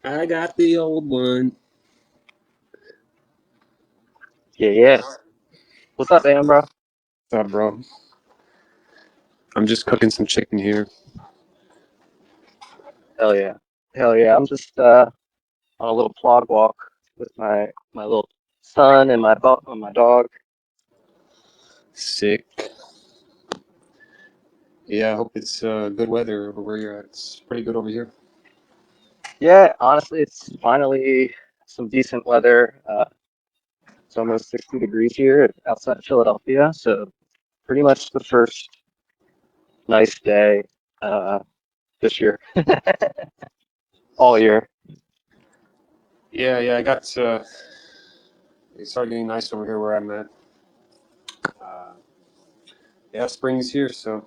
I got the old one. Yeah. What's up, Am, bro? What's up, bro? I'm just cooking some chicken here. Hell yeah. Hell yeah. I'm just on a little plod walk with my little son and my dog. Sick. Yeah, I hope it's good weather over where you're at. It's pretty good over here. Yeah, honestly, it's finally some decent weather. It's almost 60 degrees here outside of Philadelphia, so pretty much the first nice day uh this year, all year. Yeah. I got. It started getting nice over here where I'm at. Uh, yeah, spring's here, so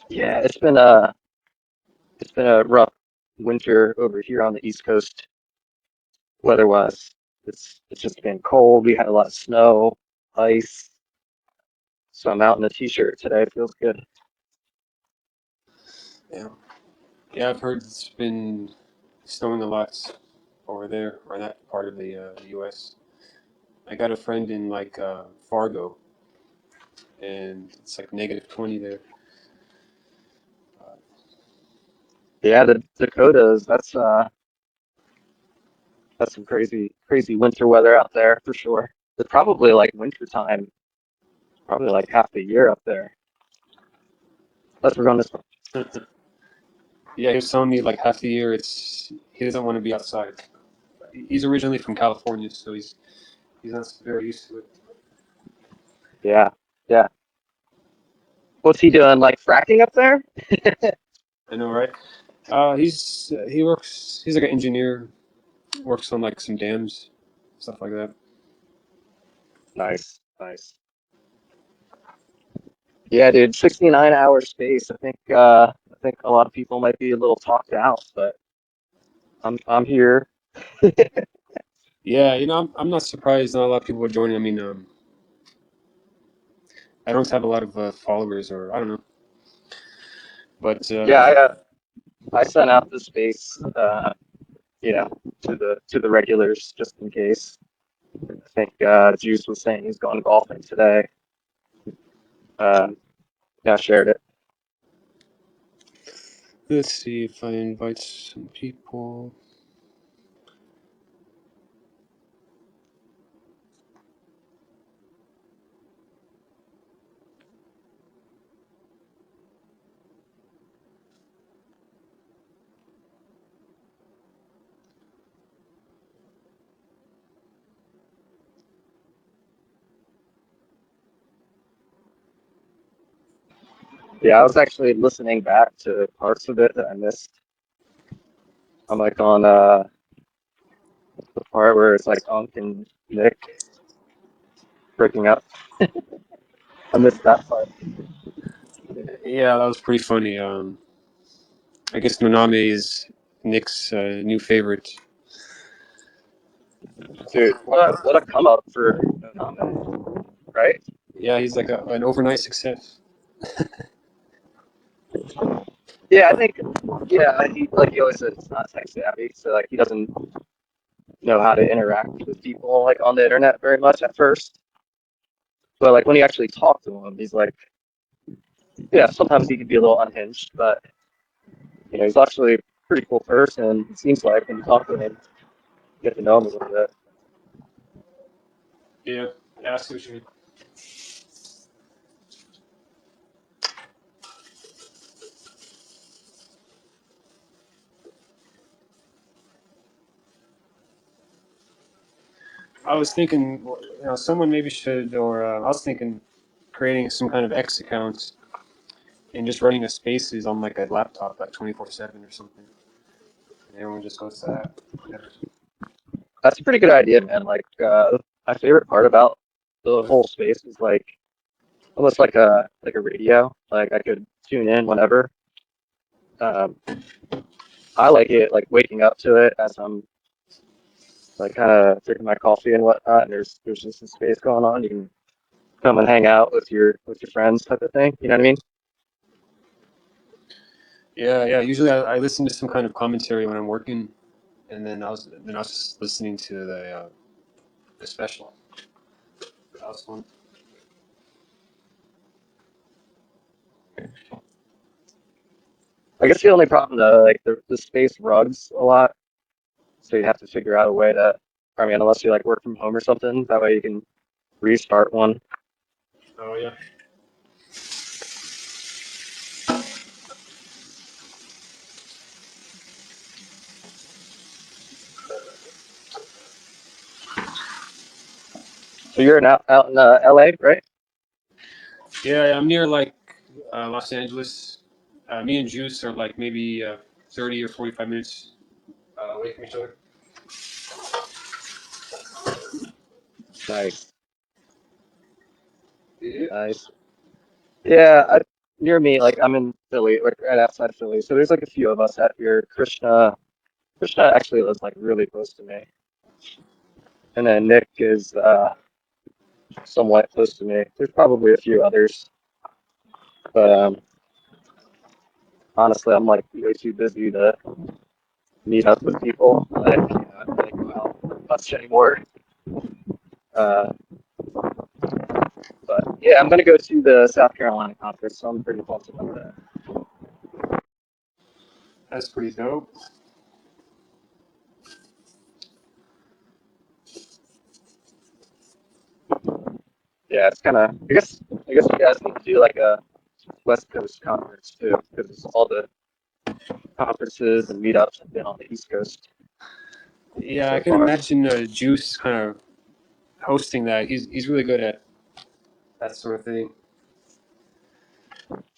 Yeah, it's been a rough winter over here on the East Coast weather-wise. It's just been cold. We had a lot of snow, ice. So I'm out in a t-shirt today. Feels good. yeah. Yeah, I've heard it's been snowing a lot over there, or that part of the U.S. I got a friend in like Fargo, and it's like -20 there. Uh, Yeah, the Dakotas, that's some crazy winter weather out there for sure. It's probably like winter time, probably like half the year up there. Unless we're going this way. yeah, he was telling me like half the year it's he doesn't want to be outside. He's originally from California, so he's not very used to it. Yeah, yeah. What's he doing? Like fracking up there? I know, right? He works. He's like an engineer. Works on like some dams, stuff like that. Nice, nice. Yeah, dude, 69-hour space. I think a lot of people might be a little talked out, but I'm here. Yeah, I'm not surprised. Not a lot of people are joining. I mean, I don't have a lot of followers, or I don't know, but Yeah, I sent out the space you know, to the regulars just in case. I think Juice was saying he's going golfing today. Um, yeah, I shared it. let's see if I invite some people. Yeah, I was actually listening back to parts of it that I missed. I'm like on the part where it's like Unc and Nick breaking up. I missed that part. Yeah, that was pretty funny. I guess Naname is Nick's new favorite. Dude, what a come up for Name, right? Yeah, he's like an overnight success. Yeah, I think yeah, he like he always said it's not tech savvy, so like he doesn't know how to interact with people like on the internet very much at first. But like when you actually talk to him, he's like, yeah, sometimes he can be a little unhinged, but he's actually a pretty cool person. It seems like when you talk to him, get to know him a little bit. Yeah, yeah, I see what you mean. I was thinking, someone maybe should, or I was thinking creating some kind of X account and just running the spaces on like a laptop, like 24/7 or something. And everyone just goes to that. Whatever. That's a pretty good idea, man. Like my favorite part about the whole space is like almost like a radio. Like I could tune in whenever. Um, I like it like waking up to it as I'm like kind of drinking my coffee and whatnot. And there's just some space going on. You can come and hang out with your friends type of thing. You know what I mean? Yeah. Usually I listen to some kind of commentary when I'm working, and then I was just listening to the special. That was fun. I guess the only problem though, like the space rugs a lot, so you have to figure out a way to. I mean, unless you like work from home or something, that way you can restart one. Oh yeah. So you're out in LA, right? Yeah, I'm near like Los Angeles. Me and Juice are like maybe 30 or 45 minutes away from each other. Nice, Yeah. nice. Yeah, near me, like I'm in Philly, like right outside Philly. So there's like a few of us out here. Krishna actually lives like really close to me, and then Nick is somewhat close to me. There's probably a few others, but honestly, I'm like way too busy to meet up with people. Like, you know, I don't really go out much anymore. Uh, but yeah, I'm gonna go to the South Carolina conference, so I'm pretty pumped about that. That's pretty dope. Yeah, it's kind of. I guess you guys need to do like a West Coast conference too, because all the conferences and meetups have been on the East Coast Yeah, I so can far. imagine Juice kind of hosting that. He's really good at that sort of thing.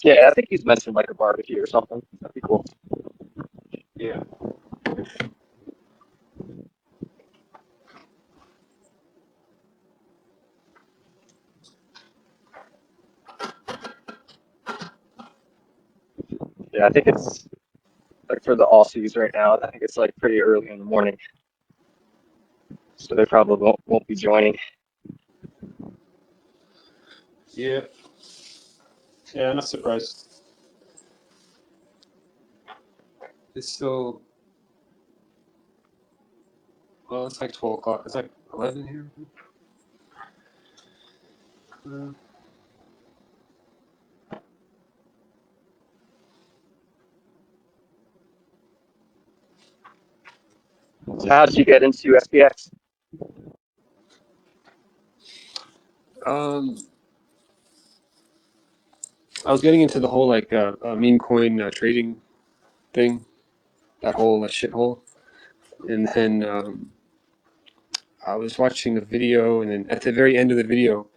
Yeah, I think he's mentioned like a barbecue or something. That'd be cool. Yeah. Yeah, I think it's like for the Aussies right now. I think it's like pretty early in the morning, so they probably won't be joining. Yeah. Yeah, I'm not surprised. It's still, well, it's like 12 o'clock. It's like 11 here. Uh, So how did you get into SPX? um, I was getting into the whole like meme coin trading thing, that whole shithole. And then I was watching the video, and then at the very end of the video,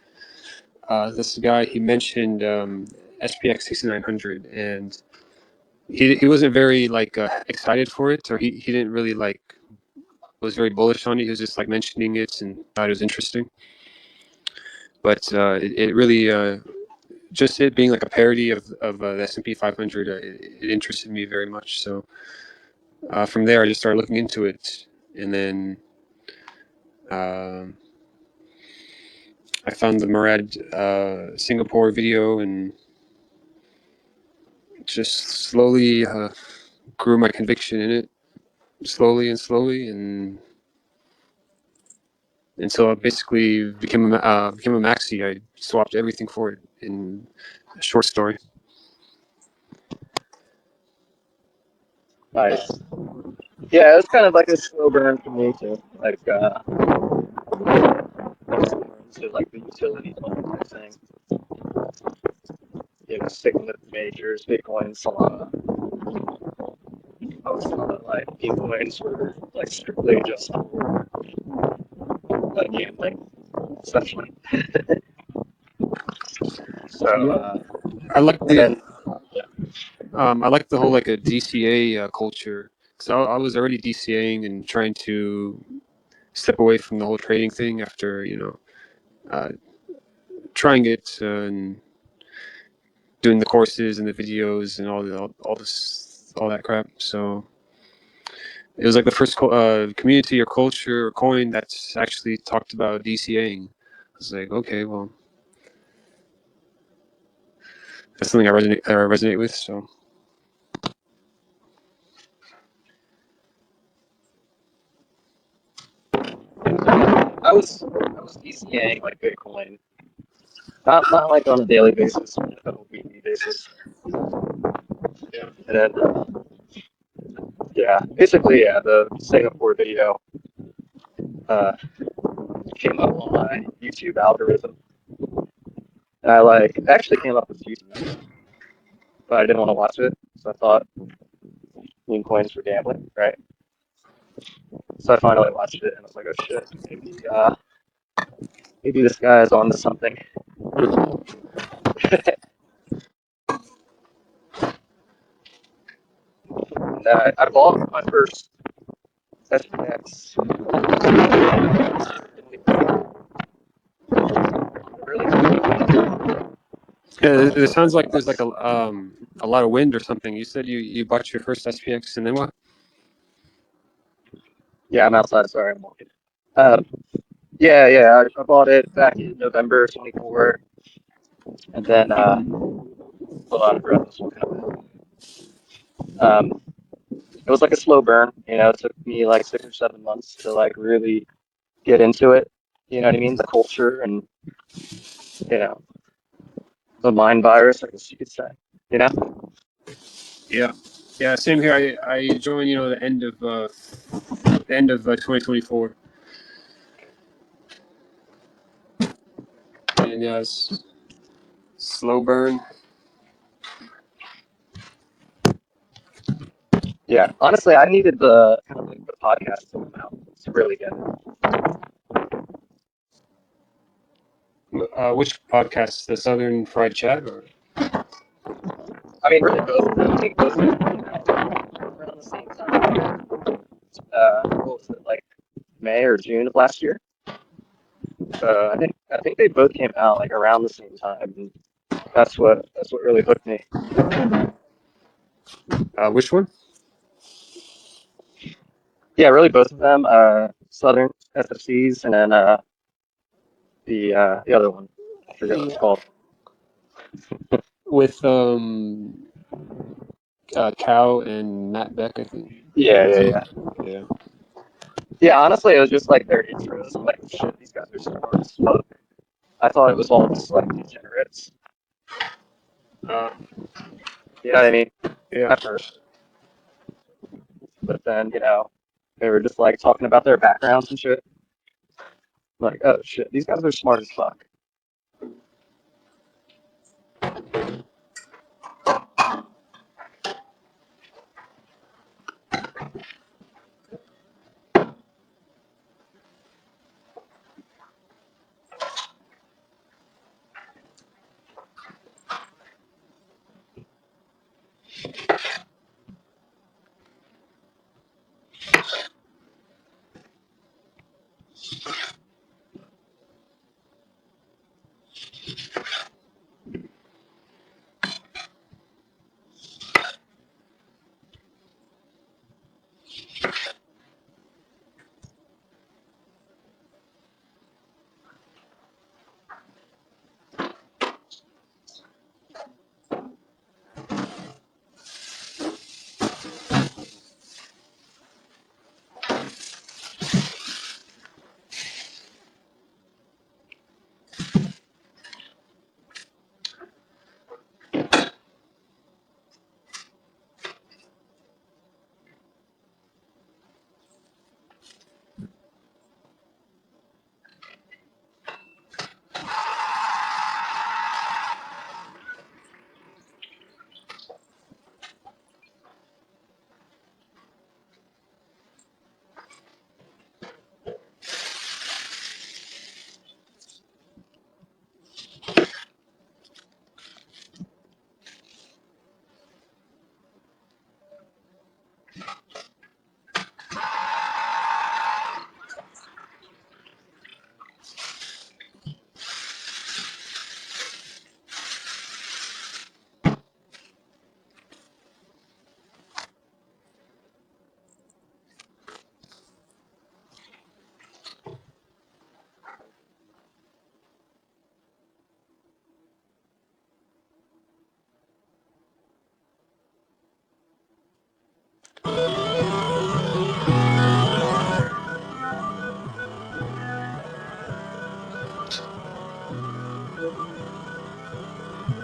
this guy he mentioned SPX6900, and he wasn't very like excited for it, or he didn't really like was very bullish on it. He was just like mentioning it and thought it was interesting. But it really just it being like a parody of the S&P 500, it interested me very much. So from there, I just started looking into it, and then um I found the Murad Singapore video and just slowly grew my conviction in it, slowly, and until I basically became a maxi. I swapped everything for it in a short story. Nice. Yeah, it was kind of like a slow burn for me too. Like into like the utility type thing. You know, sticking with the majors, Bitcoin, Solana. I was not like Bitcoins were like strictly just for gambling, essentially. So Yeah, I like and the then yeah, I like the whole like a DCA culture, because I was already DCAing and trying to step away from the whole trading thing after uh, trying it and doing the courses and the videos and all this all that crap. So it was like the first community or culture or coin that's actually talked about DCAing. I was like, okay, well, that's something I resonate with. So was DCAing like Bitcoin, not like on a daily basis, but like on a weekly basis. Yeah. And then yeah, basically yeah, the Singapore video uh, came up on my YouTube algorithm. And I like it actually came up a few times, but I didn't want to watch it, so I thought meme coins were gambling, right? So I finally watched it, and I was like, oh shit, maybe this guy is on to something. And I bought my first SPX. Really? Yeah, it sounds like there's like a lot of wind or something. You said you bought your first SPX and then what? Yeah, I'm outside. Sorry, I'm walking. Um, yeah, I bought it back in November 24, and then a lot of breath. It was like a slow burn. It took me like 6 or 7 months to like really get into it. You know what I mean? The culture and you know the mind virus, I guess you could say. You know? Yeah, yeah, same here. I joined, the end of 2024, and yeah, it's slow burn. Yeah. Honestly, I needed the kind of like the podcast to come out to really get it. Which podcast? The Southern Fried Chat, or I mean, really both of them. I think both of them came out around the same time. What was it, like May or June of last year? So I think they both came out like around the same time. And that's what really hooked me. which one? Yeah, really both of them. Southern SFCs and then the other one. I forget what it's Yeah, called. with Cal and Matt Beck, I think. Yeah. Yeah. Yeah, honestly, it was just like their intros. I'm like, shit, these guys are smart as fuck. I thought it was all just like degenerates. Uh, You know what I mean? yeah. At first. But then, they were just like talking about their backgrounds and shit. Like, oh shit, these guys are smart as fuck.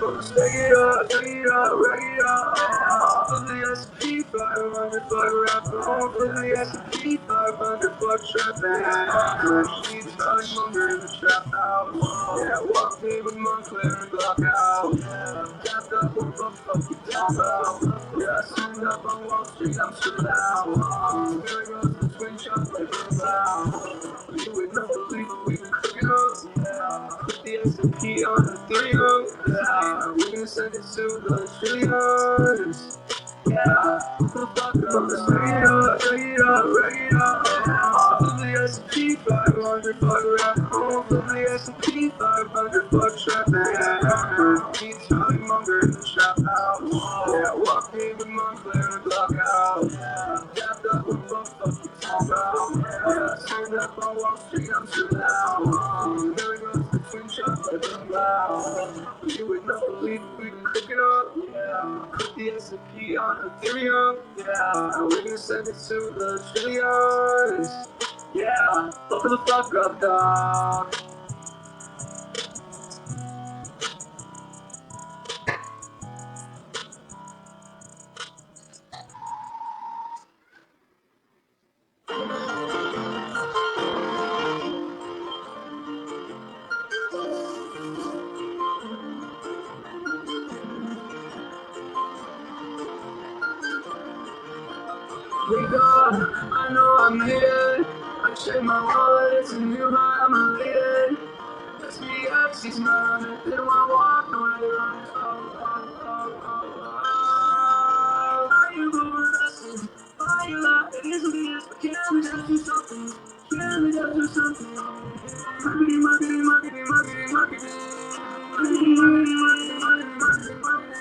Take it up, rack it up. For the SP500, fuck rapper. For the SP500, fuck trapping. She's telling longer in the trap house. Yeah, walk me with Montclair and block out. Tapped up with fuck you talk about. Yeah, I stand up on Wall Street, I'm still out. There goes the twin shot like a clown. You would not believe what we been cooking up. Yeah, put the S&P on the 3 yeah, we're gonna send it to the trillions. Yeah, what the fuck up? Let's bring it up, bring it up. Yeah, for the S&P 500, fuck rap. For the S&P 500, fuck trapping. Keep telling Munger in the trap house. Yeah, walk me with Montclair and block out. Yeah, tapped up with fuck you talk about. Yeah, stand up on Wall Street, I'm still out. There goes the twin shot like a cloud. You would not believe what we been cooking up. Yeah, put the S&P on Ethereum. Yeah, we're gonna send it to the trillions. Yeah, open the fuck up, dog. Wake up, I know I made it. I check my wallet, it's a new high, I'm elated. SPX6900, they don't wanna walk away, run. Are you overdosing? Are you lying? It is what it is, but can we just do something? Can we just do something? Marketing, marketing, marketing, marketing, marketing. Marketing, marketing, marketing, marketing, marketing,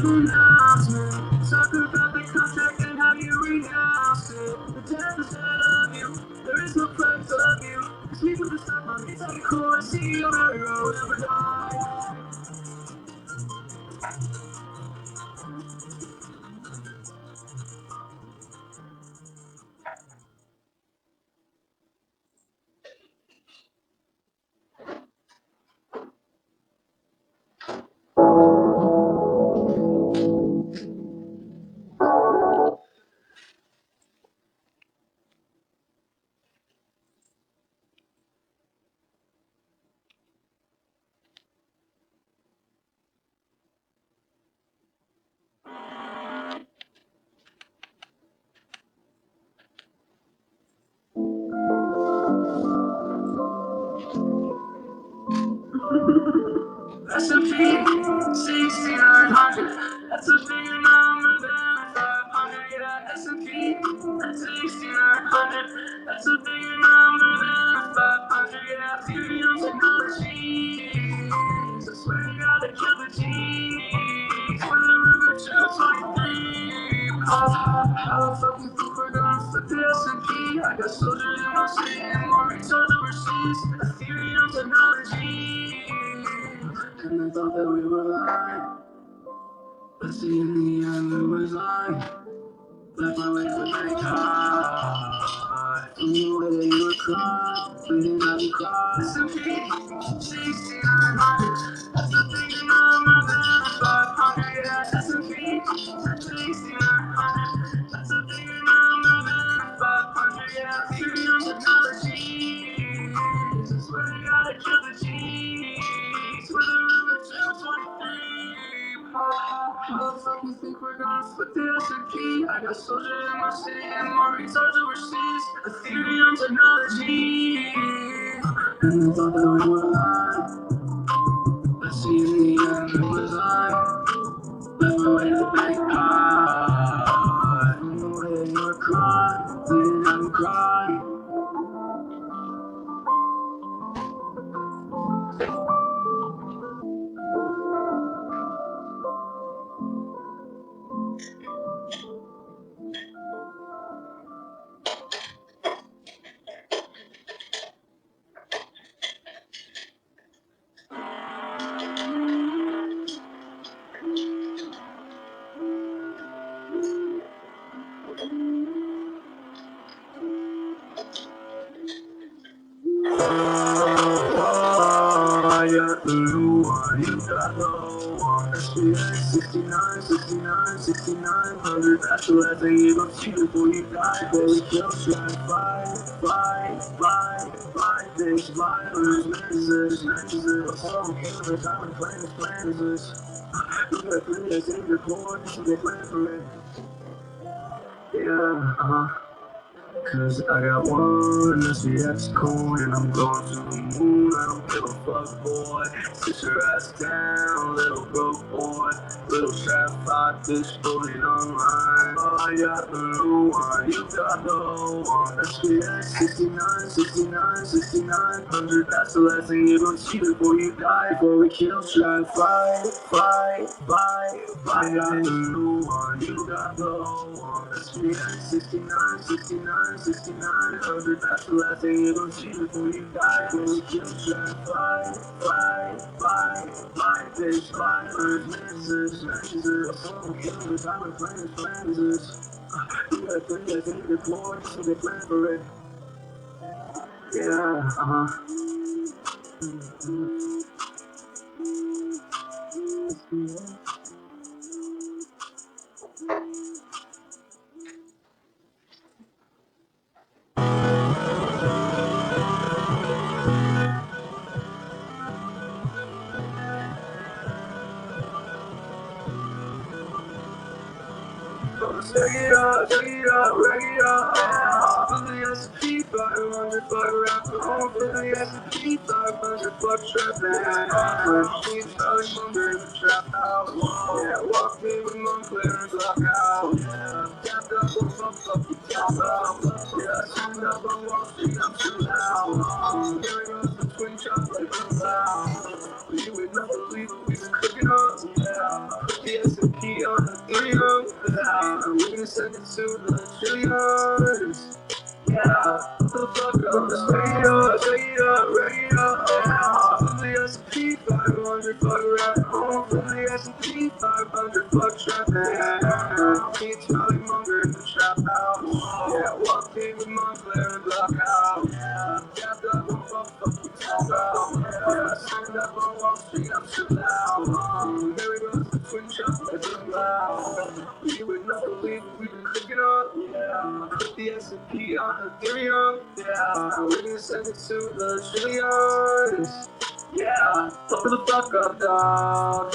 announcement. Talk about the contract and how you renounce it. The 10% of you, there is no flex of you. Cause we put the stuff on me, take cool and see your merry-go never die. S&P 6900, that's a bigger number than 500. Yeah, S&P 6900, that's a bigger number than 500. Yeah, Ethereum technology, I swear to God, they kill the G's. For the river 223. How the fuck you think we're gonna flip the S&P? I got soldiers in my city and more retards overseas. Ethereum technology. And I thought that we were lying, but see in the end we was lying. Left my way to the bank high. From the way that you were crying, we didn't have you cry. S&P 6900, that's a bigger number than 500. Yeah, S&P 6900, that's a bigger number than 500. Yeah, Ethereum technology, I swear to God, I killed the G's. With a river 223. How the fuck you think we're gonna flip the S&P? I got soldiers in my city and more retards overseas. Ethereum technology. And I thought that we were lying, but see in the end it was lying. Left my way to the bank high. From the way that you were crying, we didn't have you cry. the new one, you got the old one. SPX6900, that's the last thing you gon' see before you die. Holy kill, try to fly, things fly, lose lenses, oh, killer, time and plans. You got 3 days in your core, so they plan for it. Yeah, cause I got one SPX coin and I'm going to the moon. I don't give a fuck, boy. Sit your ass down, little broke boy. Little trap fight, bitch, floating online. Oh, I got the new one, you got the old one. SPX6900. That's the last thing you're gonna see before you die. Before we kill, try to fly. I got the new one, you got the old one. SPX6900. That's the last thing you're gonna see before you die. Before we kill, try to fly, bitch, fly, lenses, oh, killer, time and plans. You got 3 days in your core, so they plan for it. Yeah, Check it out, rack it up. For the S&P 500, fuck rap home. For the S&P 500, fuck trapping. She's probably longer in the trap house. Yeah, walked in with Montclair and Glock out. Tapped up on fuck, you tap out. Yeah, stand up on Wall Street, I'm too loud. Hearing us between chops like I'm loud. You would not believe what we've been cooking up. Yeah, put the S&P on the Aeons. We're gonna send it to the trillions. Yeah, what the fuck up? Straight up, ready up. Yeah, from the S&P 500, fuck rap home. From the S&P 500, fuck trapping. Keep Charlie Munger in the trap house. Yeah, walked in with Montclair and Block out. Yeah, tapped up on fuck, we tap out. Yeah, signed up on Wall Street, I'm too loud. There we go, the twin shots, like I'm loud. You would not believe what we've been cooking up. Yeah, put the S&P on Ethereum. Yeah, we're gonna send it to the trillions. Yeah, fuck the fuck up, dog.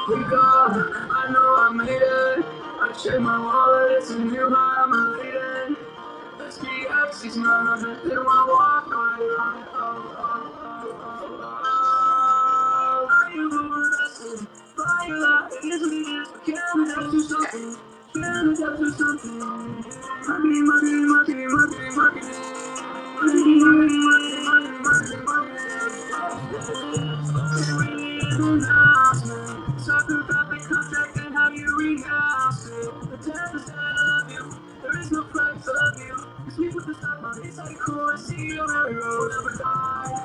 We go, I know I made it. I checked my wallet, it's a new high, I'm elated. SPX6900, did my walk right on. Are you overvested? Buy your life, it's me, can't adapt to something. Can't adapt to something. Marketing. Talk about the contract and how you renounce it. The death is that I love you. There is no price I love you. You sleep with the stock market, so cool and see you on the road, never die.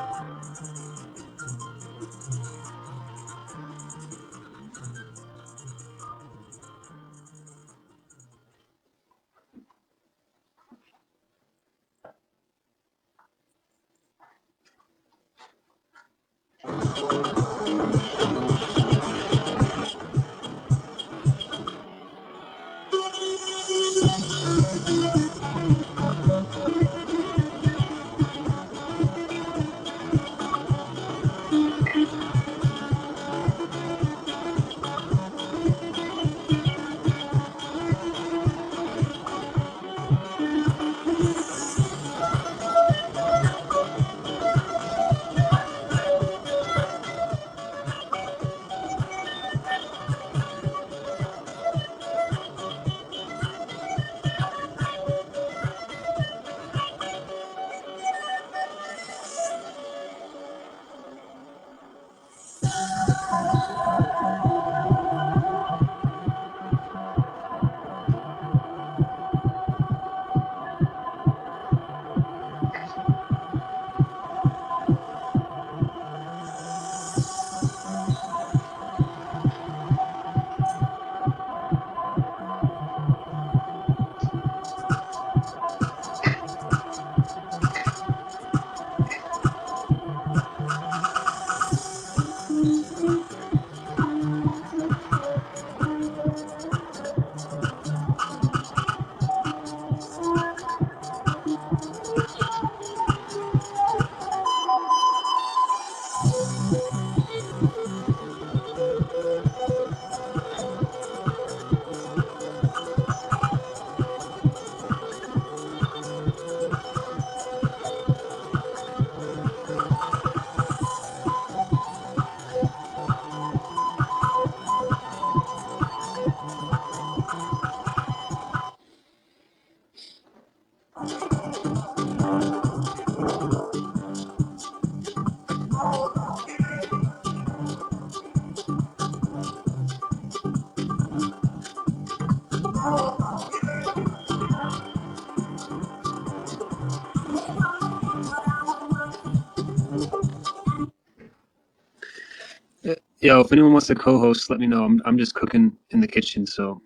Yo, if anyone wants to co-host, let me know. I'm just cooking in the kitchen, so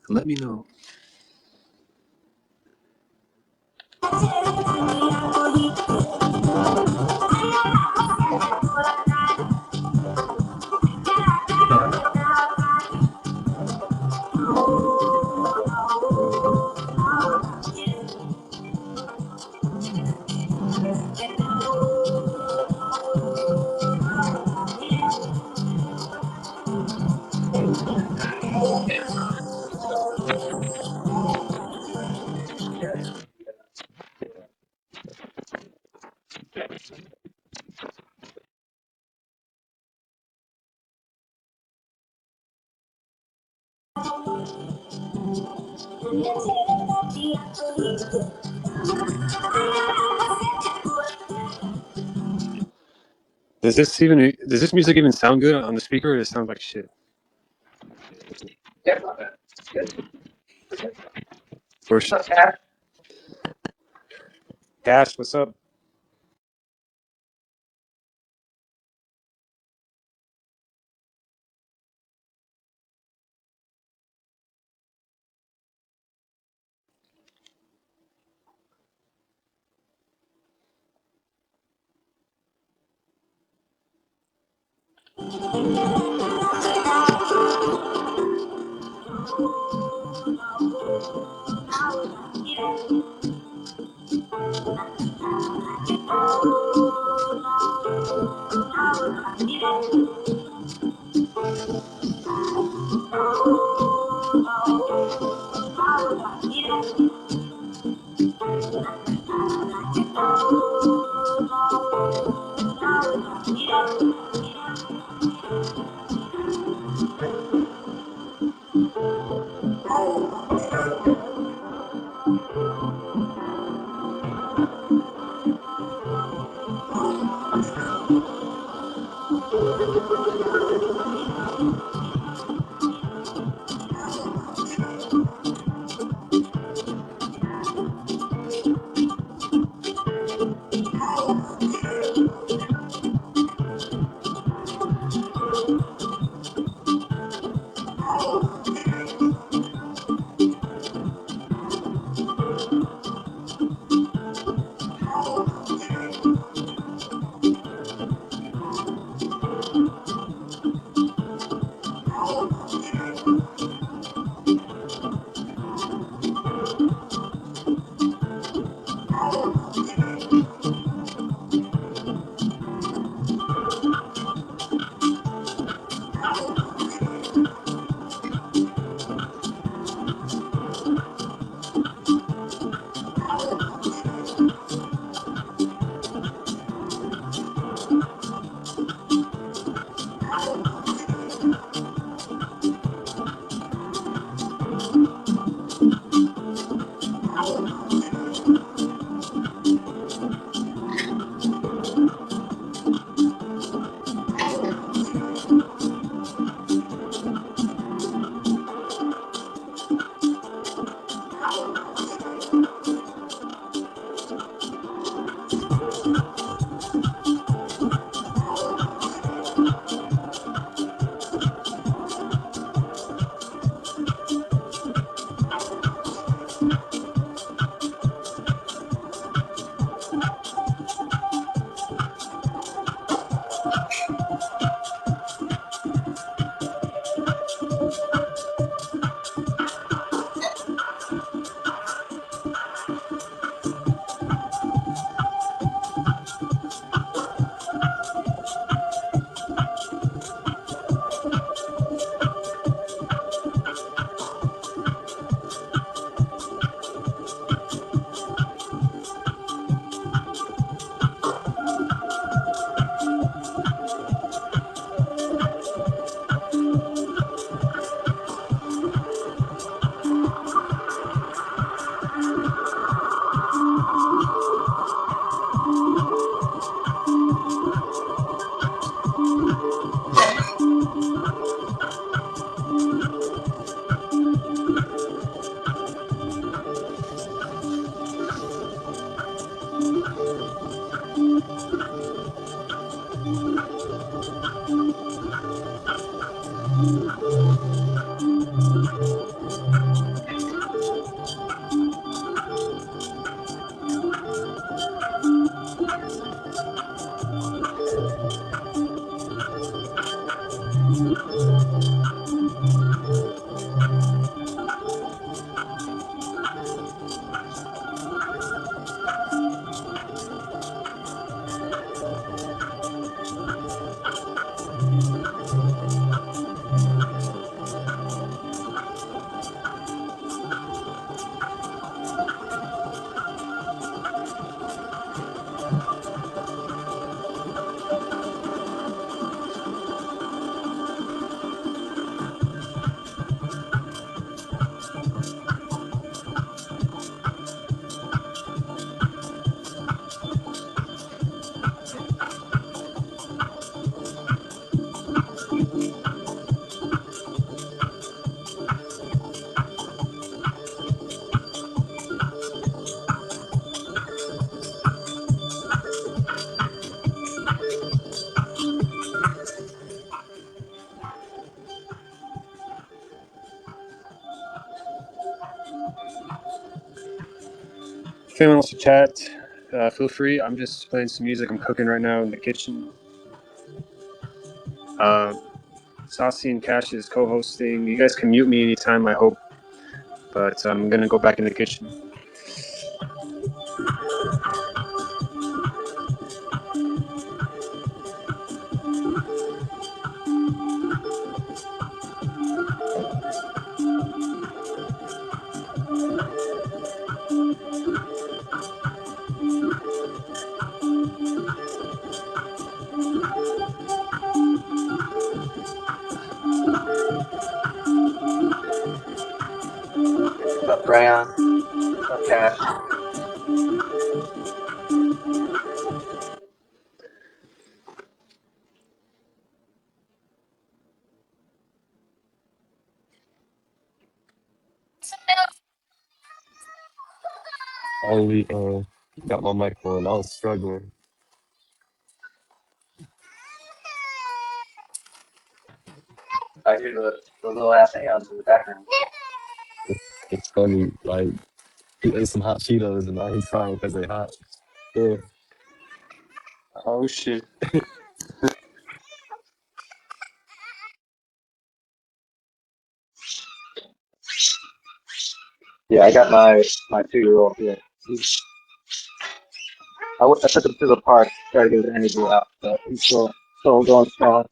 let me know. Does this music even sound good on the speaker, or does it sound like shit? Yeah, not bad. It's good. For What's up, Cat? Cash, what's up? If anyone wants to chat, feel free. I'm just playing some music. I'm cooking right now in the kitchen. Uh, Saucy and Cash is co-hosting. You guys can mute me anytime, I hope. But I'm gonna go back in the kitchen. What's up, Brian? What's up, Cash? I only got my mic on. I was struggling. I hear the little ass Aeons in the background. It's funny. Like he ate some hot Cheetos and now he's crying because they hot. Yeah. Oh shit. Yeah, I got my 2-year-old here. I took him to the park, tried to get his energy out, but he's still going strong.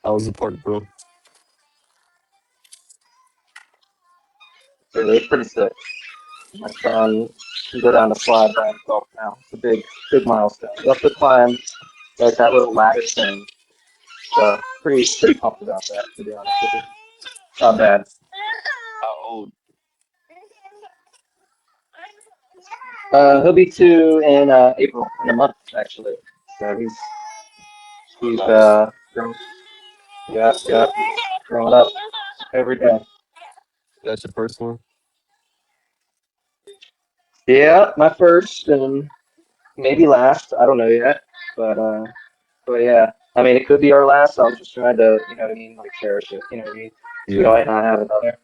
How was the park, bro? So they're pretty sick. My son can go down the slide by himself now. It's a big milestone. You have to climb like that little ladder thing. So pretty pumped about that, to be honest with you. Not bad. How old? He'll be 2 in April, in a month actually. So Oh, he's nice. growing, yeah, he's growing up every day. That's your first one? Yeah, my first and maybe last. I don't know yet, but uh, but yeah. I mean, it could be our last. I was just trying to, you know what I mean, like cherish it. You know what I mean? We Yeah. might not have another.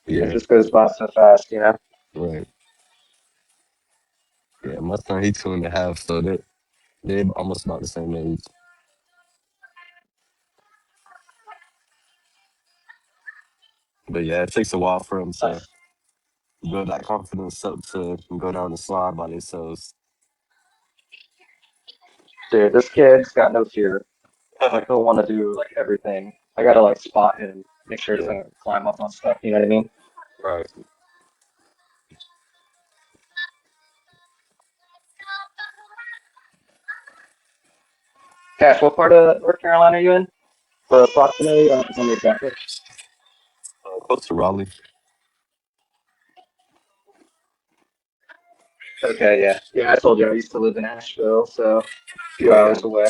It Yeah. just goes by so fast, you know. Right. Yeah, my son, he's 2.5, so they're almost about the same age. But yeah, it takes a while for them to Nice. build that confidence up to go down the slide by themselves. Dude, this kid's got no fear. Like he'll want to do like everything. I gotta like spot him, make sure he Yeah. doesn't climb up on stuff. You know what I mean? Right. Cash, what part of North Carolina are you in? For approximately, I don't remember exactly. Close to Raleigh. Okay, yeah, yeah. I told you I used to live in Asheville, so a few Oh yeah. hours away,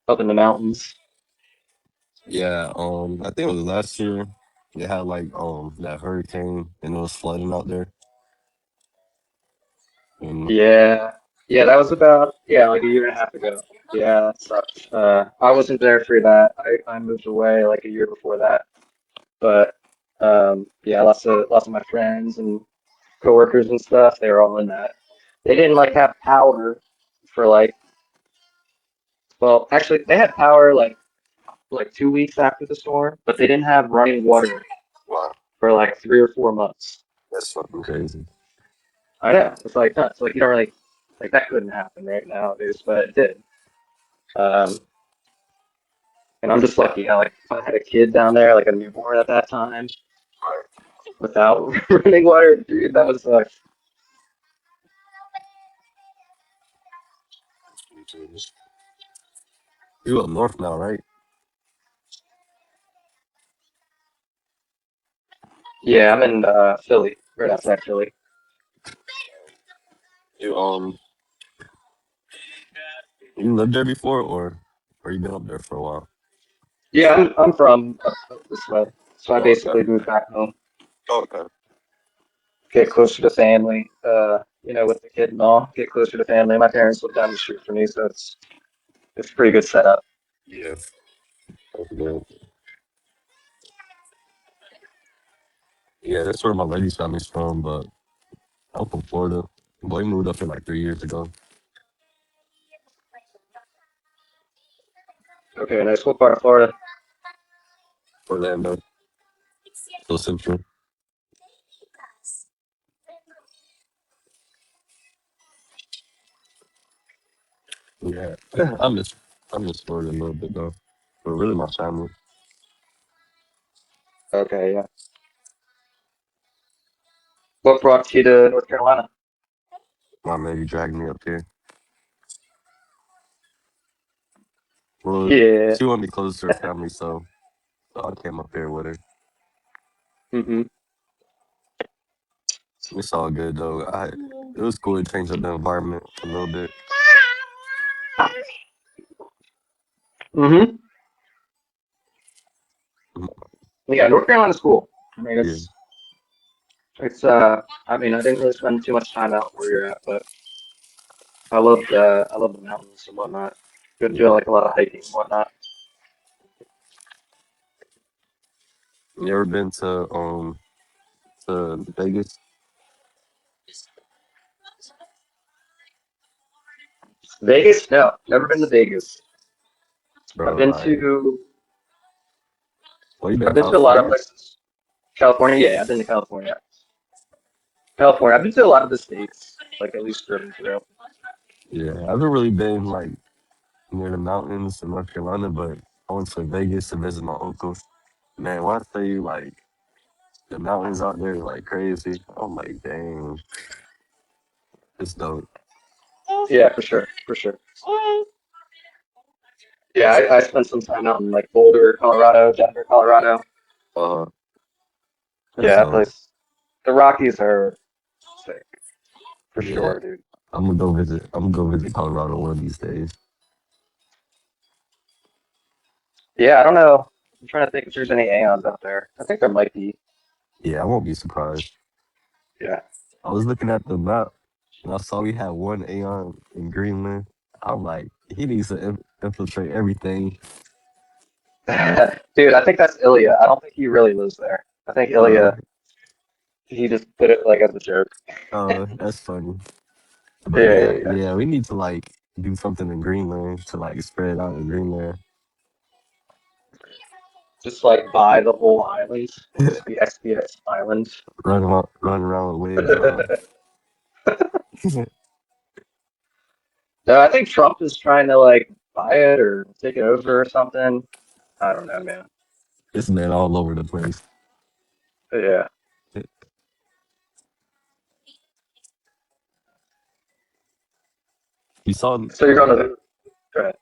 up in the mountains. Yeah, I think it was last year. They had like that hurricane and it was flooding out there. And Yeah, yeah. That was about like a year and a half ago. Yeah, that sucks. I wasn't there for that. I moved away like a year before that. But yeah, lots of my friends and coworkers and stuff, they were all in that. They didn't like have power for like, well, actually they had power like 2 weeks after the storm, but they didn't have running water wow, for like 3 or 4 months. that's fucking crazy. I know, it's like nuts. Like you don't really like that couldn't happen right nowadays, but it did. Um, and I'm just lucky. I had a kid down there, like a newborn at that time, without running water. Dude, that was You up north now, right? yeah. I'm in Philly, right outside Philly. You you lived there before or you been up there for a while? Yeah, I'm from up this way. So I Oh, okay. basically moved back home, Oh, okay. get closer to family, with the kid and all, get closer to family. My parents live down the street from me, so it's a pretty good setup. Yeah. That's good. Yeah, that's where my lady's family's from, but I'm from Florida. Boy moved up here like 3 years ago. Okay, nice. What part of Florida? Orlando, so central. Yeah. I miss Florida a little bit though. But really my family. Okay, yeah. What brought you to North Carolina? My lady dragged me up here. Well, Yeah. she wanted me close to her family, so I came up here with her. Mm-hmm. It's all good though. It was cool to change up the environment a little bit. Mm-hmm. Yeah, North Carolina's cool. I mean, Yeah. I mean, I didn't really spend too much time out where you're at, but I love the mountains and whatnot. Good Yeah. doing like a lot of hiking and whatnot. You ever been to Vegas? Vegas? No, never been to Vegas. I've Bro, been like, to well, you been I've in been to a lot of California? places. California, yeah, I've been to California. California, I've been to a lot of the states, like at least driven through. Yeah, I haven't really been like near the mountains in North Carolina, but I went to Vegas to visit my uncle. Man, when I tell you like the mountains out there like crazy, I'm like, dang, it's dope. Yeah, for sure, for sure. Yeah, I spent some time out in like Boulder, Colorado, Denver, Colorado. Uh, Yeah, that's that dope. place. The Rockies are sick for Yeah, sure, dude. I'm gonna go visit. I'm gonna go visit Colorado one of these days. Yeah, I don't know. I'm trying to think if there's any Aeons out there. I think there might be. Yeah, I won't be surprised. Yeah. I was looking at the map and I saw we had one Aeon in Greenland. I'm like, he needs to infiltrate everything. Dude, I think that's Ilya. I don't think he really lives there. I think Uh, Ilya, he just put it like as a joke. that's funny. But Yeah, yeah, yeah, yeah. yeah, we need to like do something in Greenland to like spread out in Greenland. Just like buy the whole island. Just be SPX Island. Run around with waves on. No, I think Trump is trying to like buy it or take it over or something. I don't know, man. It's man all over the place. But yeah. You saw So you're going to go ahead.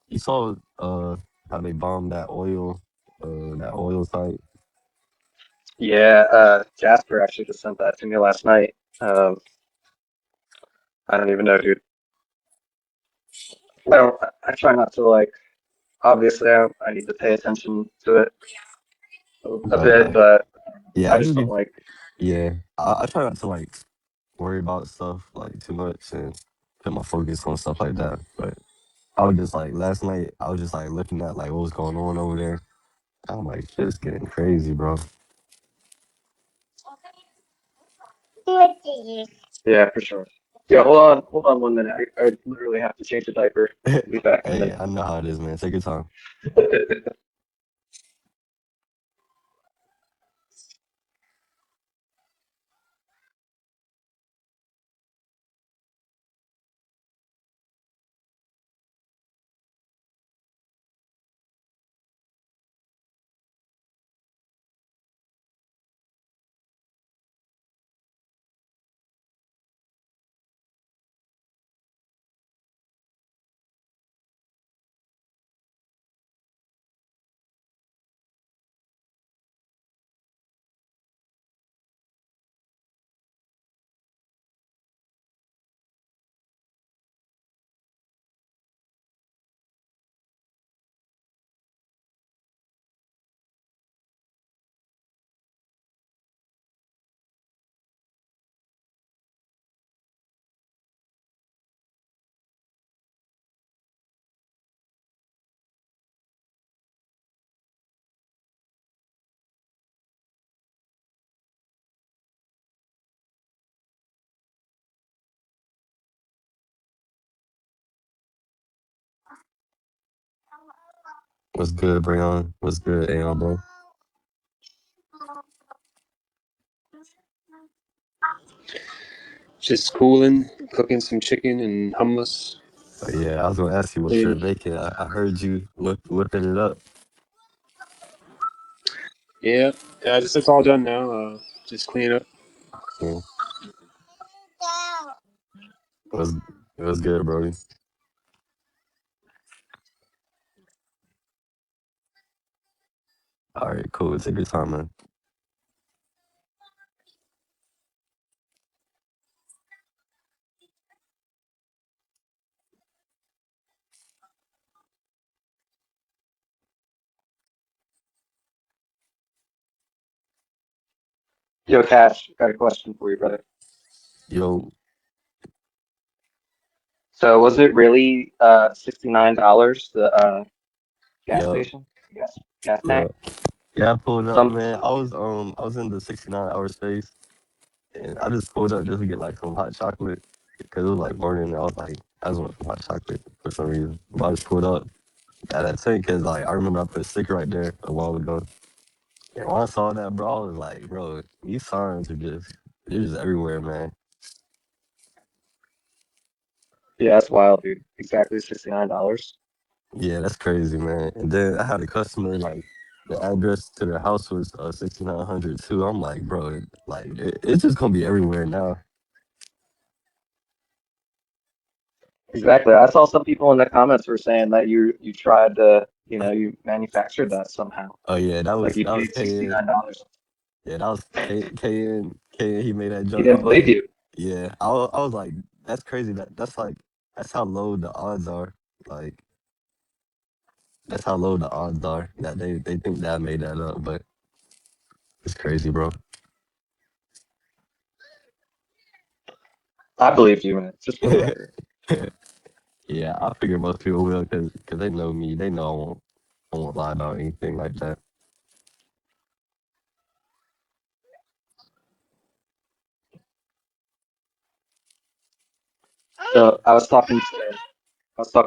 you saw how they bombed that oil site. Yeah, Jasper actually just sent that to me last night. I don't even know, dude. I don't. I try not to like. Obviously, I need to pay attention to it a But bit, like, but yeah, I I just just don't be like. yeah. I try not to like worry about stuff like too much and put my focus on stuff like that. But I was just like last night. I was just like looking at like what was going on over there. I'm like, shit's getting crazy, bro. Yeah, for sure. Yeah, hold on 1 minute. I literally have to change a diaper. I'll be back in a Hey, minute. I know how it is, man. Take your time. What's good, Brayon? What's good, Aeon, bro? Just cooling, cooking some chicken and hummus. Oh, yeah, I was gonna ask you what's Dude, your bacon. I heard you whipping it up. Yeah, just it's all done now. Just clean up. Yeah. It was good, Brody. All right, cool. Take your time, man. yo, Cash, got a question for you, brother. Yo, So was it really $69 the gas yo, station? Gas yeah, tank? yeah. I pulled up, Some man. I was in the 69-hour space, and I just pulled up just to get like some hot chocolate because it was like morning. And I just want some hot chocolate for some reason. But I just pulled up at that tank because like I remember I put a sticker right there a while ago. And when I saw that, bro, I was like, bro, these signs are they're just everywhere, man. Yeah, that's wild, dude. Exactly $69. Yeah, that's crazy, man. And then I had a customer like the address to their house was 6900 too. I'm like, bro, it's just gonna be everywhere now. Exactly. I saw some people in the comments were saying that you tried to, you manufactured that somehow. Oh yeah, Like you that was paid K. $69. Yeah, that was K. He made that He joke. didn't believe you. Yeah, I was like, that's crazy. That's how low the odds are. Like that's how low the odds are that they think that I made that up, but it's crazy, bro. I believed you, man. Just for the record. Yeah, I figure most people will because they know me. They know I won't lie about anything like that. So I was talking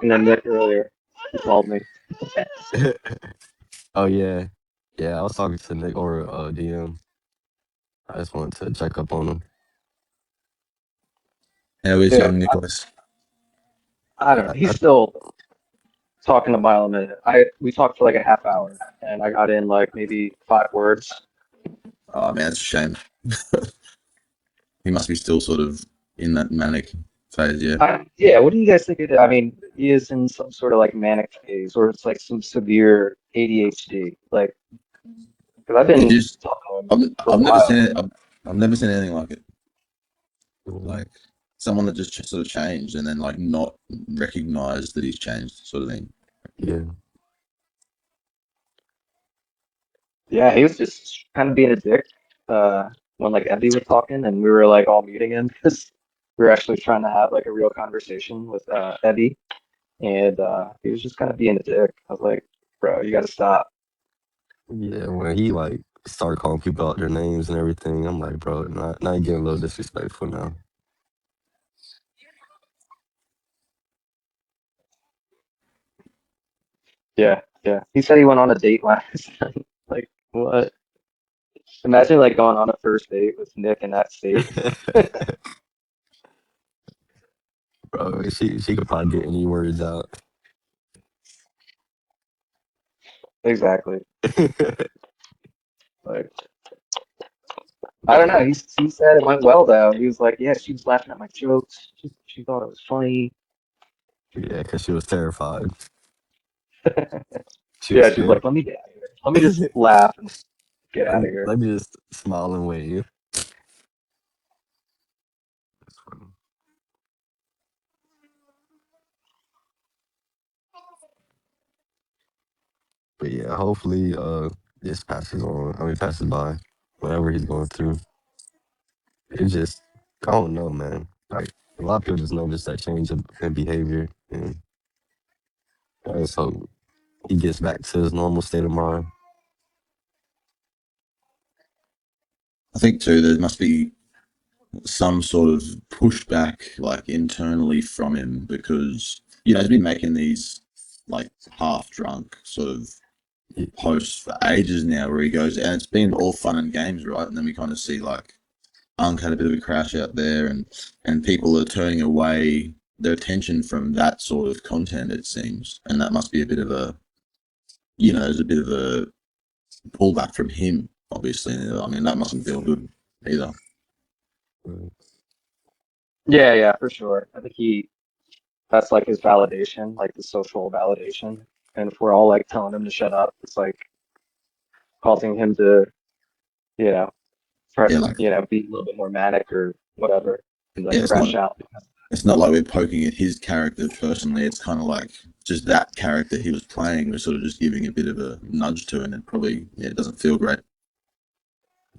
to Nick earlier. He called me. Oh yeah, yeah. I was talking to Nick or DM. I just wanted to check up on him. How is Dude, young Nicholas? I don't know. He's I, still talking a mile a minute. We talked for like a half hour and I got in like maybe 5 words. Oh man, that's a shame. He must be still sort of in that manic phase, yeah. Yeah, what do you guys think it is? I mean, he is in some sort of like manic phase or it's like some severe ADHD. Like, because I've It been just talking to him I've for a I've never seen while. it. I've never seen anything like it. Like someone that just sort of changed and then like not recognize that he's changed, sort of thing. yeah, Yeah, he was just kind of being a dick when like Evie was talking and we were like all muting him because we were actually trying to have like a real conversation with Evie and he was just kind of being a dick. I was like, bro, you gotta stop. yeah. When he like started calling people out their names and everything, I'm like, bro, not getting a little disrespectful now. Yeah, yeah. He said he went on a date last night. Like, what? Imagine like going on a first date with Nick in that state. Bro, she could probably get any words out. Exactly. Like, I don't know. He said it went well though. He was like, yeah, she was laughing at my jokes. She thought it was funny. Yeah, because she was terrified. She was Yeah, she's scared. like, let me get out of here. Let me just laugh and get let out me of here. let me just smile and wave. But yeah, hopefully this passes on. I mean passes by. Whatever he's going through. It's just I don't know, man. Like a lot of people just notice that change in behavior and I just hope he gets back to his normal state of mind. I think too there must be some sort of pushback like internally from him because he's been making these like half drunk sort of posts for ages now where he goes, and it's been all fun and games, right? And then we kind of see like Unk had a bit of a crash out there, and people are turning away their attention from that sort of content, it seems, and that must be a bit of a, there's a bit of a pullback from him, obviously. I mean, that mustn't feel good either. Yeah, for sure. I think that's like his validation, like the social validation. And if we're all like telling him to shut up, it's like causing him to, you know, Yeah, like be a little bit more manic or whatever, and yeah, like crash out. it's not like we're poking at his character personally. It's kind of like just that character he was playing. We're sort of just giving a bit of a nudge to, and it probably it doesn't feel great.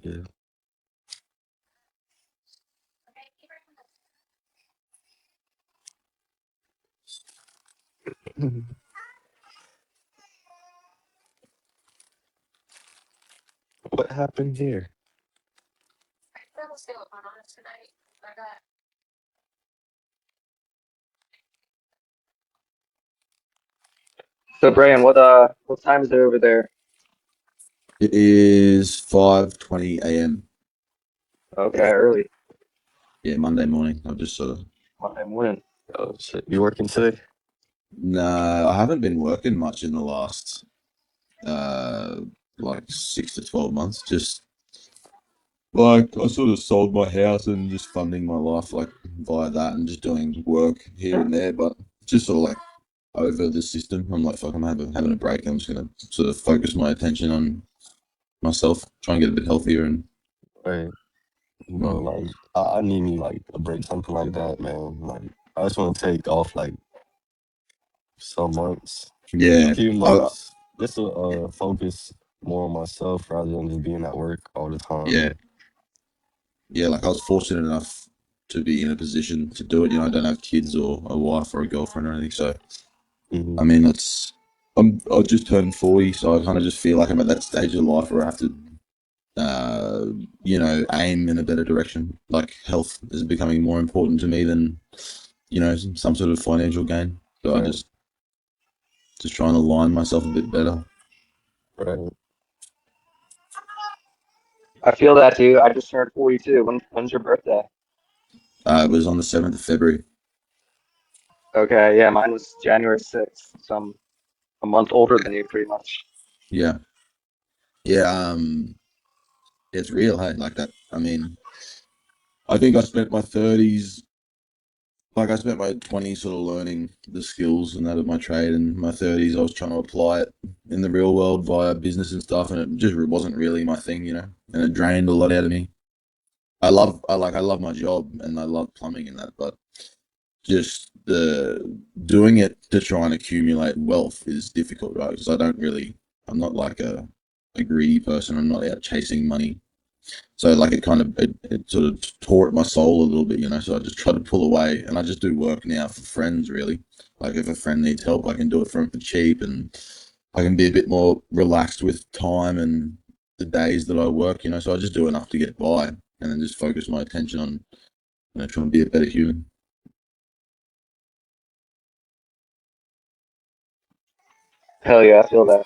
Yeah. What happened here? So Brian, what time is it over there? It is 5:20 a.m. Okay, early Yeah, Monday morning. I've just sort of Monday morning. Oh shit, you working today? no, I haven't been working much in the last like 6 to 12 months. Just like I sort of sold my house and just funding my life like via that and just doing work here and there, but just sort of like over the system. I'm like, fuck, I'm having a break. I'm just gonna sort of focus my attention on myself, try and get a bit healthier and Right. Bro, like I need me like a break, something like that, man. Like I just want to take off like some months, yeah, few I, months, just to focus more on myself rather than just being at work all the time. yeah, yeah. Like I was fortunate enough to be in a position to do it. I don't have kids or a wife or a girlfriend or anything, so Mm-hmm. I mean, I just turned 40, so I kind of just feel like I'm at that stage of life where I have to, aim in a better direction. Like health is becoming more important to me than, some sort of financial gain. So I Right, just trying to align myself a bit better. right. I feel that too. I just turned 42. When's your birthday? It was on the 7th of February. Okay, yeah, mine was January 6th, so I'm a month older than you pretty much. Yeah, yeah. It's real, hey, like that. I mean, I think I spent my 30s. Like I spent my 20s sort of learning the skills and that of my trade, and my 30s I was trying to apply it in the real world via business and stuff, and it just wasn't really my thing, and it drained a lot out of me. I love my job and I love plumbing and that, but just the doing it to try and accumulate wealth is difficult, right? Because I'm not like a greedy person. I'm not out chasing money. So like it sort of tore at my soul a little bit, So I just try to pull away, and I just do work now for friends, really. Like if a friend needs help, I can do it for them for cheap, and I can be a bit more relaxed with time and the days that I work, So I just do enough to get by, and then just focus my attention on, trying to be a better human. Hell yeah, I feel that.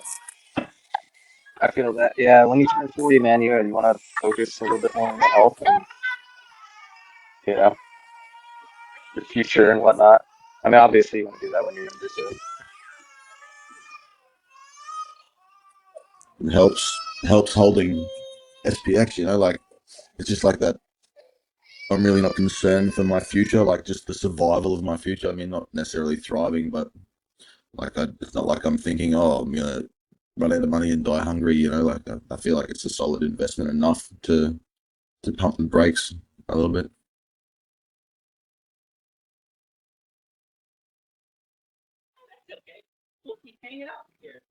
I feel that. Yeah, when you turn 40, man, you want to focus a little bit more on your health and, you know, your future and whatnot. I mean, obviously you want to do that when you're younger too. It helps holding SPX, like it's just like that. I'm really not concerned for my future, like just the survival of my future. I mean, not necessarily thriving, but it's not like I'm thinking, oh, I'm gonna run out of money and die hungry. Like I feel like it's a solid investment enough to pump the brakes a little bit.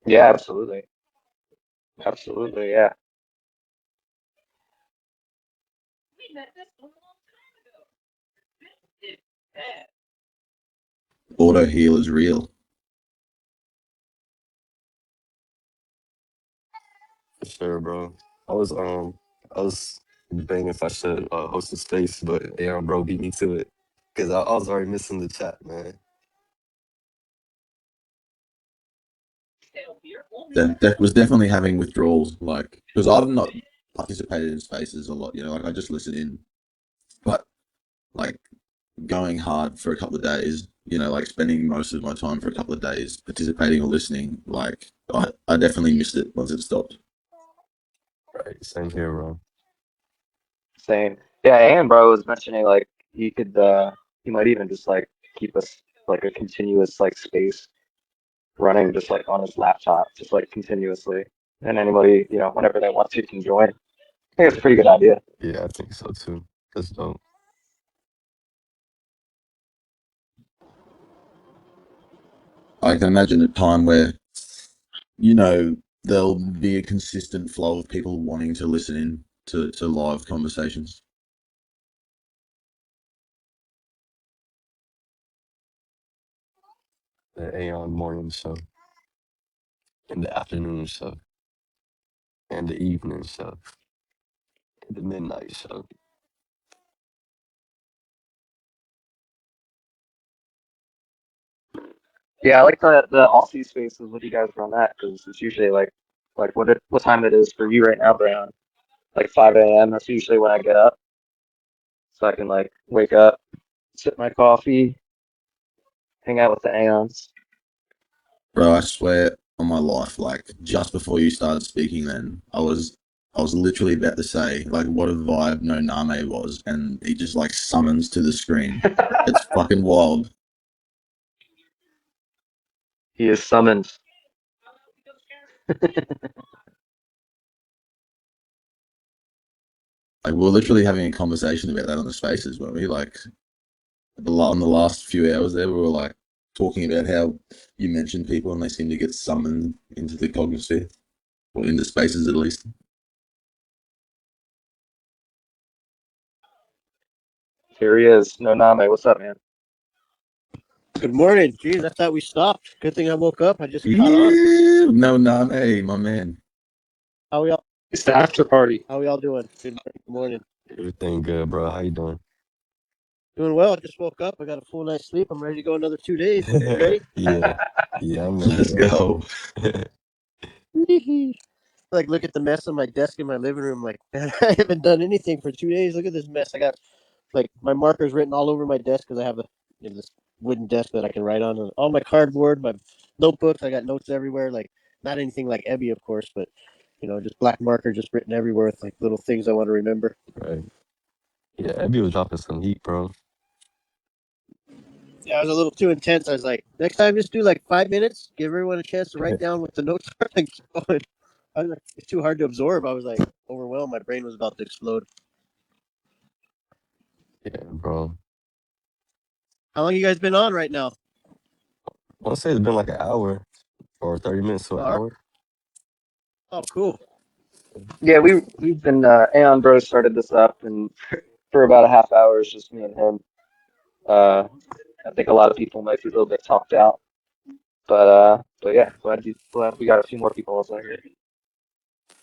Yeah, absolutely. Absolutely, yeah. Autoheal is real. For sure, bro. I was debating if I should host a space, but Aaron bro beat me to it because I was already missing the chat, man. that was definitely having withdrawals, like, because I've not participated in spaces a lot, like I just listen in, but like going hard for a couple of days, like spending most of my time for a couple of days participating or listening, like I definitely missed it once it stopped. Right, same here, bro. Same. Yeah, and bro was mentioning like he might even just like keep us like a continuous like space running just like on his laptop, just like continuously. And anybody, whenever they want to can join. I think it's a pretty good idea. Yeah, I think so too. That's dope. I can imagine a time where, there'll be a consistent flow of people wanting to listen in to live conversations. The Aeon morning show, and the afternoon show, and the evening show, and the midnight show. Yeah, I like the Aussie spaces when you guys run that because it's usually like what time it is for you right now, Brian? Like 5 a.m. That's usually when I get up, so I can like wake up, sip my coffee, hang out with the Aeons. Bro, I swear on my life, like just before you started speaking, then I was literally about to say like what a vibe No Name was, and he just like summons to the screen. It's fucking wild. He is summoned. Like we're literally having a conversation about that on the spaces, weren't we? Like on the last few hours there, we were like talking about how you mentioned people and they seem to get summoned into the cognisphere, or into spaces at least. Here he is. No Name. What's up, man? Good morning. Geez, I thought we stopped. Good thing I woke up. I just caught on. Yeah, No Name, my man. How we all? It's the after party. How we all doing? Good morning. Everything good, bro. How you doing? Doing well. I just woke up. I got a full night's sleep. I'm ready to go another 2 days. You ready? Yeah, yeah, I'm ready, Let's bro. go. Like, look at the mess on my desk in my living room. Like, man, I haven't done anything for 2 days. Look at this mess. I got like my markers written all over my desk because I have this wooden desk that I can write on. And all my cardboard, my notebooks. I got notes everywhere. Like, not anything like Ebby, of course, but just black marker just written everywhere with like little things I want to remember. Right. Yeah, Abby was dropping some heat, bro. Yeah, I was a little too intense. I was like, next time, just do like 5 minutes. Give everyone a chance to write down what the notes are and keep going. I was like, it's too hard to absorb. I was like overwhelmed. My brain was about to explode. Yeah, bro. How long you guys been on right now? I want to say it's been like an hour or 30 minutes to an hour. Oh, cool. Yeah, we've been Aeon Bros started this up, and for about a half hour, it's just me and him. I think a lot of people might be a little bit talked out, but yeah, glad we got a few more people also here.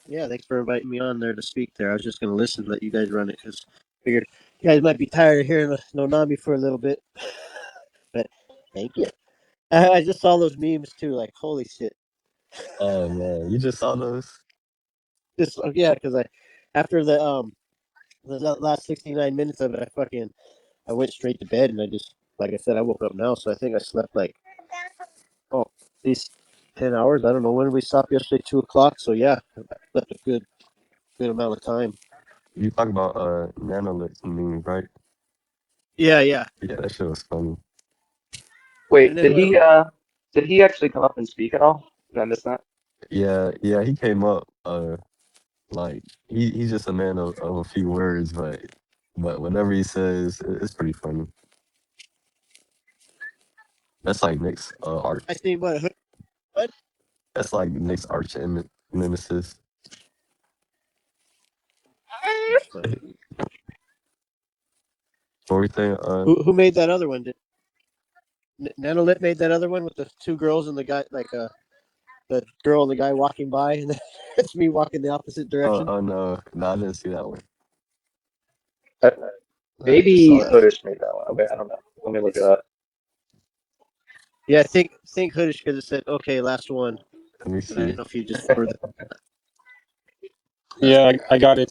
Yeah, thanks for inviting me on there to speak there. I was just going to listen, let you guys run it because figured you guys might be tired of hearing Nonami for a little bit. But thank you. I just saw those memes too. Like, holy shit. Oh man, you just saw those? Just yeah, because after the last 69 minutes of it, I went straight to bed and I just, like I said, I woke up now, so I think I slept like at least 10 hours. I don't know when we stopped yesterday, 2 o'clock. So yeah, I slept a good amount of time. You talk about nanolith memes, right? Yeah. Yeah, that shit was funny. Wait, And then did he actually come up and speak at all? Did I miss that? Yeah, he came up. Like he's just a man of a few words, but whatever he says, it's pretty funny. That's like Nick's art. I think what That's like Nick's arch nemesis. Everything. who made that other one? Did Nanolit made that other one with the two girls and the guy, like the girl and the guy walking by, and then it's me walking the opposite direction. Oh no, I didn't see that one. Uh, I just saw maybe that. Hoodish made that one. Okay, I don't know. Let me look it up. Yeah, I think Hoodish because it said okay, last one. Let me I see. don't know if you just forward that. Yeah, I got it.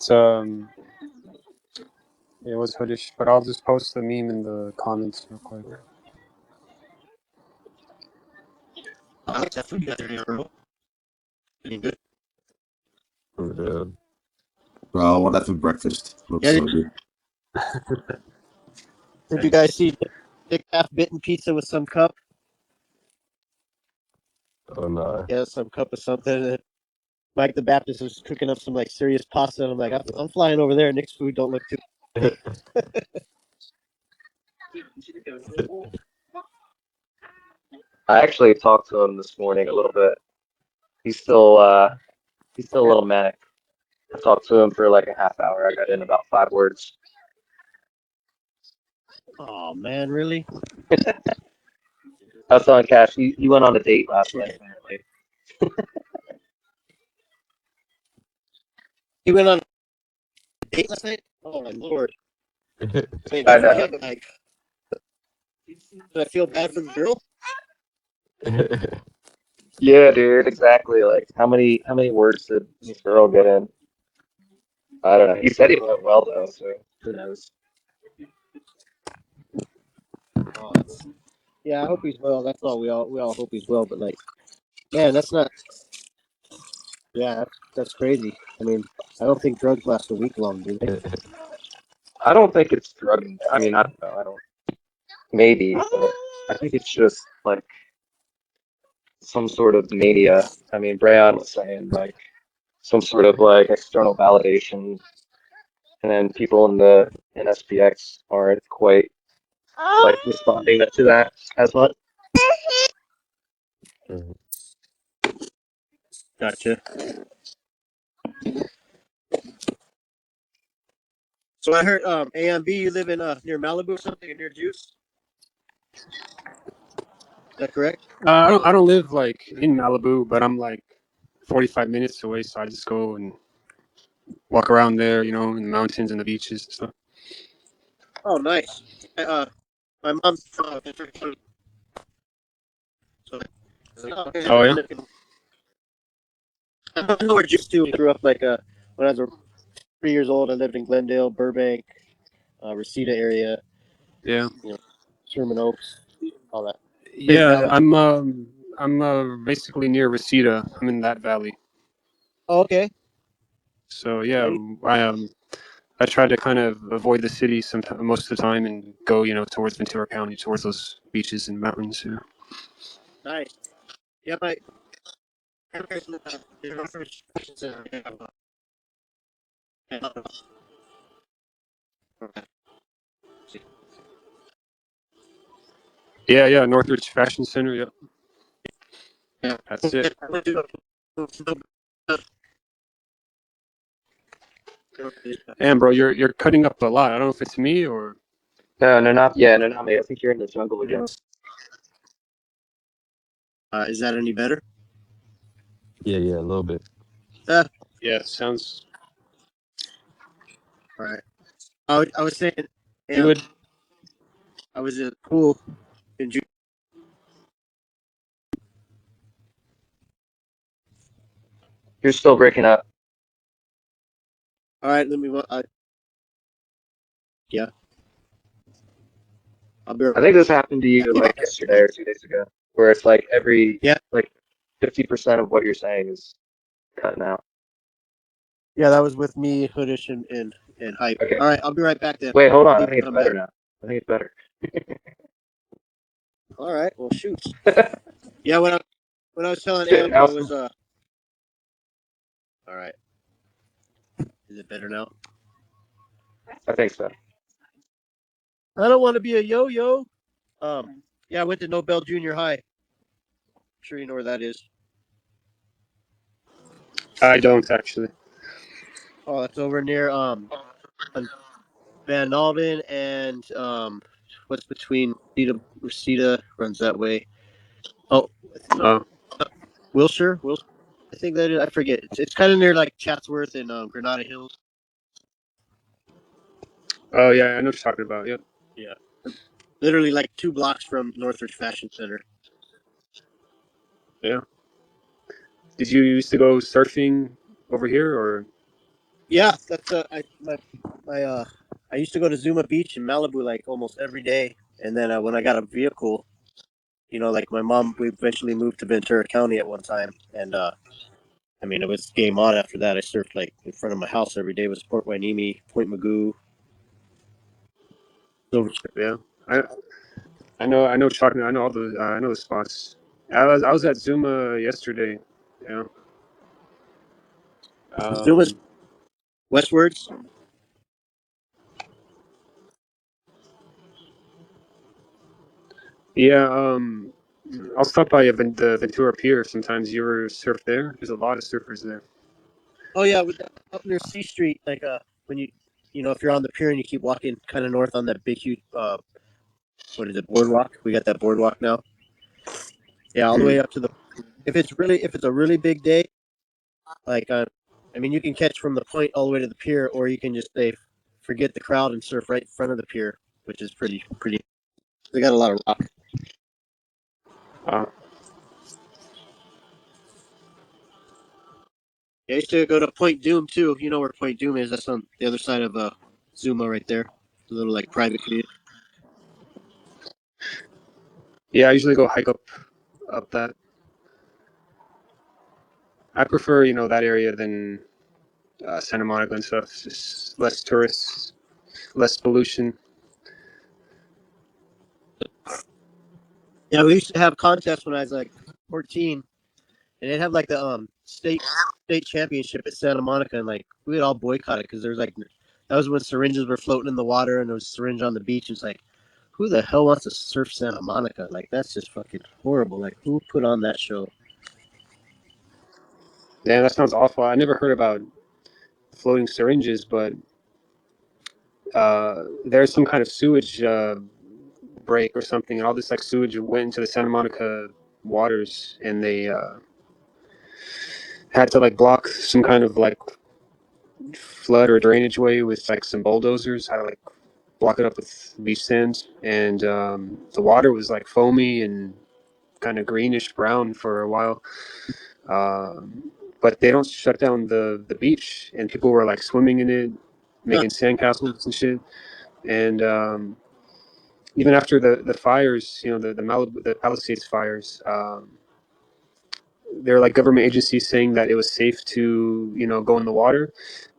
It was hoodish, but I'll just post the meme in the comments real quick. I like that food you got there, bro. Pretty good. Yeah. Bro, I want that for breakfast. Looks Yeah, so good. did you guys see Dick half bitten pizza with some cup? Oh no. Yeah, some cup of something. And Mike the Baptist was cooking up some like serious pasta, and I'm like, I'm flying over there. Nick's food don't look too. I actually talked to him this morning a little bit. He's still a little manic. I talked to him for like a half hour. I got in about 5 words. Oh man, really? I was telling Cash he went on a date last night apparently. He went on a date last night. Oh my lord! Wait, I know. like, did I feel bad for the girl? Yeah, dude, exactly. Like how many words did this girl get in? I don't know. He said he went well though, so who knows? Oh, yeah, I hope he's well. That's all we all hope he's well. But like, man, that's not. Yeah, that's crazy. I mean, I don't think drugs last a week long, do they? I don't think it's drug. I mean, I don't know. I don't. Maybe, but I think it's just like some sort of mania. I mean, Brayon was saying like some sort of like external validation, and then people in SPX aren't quite like responding to that as much. Gotcha. So I heard A and B, you live in near Malibu or something, or near Juice. Is that correct? I don't live like in Malibu, but I'm like 45 minutes away, so I just go and walk around there, you know, in the mountains and the beaches and stuff. Oh, nice. My mom's from Ventura County, so Oh yeah, I know where Juice too. I grew up like when I was 3 years old. I lived in Glendale, Burbank, Reseda area, yeah, you know, Sherman Oaks, all that. Big yeah. Valley. I'm basically near Reseda. I'm in that valley. Oh, okay. So yeah, Nice. I try to kind of avoid the city most of the time and go, you know, towards Ventura County, towards those beaches and mountains. You know. Nice. Yeah, my grandparents live in Northridge Center. Yeah, yeah. Northridge Fashion Center. Yep, Yeah. that's it. And bro, you're cutting up a lot. I don't know if it's me or. No, no, not yeah, no, not me. I think you're in the jungle again. Is that any better? Yeah, a little bit. Yeah, sounds All right. I was saying, good. I was at the pool in June. You're still breaking up. All right, let me. Yeah, I'll be right I think this happened to you like yesterday or 2 days ago, where it's like Yeah. like 50% of what you're saying is cutting out. Yeah, that was with me, Hoodish, and Hype. Okay. All right, I'll be right back then. Wait, hold on. I Leave think and it's come better back. now. I think it's better. All right, well, shoot. Yeah, when I was telling Shit, Am, I was All right. Is it better now? I think so. I don't want to be a yo-yo. Yeah, I went to Nobel Junior High. I'm sure you know where that is. I don't actually. Oh, that's over near Van Alden and what's between Reseda runs that way. Oh, Oh, Wilshire. I think that is. I forget. It's kind of near like Chatsworth and Granada Hills. oh yeah, I know what you're talking about. Yep. Yeah, literally like 2 blocks from Northridge Fashion Center. Yeah. Did you used to go surfing over here, or? Yeah, that's I used to go to Zuma Beach in Malibu like almost every day, and then when I got a vehicle, like my mom, we eventually moved to Ventura County at one time, and I mean it was game on after that. I surfed like in front of my house every day. It was Port Wainimi, Point Magoo, Silver. Yeah, I know Chalk. I know all the I know the spots. I was at Zuma yesterday. Yeah. Zuma's Um, westwards. yeah. I'll stop by the Ventura Pier sometimes. You ever surf there? There's a lot of surfers there. Oh yeah, up near C Street, like when if you're on the pier and you keep walking kind of north on that big huge what is it, boardwalk? We got that boardwalk now. Yeah, all the Hmm. way up to the. If it's a really big day, like I mean, you can catch from the point all the way to the pier, or you can just say forget the crowd and surf right in front of the pier, which is pretty. They got a lot of rock. Uh, Yeah, I used to go to Point Doom too. You know where Point Doom is? That's on the other side of Zuma, right there. A little like private community. yeah, I usually go hike up that. I prefer that area than Santa Monica and stuff. It's just less tourists, less pollution. Yeah, we used to have contests when I was like 14, and they'd have like the state championship at Santa Monica, and like we would all boycott it because there's like that was when syringes were floating in the water, and there was a syringe on the beach. And it's like, who the hell wants to surf Santa Monica? Like that's just fucking horrible. Like who put on that show? Yeah, that sounds awful. I never heard about floating syringes, but there's some kind of sewage break or something, and all this like sewage went into the Santa Monica waters, and they had to like block some kind of like flood or drainage way with like some bulldozers. Had to like block it up with beach sand, and the water was like foamy and kind of greenish brown for a while. But they don't shut down the beach, and people were like swimming in it, Huh. making sandcastles and shit. And even after the fires, the Malibu, the Palisades fires, there were like government agencies saying that it was safe to go in the water.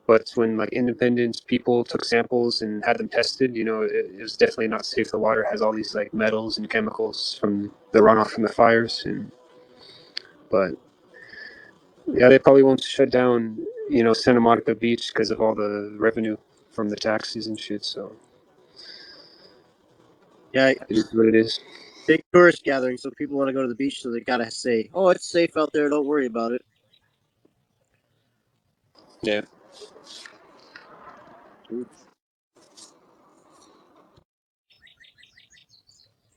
But when like independent people took samples and had them tested, it was definitely not safe. The water has all these like metals and chemicals from the runoff from the fires, and but yeah, they probably won't shut down Santa Monica Beach because of all the revenue from the taxis and shit. So Yeah, it is what it is. big tourist gathering, so people want to go to the beach, so they gotta say, "Oh, it's safe out there. Don't worry about it." Yeah.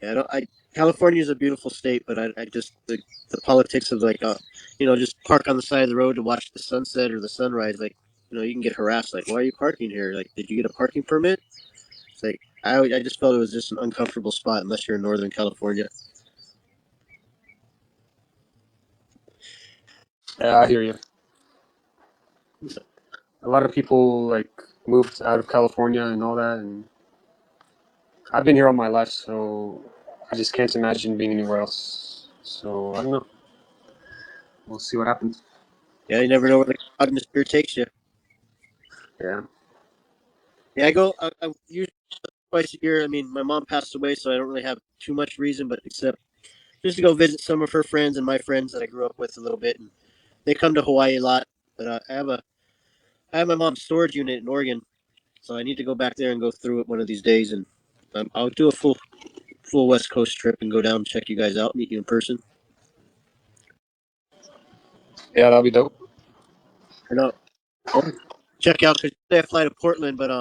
Yeah, I don't. California is a beautiful state, but I just the politics of like just park on the side of the road to watch the sunset or the sunrise. Like you can get harassed. Like, why are you parking here? Like, did you get a parking permit? It's like I just felt it was just an uncomfortable spot unless you're in Northern California. Yeah, I hear you. A lot of people like moved out of California and all that, and I've been here all my life, so I just can't imagine being anywhere else. So I don't know. We'll see what happens. Yeah, you never know where the atmosphere takes you. Yeah. Yeah, I go. I usually twice a year. I mean, my mom passed away, so I don't really have too much reason, but except just to go visit some of her friends and my friends that I grew up with a little bit, and they come to Hawaii a lot. But I have my mom's storage unit in Oregon, so I need to go back there and go through it one of these days, and I'll do a full West Coast trip and go down and check you guys out, meet you in person. Yeah, that'll be dope. I know. Check out because I fly to Portland, but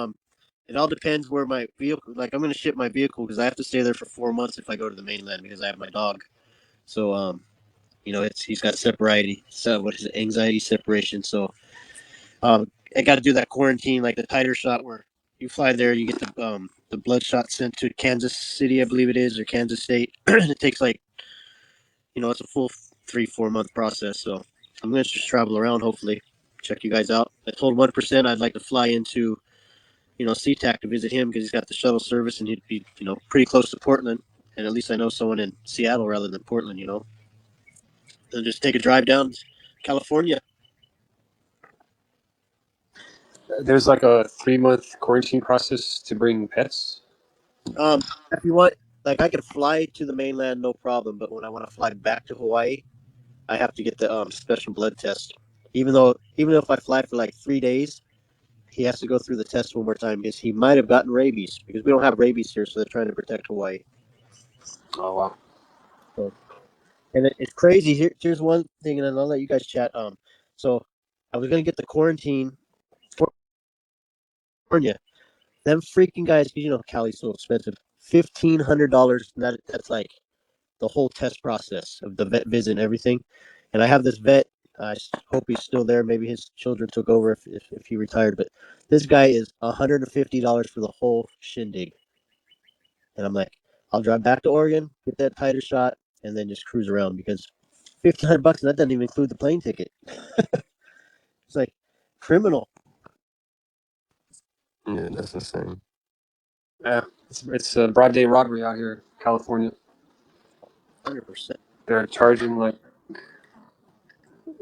it all depends where my vehicle. Like I'm going to ship my vehicle because I have to stay there for 4 months if I go to the mainland because I have my dog. So he's got sobriety. So what is it? Anxiety separation. So I got to do that quarantine, like the titer shot where you fly there, you get the blood shot sent to Kansas City, I believe it is, or Kansas State. It takes like it's a full 3-4 month process. So I'm gonna just travel around. Hopefully, check you guys out. I told 1% I'd like to fly into SeaTac to visit him because he's got the shuttle service and he'd be pretty close to Portland, and at least I know someone in Seattle rather than Portland. And just take a drive down California. There's like a 3-month quarantine process to bring pets. If you want, like, I could fly to the mainland, no problem. But when I want to fly back to Hawaii, I have to get the special blood test. Even if I fly for like 3 days, he has to go through the test one more time because he might have gotten rabies because we don't have rabies here, so they're trying to protect Hawaii. Oh wow. So, and it's crazy. Here's one thing, and then I'll let you guys chat. So I was gonna get the quarantine for California. Them freaking guys, because Cali's so expensive. $1,500. That's like the whole test process of the vet visit and everything. And I have this vet. I hope he's still there. Maybe his children took over if he retired. But this guy is $150 for the whole shindig. And I'm like, I'll drive back to Oregon, get that titer shot, and then just cruise around because $1,500 and that doesn't even include the plane ticket. It's like criminal. Yeah, that's insane. Yeah, it's a broad day robbery out here, California. 100%. They're charging like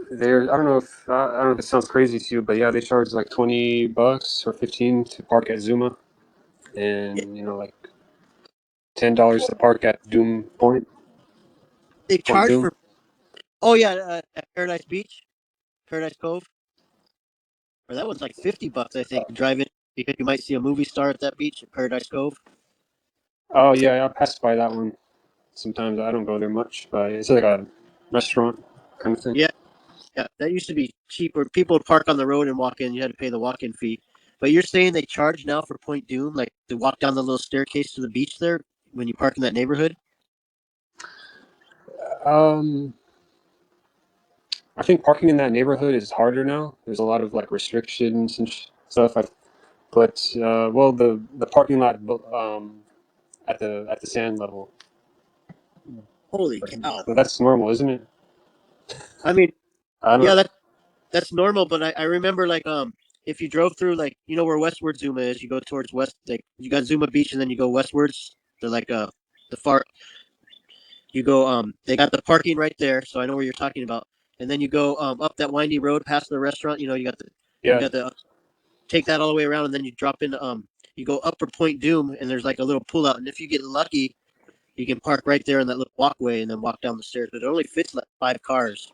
I don't know if it sounds crazy to you, but yeah, they charge like $20 or 15 to park at Zuma, and like $10 to park at They Point charge Doom. for. Oh yeah, at Paradise Beach, Paradise Cove. Or that one's like $50, I think, to drive in because you might see a movie star at that beach at Paradise Cove. Oh yeah, I pass by that one sometimes. I don't go there much, but it's like a restaurant kind of thing. Yeah, yeah, that used to be cheaper. People would park on the road and walk in. You had to pay the walk-in fee. But you're saying they charge now for Point Doom, like to walk down the little staircase to the beach there when you park in that neighborhood? Um, I think parking in that neighborhood is harder now. There's a lot of like restrictions and stuff. But well, the parking lot at the sand level. Holy cow! But that's normal, isn't it? I mean, I yeah, don't. that's normal. But I remember like if you drove through like where westward Zuma is, you go towards west. Like you got Zuma Beach and then you go westwards. They're like the far you go they got the parking right there, so I know where you're talking about. And then you go up that windy road past the restaurant. You Yeah. got the take that all the way around, and then you drop into you go up for Point Doom, and there's like a little pull out. And if you get lucky, you can park right there in that little walkway and then walk down the stairs. But it only fits like 5 cars.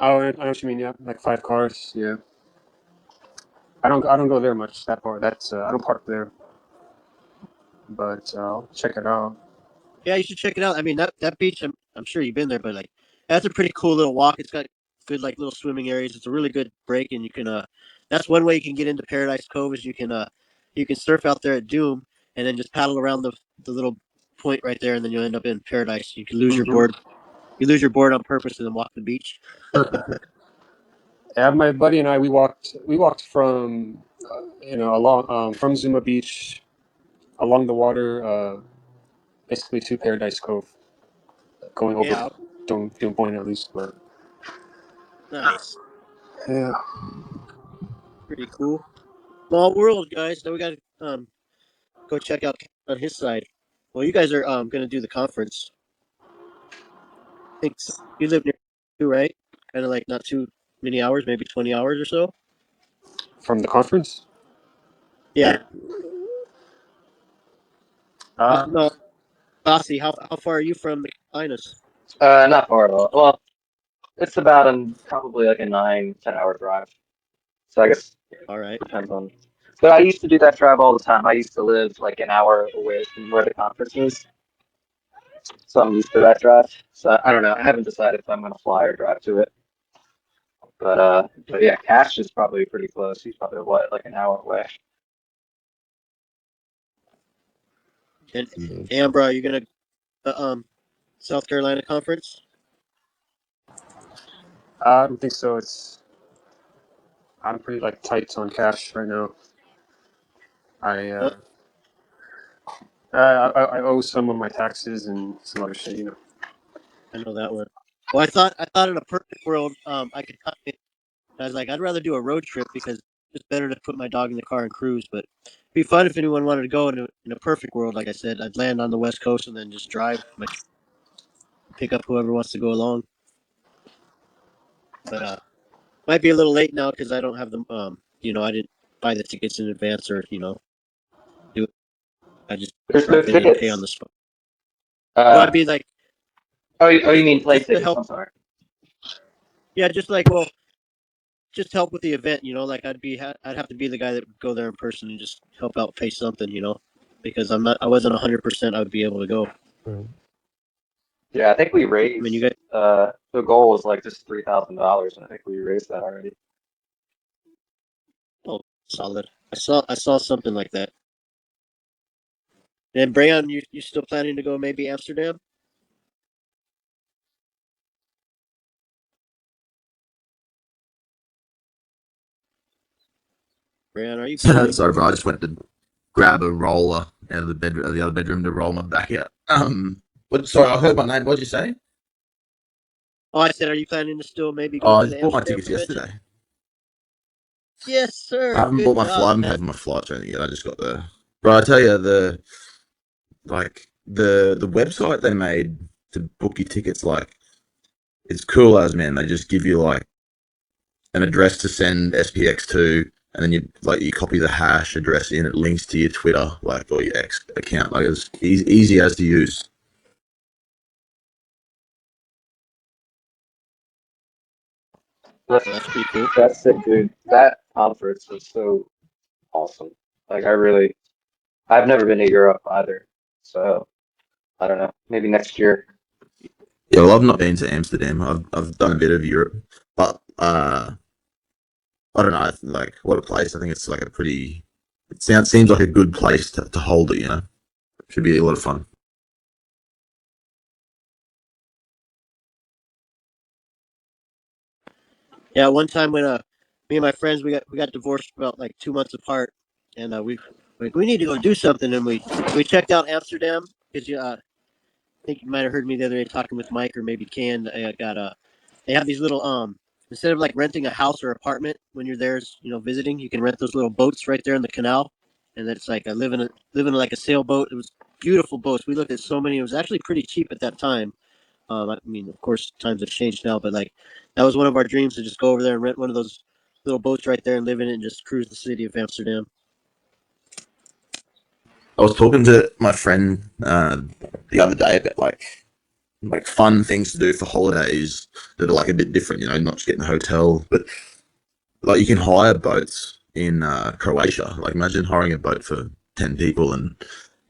Oh, I know what you mean. Yeah, like 5 cars. Yeah. I don't go there much. That part. That's I don't park there, but I'll check it out. Yeah, you should check it out. I mean that beach. I'm sure you've been there, but like that's a pretty cool little walk. It's got good like little swimming areas. It's a really good break, and you can that's one way you can get into Paradise Cove is you can surf out there at Doom and then just paddle around the little point right there, and then you'll end up in Paradise. You can lose your Mm-hmm. board. You lose your board on purpose and then walk the beach. Yeah, my buddy and I we walked from along from Zuma Beach along the water basically to Paradise Cove, going over Yeah, Doom Point at least. But nice, yeah, pretty cool. Small world, guys. Now we got to go check out on his side. Well, you guys are going to do the conference. I think you live near too, right? Kind of like not too many hours, maybe 20 hours or so. from the conference. Yeah. Uh, No, Aussie, how far are you from the Carolinas? Not far at all. Well, it's about probably like a 9, 10 hour drive. So I guess All right. depends on. But I used to do that drive all the time. I used to live like an hour away from where the conference is, so I'm used to that drive. So I don't know. I haven't decided if I'm gonna fly or drive to it. But yeah, Cash is probably pretty close. He's probably what, like an hour away. And Yeah. Ambra, are you gonna South Carolina conference? I don't think so. I'm pretty like tight on cash right now. I Oh, uh, I owe some of my taxes and some other shit. I know that one. Well, I thought in a perfect world, I could come in. I was like, I'd rather do a road trip because it's better to put my dog in the car and cruise. But it'd be fun if anyone wanted to go in a perfect world. Like I said, I'd land on the West Coast and then just drive, pick up whoever wants to go along. But might be a little late now because I don't have them. I didn't buy the tickets in advance or do it. I just There's no drop in and pay on tickets. the spot. Well, I'd Uh, be like, you just mean plane just to tickets? help. I'm sorry. Yeah, just like just help with the event. Like I'd have to be the guy that would go there in person and just help out, pay something. Because I wasn't 100%. I would be able to go. Yeah, I think we I mean, you raised. guys, The goal was like just $3,000, and I think we raised that already. oh, solid. I saw something like that. And Brayon, you still planning to go maybe Amsterdam? Brayon, are you muted? Sorry, bro. I just went to grab a roller out of the bedroom, the other bedroom, to roll my back out. What? Sorry, I heard my name. What did you say? Oh, I said, are you planning to still maybe go Oh, I to the just bought my Amsterdam tickets convention? yesterday. Yes, I sir. haven't bought Good my flight. I job, haven't man. paid for my flights or anything yet. I just got the. Bro, I tell you, the website they made to book your tickets, like, it's cool as, man. They just give you like an address to send SPX to, and then you copy the hash address in. It links to your Twitter, like, or your X account. Like, it's easy as to use. Well, that's pretty cool. That's it, dude. That conference was so awesome. Like I've never been to Europe either, so I don't know. Maybe next year. Yeah, well, I've not been to Amsterdam. I've done a bit of Europe, but I don't know. Like, what a place! I think it's like a pretty. It seems like a good place to hold it. Should be a lot of fun. Yeah, one time when me and my friends we got divorced about like 2 months apart, and we need to go do something, and we checked out Amsterdam because I think you might have heard me the other day talking with Mike or maybe Ken. I got they have these little instead of like renting a house or apartment when you're there, visiting, you can rent those little boats right there in the canal, and it's like I live in like a sailboat. It was beautiful boats. We looked at so many. It was actually pretty cheap at that time. I mean, of course, times have changed now, but like that was one of our dreams to just go over there and rent one of those little boats right there and live in it and just cruise the city of Amsterdam. I was talking to my friend the other day about like fun things to do for holidays that are like a bit different. Not just getting a hotel, but like you can hire boats in Croatia. Like, imagine hiring a boat for 10 people, and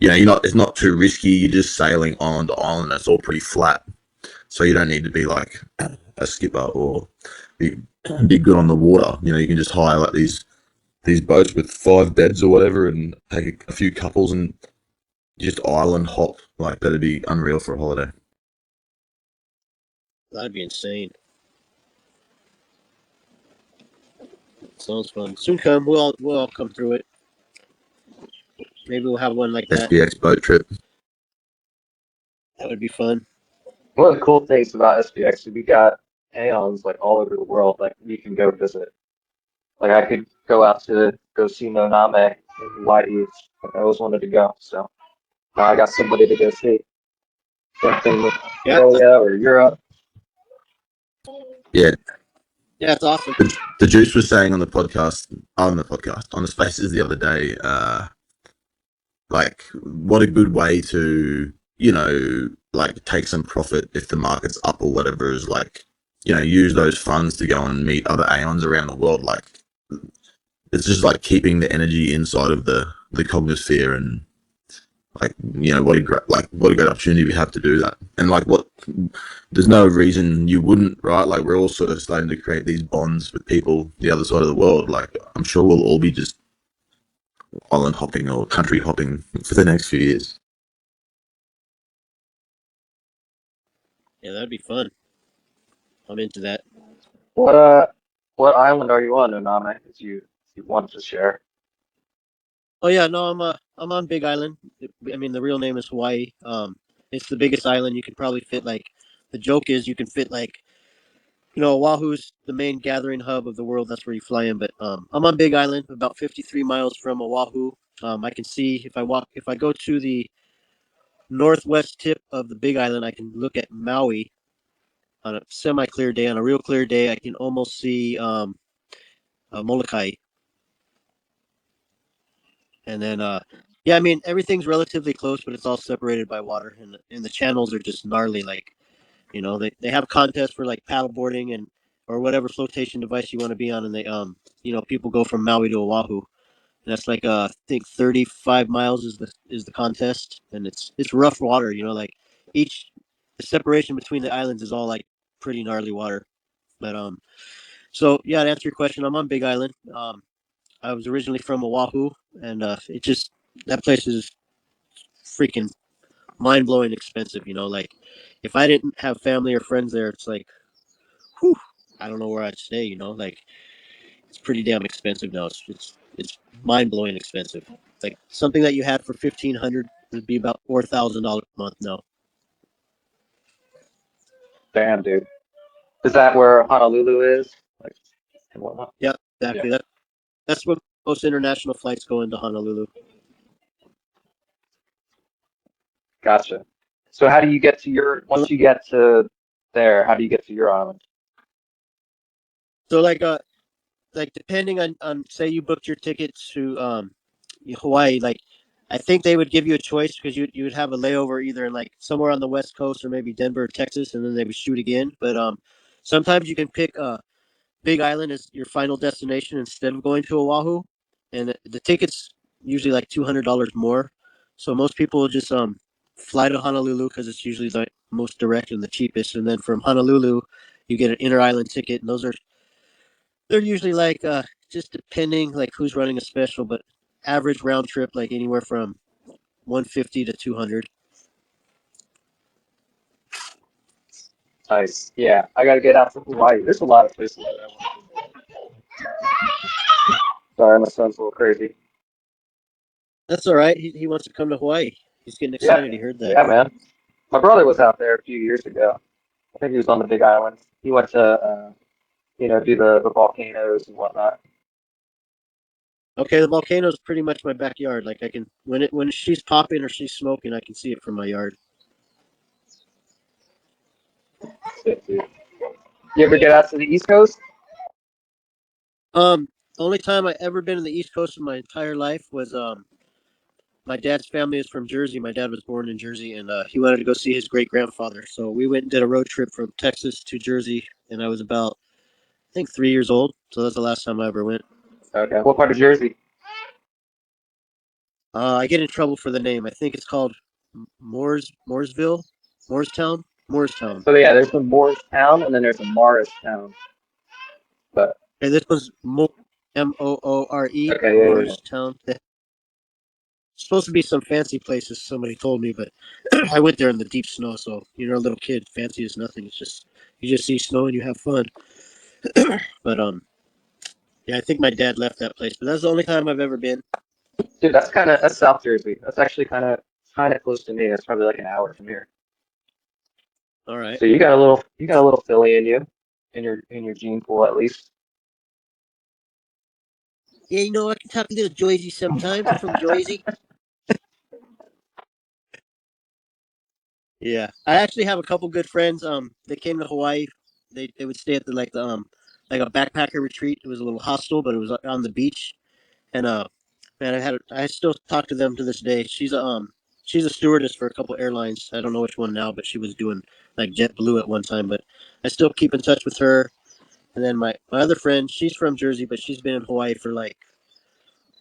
it's not too risky. You're just sailing island to island. It's all pretty flat, so you don't need to be like a skipper or be be good on the water. You can just hire like these boats with 5 beds or whatever, and take a few couples and just island hop. Like, that'd be unreal for a holiday. That'd be insane. Sounds fun. Soon come, we'll all come through it. Maybe we'll have one like that. SPX boat trip. That would be fun. One of the cool things about SPX is we got Aeons like all over the world. Like we can go visit. Like I could go out to go see Noname in Hawaii. I always wanted to go, so now I got somebody to go see. Same thing with Yeah, Australia or Europe. Yeah, yeah, it's awesome. the Juice was saying on the Spaces the other day, like, what a good way to, like, take some profit if the market's up or whatever, is like, use those funds to go and meet other Aeons around the world. Like, it's just like keeping the energy inside of the cognosphere, and like, what a great opportunity we have to do that. And like, there's no reason you wouldn't, right? Like, we're all sort of starting to create these bonds with people the other side of the world. Like, I'm sure we'll all be just island hopping or country hopping for the next few years. Yeah, that'd be fun. I'm into that. What what island are you on, Noname? If you want to share? Oh yeah, no, I'm on Big Island. I mean, the real name is Hawaii. It's the biggest island. You could probably fit like the joke is you can fit like, Oahu's the main gathering hub of the world. That's where you fly in. But I'm on Big Island, about 53 miles from Oahu. I can see if I go to the northwest tip of the Big Island, I can look at Maui on a semi-clear day. On a real clear day, I can almost see Molokai. And then, yeah, I mean everything's relatively close, but it's all separated by water, and the channels are just gnarly. Like, they have contests for like paddleboarding and or whatever flotation device you want to be on, and people go from Maui to Oahu, and that's like I think 35 miles is the contest, and it's rough water. Like each the separation between the islands is all like pretty gnarly water. But so yeah, to answer your question, I'm on Big Island. I was originally from Oahu, and it just that place is freaking mind blowing expensive. Like if I didn't have family or friends there, it's like, whew, I don't know where I'd stay. Like it's pretty damn expensive now. It's mind blowing expensive. Like something that you had for 1,500 would be about $4,000 a month now. Damn, dude. Is that where Honolulu is? Like, and whatnot? Yeah, exactly. Yeah. That's what most international flights go into Honolulu. Gotcha. So how do you get to once you get to there, how do you get to your island? So like depending on say you booked your ticket to Hawaii, like I think they would give you a choice because you would have a layover either in like somewhere on the west coast or maybe Denver, Texas, and then they would shoot again. But sometimes you can pick Big Island as your final destination instead of going to Oahu, and the tickets usually like $200 more. So most people will just fly to Honolulu because it's usually the most direct and the cheapest, and then from Honolulu you get an inter island ticket, and they're usually like just depending like who's running a special, but average round trip like anywhere from 150 to 200. Nice. Yeah, I gotta get out to Hawaii. There's a lot of places that I want. Sorry, my son's a little crazy. That's all right. He wants to come to Hawaii. He's getting Yeah, excited. He heard that. yeah, man. My brother was out there a few years ago. I think he was on the Big Island. He went to, do the volcanoes and whatnot. Okay, the volcano is pretty much my backyard. Like I can when she's popping or she's smoking, I can see it from my yard. Shit, dude. You ever get out to the East Coast? The only time I ever been in the East Coast in my entire life was my dad's family is from Jersey. My dad was born in Jersey, and he wanted to go see his great grandfather. So we went and did a road trip from Texas to Jersey, and I was about I think 3 years old. So that's the last time I ever went. Okay. What part of Jersey? I get in trouble for the name. I think it's called Mooresville, Morristown. So yeah, there's the Morristown and then there's a Morristown. But Okay, this was Moore, okay, yeah, yeah, yeah. Morristown. It's supposed to be some fancy places. Somebody told me, but I went there in the deep snow. So you're a little kid, fancy is nothing. It's just you just see snow and you have fun. But yeah, I think my dad left that place. But that's the only time I've ever been. Dude, that's South Jersey. That's actually kind of close to me. That's probably like an hour from here. All right. So you got a little Philly in you, in your gene pool at least. Yeah, I can talk a little Jersey sometimes. I'm from Jersey. Yeah, I actually have a couple good friends. They came to Hawaii. They would stay at the like a backpacker retreat. It was a little hostel, but it was on the beach. And man, I still talk to them to this day. She's a stewardess for a couple airlines. I don't know which one now, but she was doing like JetBlue at one time. But I still keep in touch with her. And then my other friend, she's from Jersey, but she's been in Hawaii for like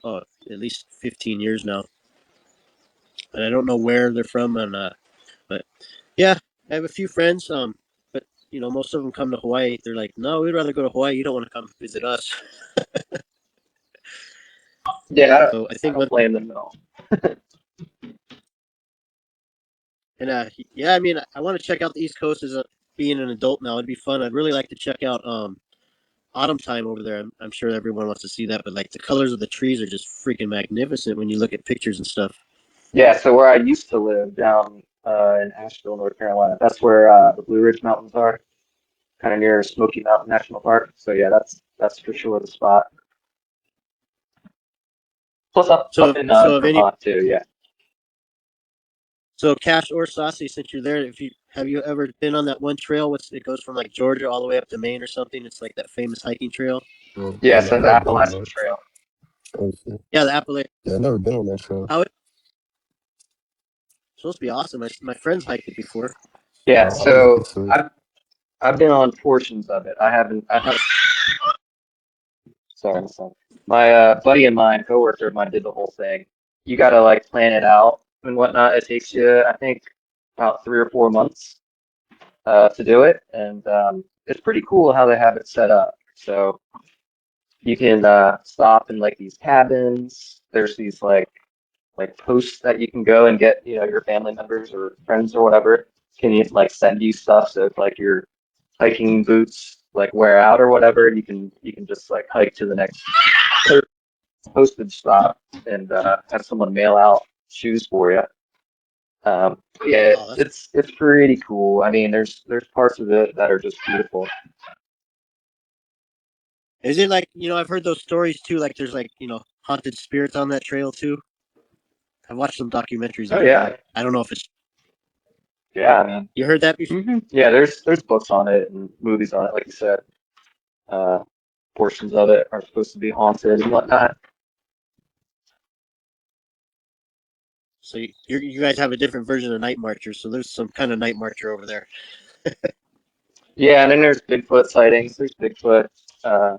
at least 15 years now. And I don't know where they're from, and but yeah, I have a few friends. But most of them come to Hawaii. They're like, no, we'd rather go to Hawaii. You don't want to come visit us. Yeah, So I I think don't blame them at all. and yeah, I mean, I want to check out the East Coast as being an adult now. It'd be fun. I'd really like to check out autumn time over there. I'm sure everyone wants to see that, but like the colors of the trees are just freaking magnificent when you look at pictures and stuff. Yeah, so where I used to live down in Asheville, North Carolina. That's where the Blue Ridge Mountains are, kind of near Smoky Mountain National Park. So yeah, that's for sure the spot. Plus up in So if any, Vermont too. Yeah. so Cash or Saucy, since you're there, if you have you ever been on that one trail? It goes from like Georgia all the way up to Maine or something? It's like that famous hiking trail. Yeah, I so the never been on Appalachian that. Trail. Oh, shit. Yeah, the Appalachian. Yeah, I never been on that trail. How it's supposed to be awesome. My friends hiked it before. Yeah, I'll look so into it. I've been on portions of it. I haven't. Sorry, son. My buddy of mine, coworker of mine, did the whole thing. You gotta like plan it out and whatnot. It takes you, I think, about 3 or 4 months to do it, and it's pretty cool how they have it set up. So you can stop in like these cabins. There's these like posts that you can go and get, your family members or friends or whatever can you like send you stuff. So if like your hiking boots like wear out or whatever, you can just like hike to the next postage stop and have someone mail out shoes for you. Yeah, Oh, that's it's pretty cool. I mean, there's parts of it that are just beautiful. is it like I've heard those stories too. Like there's like haunted spirits on that trail too. I've watched some documentaries Oh about that. yeah, I don't know if it's yeah. I mean, you heard that before. yeah. There's books on it and movies on it, like you said. Uh, Portions of it are supposed to be haunted and whatnot. So you guys have a different version of Night Marcher. So there's some kind of Night Marcher over there. Yeah, and then there's Bigfoot sightings. There's Bigfoot, uh,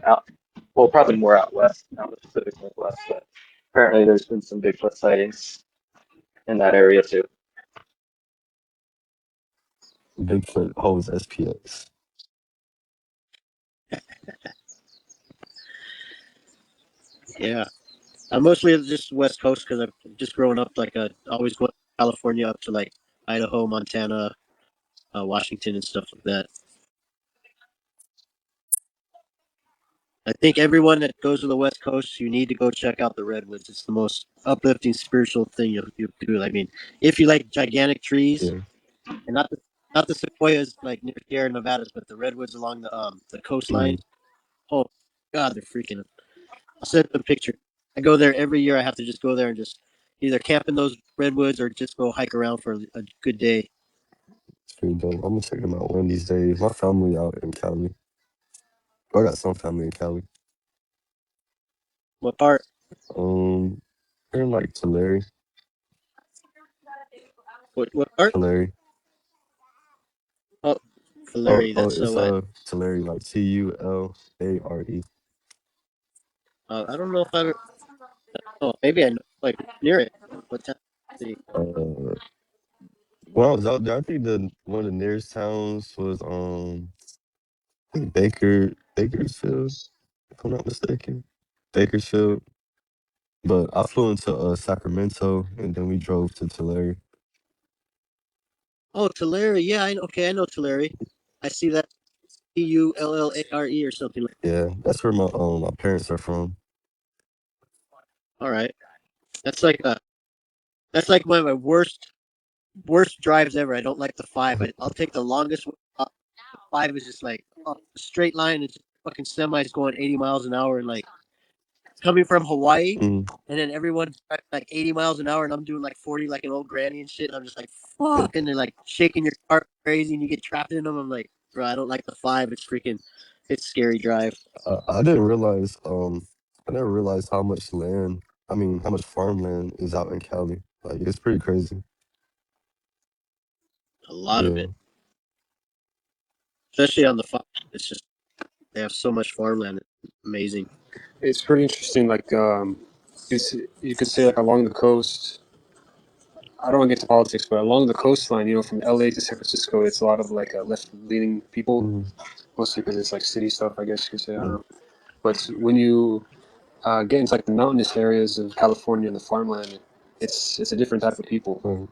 out, well, probably more out west, out in the Pacific Northwest, but apparently there's been some Bigfoot sightings in that area too. Bigfoot holds SPX. Yeah, I'm mostly just West Coast because I've just grown up like always going to California up to like Idaho, Montana, Washington, and stuff like that. I think everyone that goes to the West Coast, you need to go check out the redwoods. It's the most uplifting spiritual thing you do. I mean, if you like gigantic trees, Yeah. and not the sequoias like near Sierra Nevadas, but the redwoods along the coastline. Mm, Oh God, they're freaking. I'll send them a picture. I go there every year. I have to just go there and just either camp in those redwoods or just go hike around for a good day. it's pretty dope. I'm gonna check them out one of these days. My family out in Cali. I got some family in Cali. What part? Um, they're in like Tulare. What part? Tulare. Oh, Larry. That's It's what. Tulare, like Tulare. I don't know if I. Oh, maybe I know. Like near it. What town? City? Uh, when I was out there, I think the one of the nearest towns was I think Bakersfield, if I'm not mistaken. Bakersfield. But I flew into Sacramento and then we drove to Tulare. Oh, Tulare. Yeah, I know. Okay, I know Tulare. I see that Tullare or something like. Yeah, that's where my parents are from. All right. That's like that's like one of my worst drives ever. I don't like the five. I'll take the longest one. The five is just like a straight line. It's just fucking semis going 80 miles an hour and like coming from Hawaii. Mm, And then everyone's like 80 miles an hour and I'm doing like 40 like an old granny and shit. And I'm just like, yeah. fuck. And they're like shaking your car crazy and you get trapped in them. I'm like, bro, I don't like the five. It's scary drive. I didn't realize I never realized how much land, I mean how much farmland is out in Cali. Like it's pretty crazy. A lot of Yeah. it, especially on the five. It's just, they have so much farmland. It's amazing. It's pretty interesting. Like you could say like along the coast. I don't want to get to politics, but along the coastline, from LA to San Francisco, it's a lot of like left-leaning people, Mm, mostly because it's like city stuff, I guess you could say. I don't mm, know. But when you get into like the mountainous areas of California and the farmland, it's a different type of people, mm,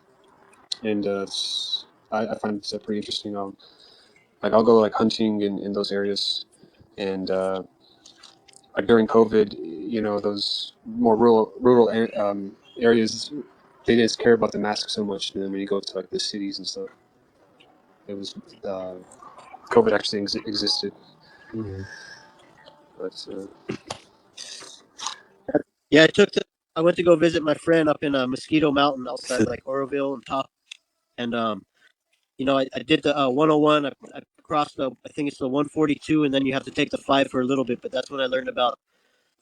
and I find it pretty interesting. Like I'll go like hunting in those areas, and like during COVID, those more rural areas. they just care about the mask so much. And then when you go to like the cities and stuff, it was COVID actually existed. Yeah. But Yeah, I went to go visit my friend up in Mosquito Mountain outside like Oroville and Top, and I did the 101. I crossed I think it's the 142, and then you have to take the 5 for a little bit. But that's when I learned about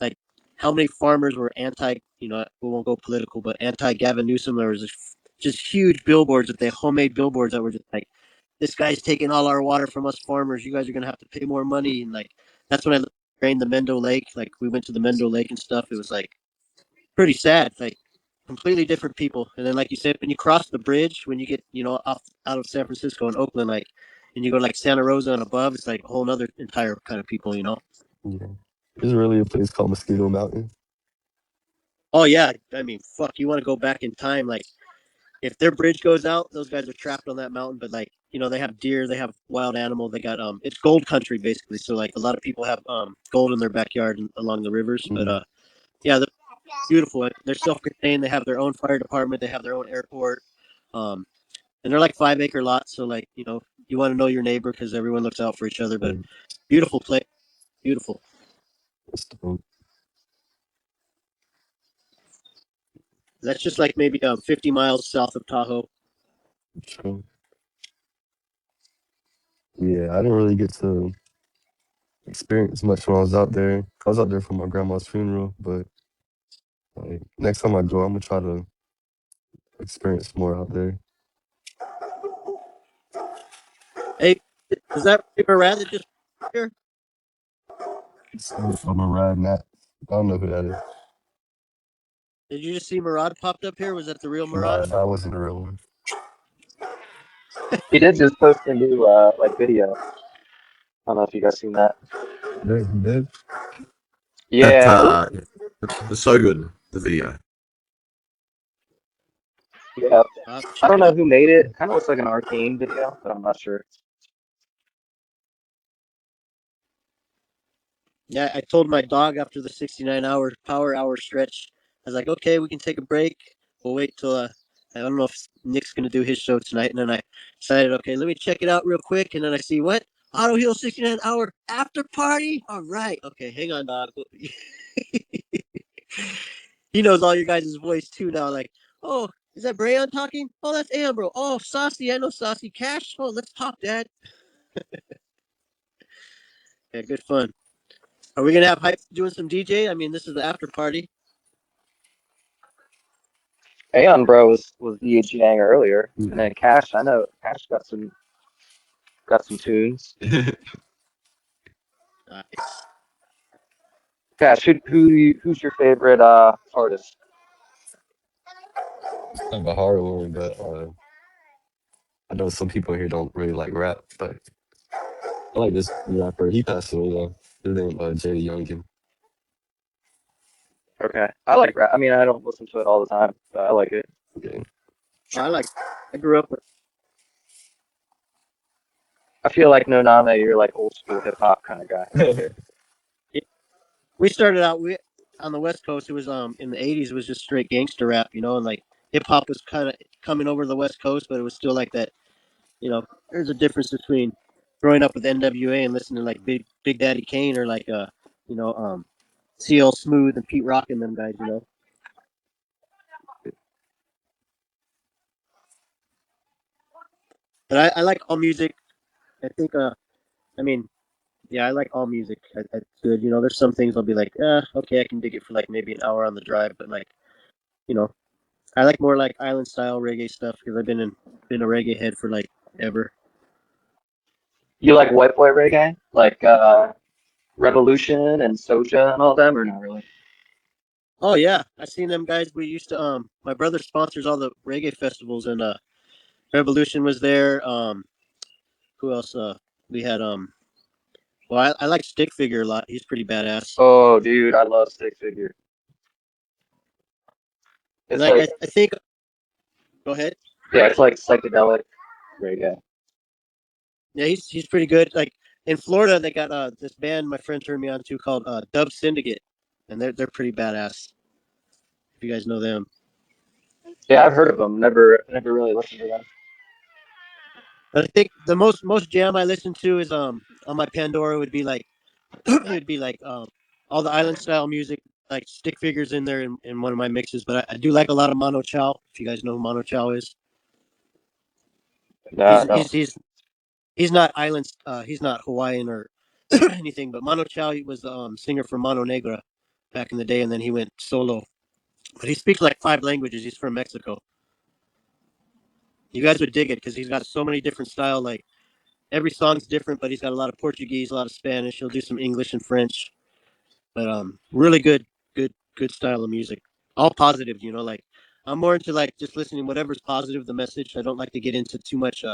like how many farmers were anti. We won't go political, but anti Gavin Newsom. There was just huge billboards that they homemade billboards that were just like, "This guy's taking all our water from us farmers. You guys are gonna have to pay more money." And like that's when I drained the Mendo Lake. Like we went to the Mendo Lake and stuff. It was like pretty sad. Like completely different people. And then, like you said, when you cross the bridge, when you get off out of San Francisco and Oakland, like, and you go to like Santa Rosa and above, it's like a whole other entire kind of people. Yeah. There's really a place called Mosquito Mountain. Oh yeah, I mean, fuck, you want to go back in time? Like, if their bridge goes out, those guys are trapped on that mountain. But like, they have deer, they have wild animal, they got it's gold country basically. So like, a lot of people have gold in their backyard and along the rivers. But yeah, they're beautiful. They're self-contained. They have their own fire department. They have their own airport. Um, and they're like 5-acre lots. So like, you want to know your neighbor because everyone looks out for each other. But beautiful place, beautiful. That's just like maybe 50 miles south of Tahoe. True. Yeah, I didn't really get to experience much when I was out there. I was out there for my grandma's funeral, but like next time I go, I'm gonna try to experience more out there. Hey, is that Murad that just here? So I'm a ride Matt. I don't know who that is. Did you just see Murad popped up here? Was that the real Nah, Murad? that wasn't a real one. He did just post a new like video. I don't know if you guys seen that. There, he did. That Yeah, was so good. The video. yeah. I Check don't it know out. who made it. Kind of looks like an arcane video, but I'm not sure. Yeah, I told my dog after the 69-hour power hour stretch, I was like, okay, we can take a break. We'll wait till I don't know if Nick's gonna do his show tonight, and then I decided, okay, let me check it out real quick, and then I see what Autoheal 69-hour after party. All right, okay, hang on, dog. He knows all your guys' voice too now. Like, oh, is that Brayon talking? Oh, that's Ambro. Oh, Saucy, I know Saucy. Cash. Oh, let's talk, Dad. Yeah, good fun. Are we gonna have hype doing some DJ? I mean, this is the after party. Aeon bro was DJing earlier, and Yeah. then Cash. I know Cash got some tunes. Nice. Cash, who's your favorite artist? It's kind of a hard one, but I know some people here don't really like rap, but I like this rapper. He passed away though. His name Jada Youngin. Okay, I like rap. I mean, I don't listen to it all the time, but I like it. Okay. I grew up with. I feel like No Name, you're like old school hip hop kind of guy. We started out on the West Coast. It was in the '80s. It was just straight gangster rap, and like hip hop was kind of coming over the West Coast, but it was still like that. There's a difference between growing up with NWA and listening to like Big Daddy Kane or like you know um CL Smooth and Pete Rock and them guys. But I like all music. I think I mean yeah, I like all music. It's good. There's some things I'll be like, okay, I can dig it for like maybe an hour on the drive, but like, you know, I like more like island style reggae stuff because I've been a reggae head for like ever. You like white boy reggae, like Revolution and Soja and all them, or not really? Oh yeah, I seen them guys. We used to my brother sponsors all the reggae festivals and Revolution was there. Who else? We had well, I like Stick Figure a lot. He's pretty badass. Oh, dude, I love Stick Figure. And It's like like, I think, go ahead. yeah, it's like psychedelic reggae. Yeah, he's pretty good. Like in Florida, they got this band my friend turned me on to called Dub Syndicate, and they're pretty badass. If you guys know them. Yeah, I've heard of them. Never really listened to them. But I think the most jam I listen to is on my Pandora would be like it'd be like all the island style music, like stick figures in there in one of my mixes. But I do like a lot of Mono Chao. If you guys know who Mono Chao is, No, he's I don't. he's he's he's not islands. He's not Hawaiian or anything. But Mono Chao he was the singer for Mono Negra back in the day, and then he went solo. But he speaks like 5 languages. He's from Mexico. You guys would dig it because he's got so many different style. Like every song's different, but he's got a lot of Portuguese, a lot of Spanish. He'll do some English and French. But really good style of music. All positive, you know. Like I'm more into like just listening whatever's positive. The message. I don't like to get into too much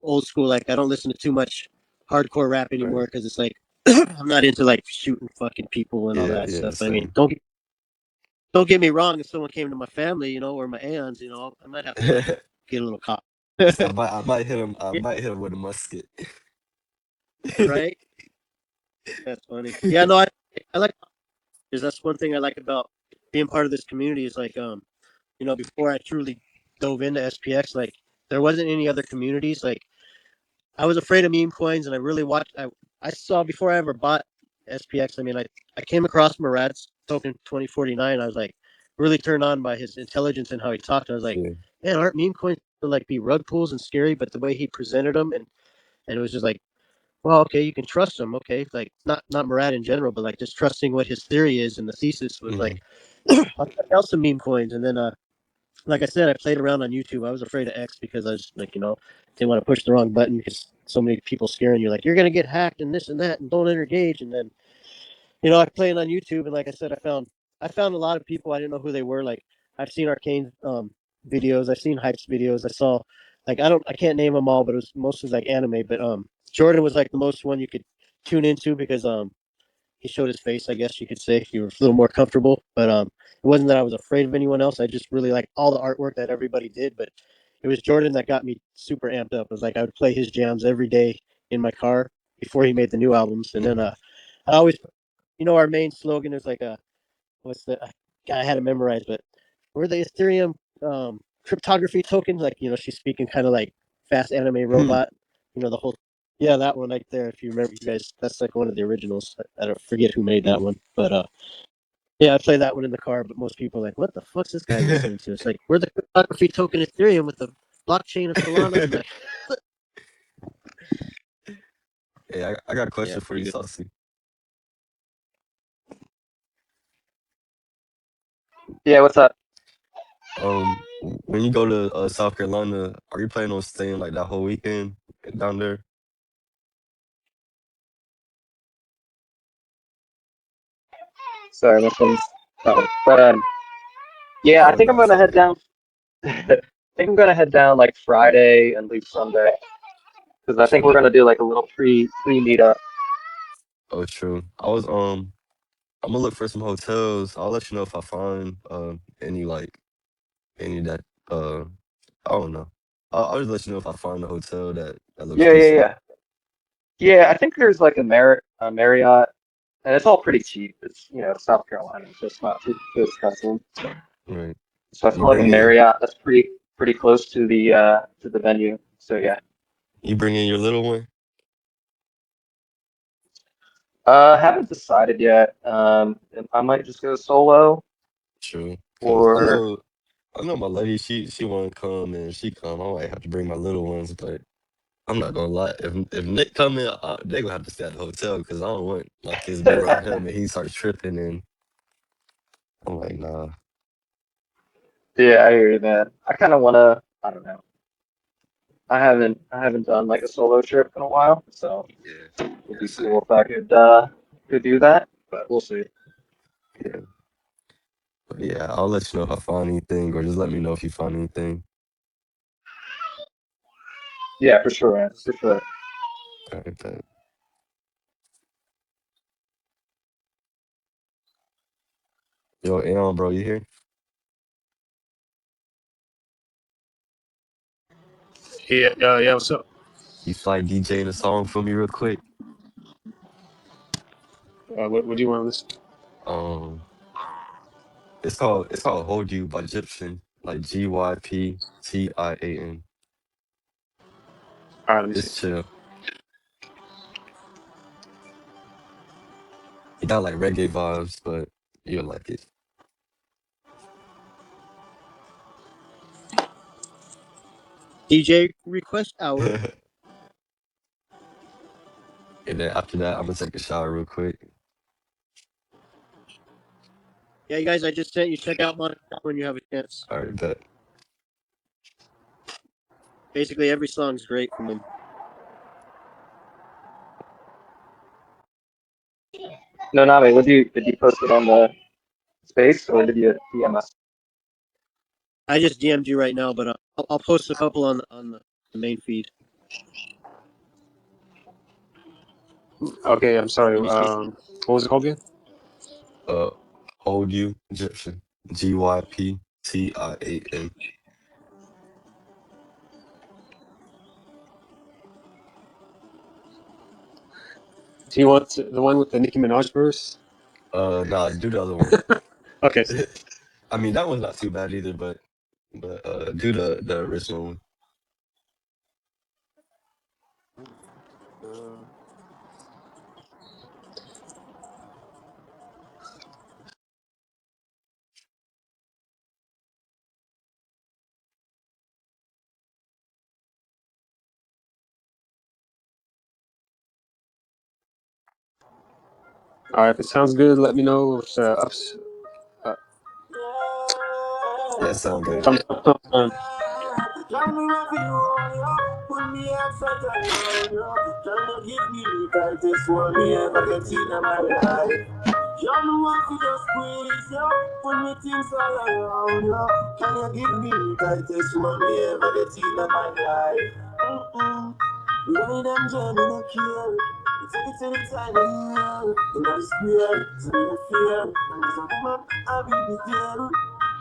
old school. Like I don't listen to too much hardcore rap anymore Right. because it's like I'm not into like shooting fucking people and all Yeah, that yeah, stuff. I mean, same. don't get me wrong. If someone came to my family, you know, or my aunts, you know, I might have to like get a little cop. I might hit him. I Yeah, might hit him with a musket. right? That's funny. Yeah, no, I like because that's one thing I like about being part of this community is like you know, before I truly dove into SPX, like there wasn't any other communities. Like I was afraid of meme coins, and I really watched. I saw before I ever bought SPX. I mean, I came across Murad's token 2049. I was like really turned on by his intelligence and how he talked. I was like, Yeah. man, aren't meme coins to like be rug pulls and scary? But the way he presented them, and it was just like, well, okay, you can trust him. Okay, like not Murad in general, but like just trusting what his theory is, and the thesis was like, Mhm. I'll check out some meme coins, and then like I said, I played around on YouTube. I was afraid of X because I was like, you know, didn't want to push the wrong button because so many people scaring you, like you're gonna get hacked and this and that, and don't engage. And then, you know, I played on YouTube, and like I said, I found a lot of people I didn't know who they were. Like I've seen Arcane videos, I've seen Hypes videos. I saw, like I can't name them all, but it was mostly like anime. But Jordan was like the most one you could tune into because he showed his face, I guess you could say. He was a little more comfortable, but it wasn't that I was afraid of anyone else. I just really liked all the artwork that everybody did. But it was Jordan that got me super amped up. It was like I would play his jams every day in my car before he made the new albums, and then Mhm. I always, you know, our main slogan is like what's the I had it memorized, but we're the Ethereum cryptography tokens. Like you know, she's speaking kind of like fast anime Hmm. robot. You know the whole. Yeah, that one right there. If you remember, you guys, that's like one of the originals. I don't forget who made that Hmm. one, but yeah, I play that one in the car. But most people are like, "What the fuck's this guy listening to?" It's like we're the cryptography token Ethereum with the blockchain of Solana. And like, Hey, I got a yeah, question for pretty you, good. Saucy. Yeah, what's up? When you go to South Carolina, are you planning on staying like that whole weekend down there? Sorry, my phone's. Oh, but yeah, I Oh think I'm no, it's gonna all head good. down. I think I'm gonna head down like Friday and leave Sunday because I think we're True. gonna do like a little pre meetup. Oh, true. I'm gonna look for some hotels. I'll let you know if I find any like any that I don't know. I'll just let you know if I find a hotel that looks Yeah, yeah, decent. yeah. Yeah, I think there's like a Marriott, and it's all pretty cheap. It's South Carolina, so it's not too expensive. Right. So I You feel like a bringing Marriott that's pretty close to the venue. So yeah. you bringing your little one? Haven't decided yet. I might just go solo True. Cause or I know my lady. She want to come and she come. I might have to bring my little ones, but I'm not gonna lie. If Nick come in, they gonna have to stay at the hotel because I don't want my kids to be around him and he starts tripping and I'm like, nah. yeah, I hear you, man. I kind of wanna. I don't know. I haven't done like a solo trip in a while, so Yeah. it'd Yeah. be Same. cool if I could do that. But we'll see. Yeah. But yeah, I'll let you know if I find anything, or just let me know if you find anything. Yeah, for sure, man. For sure. All right, bet. Yo, Aeon, bro, you here? Yeah, yeah. What's up? You fly DJing a song for me real quick. What do you want to listen? Um, it's called "Hold You" by Egyptian. like GYPTIAN. All right, let me see. It's chill. He got like reggae vibes, but you'll like it. DJ request hour. And then after that, I'm gonna take a shower real quick. Yeah, you guys, I just sent you. Check out mine when you have a chance. All right, bet. Basically, every song's great from him. No, Nave, did you post it on the space or did you DM us? I just DM'd you right now, but I'll post a couple on the main feed. Okay, I'm sorry. Let me see. What was it called again? Uh, Hold You Egyptian. GYPTIAN. Do you want the one with the Nicki Minaj verse? Nah, do the other one. Okay. I mean, that one's not too bad either, but do the original one. All right, if it sounds good, let me know. If, ups, Yeah, sound good. thumbs up, thumbs down. You know what to just squeeze you when me things all around you. Can you give me the tightest one me ever get in my life? We lay them jam in a care. We take it to the time of year. In the square, so we fear. And as a woman, I be the deal.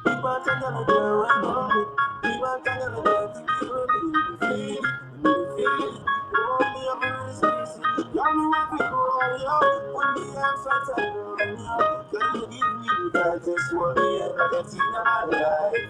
People are gonna do right now. People are gonna do to kill me. You feel it, you feel it. You want me up in this piece. You know what to go all out. When the outside side around you. Can you give me the tightest one me ever get in my life?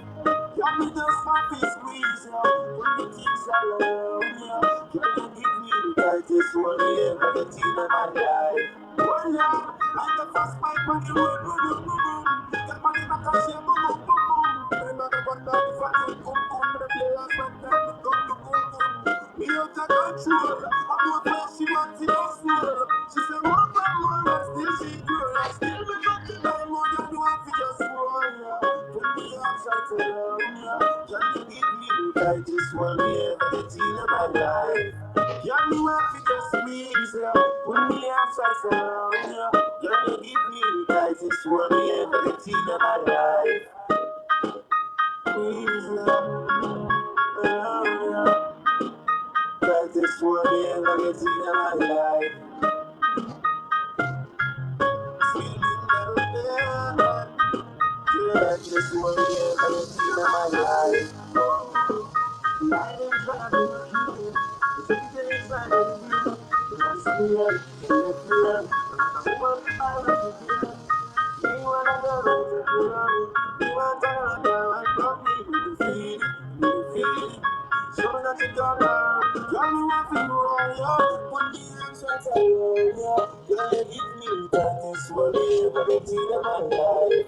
Got me just happy squeeze, yo. When the things are around, yo. Can you give me the tightest one you ever get in my life? Well, yeah, like the first pipe on the road, boom, boom, boom, boom. Get money back and share, boom, boom, boom, boom. Then I got down the fucking boom, boom. The players went down the gun, the boom, boom. Me out of control. I'm not where she wants it, no soul. She said, more and more, and still she grow. And still me got the time, more than you want to just roll, yeah. Put me outside to love, yeah. Can you give me the tightest one me ever get in my life? Can you want to just squeeze, yeah. Put me outside to love, yeah. Can you give me the tightest one me ever get in my life? Please, yeah. Tightest one me ever get in my life. Feeling better, yeah. Tightest one me ever get in my life. Life is gonna be you. The future is gonna be you. Just fear, fear. What I want to do. You wanna go to the road. You want to go and come me with the feeling, show me that you got love. Tell me what you want, yo. Put me on shots of love, yo. Girl, you give me the tightest one you ever get in my life.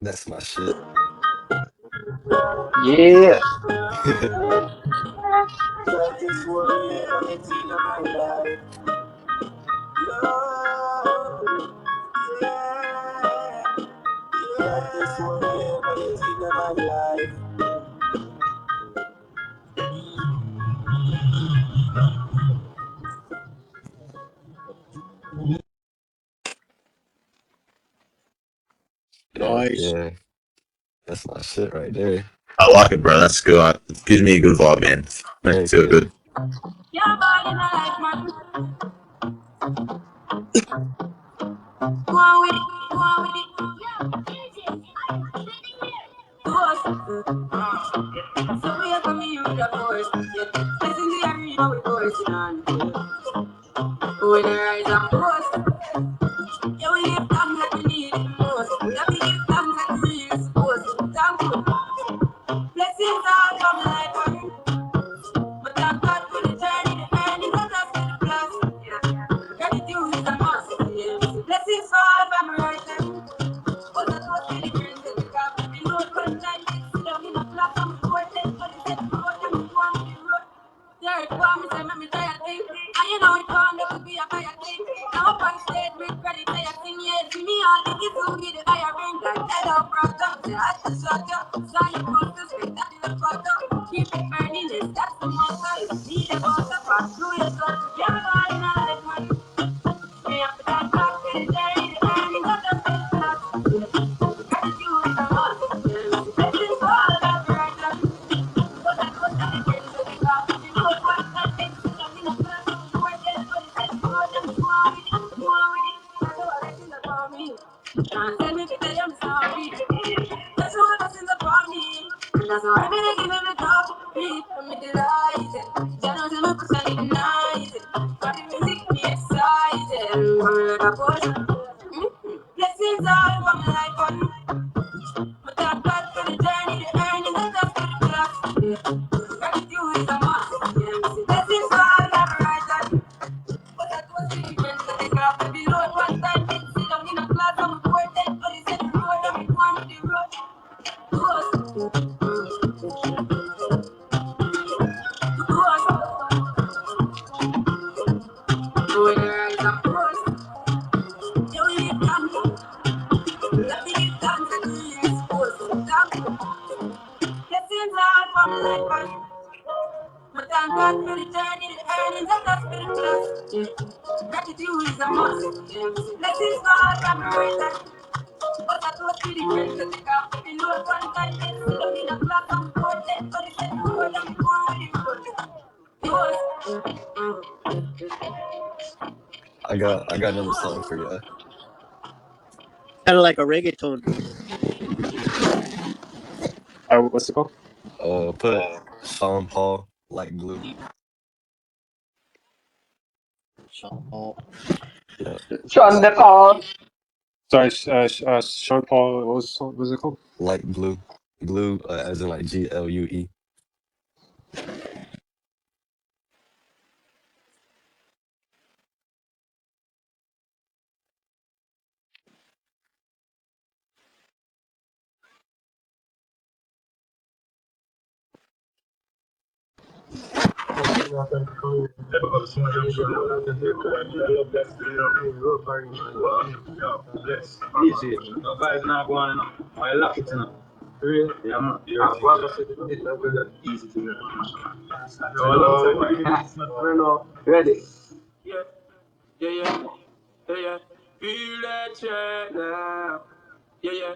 That's my shit. Yeah. Tightest one you ever get in my life. Love, yeah. Tightest one you ever get in my life. Yeah, Nice. yeah. That's my shit right there. I like it, bro. That's good. It gives me a good vibe, man. Makes me Heck feel yeah. good. Yeah, boy, in my life, man. Go on with it, go on with it. Force. So we have me with the force. Listen to the arena with voice on. When I rise and post, yeah, we give thanks that we need it most. Yeah, we give thanks that we really supposed to. Thankful. Blessings all from life and but thank God for the journey, the earnings, and that's for the plus. Yeah. Gratitude is a must. Yeah. Blessings fall from right hand. But that was really great to the top. The road one time, sit down in a flat on the court, then but it's the road, and we go on the road. There it comes, say, me try a thing. And you know it come, there will be a fire thing. Now up on stage with credit, say a thing, yeah. See me all the kids who get the higher ring. Like, hello, brother, say, I just shut up. Sign your post to spit, that is a photo. Keep it burning, yes, that's the motto. Need a butter, pass through your soul. Yeah, all in a life, man. Me have to thank God for the day, the earnings, and the best class. Gratitude is a must. Blessings fall left, right, and but that was the difference to the top. The road was not big, so I'm in a class of the world, then but it's just more than go on with it, go on with it. That's all that is upon me. Can't tell me to tell you I'm sorry. That's all that's in upon me. And that's why I'm gonna give him the top. Beat, I'm delighted. General to my person ignited. Got the music, me excited. Coming like a potion. Blessings all from life on. But thank God for the journey, the earning, and that's for the plus. Gratitude is a must. Blessings fall left, right, and but that was the difference. So they got to the road one time. Did sit down in a class on the board, then but it's the road, and we go on with the road. When I rise and post, yeah, we live thankful. Let me give thanks and we are supposed to. Thankful. Blessings all from life and but thank God for the journey, the earnings, and that's for the plus. Yeah. Gratitude is a must. Yeah. Blessings fall from right hand. But that was the difference to take off the load one time. Then sit down in a class and board, then but it's the road, and we go on with the road. I got another song for you. Kind of like a reggaeton. What's it called? Put Sean Paul like glue. Sean Paul. Yeah, Sean Paul. Sorry, Sean Paul. What was it called? like glue. Glue, as in like GLUE. Vibes not going enough. I lock it enough. Real? Yeah, man. I'm going to it easy to me. Hello. Ready? Yeah, yeah, yeah, yeah, yeah. Feel that check now. Yeah, yeah.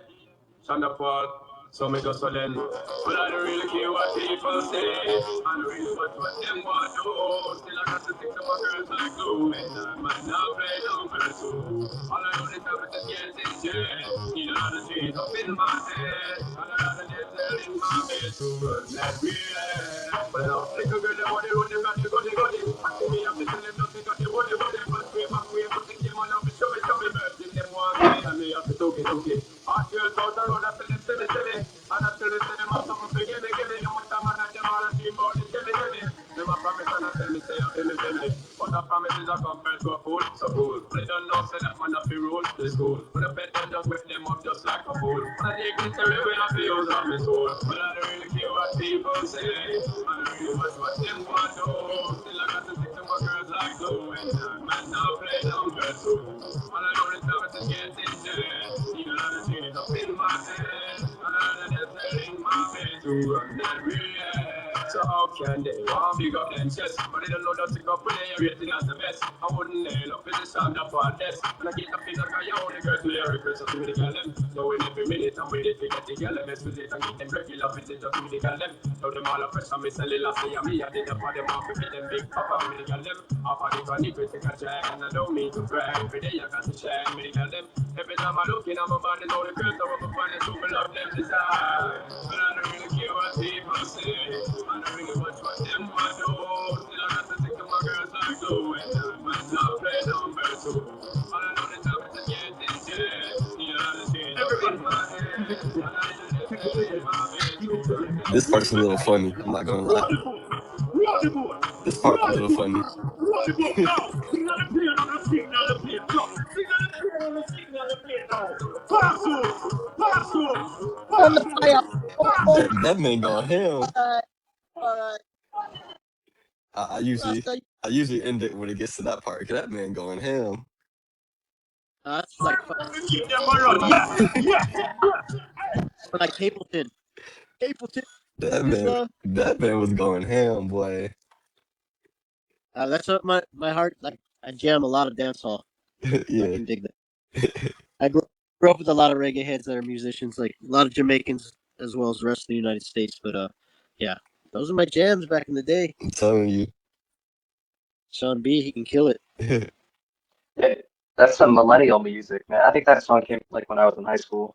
Shonda Paul, so me just so then. But I don't really care what people say. I don't really want what them want to do. Still I got to stick to my girls like glue. And I might not play number two. All I only tell me to get this shit. Need a lot of trees up in my head. And a lot of them in my bed to run that real. But I don't think a girl that want to run them got to go, they got it. I see me up to tell them nothing got to go, they got it. But way back way, but they came on up and show me. Birds in them one day. And me up to took it. Hot girls out the road, I feel it, silly. And I tell them I'm something to get it. You want a man and them all a team about it, tell it. Them a promise and I tell me, say, tell me. But the promises are compared to a fool, so fool. They don't know, say that man up the rule, the school. But I bet them just wake them up just like a fool. And they get the way I feel on my soul. But I don't really care what people say. I don't really watch what them want to do. Still I got to stick to my girls like glue. And man, now play number two. All I know is that to get this shit. Need a lot of things up in my head. And I know they're telling my bed to run that real. So how can they want big up them chest? But they don't know that to go when they rating as the best. I wouldn't nail up in the stand up on this. When I get up in the guy, I only girls lyrics, so give me the girl them. Knowing every minute I'm with it, we get the girl them. Mess with it and get them regular visit, just give me the girl them. Tell them all a fresh and me sell it last year. Me, I did up for them off, with them big papa, with the girl them. Off of the granny, we take a check, and I don't mean to brag. Every day I got to share, me the girl them. Every time I look in, I'm about to know the girls, I'm about to super love them desire. But I don't really care what people say. I don't really watch what them want to do. Still I got to stick to my girls like glue. And I'm not This part's a little funny. I'm not gonna lie. Roll the boat. This part a Roll the little boat. funny. Roll the boat now. Signal the plane on the signal the plane. Go. Signal the plane on the signal the plane now. Pass through. Pass through. On the Pass fire. through. Oh, Pass oh, through. That man going ham. all right. I, I usually Rasta, I usually end it when it gets to that part. 'Cause that man going ham. that's like Keep them around. Yeah. Yeah. like Capleton. Capleton. That man was going ham, boy. That's what my heart like. I jam a lot of dance hall. I Yeah. can dig that. I grew up with a lot of reggae heads that are musicians, like a lot of Jamaicans as well as the rest of the United States. But yeah, those are my jams back in the day. I'm telling you. Sean B, he can kill it. Yeah, that's some millennial music, man. I think that song came like when I was in high school.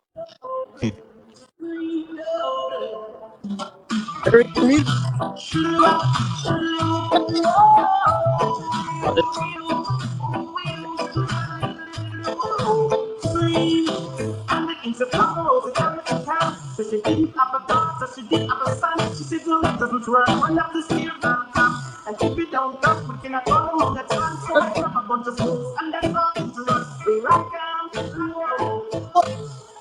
Very good music. It's a couple of times. So she didn't have a daughter, she didn't have a son. She said, no, it doesn't run. One of the stairs down top. And if you don't come, we cannot follow on the time. So I grab a bunch of schools, and that's all it's run. We rock out.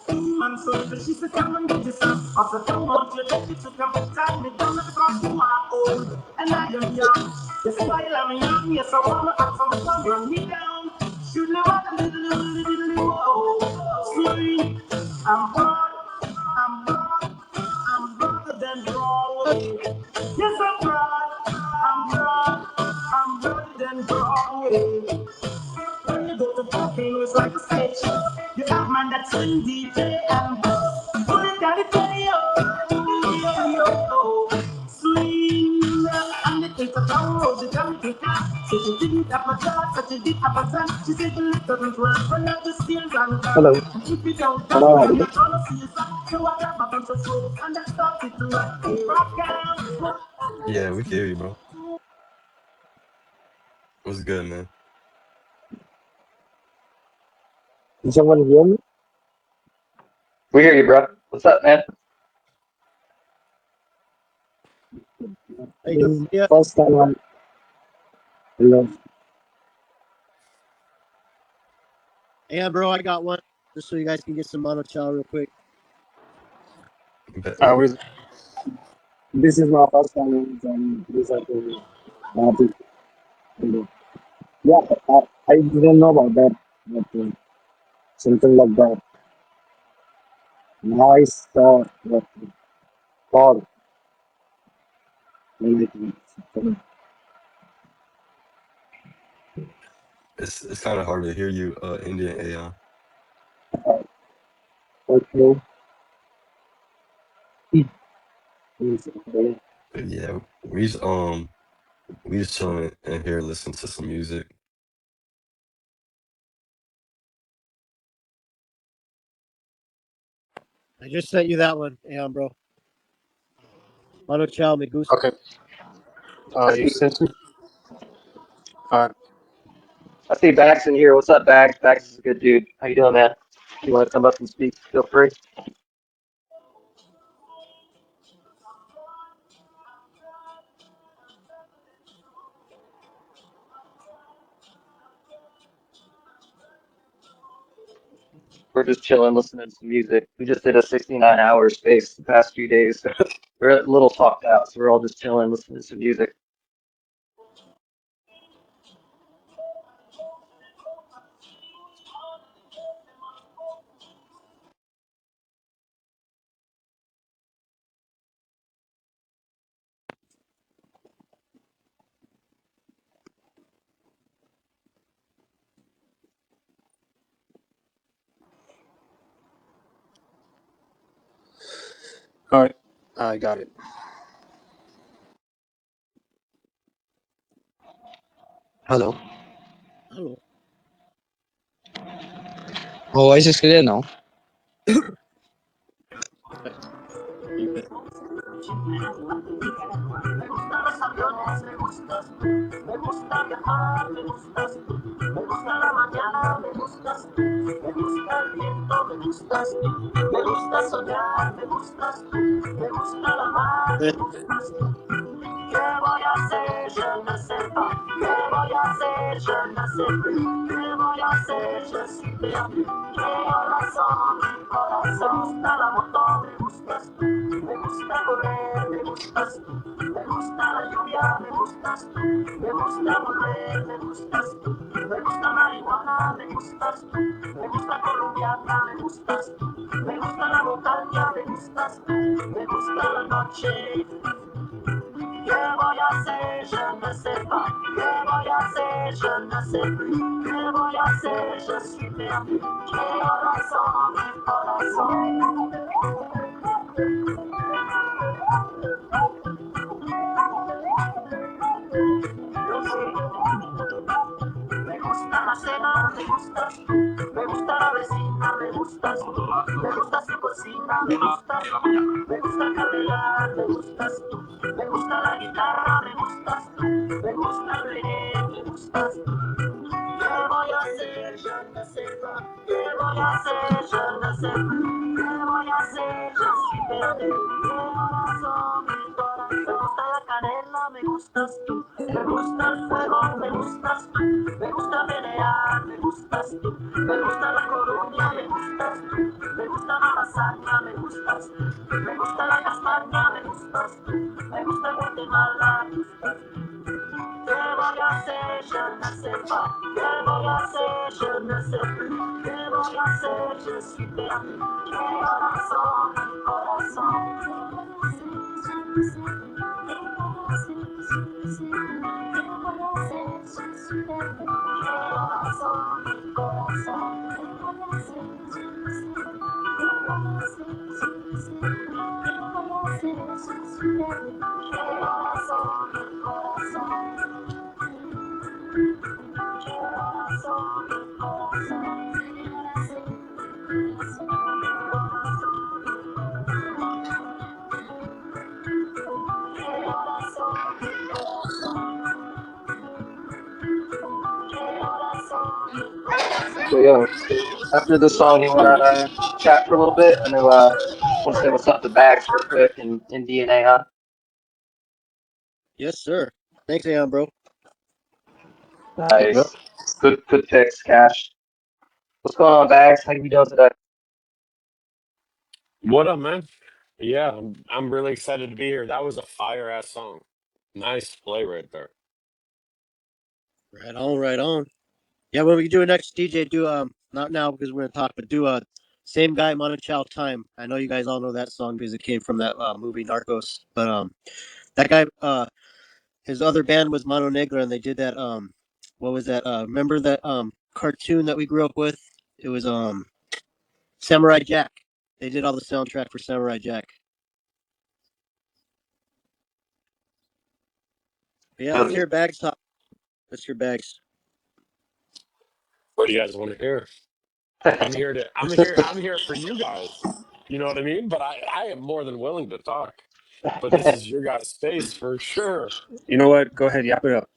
And so she said, come and get this up. I said, come on, you let me to come and tie me down because you are old. And I am young. Yes, while I'm young, yes, I wanna have some fun. Run me down. Shoot me what a little, sweet. I'm broad, I'm broader than Broadway. Yes, I'm broader than Broadway. When you go to Brooklyn, it's like a stage show. You have man that's in DJ and put it down the swing and it takes a town the junkie cat. So she didn't have a job, but she did have a son. She said the little doesn't work, but now the skills and Hello. if you don't Hello, dance, then audible. you're gonna see a son. So I grab a bunch of folks and I started to rock out. Yeah, we can hear you, bro. What's good, man? Can someone hear me? We hear you, bro. What's up, man? How you This doing? is Yeah. first time I'm hello. Yeah, bro, I got one. Just so you guys can get some mono chow real quick. Bet. What is it? This is my first time in this topic. Hello. Yeah, I didn't know about that, but something like that. Now I saw that call when It's kind of hard to hear you, Indian Aeon. okay. Yeah, we just chilling in here listening to some music. I just sent you that one, Aeon, bro. Mono chow, me gusta. Okay. I You see, sent me. Alright. I see Bax in here. What's up, Bax? Bax is a good dude. How you doing, man? If you want to come up and speak, feel free. We're just chilling, listening to some music. We just did a 69-hour space the past few days. We're a little talked out, so we're all just chilling, listening to some music. Alright. I got it. Hello. Hello. Oh, voice is clear now. You bet. me gustas tú, me gusta soñar, me gustas tú, me gusta la mar, me gustas tú. ¿Qué voy a hacer? Je ne sais pas. ¿Qué voy a hacer? Je ne sais plus. ¿Qué voy a hacer? Je suis perdu. ¿Qué razón? Mi corazón está la moto. Me gustas tú. Me gusta correr. Me gustas tú. Me gusta la lluvia. Me gustas tú. Me gusta volver. Me gustas tú. Me gusta marihuana. Me gustas tú. Me gusta colombiana. Me gustas tú. Me gusta la montaña. Me gustas tú. Me gusta la noche. ¿Qué voy a hacer? Je ne sais pas. ¿Qué voy a hacer? Je ne sais plus. ¿Qué voy a hacer? Je suis perdu. ¿Qué razón? Mi corazón. Yo sé. Me gusta la cena, me gustas tú. Me gusta la vecina, me gustas tú. Me gusta su cocina, me gustas tú. Me gusta camellar, me gustas tú. Me gusta la guitarra, me gustas tú. Me gusta el reggae, me gustas tú. ¿Qué voy a hacer? Je ne sais pas. ¿Qué voy a hacer? Je ne sais plus. ¿Qué voy a hacer? Je suis perdu. ¿Qué corazón? Mi corazón. Me gusta la canela, me gustas tú. Me gusta el fuego, me gustas tú. Me gusta pelear, me gustas tú. Me gusta la Colombia, me gustas tú. Me gusta la lasaña, me gustas tú. Me gusta la castaña, me gustas tú. Me gusta Guatemala, me gustas tú. ¿Qué voy a hacer? Je ne sais pas. ¿Qué voy a hacer? Je ne sais plus. ¿Qué voy a hacer? Je suis perdu. ¿Qué corazón? Mi corazón. So yo, after this song, you wanna chat for a little bit? I know want to say what's up to Bags real quick in DNA, huh? Yes, sir. Thanks, Aeon, bro. Nice. Good picks, Cash. What's going on, Bags? How you doing today? What up, man? Yeah, I'm really excited to be here. That was a fire ass song. Nice play right there. Right on, right on. Yeah, when we do it next, DJ, do not now because we're gonna talk, but do same guy, Manu Chao time. I know you guys all know that song because it came from that movie Narcos. But that guy his other band was Mano Negra, and they did that what was that? Remember that cartoon that we grew up with? It was Samurai Jack. They did all the soundtrack for Samurai Jack. But yeah, let's hear Bags talk. Let's hear Bags. What do you guys want to hear? I'm here for you guys. You know what I mean? But I am more than willing to talk. But this is your guys' space for sure. You know what? Go ahead, yap it up.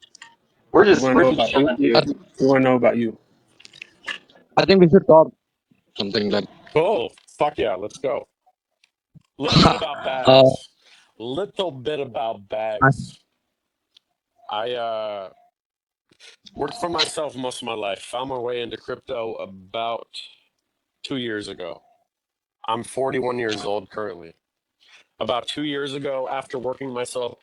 we're We just want to we're know just about chilling, dude. we want to know about you. I think we should talk something like, Oh, fuck yeah, let's go. Little bit about uh, bags. Little bit about I, bags. I worked for myself most of my life. Found my way into crypto about 2 years ago. I'm 41 years old currently. About 2 years ago, after working myself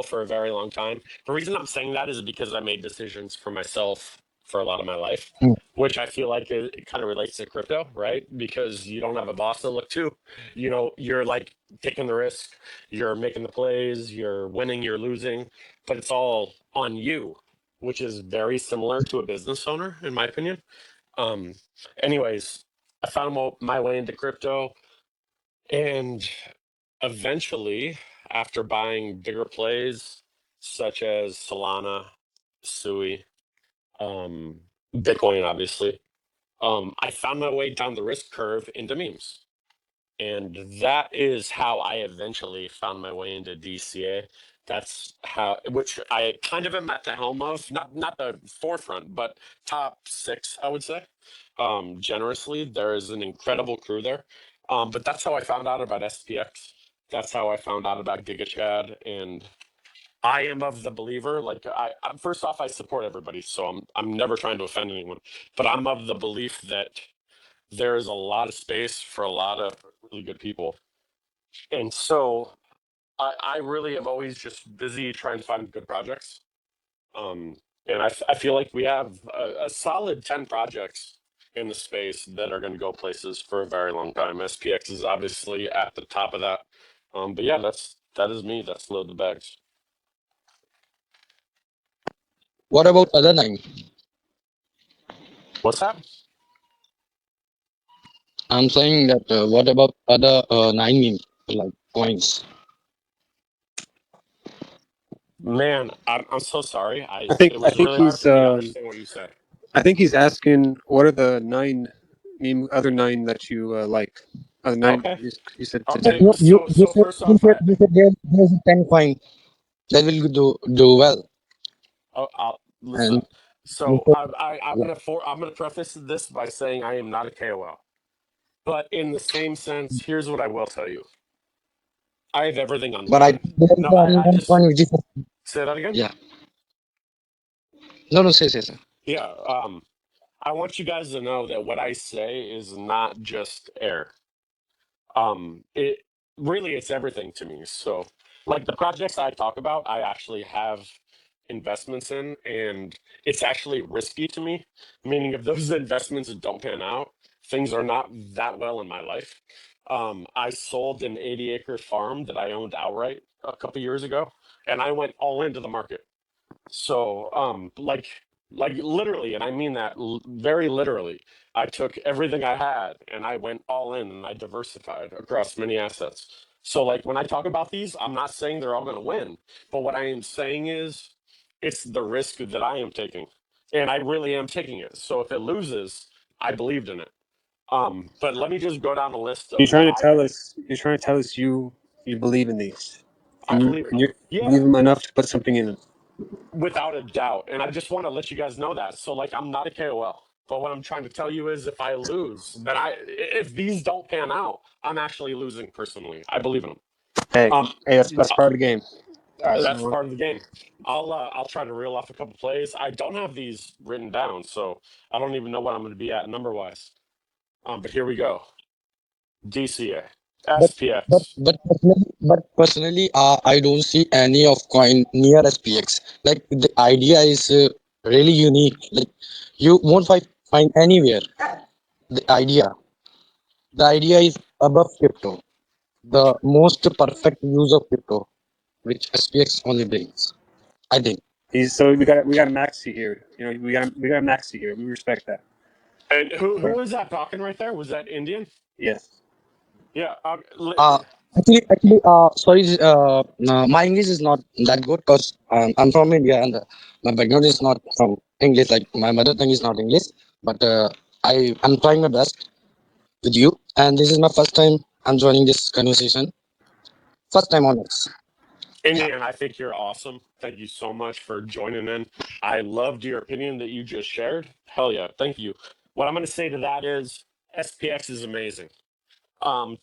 for a very long time, the reason I'm saying that is because I made decisions for myself for a lot of my life, which I feel like it kind of relates to crypto, right? Because you don't have a boss to look to. You know, you're like taking the risk, you're making the plays, you're winning, you're losing, but it's all on you, which is very similar to a business owner, in my opinion. Um, anyways, I found my way into crypto, and eventually, after buying bigger plays such as Solana, Sui, um, Bitcoin, obviously, I found my way down the risk curve into memes. And that is how I eventually found my way into DCA. That's how, which I kind of am at the helm of, not the forefront, but top six, I would say. Generously, there is an incredible crew there. But that's how I found out about SPX. That's how I found out about GigaChad, and I am of the believer. Like first off, I support everybody, so I'm never trying to offend anyone. But I'm of the belief that there is a lot of space for a lot of really good people, and so I really am always just busy trying to find good projects. Um, and I feel like we have a solid 10 projects in the space that are going to go places for a very long time. SPX is obviously at the top of that. But yeah, that is me. That's Load the Bags. What about other nine? What's that? I'm saying that what about other nine meme like coins? Man, I'm so sorry. I think It I was think really hard he's for me to understand what you said. I think he's asking what are the other nine that you like? Other nine Okay. you said to That Okay. take. you So said first off, you said there's a 10 coin that will do well, I'll and listen. you So said I'm yeah. gonna preface this by saying I am not a KOL. But in the same sense, here's what I will tell you. I have everything on But I lock. think there is No, only I one just coin which is say that again. yeah. No, say. Yeah. I want you guys to know that what I say is not just air. It really it's everything to me. So like the projects I talk about, I actually have investments in, and it's actually risky to me. Meaning if those investments don't pan out, things are not that well in my life. I sold an 80-acre farm that I owned outright a couple years ago, and I went all into the market. So, like literally, and I mean that very literally, I took everything I had and I went all in and I diversified across many assets. So, like when I talk about these, I'm not saying they're all going to win, but what I am saying is it's the risk that I am taking, and I really am taking it. So if it loses, I believed in it. But let me just go down the list You're of trying what to I tell us. You're trying to tell us you believe in these, I believe. and you Yeah, believe them enough to put something in them. without a doubt. And I just want to let you guys know that. So like I'm not a KOL. But what I'm trying to tell you is if I lose, then if these don't pan out, I'm actually losing personally. I believe in them. Hey, Um hey, that's part of the game. All right, that's so part of the game. I'll try to reel off a couple plays. I don't have these written down, so I don't even know what I'm going to be at number wise. But here we go. DCA, But SPX. personally, I don't see any of coin near SPX. Like the idea is really unique. Like you won't find anywhere. The idea is above crypto. The most perfect use of crypto, which SPX only brings. I think. he's we got a maxi here. You know, we got a maxi here. We respect that. And who Right. was that talking right there? Was that Indian? Yes. Yeah. Uh, sorry. My English is not that good because I'm from India and my background is not from English. Like my mother tongue is not English, but I'm trying my best with you. And this is my first time I'm joining this conversation. First time on this. Yeah. Indian, I think you're awesome. Thank you so much for joining in. I loved your opinion that you just shared. Hell yeah, thank you. What I'm going to say to that is SPX is amazing.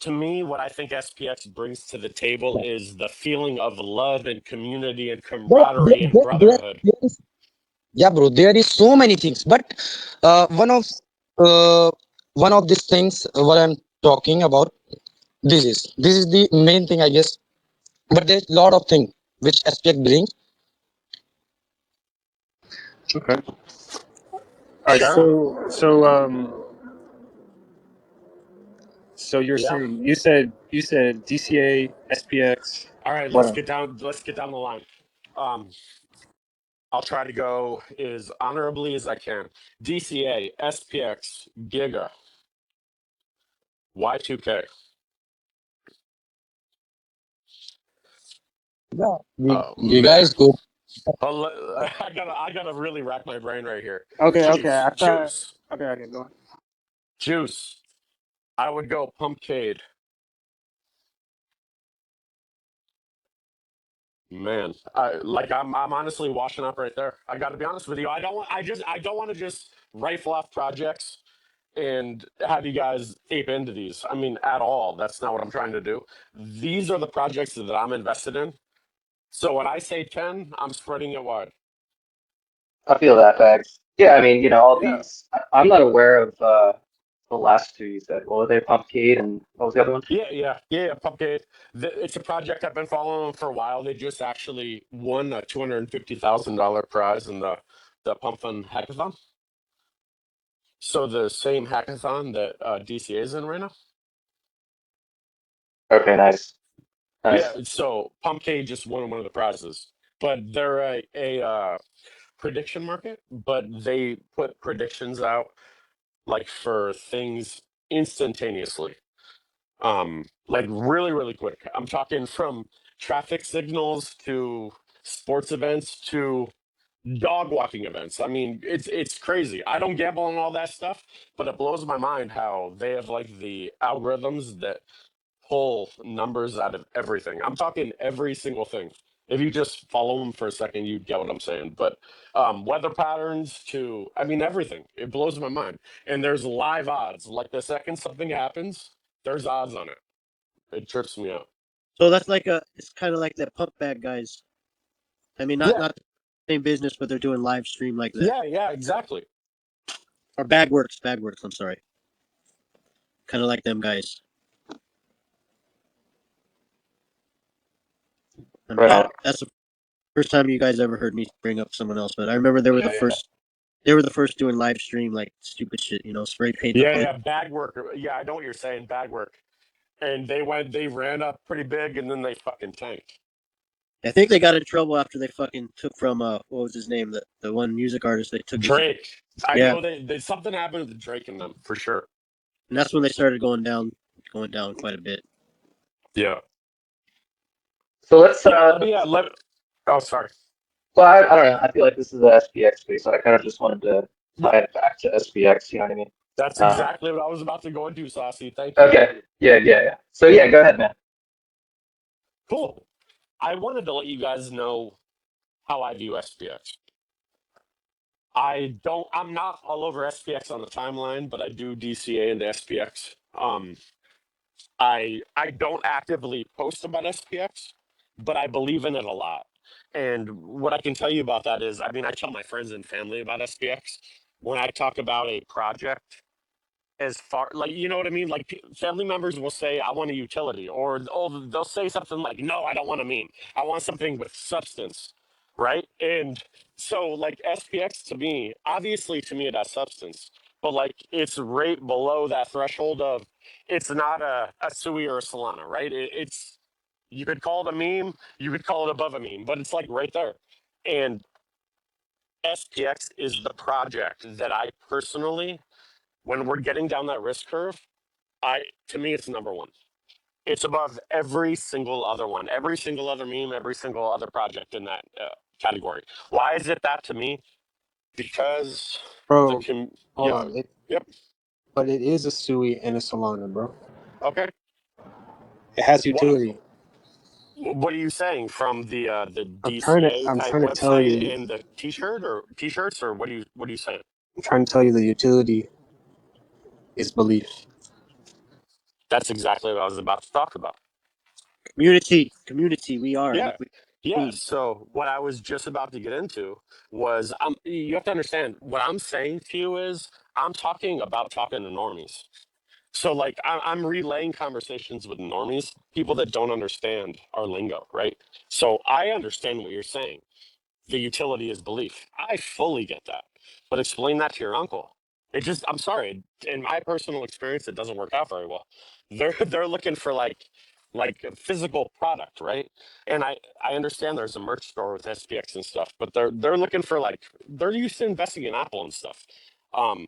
To me, what I think SPX brings to the table is the feeling of love and community and Bro, camaraderie and brotherhood. there is, yeah, bro. There is so many things, but uh, one of uh, one of these things what I'm talking about. This is the main thing, I guess. But there's a lot of things which aspect brings. Okay. All right. Sure. So you're Yeah. saying you said DCA, SPX, All right, what else? let's get down the line. Um, I'll try to go as honorably as I can. DCA, SPX, Giga, Y2K. Yeah, Oh you guys man. good. I gotta really rack my brain right here. Okay. Juice, I thought. juice, Okay. Go on. juice. I would go Pumpcade. Man, I'm honestly washing up right there. I got to be honest with you. I don't want to just rifle off projects and have you guys ape into these. I mean, at all. That's not what I'm trying to do. These are the projects that I'm invested in. So when I say 10, I'm spreading it wide. I feel that, Bags. Yeah, I mean, all Yeah. these. I'm not aware of the last two you said. What were they? Pumpkade and what was the other one? Yeah. Pumpkade. It's a project I've been following for a while. They just actually won a $250,000 prize in the Pumpkin Hackathon. So the same hackathon that DCA is in right now. Okay, nice. Yeah. Nice. So Pumpkade just won one of the prizes, but they're a prediction market, but they put predictions out like for things instantaneously. Like really, really quick. I'm talking from traffic signals to sports events to dog walking events. I mean, it's crazy. I don't gamble on all that stuff, but it blows my mind how they have like the algorithms that pull numbers out of everything. I'm talking every single thing. If you just follow them for a second, you get what I'm saying. But weather patterns to, I mean, everything. It blows my mind. And there's live odds. Like the second something happens, there's odds on it. It trips me out. So that's it's kind of like the pump bag guys. I mean, Yeah, not the same business, but they're doing live stream like that. yeah, exactly. Or Bagworks. I'm sorry. Kind of like them guys. I mean, Right on. that's the first time you guys ever heard me bring up someone else, but I remember they were the Yeah, first. They were the first doing live stream like stupid shit. Spray paint the place. bag work. Yeah, I know what you're saying. Bag work. And they ran up pretty big, and then they fucking tanked. I think they got in trouble after they fucking took from what was his name, the one music artist they took his. Drake. I Yeah, know they something happened to Drake and them for sure. and that's when they started going down quite a bit. Yeah. So let's. Yeah. Let. Oh, sorry. Well, I don't know. I feel like this is a SPX space, so I kind of just wanted to Yeah, tie it back to SPX. You know what I mean? that's Um, exactly what I was about to go into, Saucy. Thank you. okay. Yeah. So yeah, go ahead, man. Cool. I wanted to let you guys know how I view SPX. I'm not all over SPX on the timeline, but I do DCA into SPX. I don't actively post about SPX, but I believe in it a lot. And what I can tell you about that is, I mean, I tell my friends and family about SPX. When I talk about a project, as far like you know what I mean, like family members will say I want a utility, or oh they'll say something like no I don't want a meme, I want something with substance, right? And so like SPX to me, obviously to me it has substance, but like it's right below that threshold of it's not a Sui or a Solana, right? It's you could call it a meme, you could call it above a meme, but it's like right there. And SPX is the project that I personally, when we're getting down that risk curve, to me it's number one. It's above every single other one, every single other meme, every single other project in that category. Why is it that to me? Because Bro, hold yeah, on. yep, But it is a SUI and a Solana, bro. okay. It has What utility. what are you saying from the DCA I'm type trying to tell website you. and the t-shirt or t-shirts, or what are you saying? I'm trying to tell you the utility is belief. That's exactly what I was about to talk about. Community. We are. Yeah. Look, we Yeah. team. So what I was just about to get into was you have to understand what I'm saying to you is I'm talking about talking to normies. So like I'm relaying conversations with normies, people that don't understand our lingo, right? So I understand what you're saying. The utility is belief. I fully get that. But explain that to your uncle. I'm sorry, in my personal experience, it doesn't work out very well. They're looking for like a physical product, right? And I understand there's a merch store with SPX and stuff, but they're looking for like they're used to investing in Apple and stuff. Um,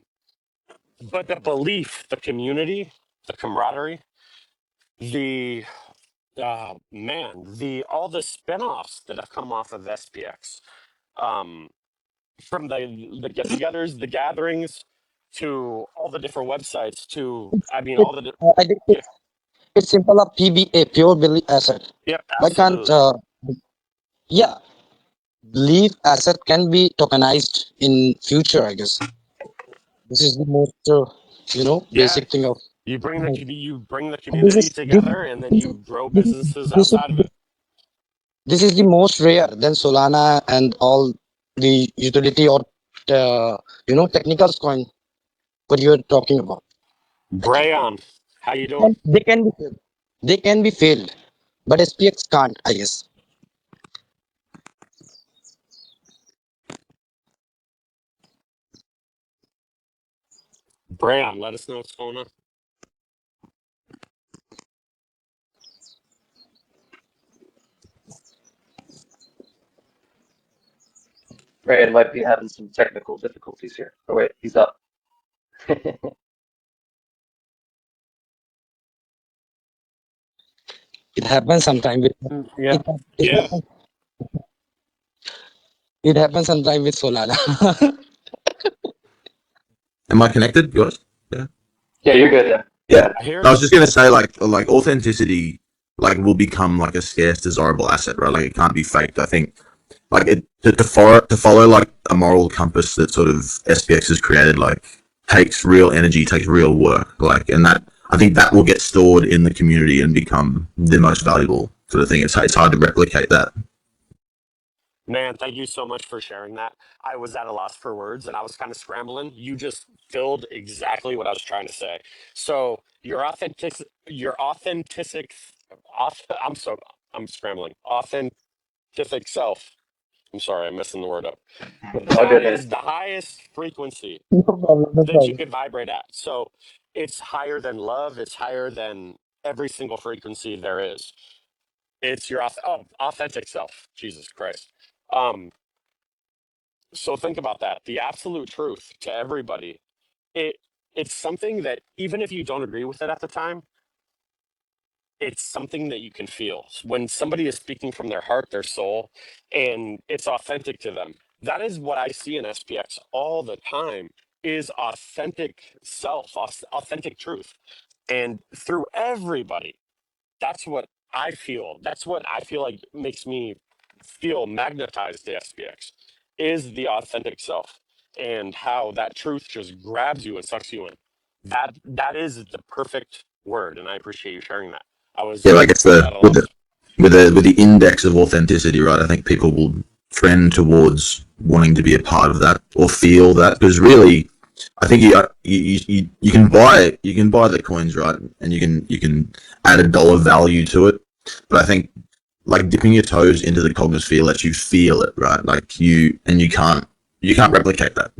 but the belief, the community, the camaraderie, the man, the all the spinoffs that have come off of SPX. Um, from the get-togethers, the gatherings, to all the different websites, to I mean It, all the I think yeah, it's simple a PB, a pure belief asset. yep, Why can't absolutely. Yeah, leaf asset can be tokenized in future, I guess. This is the most, Yeah, basic thing of. you bring the And this community is this, together, and then this is you grow this is businesses this is outside of it. this is the most rare than Solana and all the utility or technicals coin. What you are talking about? Brayon, how you doing? And they can be failed. They can be failed, but SPX can't, I guess. Brayon, let us know what's going on. Brandon might be having some technical difficulties here. Oh wait, he's up. It happens sometime with Yeah. it. It Yeah, happens. It happens sometime with Solana. Am I connected, guys? Yeah. Yeah, you're good there. Yeah. I hear No, I you. was just gonna say like authenticity will become like a scarce desirable asset, right? Like it can't be faked. I think like it to follow like a moral compass that sort of SPX has created takes real energy, takes real work, and that I think that will get stored in the community and become the most valuable sort of thing. It's hard to replicate that. Man, thank you so much for sharing that. I was at a loss for words and I was kind of scrambling. You just filled exactly what I was trying to say. So off, I'm scrambling. Authentic self. I'm sorry, I'm messing the word up. All That good, man. is the highest frequency No problem. No that you problem. could vibrate at. So it's higher than love. It's higher than every single frequency there is. It's your authentic self. Jesus Christ. Um, so think about that. The absolute truth to everybody. It it's something that even if you don't agree with it at the time, it's something that you can feel when somebody is speaking from their heart, their soul, and it's authentic to them. That is what I see in SPX all the time is authentic self, authentic truth. And through everybody, that's what I feel. That's what I feel like makes me feel magnetized to SPX is the authentic self and how that truth just grabs you and sucks you in. That is the perfect word, and I appreciate you sharing that. I Yeah, was like it's kind of the at a with loss. the with the index of authenticity, right? I think people will trend towards wanting to be a part of that or feel that because really, I think you can buy the coins, right? And you can add a dollar value to it, but I think like dipping your toes into the cognosphere lets you feel it, right? Like you can't replicate that.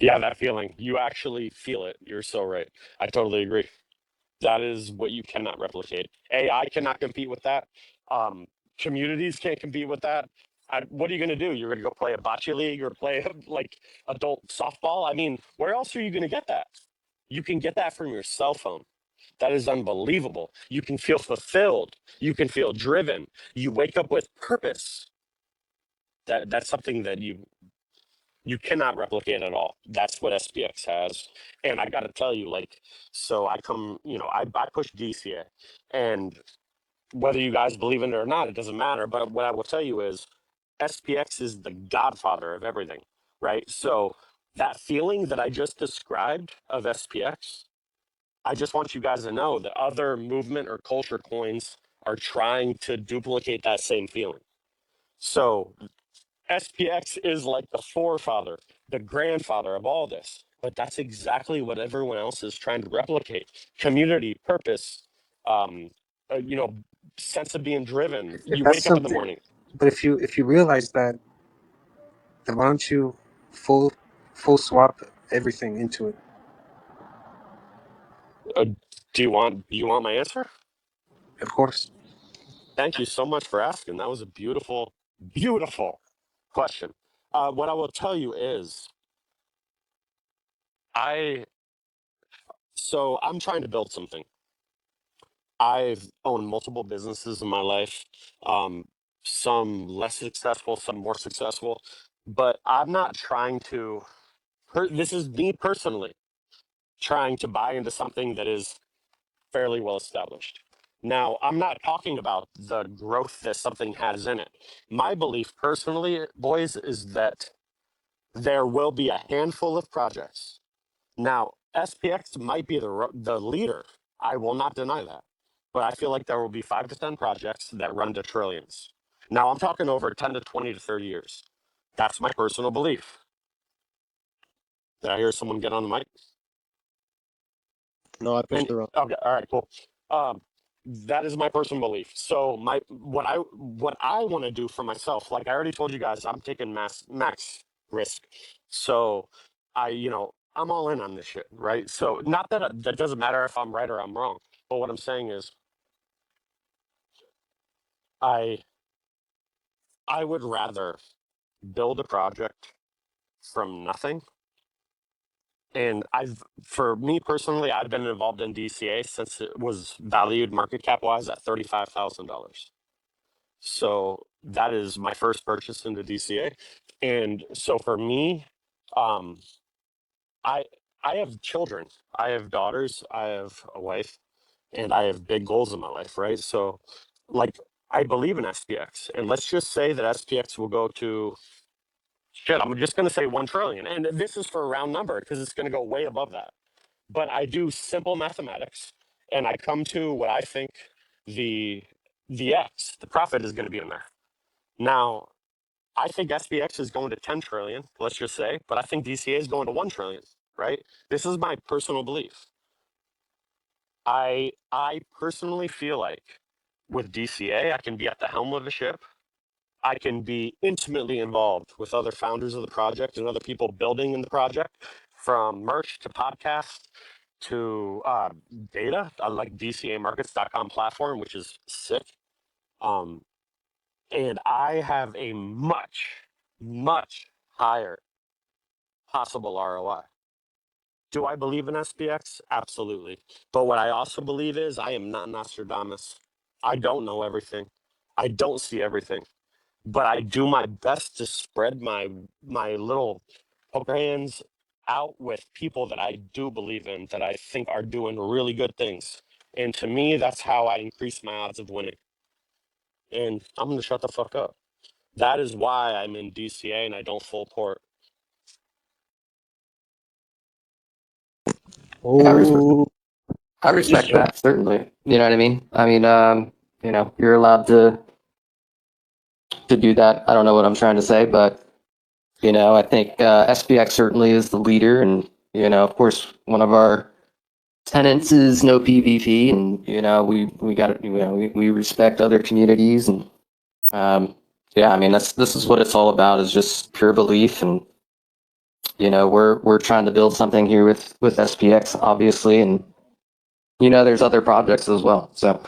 Yeah, that feeling. You actually feel it. You're so right. I totally agree. That is what you cannot replicate. AI cannot compete with that. Um, Communities can't compete with that. What are you going to do? You're going to go play a bocce league or play like adult softball? I mean, where else are you going to get that? You can get that from your cell phone. That is unbelievable. You can feel fulfilled. You can feel driven. You wake up with purpose. That's something that you cannot replicate at all. That's what SPX has. And I got to tell you, like, so I come, I push DCA. And whether you guys believe in it or not, it doesn't matter. But what I will tell you is SPX is the godfather of everything, right? So that feeling that I just described of SPX, I just want you guys to know that other movement or culture coins are trying to duplicate that same feeling. So SPX is like the forefather, the grandfather of all this. But that's exactly what everyone else is trying to replicate: community, purpose, um, uh, you know, sense of being driven. If You that's wake up in the something, morning. but if you realize that, then why don't you full full swap everything into it? Uh, do you want my answer? Of course. Thank you so much for asking. That was a beautiful, beautiful question. What I will tell you is, I I'm trying to build something. I've owned multiple businesses in my life, um, some less successful, some more successful, but I'm not trying to. This is me personally trying to buy into something that is fairly well established. Now, I'm not talking about the growth that something has in it. My belief personally, boys, is that there will be a handful of projects. Now, SPX might be the leader. I will not deny that. But I feel like there will be 5 to 10 projects that run to trillions. Now, I'm talking over 10 to 20 to 30 years. That's my personal belief. Did I hear someone get on the mic? No, I pushed And the wrong. okay, all right, cool. Um, that is my personal belief. So what I want to do for myself, like I already told you guys, I'm taking max risk. So I'm all in on this shit, right? So not that that doesn't matter if I'm right or I'm wrong, but what I'm saying is I I would rather build a project from nothing. And for me personally, I've been involved in DCA since it was valued market cap wise at $35,000. So that is my first purchase into DCA. And so for me, um, I I have children. I have daughters, I have a wife, and I have big goals in my life, right? So like I believe in SPX. And let's just say that SPX will go to shit, I'm just gonna say 1 trillion. And this is for a round number because it's gonna go way above that. But I do simple mathematics and I come to what I think the the profit is gonna be in there. Now, I think SPX is going to 10 trillion, let's just say, but I think DCA is going to 1 trillion, right? This is my personal belief. I personally feel like with DCA, I can be at the helm of the ship. I can be intimately involved with other founders of the project and other people building in the project, from merch to podcast to data, like DCAmarkets.com platform, which is sick. Um, and I have a much higher possible ROI. Do I believe in SPX? Absolutely. But what I also believe is I am not Nostradamus. I don't know everything. I don't see everything. But I do my best to spread my little poker hands out with people that I do believe in, that I think are doing really good things. And to me, that's how I increase my odds of winning. And I'm gonna shut the fuck up. That is why I'm in DCA and I don't full port. Yeah, Oh, I respect that, certainly. You know what I mean? You're allowed to do that. I don't know what I'm trying to say, but I think SPX certainly is the leader, and of course, one of our tenants is no PvP, and we got we respect other communities, and yeah, I mean this is what it's all about, is just pure belief, and we're trying to build something here with SPX, obviously, and there's other projects as well. So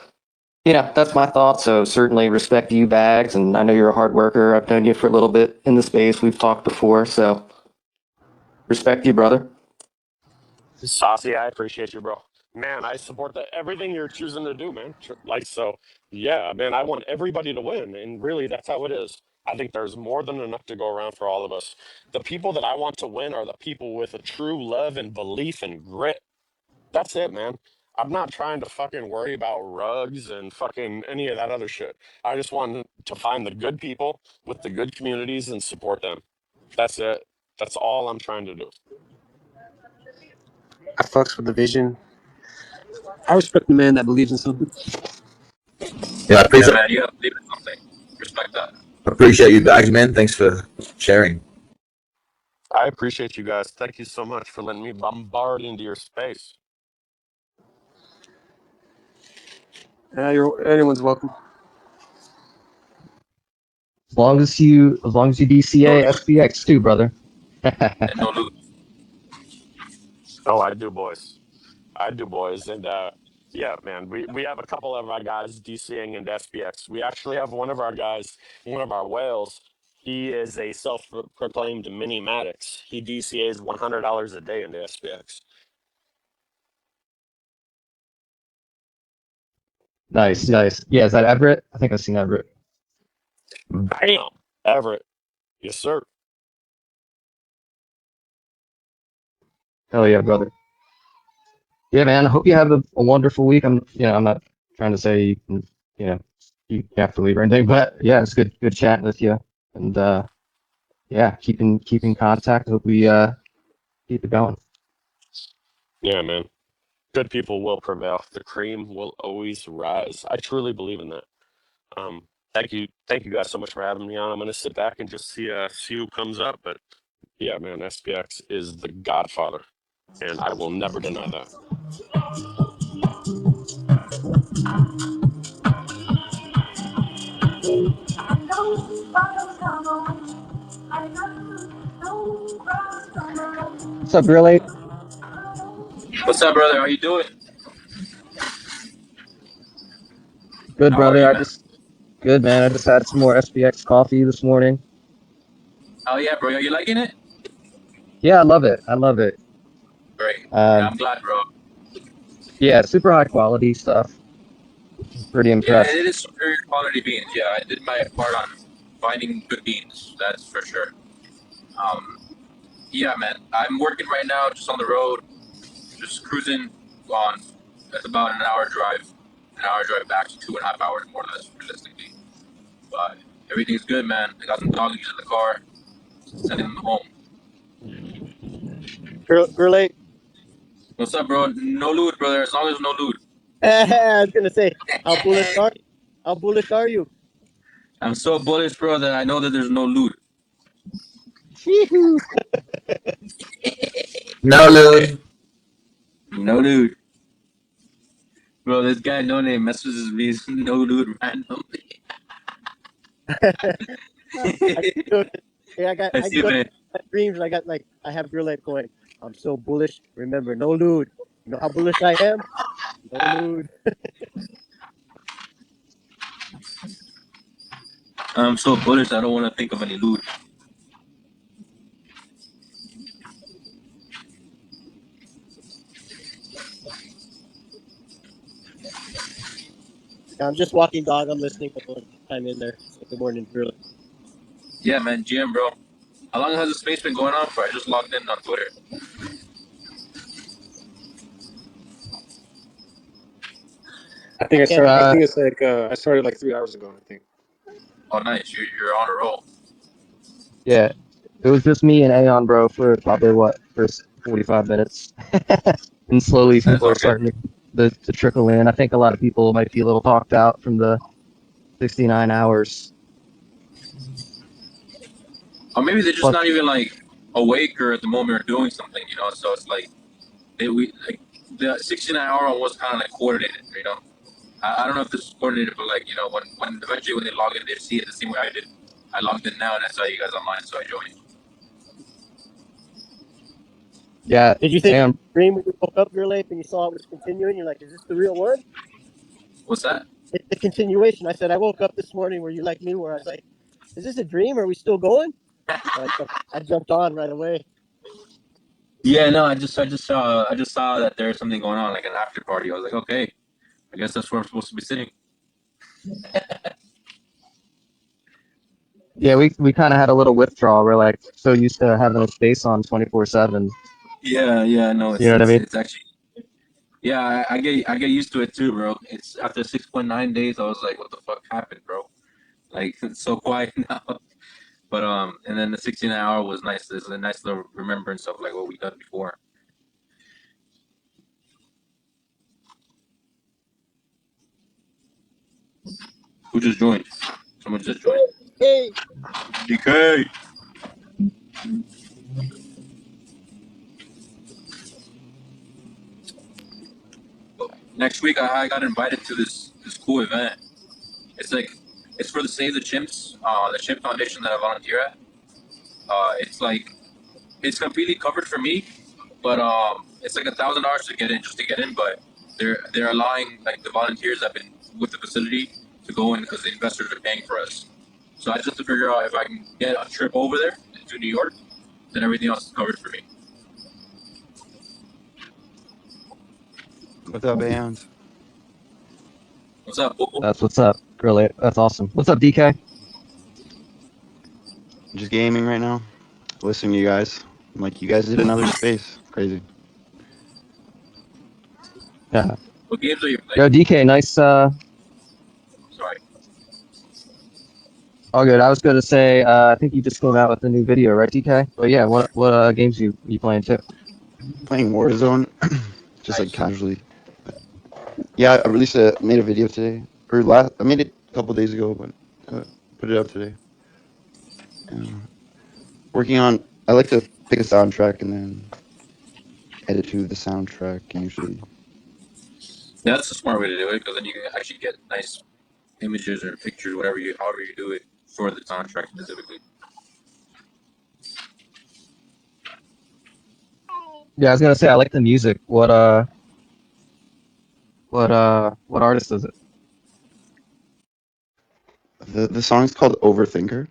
that's my thought. So certainly respect you, Bags, and I know you're a hard worker. I've known you for a little bit in the space. We've talked before, so respect you, brother. Saucy, I appreciate you, bro. Man, I support everything you're choosing to do, man. Like, so, yeah, man, I want everybody to win. And really, that's how it is. I think there's more than enough to go around for all of us. The people that I want to win are the people with a true love and belief and grit. That's it, man. I'm not trying to fucking worry about rugs and fucking any of that other shit. I just want to find the good people with the good communities and support them. That's it. That's all I'm trying to do. I fucks with the vision. I respect the man that believes in something. Yeah, I Yeah, appreciate man, you gotta believe in something. Respect that. you, Bags, man. Thanks for sharing. I appreciate you guys. Thank you so much for letting me bombard into your space. Anyone's welcome. As long as you DCA SPX too, brother. And no lose. Oh, I do, boys. I do, boys. And yeah, man, we have a couple of our guys DCing into SPX. We actually have one of our guys, one of our whales. He is a self-proclaimed mini Maddox. He DCAs $100 a day into SPX. Nice, nice. Yeah, is that Everett? I think I've seen Everett. Bam, Everett. Yes, sir. Hell yeah, brother. Yeah, man. I hope you have a wonderful week. I'm not trying to say you can, you know, you have to leave or anything. But yeah, it's good chatting with you, and yeah, keeping contact. Hope we keep it going. Yeah, man. Good people will prevail. The cream will always rise. I truly believe in that. Thank you guys so much for having me on. I'm gonna sit back and just see who comes up. But yeah, man, SPX is the godfather, and I will never deny that. What's up, really? What's up, brother? How you doing? Good, How are brother. you, I man? just good, man. I just had some more SPX coffee this morning. Oh yeah, bro. Are you liking it? Yeah, I love it. I love it. Great. Yeah, Um, I'm glad, bro. yeah, super high quality stuff. Pretty Yeah, impressed. it is superior quality beans. Yeah, I did my part on finding good beans. That's for sure. Um, yeah, man. I'm working right now, just on the road, just cruising on. That's about an hour drive. An hour drive back, so 2.5 hours more or less, realistically. But everything's good, man. I got some doggies in the car, sending them home. Gurley. What's up, bro? No loot, brother. As long as no loot. I was gonna say, how bullish are you? How bullish are you? I'm so bullish, bro, that I know that there's no loot. Shee-hoo. No, dude. No loot. Bro, this guy no name messages me no loot randomly. I do it. Yeah, I I see, go to man. my dreams. I have Gurley going. I'm so bullish. Remember, no lewd. You know how bullish I am? No lewd. I'm so bullish I don't want to think of any loot. I'm just walking dog. I'm listening, but I'm in there. So good morning, Gurley. Yeah, man, GM, bro. How long has the space been going on for? I just logged in on Twitter. I think I I can't. started. I think it's like I started like 3 hours ago. I think. Oh, nice. You're on a roll. Yeah, it was just me and Aeon, bro, for probably what first 45 minutes, and slowly That's people are okay. starting to trickle in. I think a lot of people might be a little talked out from the 69 hours. Or maybe they're just Plus, not even like awake or at the moment or doing something, you know? So it's like, we like the 69-hour one was kind of like coordinated, you know? I don't know if this is coordinated, but like, you know, when eventually when they log in, they see it the same way I did. I logged in now and I saw you guys online, so I joined. yeah, Did you think it was Aeon, a dream when you woke up, Gurley, and you saw it was continuing? You're like, is this the real one? What's that? It's the continuation. I said I woke up this morning where you like me, where I was like, is this a dream? Are we still going? So I jumped on right away. Yeah, no, I just saw that there's something going on, like an after party. I was like, okay, I guess that's where I'm supposed to be sitting. yeah, we kind of had a little withdrawal. We're like so used to having a space on 24/7. Yeah, no, You know what I mean? it's actually, yeah, I get used to it too, bro. It's after 6.9 days, I was like, what the fuck happened, bro? Like it's so quiet now. But and then the 16-hour was nice. It's a nice little remembrance of like what we done before. Who just joined? Someone just joined. Hey, DK. Next week, I got invited to this cool event. It's like it's for the Save the Chimp Foundation that I volunteer at. It's like it's completely covered for me, but it's like $1,000 to get in, just to get in. But they're allowing like the volunteers that have been with the facility to go in because the investors are paying for us. So I just have to figure out if I can get a trip over there to New York, then everything else is covered for me. What's up, Aeons? What's up, Popo? That's what's up. Really, that's awesome. What's up, DK? Just gaming right now. Listening to you guys. I'm like, you guys did another space. Crazy. Yeah. What games are you playing? Yo, DK, nice. Sorry. All good. I was gonna say, I think you just came out with a new video, right, DK? But yeah, what games you playing too? Playing Warzone, just like Nice. casually. Yeah, I made a video today, or I made it a couple days ago, but put it up today. Uh, working on. I like to pick a soundtrack and then edit to the soundtrack usually. Yeah, that's a smart way to do it because then you can actually get nice images or pictures, however you do it for the soundtrack specifically. Yeah, I was gonna say I like the music. What artist is it? The song's called Overthinker.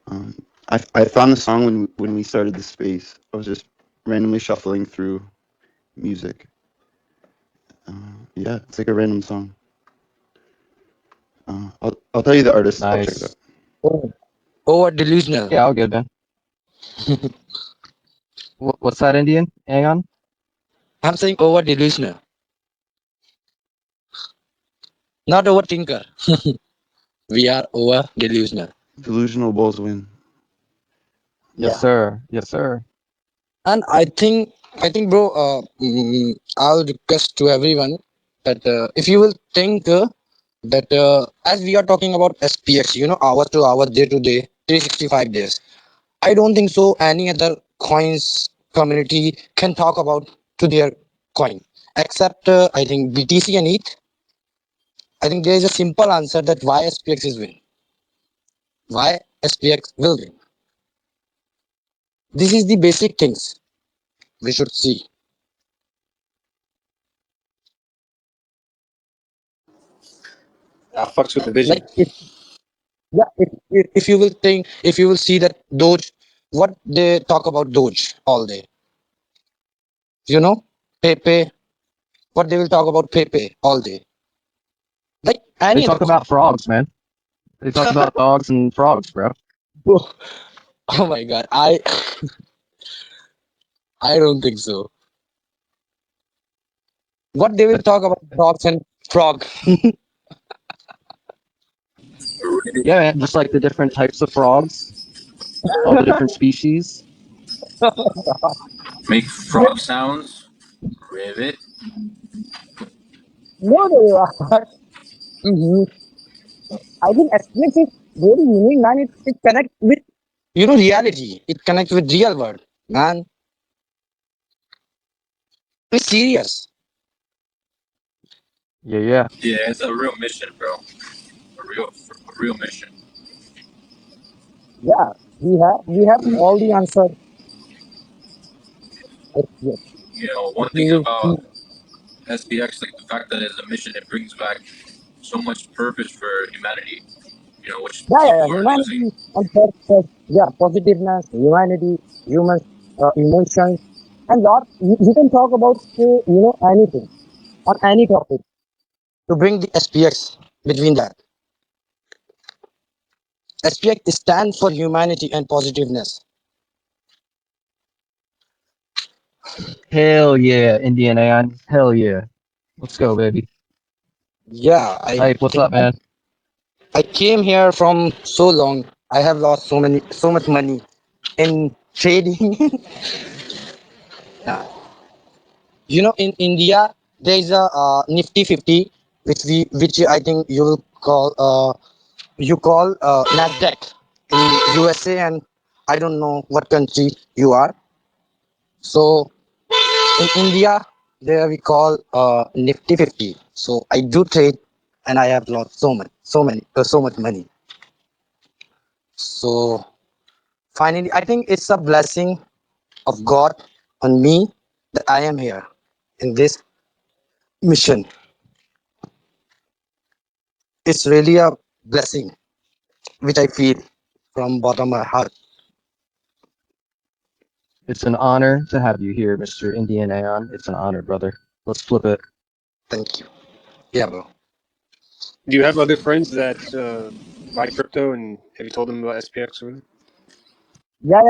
Um, I found the song when we started the space. I was just randomly shuffling through music. Yeah, it's like a random song. I'll tell you the artist. I'll check it out. Nice. Oh, over delusional. Yeah, all good, man. What's that Indian? Aeon? I'm saying over delusional, not overthinker. We are over delusional. Delusional Bulls win. Yes, Yeah. sir. Yes, sir. And I think, bro, I'll request to everyone that if you will think that as we are talking about SPX, hour to hour, day to day, 365 days, I don't think so any other coins community can talk about to their coin except I think BTC and ETH. I think there is a simple answer that why SPX is win. Why SPX will win. This is the basic things we should see. Fucks with the vision. Like yeah, if you will think, if you will see that Doge, what they talk about Doge all day, Pepe, what they will talk about Pepe all day, like They any other talk coin. about frogs, man. They talk about dogs and frogs, bro. Oh my god, I don't think so. What they will talk about frogs and frog. Yeah, man. Just like the different types of frogs, all the different species. Make frog sounds. Rivet. No, they are. Mhm. I think SPX is very unique, man. It connects with reality. It connects with real world, man. It's serious. Yeah. Yeah, it's a real mission, bro. A real mission. Yeah, we have all the answers. Yes, One if you thing will see. about SPX, like the fact that it's a mission, it brings back so much purpose for humanity. Which Yeah. people are losing. Humanity and purpose. Yeah, positiveness, humanity, human emotions, and lot. You can talk about anything on any topic to bring the SPX between that. SPX stands for humanity and positiveness. Hell yeah, Indian Aeon. Hell yeah. Let's go, baby. Yeah, Hype, what's up, man? I came here from so long. I have lost so much money in trading. Yeah. In India, there is a Nifty 50, which I think you call Nasdaq in USA, and I don't know what country you are. So in India, there we call Nifty 50. So I do trade, and I have lost so much money. So finally, I think it's a blessing of God on me that I am here in this mission. It's really a blessing which I feel from bottom of my heart. It's an honor to have you here, Mr. Indian Aeon. It's an honor, brother. Let's flip it. Thank you. Yeah, bro. Do you have other friends that buy crypto, and have you told them about SPX or anything? Yeah.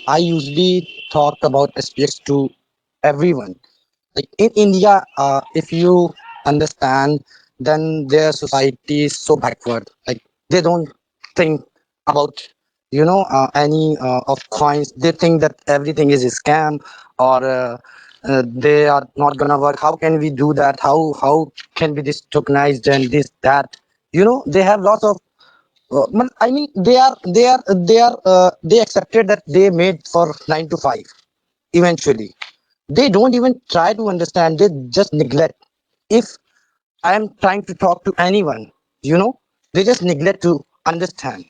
I usually talk about SPX to everyone. Like in India, if you understand, then their society is so backward. Like they don't think about any of coins. They think that everything is a scam, or they are not gonna work. How can we do that? How can be this tokenized and this that? They have lots of I mean, they accepted that they made for 9 to 5 eventually. They don't even try to understand, they just neglect. If I am trying to talk to anyone, they just neglect to understand,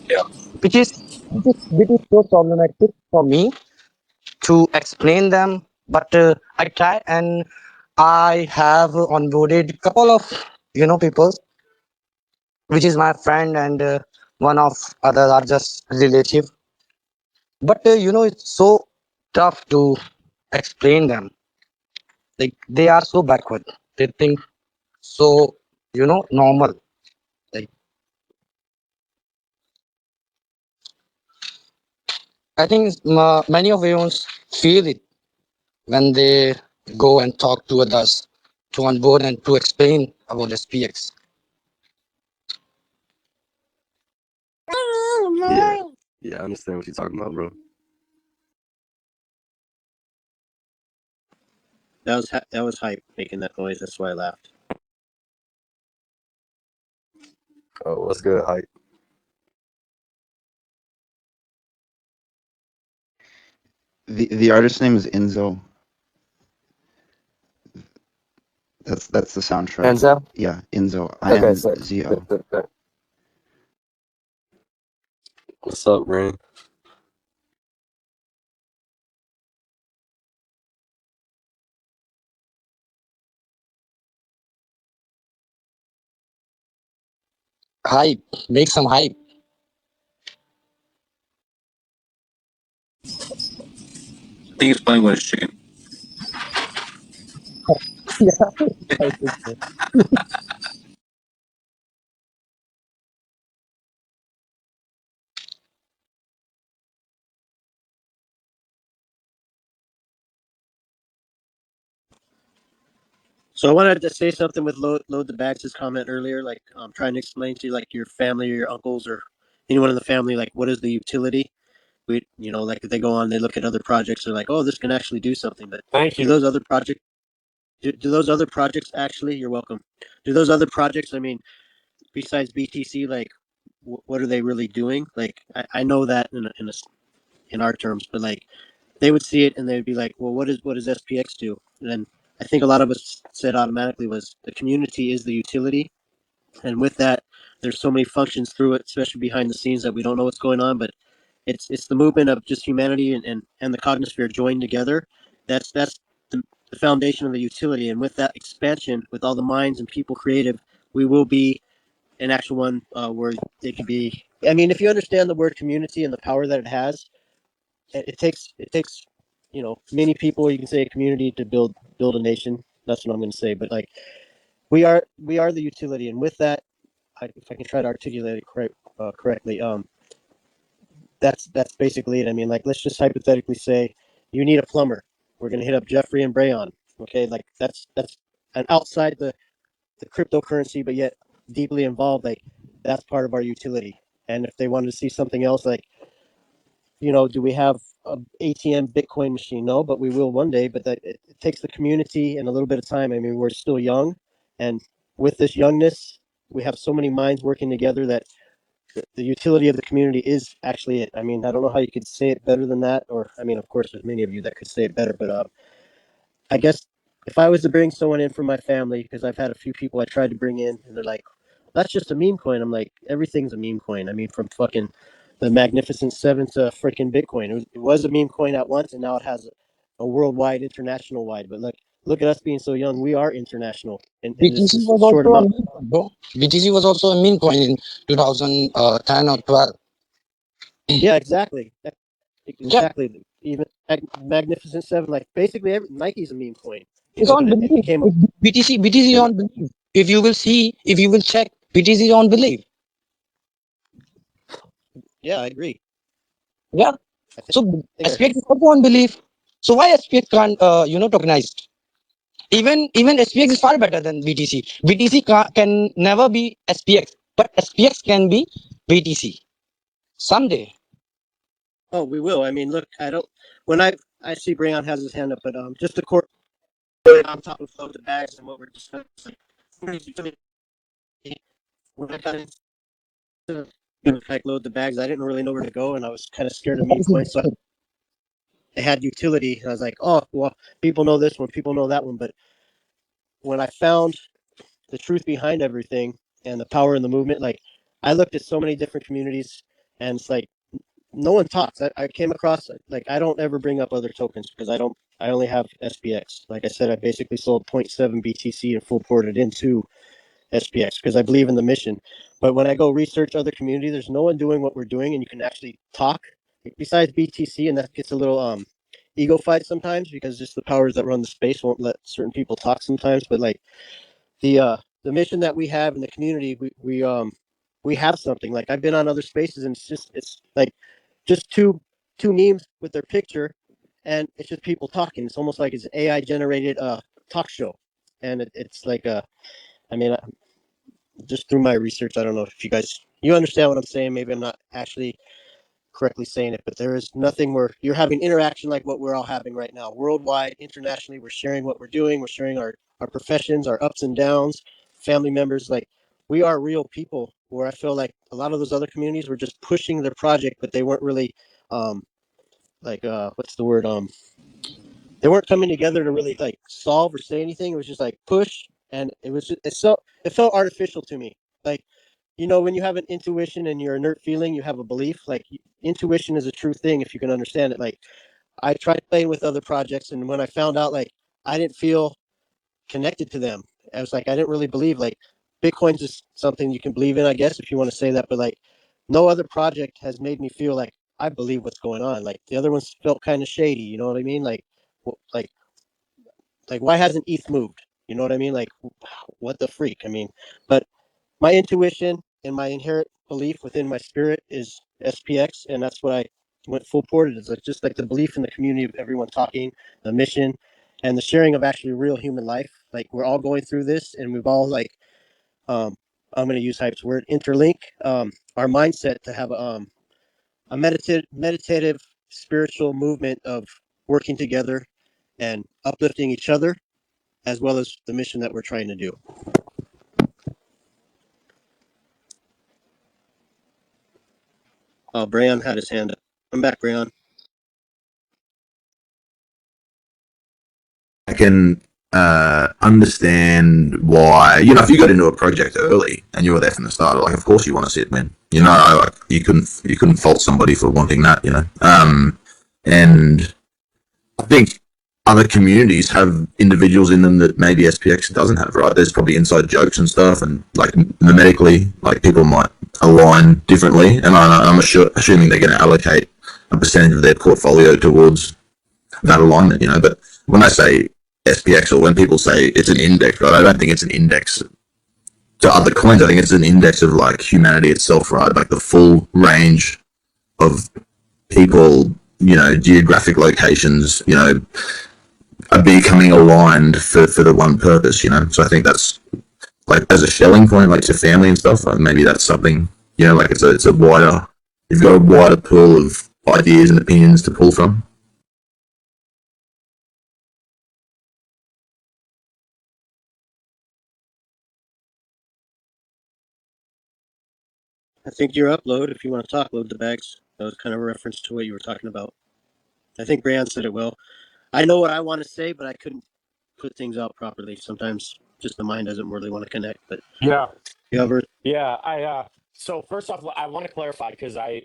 Yeah. which is so problematic for me to explain them. But I try, and I have onboarded couple of people, which is my friend, and one of others are just relative. But it's so tough to explain them. Like they are so backward. They think so, normal. Like I think many of Aeons feel it when they go and talk to others to onboard and to explain about SPX. Yeah, yeah, I understand what you're talking about, bro. That was hype making that noise. That's why I laughed. Oh, what's good, hype? The artist name is Enzo. That's the soundtrack. Enzo? Yeah, Enzo. Okay, so INZO. what's up, man? Hype, make some hype. I think he's playing with his chicken. Yeah, I think so. So I wanted to say something with load the bags' comment earlier, like trying to explain to you, like your family or your uncles or anyone in the family, like what is the utility. Like if they go on, they look at other projects, they're like, oh, this can actually do something. But Thank do you. those other projects do those other projects actually? You're welcome. Do those other projects? I mean, besides BTC, like what are they really doing? Like I know that in our terms, but like they would see it and they'd be like, well, what does SPX do? And then I think a lot of us said automatically was the community is the utility, and with that, there's so many functions through it, especially behind the scenes that we don't know what's going on, but it's the movement of just humanity and the cognosphere joined together. That's the foundation of the utility, and with that expansion, with all the minds and people creative, we will be an actual one where it could be. I mean, if you understand the word community and the power that it has, it takes many people. You can say a community to build a nation. That's what I'm going to say. But like we are the utility, and with that, if I can try to articulate it correctly, that's basically it. I mean, like let's just hypothetically say you need a plumber. We're going to hit up Jeffrey and Brayon. Okay, like that's an outside the cryptocurrency, but yet deeply involved. Like that's part of our utility. And if they wanted to see something else, like do we have a ATM Bitcoin machine? No, but we will one day. But that it takes the community and a little bit of time. I mean, we're still young, and with this youngness, we have so many minds working together that the utility of the community is actually it. I mean, I don't know how you could say it better than that, or I mean, of course, there's many of you that could say it better, but I guess if I was to bring someone in from my family, because I've had a few people I tried to bring in, and they're like, "That's just a meme coin." I'm like, everything's a meme coin. I mean, from fucking the Magnificent Seven to freaking Bitcoin. It was a meme coin at once, and now it has a worldwide, international wide. But look at us being so young. We are international in this, BTC this was short also a amount. meme coin, bro. BTC was also a meme coin in 2010 or 12. Yeah, exactly. Yeah, Exactly. Even Magnificent Seven, like basically Nike's a meme coin. it's But on it belief. became a BTC is and on belief. If you will see, if you will check, BTC is on belief. yeah, I agree. Yeah. I think, So I think I SPX heard. is also on belief. So why SPX can't, tokenized? Even SPX is far better than BTC. BTC can never be SPX, but SPX can be BTC someday. Oh, we will. I mean, look, I don't. When I see Brayon has his hand up, but just the court on top of the bags and what we're discussing. Like, when I got into like load the bags, I didn't really know where to go, and I was kind of scared of meme coins. So it had utility. And I was like, oh, well, people know this one, people know that one. But when I found the truth behind everything and the power in the movement, like I looked at so many different communities, and it's like no one talks. I came across like I don't ever bring up other tokens because I don't. I only have SPX. Like I said, I basically sold zero point 0.7 BTC and full ported into SPX because I believe in the mission. But when I go research other community, there's no one doing what we're doing, and you can actually talk besides BTC, and that gets a little ego fight sometimes because just the powers that run the space won't let certain people talk sometimes. But like the mission that we have in the community, we have something. Like I've been on other spaces, and it's like just two memes with their picture, and it's just people talking. It's almost like it's an AI generated talk show, and it's like I mean, just through my research, I don't know if you understand what I'm saying. Maybe I'm not actually correctly saying it, but there is nothing where you're having interaction like what we're all having right now, worldwide, internationally. We're sharing what we're doing. We're sharing our professions, our ups and downs, family members. Like we are real people. Where I feel like a lot of those other communities were just pushing their project, but they weren't really, um, what's the word? They weren't coming together to really like solve or say anything. It was just like push, and it felt artificial to me. Like when you have an intuition and your inert feeling, you have a belief. Like intuition is a true thing if you can understand it. Like I tried playing with other projects, and when I found out, like I didn't feel connected to them. I was like I didn't really believe. Like Bitcoin's just something you can believe in, I guess, if you want to say that. But like no other project has made me feel like I believe what's going on. Like the other ones felt kind of shady. You know what I mean? Like why hasn't ETH moved? You know what I mean? Like what the freak? I mean, but my intuition and my inherent belief within my spirit is SPX, and that's what I went full ported. It's like just like the belief in the community of everyone talking, the mission, and the sharing of actually real human life. Like we're all going through this, and we've all like I'm going to use Hype's word interlink our mindset to have a meditative spiritual movement of working together and uplifting each other as well as the mission that we're trying to do. Brayon had his hand up. I'm back, Brayon. I can understand why, if you got into a project early and you were there from the start, like of course you want to see it win. Like you couldn't fault somebody for wanting that. And I think other communities have individuals in them that maybe SPX doesn't have. Right? There's probably inside jokes and stuff, and like numerically, like people might align differently. And I'm assuming they're going to allocate a percentage of their portfolio towards that alignment, But when I say SPX or when people say it's an index, right, I don't think it's an index to other coins. I think it's an index of like humanity itself, right? Like the full range of people, geographic locations, are becoming aligned for the one purpose. So I think that's like as a shelling point, like to family and stuff. Maybe that's something, like it's a wider. You've got a wider pool of ideas and opinions to pull from. I think your upload, if you want to talk, load the bags. That was kind of a reference to what you were talking about. I think Brayon said it well. I know what I want to say, but I couldn't put things out properly. Sometimes just the mind doesn't really want to connect. But Yeah, you ever yeah. So first off, I want to clarify because I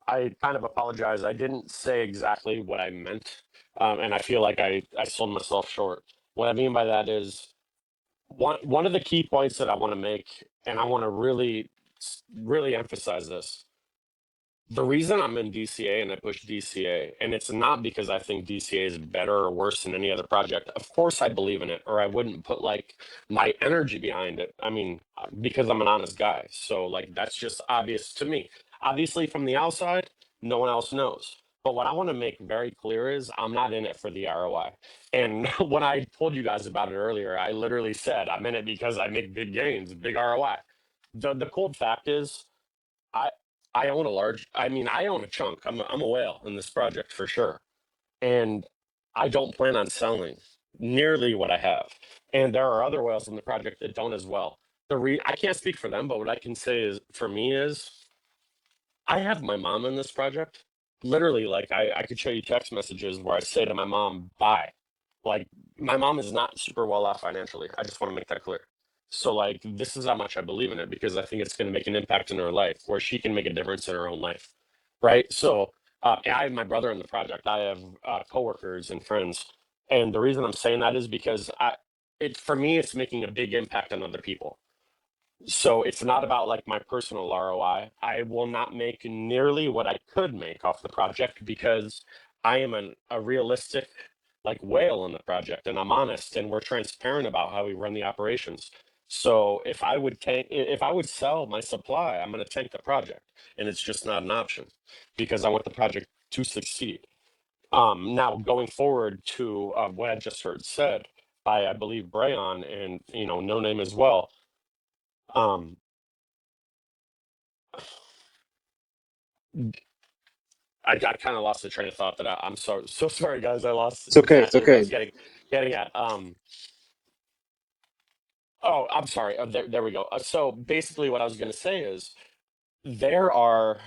kind of apologize. I didn't say exactly what I meant, and I feel like I sold myself short. What I mean by that is one of the key points that I want to make, and I want to really emphasize this. The reason I'm in DCA and I push DCA, and it's not because I think DCA is better or worse than any other project. Of course, I believe in it, or I wouldn't put like my energy behind it. I mean, because I'm an honest guy. So, like, that's just obvious to me. Obviously, from the outside, no one else knows. But what I want to make very clear is I'm not in it for the ROI. And when I told you guys about it earlier, I literally said I'm in it because I make big gains, big ROI. The cold fact is I I own a large, I mean, I own a chunk. I'm a whale in this project for sure. And I don't plan on selling nearly what I have. And there are other whales in the project that don't as well. I can't speak for them, but what I can say is for me is I have my mom in this project. Literally, like I could show you text messages where I say to my mom, bye. Like my mom is not super well off financially. I just want to make that clear. So like this is how much I believe in it because I think it's going to make an impact in her life where she can make a difference in her own life. Right. So I have my brother in the project. I have coworkers and friends. And the reason I'm saying that is because for me, it's making a big impact on other people. So it's not about like my personal ROI. I will not make nearly what I could make off the project because I am a realistic like whale in the project and I'm honest and we're transparent about how we run the operations. So if I would sell my supply, I'm going to tank the project and it's just not an option because I want the project to succeed. Now going forward to what I just heard said by I believe Brayon and No Name as well. Um, I kind of lost the train of thought that I'm so sorry, guys. I lost It's okay. It's exactly what I okay. was getting at. Oh, I'm sorry. There we go. So basically, what I was going to say is there are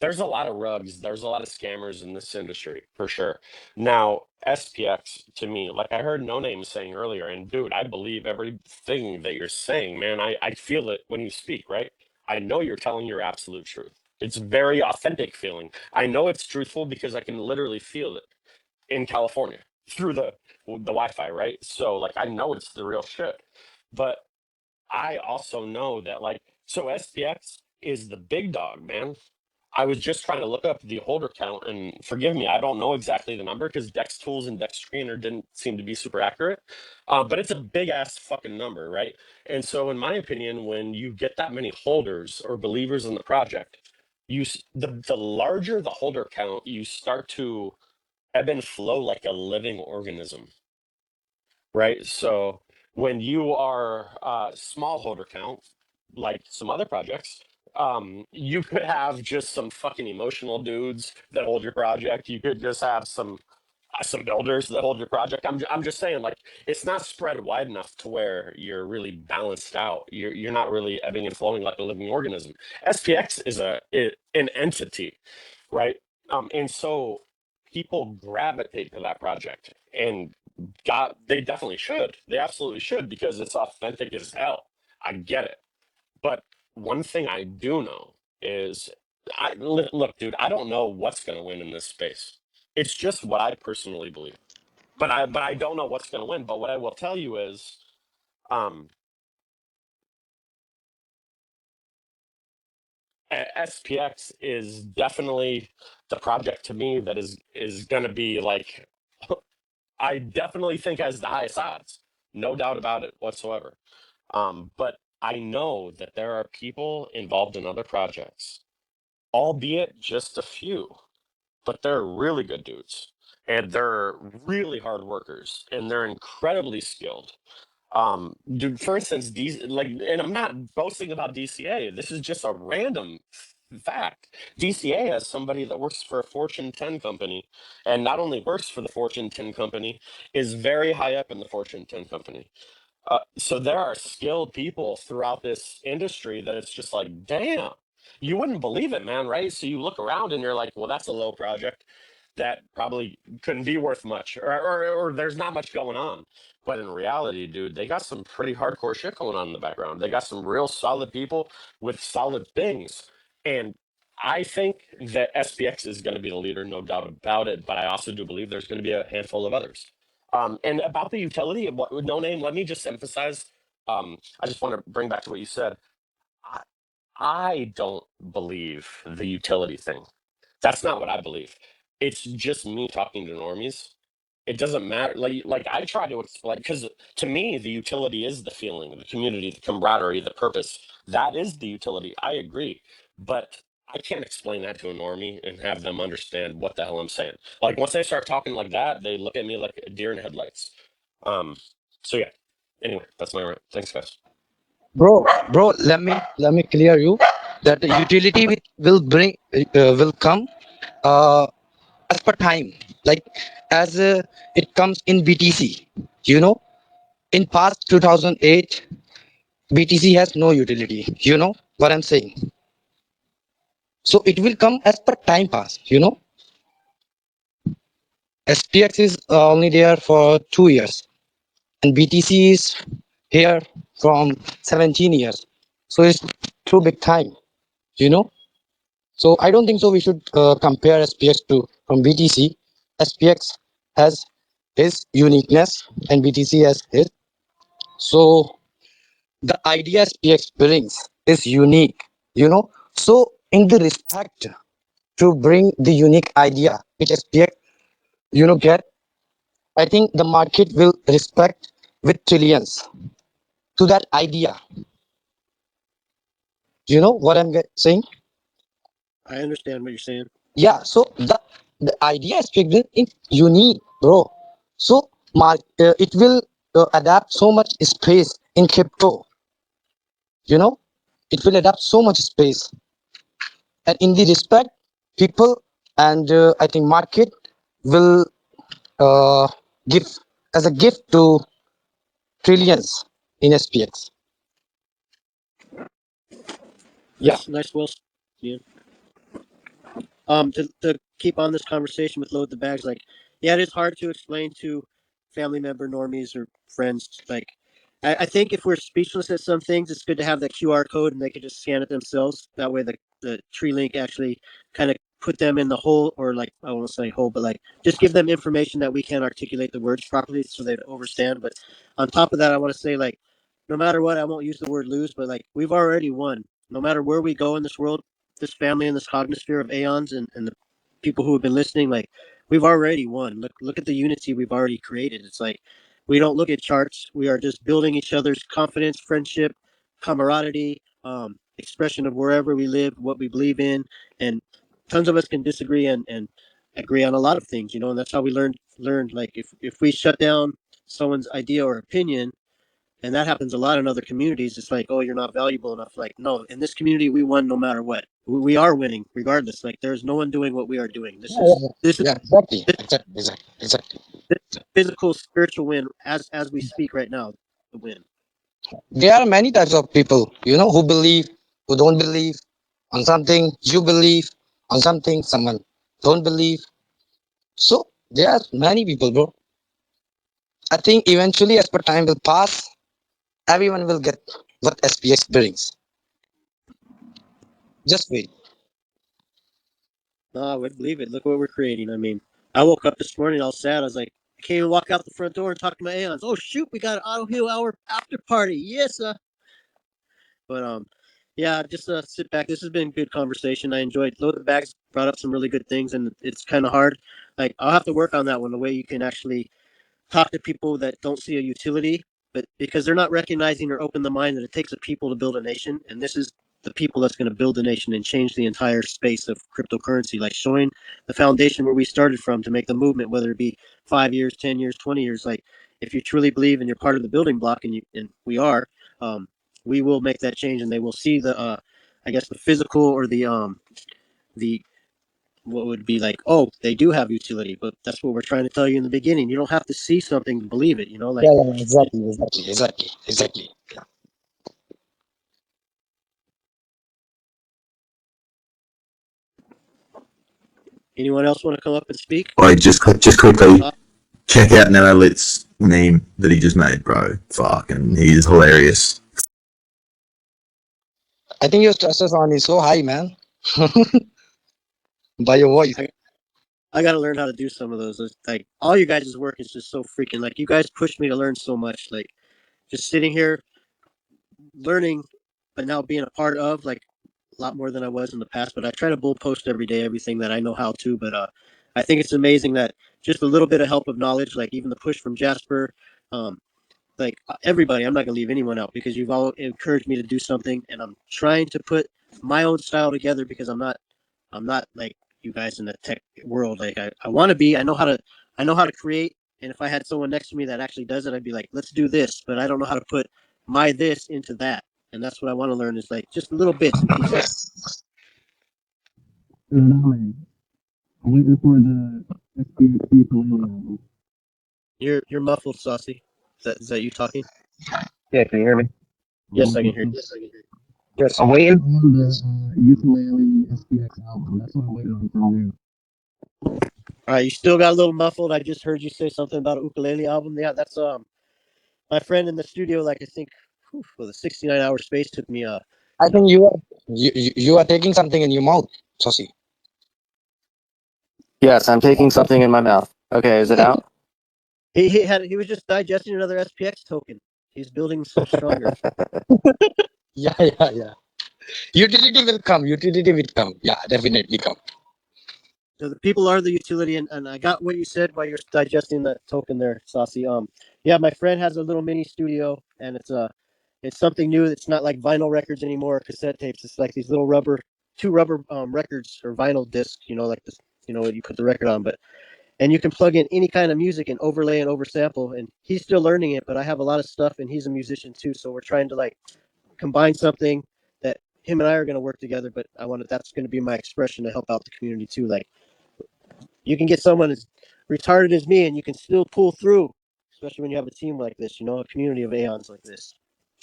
there's a lot of rugs. There's a lot of scammers in this industry for sure. Now, SPX to me, like I heard No Name saying earlier, and dude, I believe everything that you're saying, man. I feel it when you speak, right? I know you're telling your absolute truth. It's very authentic feeling. I know it's truthful because I can literally feel it in California through the Wi-Fi, right? So like I know it's the real shit. But I also know that like so SPX is the big dog, man. I was just trying to look up the holder count, and forgive me, I don't know exactly the number because Dex Tools and Dex Screener didn't seem to be super accurate. But it's a big ass fucking number, right? And so, in my opinion, when you get that many holders or believers in the project, the larger the holder count, you start to ebb and flow like a living organism, right? So when you are small holder count, like some other projects, you could have just some fucking emotional dudes that hold your project. You could just have some builders that hold your project. I'm just saying, like, it's not spread wide enough to where you're really balanced out. You're not really ebbing and flowing like a living organism. SPX is an entity, right? And so people gravitate to that project, and God, they definitely should. They absolutely should because it's authentic as hell. I get it. But one thing I do know is, look, dude, I don't know what's going to win in this space. It's just what I personally believe. But I don't know what's going to win. But what I will tell you is, um, SPX is definitely the project to me that is going to be like, I definitely think has the highest odds, no doubt about it whatsoever. But I know that there are people involved in other projects, albeit just a few, but they're really good dudes and they're really hard workers and they're incredibly skilled. Dude, for instance, like, and I'm not boasting about DCA. This is just a random fact. DCA has somebody that works for a Fortune 10 company, and not only works for the Fortune 10 company, is very high up in the Fortune 10 company. So there are skilled people throughout this industry that it's just like, damn, you wouldn't believe it, man, right? So you look around and you're like, well, that's a low project that probably couldn't be worth much, or there's not much going on. But in reality, dude, they got some pretty hardcore shit going on in the background. They got some real solid people with solid things. And I think that SPX is going to be the leader, no doubt about it. But I also do believe there's going to be a handful of others. And about the utility, No Name, let me just emphasize. I just want to bring back to what you said. I, I don't believe the utility thing. That's not what I believe. It's just me talking to normies. It doesn't matter. Like I try to explain because to me the utility is the feeling, the community, the camaraderie, the purpose. That is the utility. I agree, but I can't explain that to a normie and have them understand what the hell I'm saying. Like once they start talking like that, they look at me like a deer in headlights. Um, so yeah. Anyway, that's my rant. Thanks, guys. Bro, let me clear you that the utility will bring will come uh, as per time, like as it comes in BTC. You know, in past 2008, BTC has no utility. You know what I'm saying? So it will come as per time pass. You know, SPX is only there for 2 years, and BTC is here from 17 years. So it's too big time. You know. So I don't think so. We should compare SPX to from BTC. SPX has his uniqueness and BTC has his. So the idea SPX brings is unique, you know. So in the respect to bring the unique idea which SPX, get, I think the market will respect with trillions to that idea. You know what I'm saying? I understand what you're saying. Yeah, so the idea is figured in unique, bro. So it will adapt so much space in crypto, you know. It will adapt so much space, and in the respect, people and I think market will uh, give as a gift to trillions in SPX. Yeah. Nice, well, yeah. To keep on this conversation with load the bags, like, yeah, it is hard to explain to family member normies or friends. Like, I think if we're speechless at some things, it's good to have that QR code and they can just scan it themselves. That way, the tree link actually kind of put them in the hole, or like I won't say hole, but like just give them information that we can articulate the words properly so they understand. But on top of that, I want to say, like, no matter what, I won't use the word lose, but like we've already won. No matter where we go in this world, this family and this cognosphere of Aeons and the people who have been listening, like, we've already won. Look at the unity we've already created. It's like we don't look at charts. We are just building each other's confidence, friendship, camaraderie, expression of wherever we live, what we believe in, and tons of us can disagree and agree on a lot of things, and that's how we learn. Like if we shut down someone's idea or opinion, and that happens a lot in other communities. It's like, oh, you're not valuable enough. Like, no, in this community, we won no matter what. We are winning regardless. Like, there's no one doing what we are doing. Yeah, yeah, yeah. Yeah, exactly, This, exactly, exactly, exactly. this physical, spiritual win as we speak right now. The win. There are many types of people, who believe, who don't believe on something. You believe on something, someone don't believe. So there are many people, bro. I think eventually, as per time will pass, everyone will get what SPX brings. Just wait. No, I would believe it. Look what we're creating. I mean, I woke up this morning all sad. I was like, I can't even walk out the front door and talk to my Aeons. Oh shoot, we got an Autoheal hour after party. Yes, But yeah, just sit back. This has been good conversation. I enjoyed. Load the bags brought up some really good things, and it's kind of hard. Like I'll have to work on that one. The way you can actually talk to people that don't see a utility, but because they're not recognizing or open the mind that it takes a people to build a nation, and this is the people that's going to build a nation and change the entire space of cryptocurrency, like showing the foundation where we started from to make the movement, whether it be 5 years, 10 years, 20 years. Like if you truly believe and you're part of the building block, and we are, um, we will make that change, and they will see the, I guess, the physical or the what would be like, oh, they do have utility, but that's what we're trying to tell you in the beginning. You don't have to see something to believe it, Yeah, like yeah, yeah, exactly, exactly, exactly, exactly. Yeah. anyone else want to come up and speak? Like, just quickly, check out NanoLit's meme that he just made, bro. Fucking, he's hilarious. I think your testosterone is so high, man, by your voice. I got to learn how to do some of those. Like all you guys' work is just so freaking, like, you guys pushed me to learn so much. Like just sitting here learning, but now being a part of, like, a lot more than I was in the past. But I try to bull post every day everything that I know how to. But I think it's amazing that just a little bit of help of knowledge, like even the push from Jasper, um, like everybody, I'm not gonna leave anyone out because you've all encouraged me to do something, and I'm trying to put my own style together because I'm not like you guys in the tech world. Like I want to be. I know how to create. And if I had someone next to me that actually does it, I'd be like, let's do this. But I don't know how to put my this into that. And that's what I want to learn is like just little bits and pieces. I'm waiting for the SPX ukulele album. You're muffled, Saucy. Is that you talking? Yeah, can you hear me? Yes, I can hear you. Yes, I'm waiting. On the ukulele SPX album. That's what I'm waiting on from you. All right, you still got a little muffled. I just heard you say something about a ukulele album. Yeah, that's my friend in the studio. Like I think, for the 69-hour space took me I think you are taking something in your mouth, Saucy. Yes, I'm taking something in my mouth. Okay, is it out? he was just digesting another SPX token. He's building himself stronger. Yeah. Utility will come. Utility will come. Yeah, definitely come. So the people are the utility, and I got what you said while you're digesting that token there, Saucy. Yeah, my friend has a little mini studio, and it's something new. It's not like vinyl records anymore, cassette tapes. It's like these little two rubber records or vinyl discs. You know, like this. You know, you put the record on, and you can plug in any kind of music and overlay and oversample. And he's still learning it, but I have a lot of stuff, and he's a musician too. So we're trying to like combine something that him and I are going to work together. But that's going to be my expression to help out the community too. Like you can get someone as retarded as me and you can still pull through, especially when you have a team like this, a community of Aeons like this.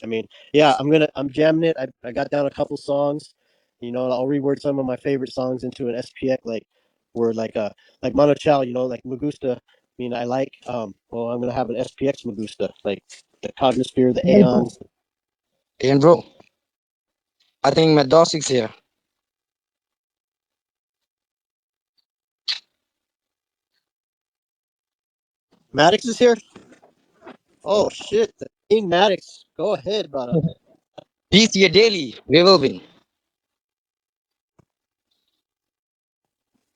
I mean, yeah, I'm jamming it. I got down a couple songs, I'll reword some of my favorite songs into an SPX word like Mono Chao, like Magusta. I mean, I like well, I'm gonna have an SPX Magusta, like the Cognosphere, the Aeons. And bro, I think Madosic's here. Maddox is here. Oh shit, the King Maddox. Go ahead, brother. He's here daily. We will win.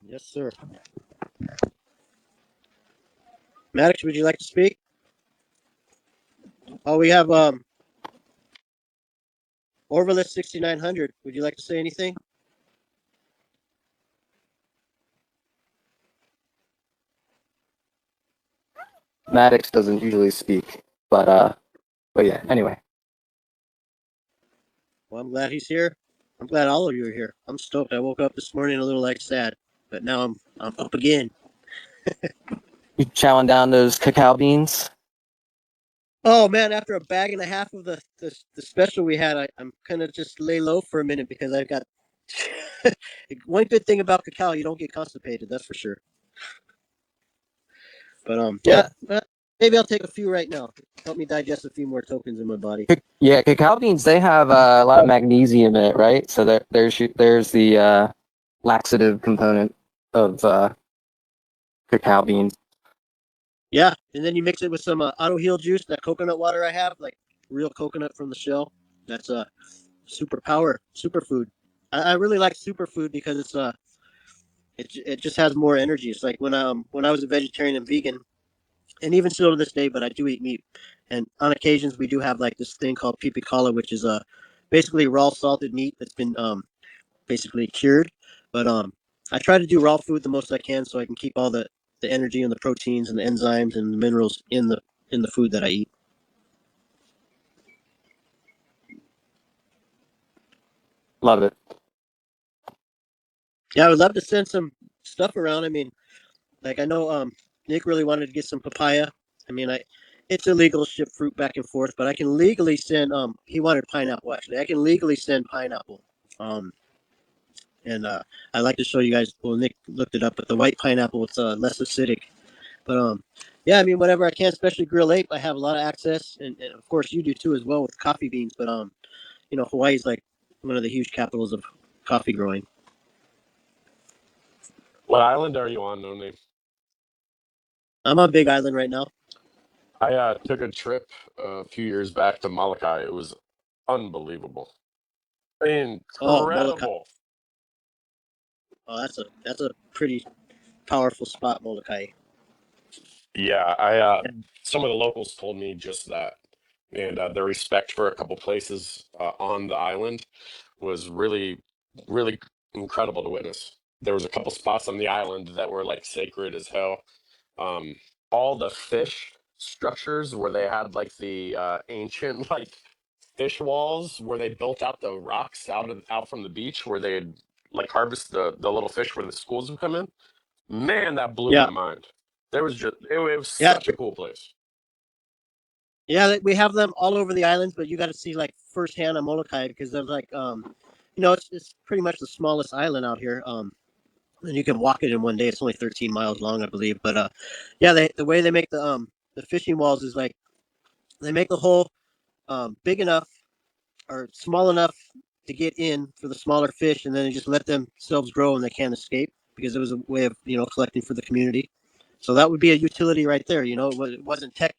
Yes, sir. Maddox, would you like to speak? Oh, we have Orvalist 6900. Would you like to say anything? Maddox doesn't usually speak, but yeah. Anyway, Well, I'm glad he's here. I'm glad all of you are here. I'm stoked. I woke up this morning a little like sad, but now I'm up again. you chowing down those cacao beans? Oh man, after a bag and a half of the special we had, I'm gonna just lay low for a minute because I've got one good thing about cacao, you don't get constipated, that's for sure. But yeah, maybe I'll take a few right now. Help me digest a few more tokens in my body. Yeah, cacao beans. They have a lot of magnesium in it, right? So there's the laxative component of cacao beans. Yeah, and then you mix it with some Autoheal juice, that coconut water I have, like real coconut from the shell. That's a superfood. I really like superfood because it just has more energy. It's like when I was a vegetarian and vegan, and even still to this day, but I do eat meat. And on occasions we do have like this thing called pipicala, which is basically raw salted meat that's been basically cured. But I try to do raw food the most I can so I can keep all the energy and the proteins and the enzymes and the minerals in the food that I eat. Love it. Yeah, I would love to send some stuff around. I mean, like I know Nick really wanted to get some papaya. I mean, it's illegal to ship fruit back and forth, but I can legally send he wanted pineapple actually. I can legally send pineapple. Um and I like to show you guys, well Nick looked it up, but the white pineapple, it's less acidic. But yeah, I mean whatever I can, especially grill ape, I have a lot of access, and of course you do too as well with coffee beans, but Hawaii's like one of the huge capitals of coffee growing. What island are you on, No Name? I'm on Big Island right now. I took a trip a few years back to Molokai. It was unbelievable, Oh, Molokai. incredible. Oh, that's a pretty powerful spot, Molokai. Yeah, some of the locals told me just that, and the respect for a couple places on the island was really, really incredible to witness. There was a couple spots on the island that were like sacred as hell. Um, all the fish structures where they had like the ancient like fish walls where they built out the rocks out from the beach where they'd like harvest the little fish where the schools would come in. Man, that blew Yeah, my mind. There was just it was yeah, such a cool place. yeah. We have them all over the islands, but you got to see like firsthand on Molokai because there's like it's pretty much the smallest island out here. And you can walk it in one day. It's only 13 miles long, I believe. But yeah, the way they make the fishing walls is like they make the hole big enough or small enough to get in for the smaller fish, and then they just let themselves grow and they can't escape because it was a way of collecting for the community. So that would be a utility right there. It wasn't tech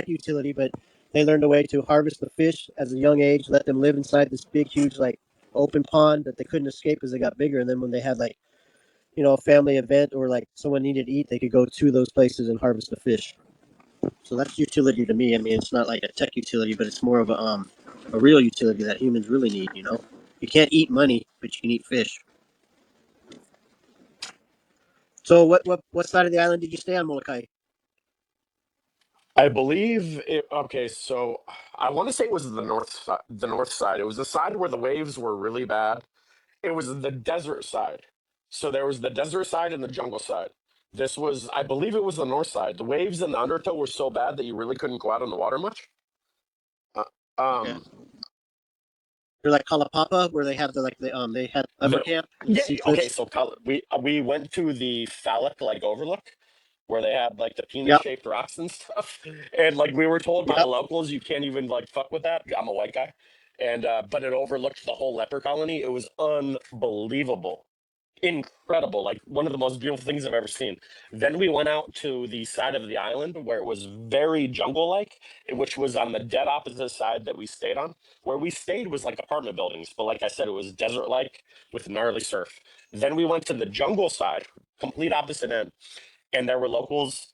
utility, but they learned a way to harvest the fish at a young age, let them live inside this big, huge like open pond that they couldn't escape as they got bigger. And then when they had like a family event or like someone needed to eat, they could go to those places and harvest the fish. So that's utility to me. I mean, it's not like a tech utility, but it's more of a real utility that humans really need. You can't eat money, but you can eat fish. So what side of the island did you stay on, Molokai? I believe it. Okay, so I want to say it was the north side. The north side. It was the side where the waves were really bad. It was the desert side. So there was the desert side and the jungle side. This was, I believe, it was the north side. The waves in the undertow were so bad that you really couldn't go out on the water much. Uh, Okay, um, you're like Kalapapa, where they had upper the camp in the yeah. sea Okay, cliffs. so we went to the phallic like overlook where they had like the penis Yep, shaped rocks and stuff, and like we were told by the yep. locals you can't even like fuck with that. I'm a white guy, and but it overlooked the whole leper colony. It was unbelievable, incredible, like one of the most beautiful things I've ever seen. Then we went out to the side of the island where it was very jungle like, which was on the dead opposite side that we stayed on. Where we stayed was like apartment buildings, but like I said, it was desert like with gnarly surf. Then we went to the jungle side, complete opposite end, and there were locals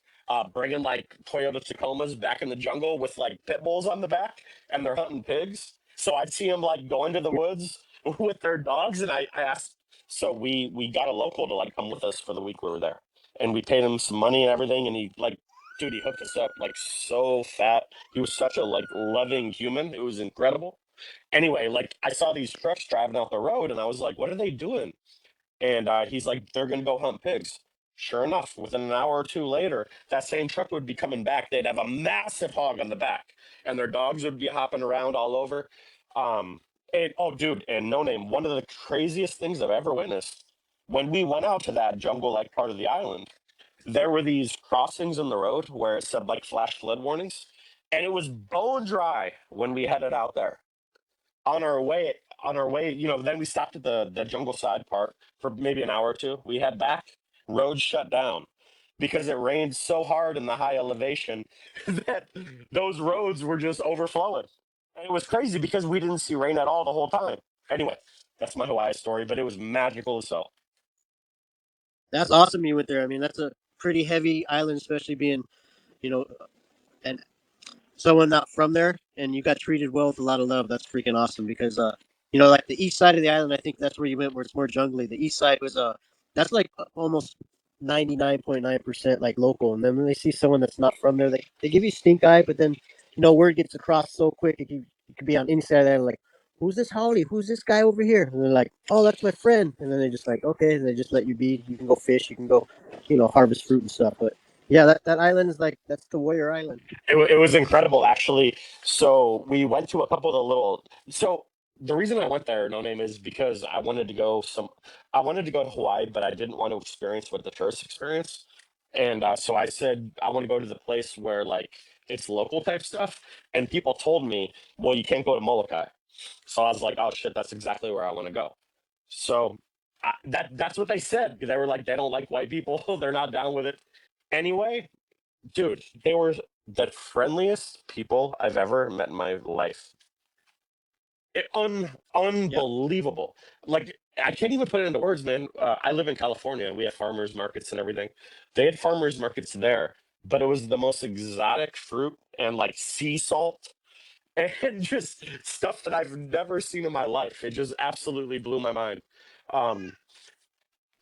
bringing like Toyota Tacomas back in the jungle with like pit bulls on the back, and they're hunting pigs. So I'd see them like go into the woods with their dogs, and I asked. So we got a local to like come with us for the week we were there, and we paid him some money and everything, and he like. Dude, he hooked us up like so fat. He was such a like loving human. It was incredible. Anyway, like I saw these trucks driving out the road, and I was like, "What are they doing?" And he's like, they're going to go hunt pigs. Sure enough, within an hour or two later, that same truck would be coming back. They'd have a massive hog on the back, and their dogs would be hopping around all over. And oh, dude, and no name, one of the craziest things I've ever witnessed. When we went out to that jungle-like part of the island, there were these crossings in the road where it said like flash flood warnings, and it was bone dry when we headed out there on our way, then we stopped at the jungle side part for maybe an hour or two. We head back, roads shut down because it rained so hard in the high elevation that those roads were just overflowing. And it was crazy because we didn't see rain at all the whole time. Anyway, that's my Hawaii story, but it was magical as hell. That's awesome. You went there. I mean, that's a pretty heavy island, especially being you know an someone not from there and you got treated well with a lot of love. That's freaking awesome because like the east side of the island, I think that's where you went where it's more jungly. The east side was that's like almost 99.9% like local. And then when they see someone that's not from there, they give you stink eye, but then word gets across so quick it could be on any side of the island like who's this Howley? Who's this guy over here? And they're like, oh, that's my friend. And then they just like, okay, and they just let you be. You can go fish, you can go, harvest fruit and stuff. But yeah, that island is like that's the warrior island. It was incredible, actually. So we went to a couple of the little. So the reason I went there, no name, is because I wanted to go some. I wanted to go to Hawaii, but I didn't want to experience what the tourists experience. And so I said I want to go to the place where like it's local type stuff. And people told me, well, you can't go to Molokai. So I was like, oh shit, that's exactly where I want to go. So that's what they said. They were like, they don't like white people. They're not down with it. Anyway, dude, they were the friendliest people I've ever met in my life. Yep. Unbelievable. Like I can't even put it into words, man. I live in California. We have farmers markets and everything. They had farmers markets there, but it was the most exotic fruit and like sea salt and just stuff that I've never seen in my life. It just absolutely blew my mind. Um,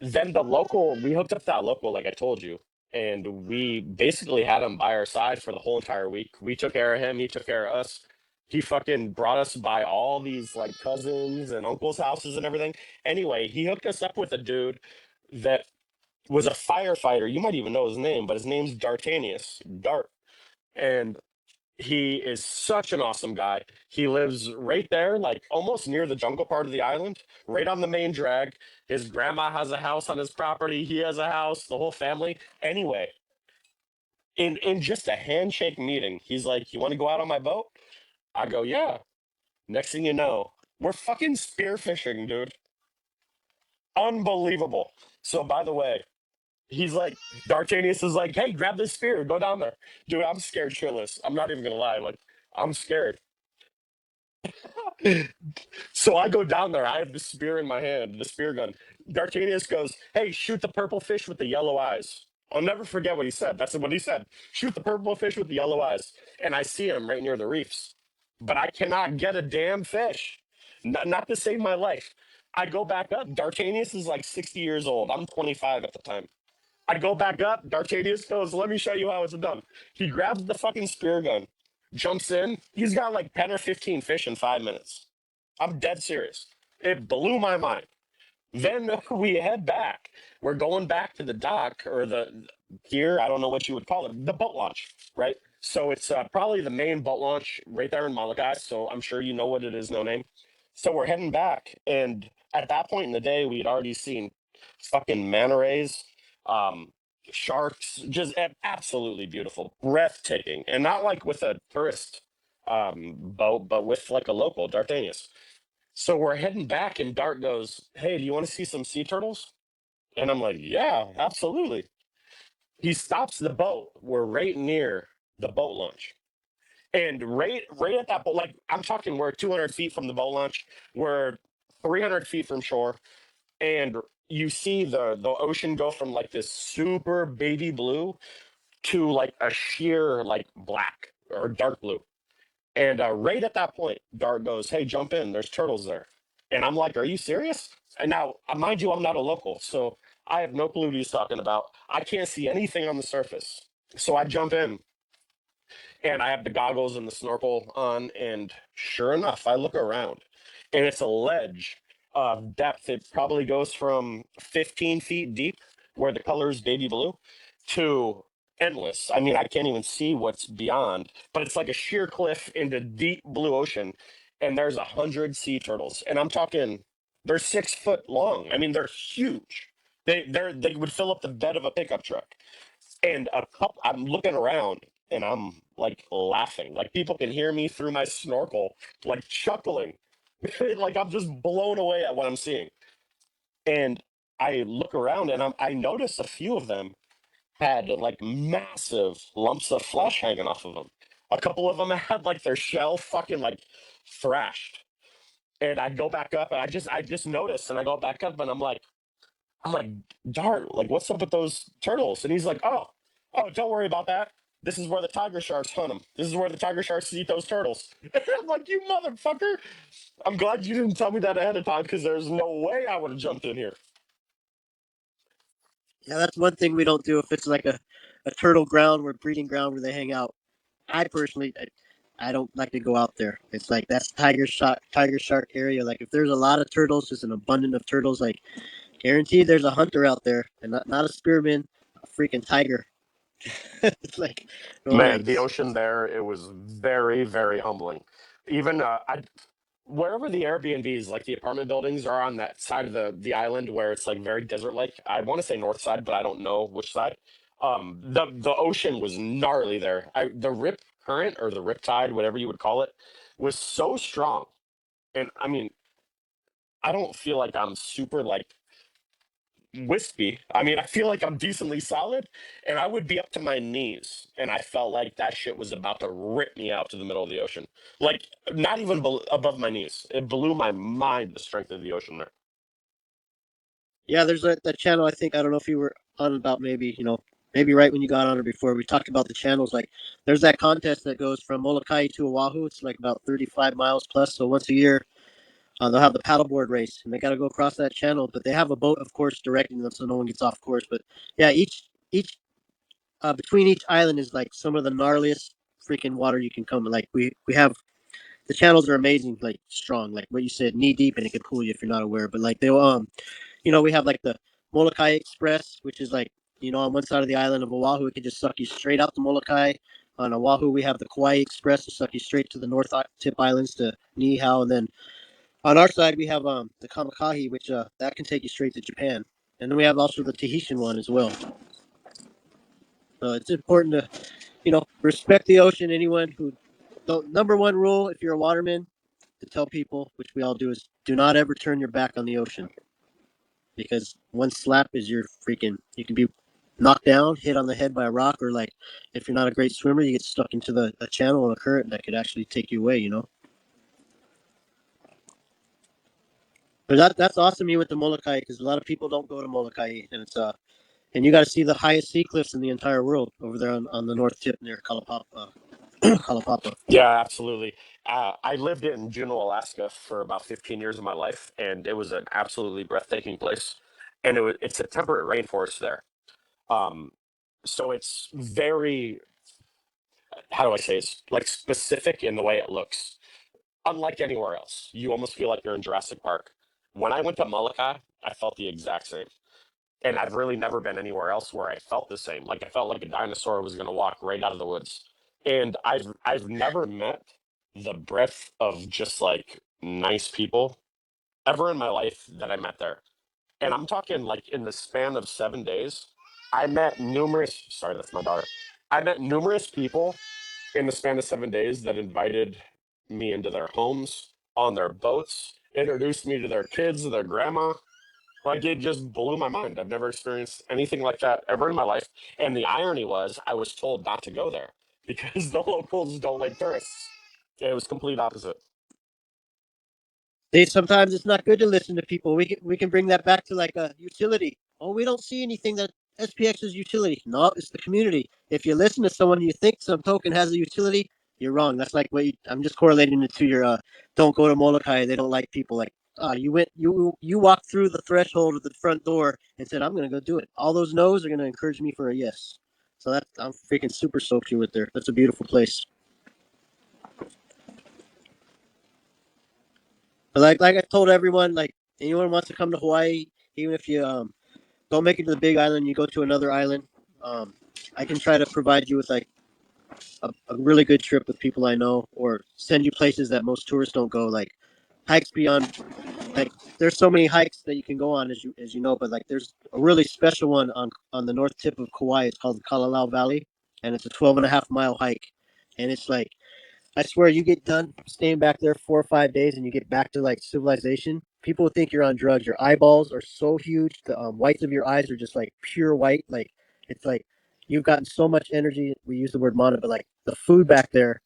then the local, we hooked up that local, like I told you, and we basically had him by our side for the whole entire week. We took care of him, he took care of us. He fucking brought us by all these like cousins and uncles' houses and everything. Anyway, he hooked us up with a dude that was a firefighter. You might even know his name, but his name's Dartanius, Dart. And he is such an awesome guy. He lives right there, like almost near the jungle part of the island, right on the main drag. His grandma has a house on his property. He has a house, the whole family. Anyway, in just a handshake meeting, he's like, "You want to go out on my boat?" I go, "Yeah." Next thing you know, we're fucking spearfishing, dude. Unbelievable. So, by the way, he's like, Dartanius is like, "Hey, grab this spear, go down there." Dude, I'm scared shitless. I'm not even gonna lie. Like, I'm scared. So I go down there. I have the spear in my hand, the spear gun. Dartanius goes, "Hey, shoot the purple fish with the yellow eyes." I'll never forget what he said. That's what he said. Shoot the purple fish with the yellow eyes. And I see him right near the reefs, but I cannot get a damn fish. Not to save my life. I go back up. Dartanius is like 60 years old. I'm 25 at the time. I go back up. Dartanius goes, "Let me show you how it's done." He grabs the fucking spear gun, jumps in. He's got like 10 or 15 fish in 5 minutes. I'm dead serious. It blew my mind. Then we head back. We're going back to the dock or the pier. I don't know what you would call it. The boat launch, right? So it's probably the main boat launch right there in Malaga. So I'm sure you know what it is, no name. So we're heading back. And at that point in the day, we'd already seen fucking manta rays, um, sharks, just absolutely beautiful, breathtaking. And not like with a tourist boat, but with like a local, Dartanius. So we're heading back, and Dart goes, "Hey, do you want to see some sea turtles?" And I'm like, "Yeah, absolutely." He stops the boat. We're right near the boat launch. And right at that boat, like I'm talking, we're 200 feet from the boat launch. We're 300 feet from shore. And you see the ocean go from like this super baby blue to like a sheer like black or dark blue. And right at that point, Dart goes, "Hey, jump in. There's turtles there." And I'm like, "Are you serious?" And now, mind you, I'm not a local, so I have no clue what he's talking about. I can't see anything on the surface. So I jump in, and I have the goggles and the snorkel on, and sure enough, I look around, and it's a ledge of depth. It probably goes from 15 feet deep, where the color is baby blue, to endless. I mean, I can't even see what's beyond, but it's like a sheer cliff into deep blue ocean, and there's 100 sea turtles, and I'm talking they're 6 foot long. I mean, they're huge. They would fill up the bed of a pickup truck. And a couple, I'm looking around and I'm like laughing. Like people can hear me through my snorkel, like chuckling. Like I'm just blown away at what I'm seeing. And I look around and I notice a few of them had like massive lumps of flesh hanging off of them. A couple of them had like their shell fucking like thrashed. And I go back up and I just noticed and I go back up and I'm like, "Dart, like, what's up with those turtles?" And he's like, "Oh, don't worry about that. This is where the tiger sharks hunt them. This is where the tiger sharks eat those turtles." And I'm like, "You motherfucker. I'm glad you didn't tell me that ahead of time because there's no way I would have jumped in here." Yeah, that's one thing we don't do if it's like a turtle ground or breeding ground where they hang out. I personally, I don't like to go out there. It's like that's tiger shark area. Like if there's a lot of turtles, just an abundance of turtles, like guaranteed there's a hunter out there and not a spearman, a freaking tiger. It's like, no Man, the thanks. ocean there, it was very, very humbling. Even wherever the Airbnbs, like the apartment buildings, are on that side of the island where it's like very desert like. I want to say north side, but I don't know which side. The ocean was gnarly there. The rip current or the rip tide, whatever you would call it, was so strong. And I mean, I don't feel like I'm super like wispy. I mean, I feel like I'm decently solid, and I would be up to my knees, and I felt like that shit was about to rip me out to the middle of the ocean. Like not even above my knees. It blew my mind the strength of the ocean Yeah, there's that channel. I think I don't know if you were on about maybe maybe right when you got on or before, we talked about the channels. Like, there's that contest that goes from Molokai to Oahu. It's like about 35 miles plus. So once a year, they'll have the paddleboard race, and they got to go across that channel. But they have a boat, of course, directing them, so no one gets off course. But yeah, each between each island is like some of the gnarliest freaking water you can come. Like we have the channels are amazing, like strong, like what you said, knee deep, and it can pull you if you're not aware. But like they'll we have like the Molokai Express, which is like on one side of the island of Oahu, it can just suck you straight out to Molokai. On Oahu, we have the Kauai Express to suck you straight to the North Tip Islands to Niihau, and then on our side we have the Kamikaze, which that can take you straight to Japan, and then we have also the Tahitian one as well. So it's important to respect the ocean. Anyone who, the number one rule if you're a waterman, to tell people, which we all do, is do not ever turn your back on the ocean, because one slap is your freaking. You can be knocked down, hit on the head by a rock, or like if you're not a great swimmer, you get stuck into a channel and a current that could actually take you away. But that's awesome. You went to Molokai, because a lot of people don't go to Molokai, and it's and you got to see the highest sea cliffs in the entire world over there on the north tip near Kalapapa. Kalapapa. Yeah, absolutely. I lived in Juneau, Alaska for about 15 years of my life, and it was an absolutely breathtaking place. And it's a temperate rainforest there. Um, so it's very, how do I say, it's like specific in the way it looks. Unlike anywhere else, you almost feel like you're in Jurassic Park. When I went to Molokai, I felt the exact same. And I've really never been anywhere else where I felt the same. Like I felt like a dinosaur was going to walk right out of the woods. And I've never met the breadth of just like nice people ever in my life that I met there. And I'm talking like in the span of 7 days, I met numerous, sorry, that's my daughter. I met numerous people in the span of 7 days that invited me into their homes, on their boats, introduced me to their kids, their grandma. Like it just blew my mind. I've never experienced anything like that ever in my life. And the irony was, I was told not to go there because the locals don't like tourists. It was complete opposite. Sometimes it's not good to listen to people. We can bring that back to like a utility. Oh, we don't see anything that SPX is utility. No, it's the community. If you listen to someone you think some token has a utility, you're wrong. That's like I'm just correlating it to your don't go to Molokai. They don't like people. Like you walked through the threshold of the front door and said, I'm gonna go do it. All those no's are gonna encourage me for a yes. So I'm freaking super soaked you with there. That's a beautiful place. But like I told everyone, like anyone wants to come to Hawaii, even if you don't make it to the Big Island, you go to another island. Um, I can try to provide you with like a really good trip with people I know, or send you places that most tourists don't go, like hikes beyond. Like there's so many hikes that you can go on as you know, but like there's a really special one on the north tip of Kauai. It's called the Kalalau Valley, and it's a 12.5 mile hike, and it's like I swear, you get done staying back there 4 or 5 days, and you get back to like civilization. People think you're on drugs. Your eyeballs are so huge. The whites of your eyes are just like pure white. Like it's like you've gotten so much energy. We use the word mana, but like the food back there,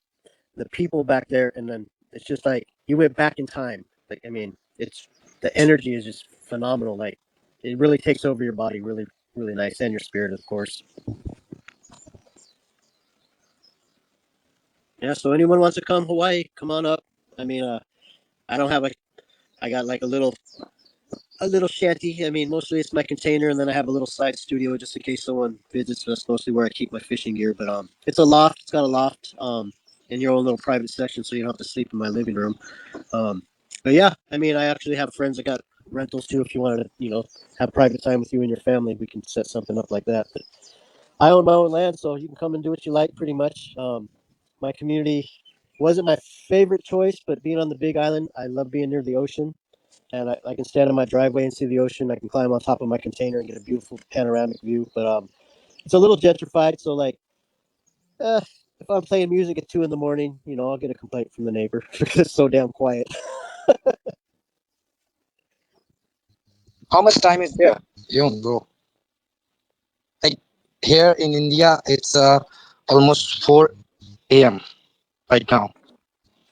the people back there, and then it's just like you went back in time. Like I mean, it's the energy is just phenomenal. Like it really takes over your body. Really, really nice, and your spirit, of course. Yeah. So anyone wants to come Hawaii, come on up. I mean, I don't have I got like a little shanty. I mean, mostly it's my container, and then I have a little side studio just in case someone visits. That's mostly where I keep my fishing gear. But it's a loft. It's got a loft. In your own little private section, so you don't have to sleep in my living room. Um, but yeah, I mean, I actually have friends that got rentals too. If you wanted to, have private time with you and your family, we can set something up like that. But I own my own land, so you can come and do what you like, pretty much. My community wasn't my favorite choice, but being on the Big Island, I love being near the ocean, and I can stand in my driveway and see the ocean. I can climb on top of my container and get a beautiful panoramic view. But it's a little gentrified, so like, if I'm playing music at 2 in the morning, I'll get a complaint from the neighbor because it's so damn quiet. How much time is there? You don't go. Like here in India, it's almost 4 a.m. right now,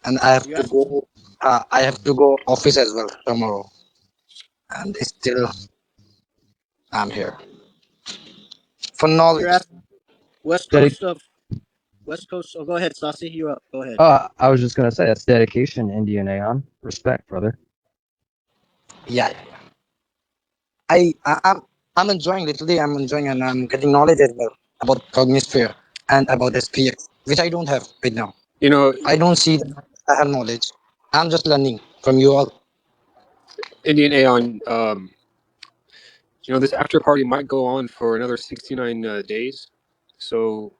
and I have You to got go. I have to go office as well tomorrow, and still I'm here. for You're knowledge. asking West Dedic- Coast of West Coast. Oh, go ahead, Saucy. You up? Go ahead. I was just gonna say that's dedication, Indian Aeon. Respect, brother. Yeah, I'm enjoying literally. I'm enjoying and I'm getting knowledge as well about Cognisphere and about SPX, which I don't have right now. You know, I don't see that I have knowledge. I'm just learning from you all. Indian Aeon. You know, this after party might go on for another 69 days, so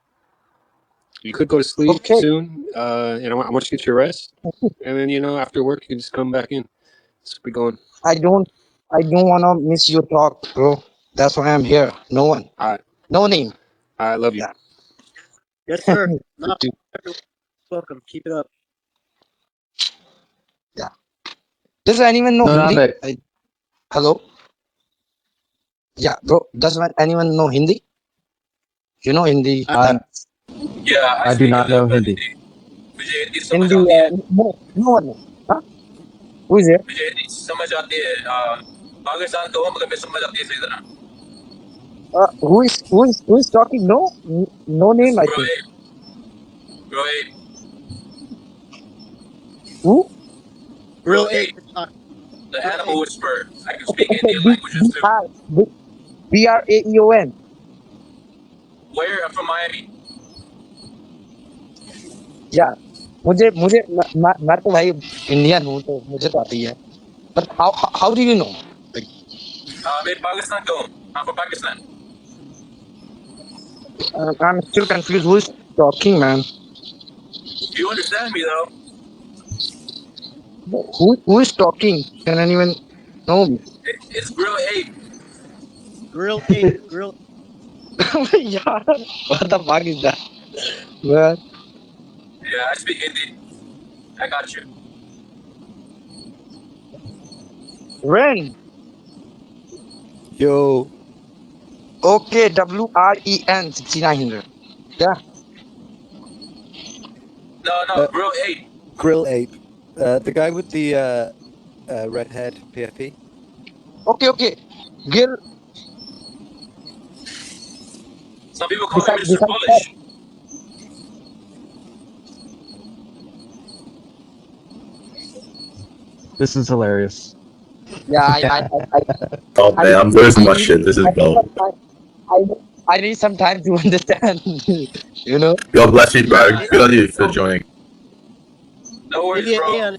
you could go to sleep Okay, soon, and I want you to get your rest, and then after work you can just come back in. Let's be going. I don't I don't wanna miss your talk, bro. That's why I'm here. No one, I no name. I love you. Yeah. Yes, sir. You No, too. everyone's welcome. Keep it up. Yeah. Does anyone know No, not Hindi? bad. Hello. Yeah, bro. Does anyone know Hindi? You know Hindi. I, I Yeah, I I do speak a not little know bit of Hindi. Hindi. मुझे हिंदी समझ Hindi. आती है No, no one. Huh? Who is there? मुझे हिंदी समझ आती है पाकिस्तान का हूँ मगर मैं समझ आती है सही तरह Who is talking? No, no name. I think. bro Who? Grill 8 is talking. the Grill animal 8. whisperer. I can speak Okay, Indian languages too. BRAEON. Where? I'm from Miami. Yeah. मुझे मुझे मैं तो भाई इंडियन हूँ तो मुझे तो आती है. But how do you know? Like, मैं पाकिस्तान का हूँ. I'm from Pakistan. I'm still confused. Who is talking, man? You understand me though? Who is talking? Can anyone know me? It's Grill 8. Grill 8. Grill. Yeah. What the fuck is that? Man. Yeah, I speak Hindi. I got you. Ren. Yo, Okay, WREN 6900. Yeah. No, uh, Grill 8. Grill Ape, the guy with the red head, PFP. Okay. Gil, Some people call me Mr. beside that. Polish. This is hilarious. Yeah, Oh I, man, I'm losing I my need, shit. This is I need gold. some time. I need some time to understand. You know. God bless you, bro. Yeah, Good on you for joining. no worries, India bro. Aeon.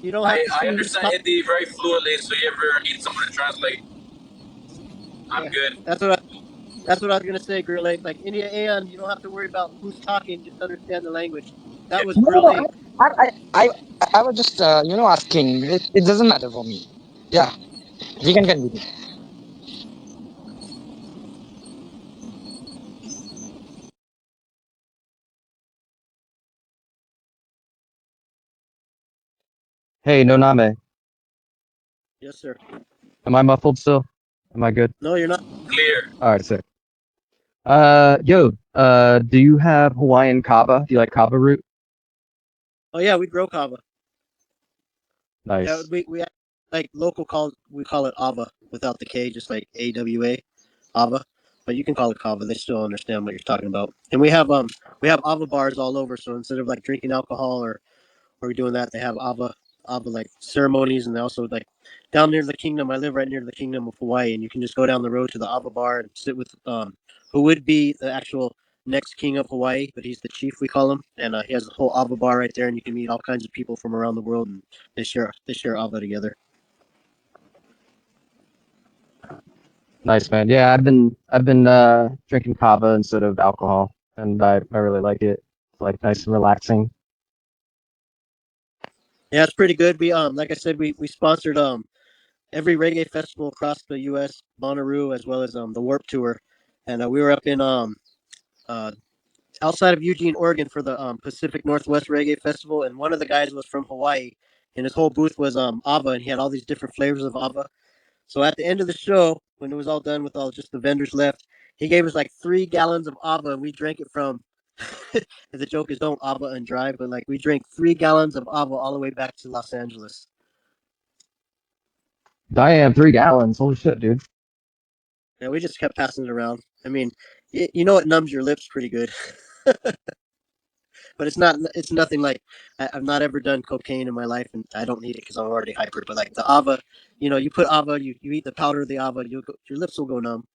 You don't have to I see who's understand talking. Hindi very fluently, so you ever need someone to translate, I'm Yeah, good. that's what I was gonna say. Grill 8. Like India Aeon, you don't have to worry about who's talking. Just understand the language. That was Grill No, 8. I, I, I, I was just asking. It doesn't matter for me. Yeah, we can continue. Hey, no name. Yes, sir. Am I muffled still? Am I good? No, you're not. Clear. All right, sick. Do you have Hawaiian kava? Do you like kava root? Oh yeah, we grow kava. Yeah, Nice. we like local we call it ava without the K, just like AWA, ava. But you can call it kava. They still understand what you're talking about. And we have ava bars all over. So instead of like drinking alcohol or doing that, they have ava like ceremonies, and they also like down near the kingdom. I live right near the kingdom of Hawaii, and you can just go down the road to the ava bar and sit with who would be the actual next king of Hawaii, but he's the chief, we call him, and he has the whole ava bar right there, and you can meet all kinds of people from around the world, and they share ava together. Nice, man. Yeah, I've been drinking kava instead of alcohol, and I really like it. It's like nice and relaxing. Yeah, it's pretty good. We like I said, we sponsored every reggae festival across the U.S., Bonnaroo, as well as the Warp Tour, and we were up in uh outside of Eugene, Oregon, for the Pacific Northwest Reggae Festival, and one of the guys was from Hawaii, and his whole booth was Ava, and he had all these different flavors of Ava. So at the end of the show, when it was all done with all just the vendors left, he gave us like 3 gallons of Ava, and we drank it from. The joke is don't Ava and drive, but like we drank 3 gallons of Ava all the way back to Los Angeles. Diane, 3 gallons. Holy shit, dude. Yeah, we just kept passing it around. I mean, you know, it numbs your lips pretty good, but it's not. It's nothing like I've not ever done cocaine in my life, and I don't need it because I'm already hyper. But like the ava, you know, you put ava, you eat the powder of the ava, your lips will go numb.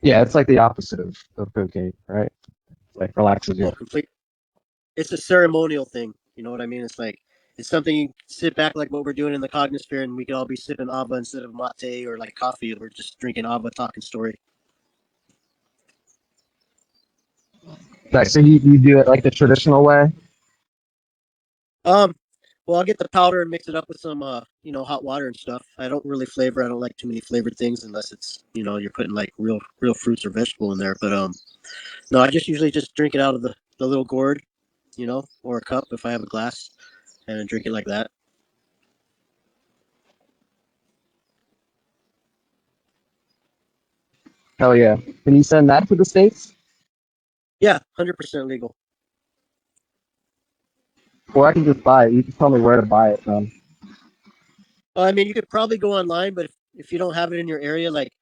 Yeah, it's like the opposite of cocaine, right? Like relaxes you. Oh, complete. It's a ceremonial thing. You know what I mean? It's like it's something you sit back like what we're doing in the Cognisphere, and we could all be sipping ava instead of mate or like coffee. We're just drinking ava, talking story. Nice. So you do it like the traditional way? Um, well, I'll get the powder and mix it up with some, you know, hot water and stuff. I don't really flavor. I don't like too many flavored things unless it's, you know, you're putting like real fruits or vegetable in there. But no, I just usually just drink it out of the little gourd, you know, or a cup if I have a glass, and then drink it like that. Hell yeah. Can you send that to the States? Yeah, 100% legal. Or I can just buy it. You can tell me where to buy it from. I mean, you could probably go online, but if you don't have it in your area, like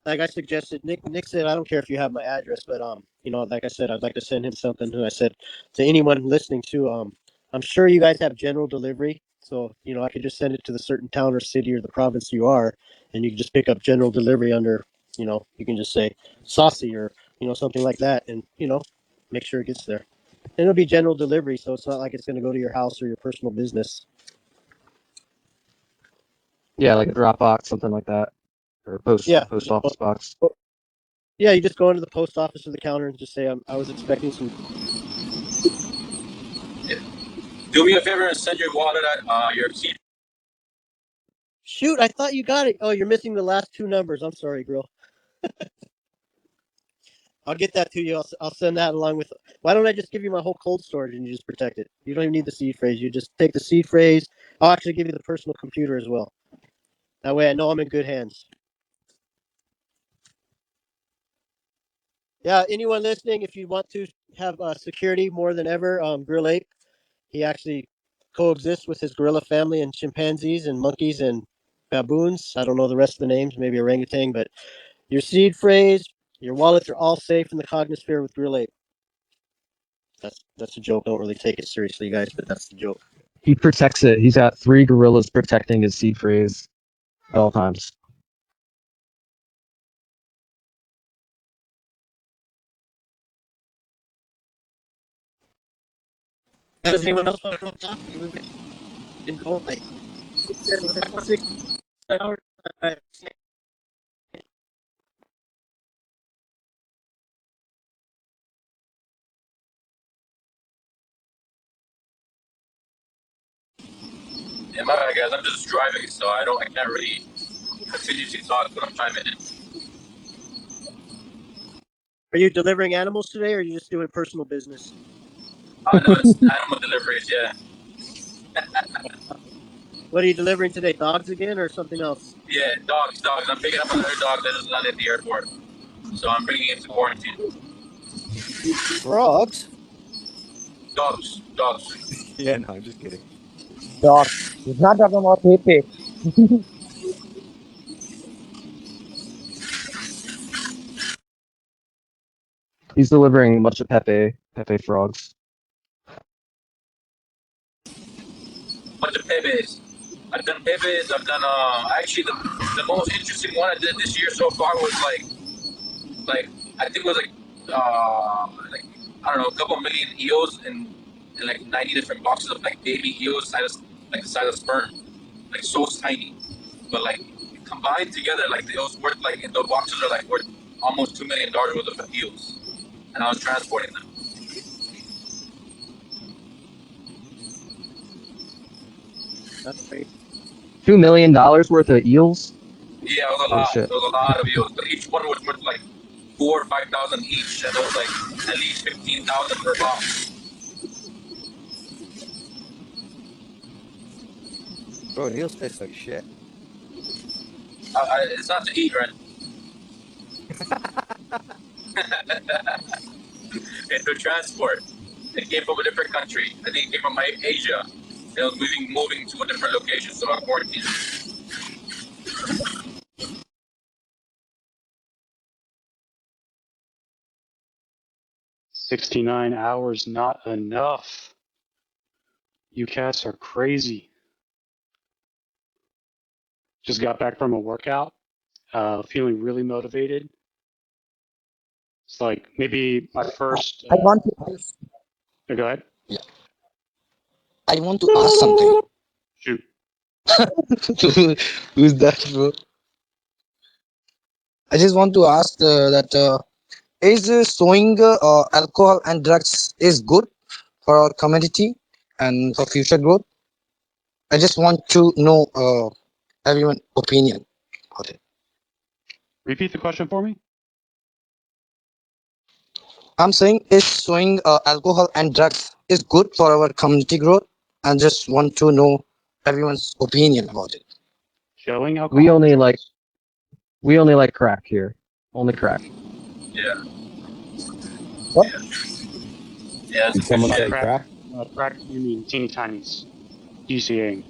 I suggested, Nick said, I don't care if you have my address, but you know, like I said, I'd like to send him something. Who I said to anyone listening to, I'm sure you guys have general delivery, so you know, I could just send it to the certain town or city or the province you are, and you can just pick up general delivery under, you know, you can just say saucy or you know something like that, and you know, make sure it gets there. And it'll be general delivery, so it's not like it's going to go to your house or your personal business. Yeah, like a Dropbox, something like that. Or a Yeah, post office box. yeah, you just go into the post office or the counter and just say, I was expecting some. Yeah. Do me a favor and send your wallet at your seat. Shoot, I thought you got it. Oh, you're missing the last two numbers. I'm sorry, girl. I'll get that to you. I'll send that along with. Why don't I just give you my whole cold storage and you just protect it? You don't even need the seed phrase. You just take the seed phrase. I'll actually give you the personal computer as well. That way I know I'm in good hands. Yeah, anyone listening, if you want to have security more than ever, Grill Ape, he actually coexists with his gorilla family and chimpanzees and monkeys and baboons. I don't know the rest of the names, maybe orangutan, but your seed phrase, your wallets are all safe in the Cognisphere with Grill Ape. That's a joke. Don't really take it seriously, guys, but that's the joke. He protects it. He's got 3 gorillas protecting his seed phrase at all times. Does anyone else want to come talk? We've been going like 6 hours. And my bad, guys. I'm just driving, so I can't really continuously talk, but I'm chiming in. Are you delivering animals today, or are you just doing personal business? No, it's animal deliveries. Yeah, What are you delivering today? Dogs again, or something else? yeah. Dogs. I'm picking up another dog that is not at the airport, so I'm bringing it to quarantine. Frogs? Dogs. Yeah, no, I'm just kidding. Dog. He's not talking about Pepe. He's delivering a bunch of Pepe frogs. Bunch of pebes. I've done pebes. I've done actually the most interesting one I did this year so far was like I think it was like I don't know, a couple million eels and like 90 different boxes of like baby eels like the size of sperm, like so tiny, but like combined together, like it was worth like the boxes are like worth almost $2 million worth of eels, and I was transporting them. That's great. $2 million worth of eels? Yeah, it was a Holy lot. shit. There was a lot of eels, but each one was worth like 4 or 5 thousand each, and it was like at least 15,000 per box. Bro, eels taste like shit. It's not to eat, right? It's for transport. It came from a different country. I think it came from Asia. It was moving to a different location, so I quarantined. 69 hours not enough. You cats are crazy. Just got back from a workout, feeling really motivated. It's like maybe my first. I want to ask, Go ahead. I want to ask something. Shoot. Who's that, bro? I just want to ask that is showing alcohol and drugs is good for our community and for future growth? I just want to know everyone's opinion on it. Repeat the question for me. I'm saying is showing alcohol and drugs is good for our community growth, and just want to know everyone's opinion about it. Showing alcohol. We only like crack here. Only crack. Yeah. What? Yeah, that's a good Someone By shit. say crack? crack, you mean teeny tinies. DCAing.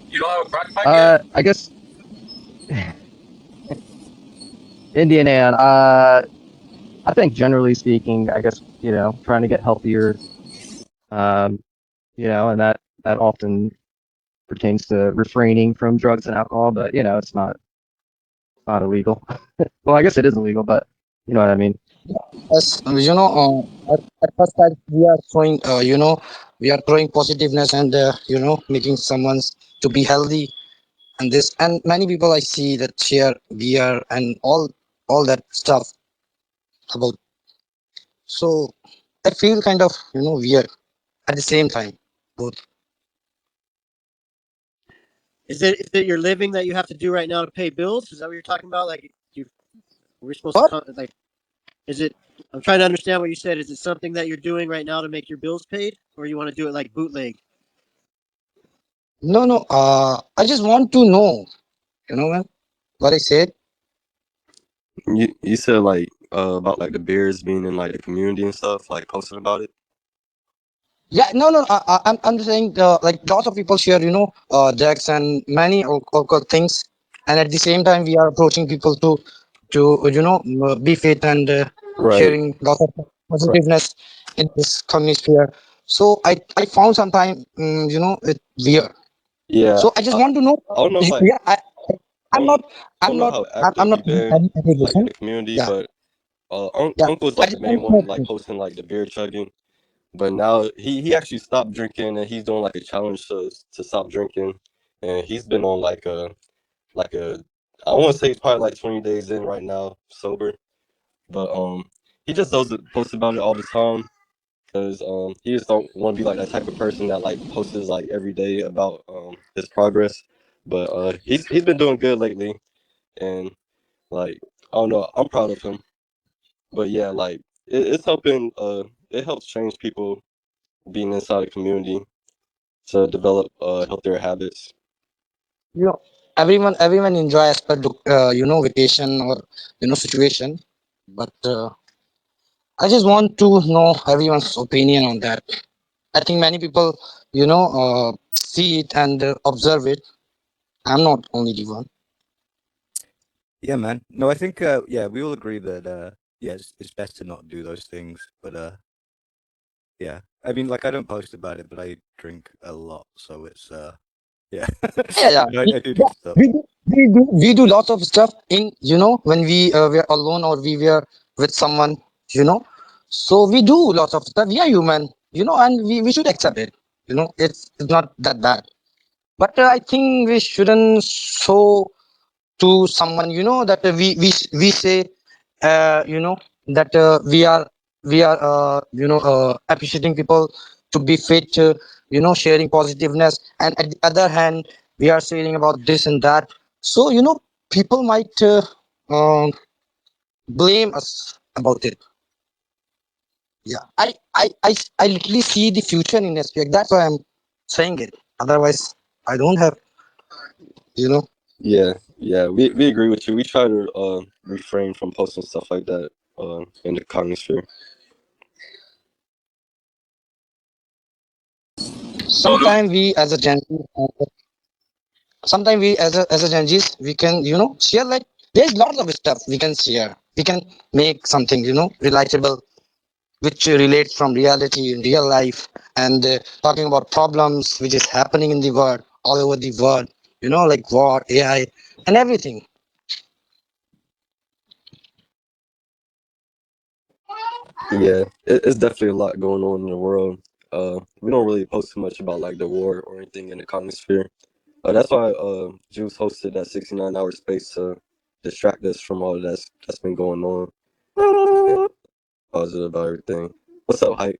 You don't have a crack pipe yet? I guess Indian and I think generally speaking, I guess, trying to get healthier, and that often pertains to refraining from drugs and alcohol, but it's not illegal. Well, I guess it is illegal, but you know what I mean. Yes, at first time we are showing, we are throwing positiveness and making someone's to be healthy and this and many people I see that share beer and all that stuff about. So I feel kind of weird at the same time both. Is it your living that you have to do right now to pay bills? Is that what you're talking about? Like we're supposed What? to like. Is it? I'm trying to understand what you said. Is it something that you're doing right now to make your bills paid, or you want to do it like bootleg? No. I just want to know. Man, what I said. You said like about like the beers being in like the community and stuff, like posting about it. Yeah, no. I'm just saying like lots of people share, drugs and many alcohol things, and at the same time we are approaching people to be fit and Right. sharing lots of Right. positiveness in this community sphere. So I found sometime it weird. Yeah. So I just want to know. I don't know like Yeah, I I'm don't not I don't I'm know not how I'm active not he been any like in allegation. the community, Yeah, but yeah. Uncle's I like the just main want one like to. posting like the beer chugging. But now he actually stopped drinking and he's doing like a challenge to stop drinking. And he's been on like a I want to say he's probably like 20 days in right now sober. But he just doesn't post about it all the time because he just don't want to be like that type of person that like posts like every day about his progress. But he's been doing good lately, and like I don't know, I'm proud of him. But yeah, like it's helping. It helps change people being inside the community to develop healthier habits. you know everyone enjoy as per vacation or situation, but I just want to know everyone's opinion on that. I think many people see it and observe it. I'm not only the one. Yeah, man. No, I think yeah, we all agree that yeah, it's best to not do those things. But yeah, I mean, like I don't post about it, but I drink a lot, so it's yeah, Yeah, I do need yeah. to stop. We do lots of stuff in when we're alone or we were with someone, you know so we do lots of stuff. We are human, and we should accept it. It's not that bad. But I think we shouldn't show to someone that we say that we are appreciating people to be fit, sharing positiveness, and at the other hand we are saying about this and that. So people might blame us about it. Yeah, I literally see the future in SPX. That's why I'm saying it. Otherwise I don't have you know Yeah, we agree with you. We try to refrain from posting stuff like that in the cognisphere. So do sometimes we as a Gen Z, sometimes we as a Gen Zs, we can share, like there's lots of stuff we can share. we can make something, relatable, which relates from reality in real life, and talking about problems which is happening in the world, all over the world, like war, AI, and everything. Yeah, it's definitely a lot going on in the world. We don't really post too much about like the war or anything in the comic sphere. That's why Juice hosted that 69-hour space to distract us from all that's been going on. Positive about everything. What's up, hype?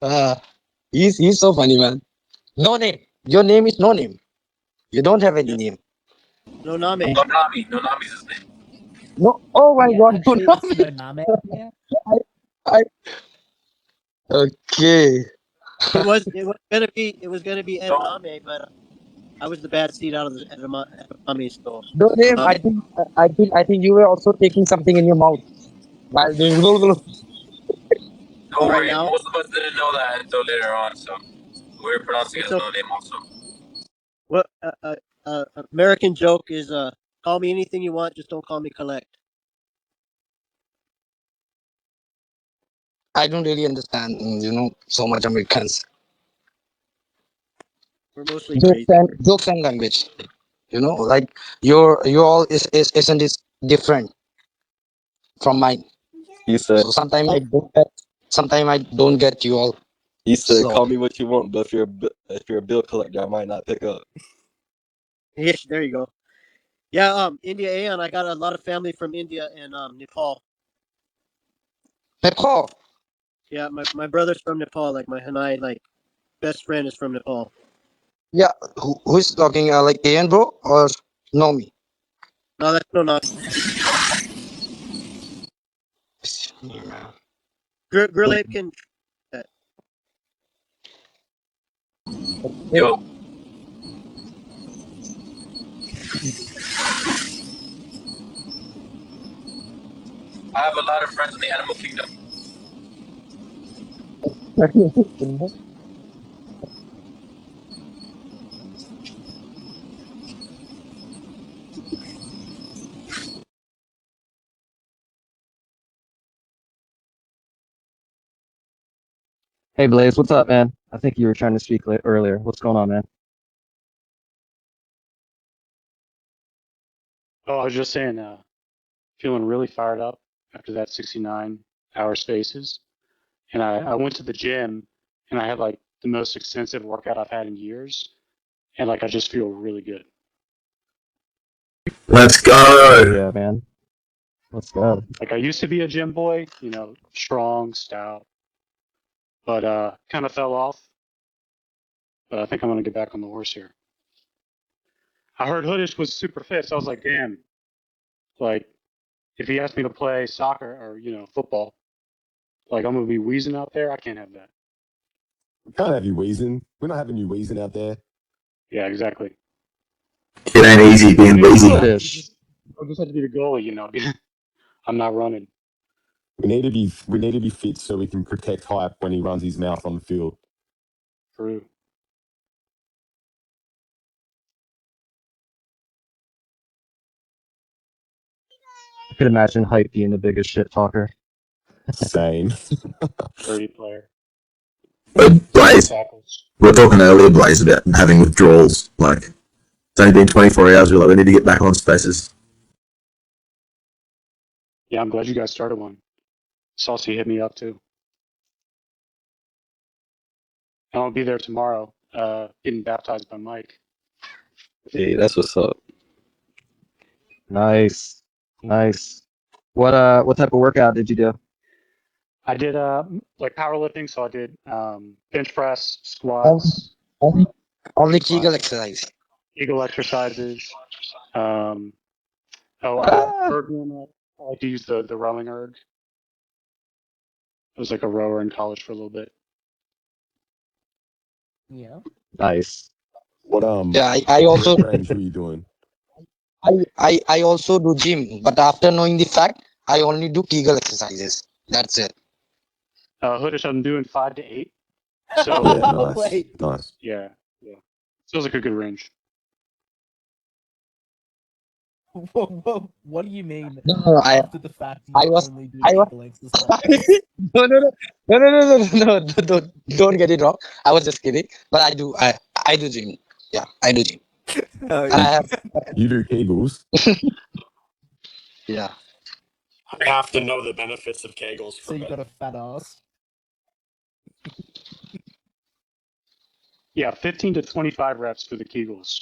uh, he's so funny, man. No name. Your name is no name. You don't have any name. No name. Nonami. Nonami's his name. No. Oh my Yeah, God. No actually, it's name. Noname. Yeah. I, okay. It was gonna be No, edamame, but I was the bad seed out of the edamame, so No name. um, I think you were also taking something in your mouth while doing. don't right worry. now Most of us didn't know that until later on, so we're pronouncing it it's as okay. no name also. What American joke is call me anything you want, just don't call me collect. I don't really understand, so much Americans. We're mostly crazy. Jokes and language. Like your all isn't is different from mine. You said So sometimes I don't get you all. So call me what you want, but if you're a bill collector, I might not pick up. Yes, there you go. Yeah, India Aeon. I got a lot of family from India and Nepal. Nepal. Yeah, my brother's from Nepal. Like my Hanai best friend is from Nepal. Yeah, who's talking? Like Ian bro or Nomi? No, that's no not Grill Ape can. Yo, I have a lot of friends in the animal kingdom. Hey Blaze, what's up, man? I think you were trying to speak earlier. What's going on, man? Oh, I was just saying, feeling really fired up after that 69-hour spaces. And I went to the gym and I had like the most extensive workout I've had in years. And like I just feel really good. Let's Oh go. yeah, man. Let's go. Like I used to be a gym boy, strong, stout, but kind of fell off. But I think I'm gonna get back on the horse here. I heard Hoodish was super fit, so I was like, damn, like if he asked me to play soccer or, football, like I'm gonna be wheezing out there. I can't have that. We can't have you wheezing. We're not having you wheezing out there. Yeah, exactly. It ain't easy I being mean, lazy. Hoodish. I'll just have to be the goalie. I'm not running. We need to be fit so we can protect Hype when he runs his mouth on the field. True. I could imagine Hype being the biggest shit talker. Same. Dirty player. But Stinky Blaze, tackles. we were talking earlier, Blaze, about having withdrawals. Like, it's only been 24 hours. We're like, we need to get back on spaces. Yeah, I'm glad you guys started one. Saucy hit me up too. And I'll be there tomorrow, getting baptized by Mike. Hey, that's what's up. Nice. Nice. What type of workout did you do? I did like powerlifting, so I did bench press, Only, squats, only, only Kegel exercise. eagle exercises. Um, Ah, erg warm-up. I like to use the rowing erg. I was like a rower in college for a little bit. Yeah. nice. What Yeah, I also what range were you doing? I also do gym, but after knowing the fact, I only do Kegel exercises. That's it. Hoodish, I'm doing 5 to 8. Yeah, So nice, Wait. nice. yeah. Feels like a good range. What do you mean? No, no, After the fact, you I was, only do I was. Kegel exercises. No, no, no, no, no, no, no, no, don't get it wrong. I was just kidding, but I do gym. Yeah, I do gym, Oh, and I have, You do Kegels. yeah. I have to know the benefits of Kegels So for you it. got a fat ass. Yeah, 15 to 25 reps for the Kegels.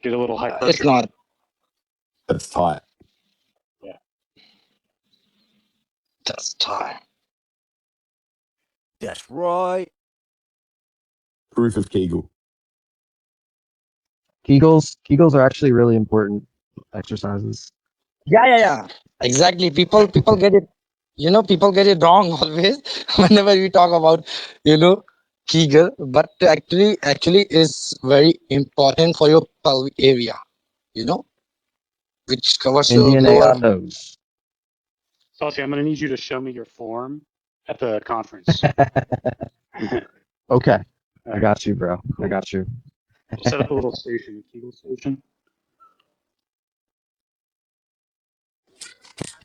Get a little It's hypertrophy. not. That's tight. That's time. that's right. Proof of Kegel. Kegels are actually really important exercises. Yeah. Exactly. People get it. People get it wrong always whenever we talk about, Kegel, but actually is very important for your pelvic area. Which covers your Indian lower. Aeon knows. Saucy, I'm going to need you to show me your form at the conference. Okay, I got you, bro. I got you. We'll set up a little station, a Kegel station.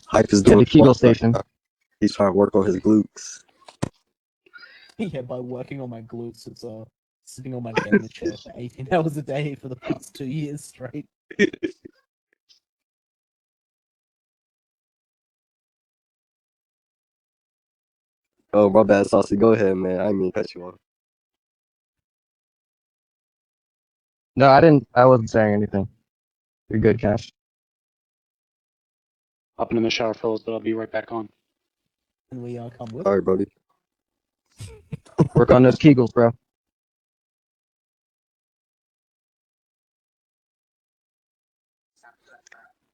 Hype is Yeah, doing the Kegel right station. now. He's trying to work on his glutes. Yeah, by working on my glutes, it's sitting on my gamer chair for 18 hours a day for the past 2 years straight. Oh, my bad, Saucy. Go ahead, man. I didn't mean to cut you off. No, I didn't. I wasn't saying anything. You're good, Cash. Hopping in the shower, fellas, but I'll be right back on. And we come with All it. right, Brody. Work on those Kegels, bro.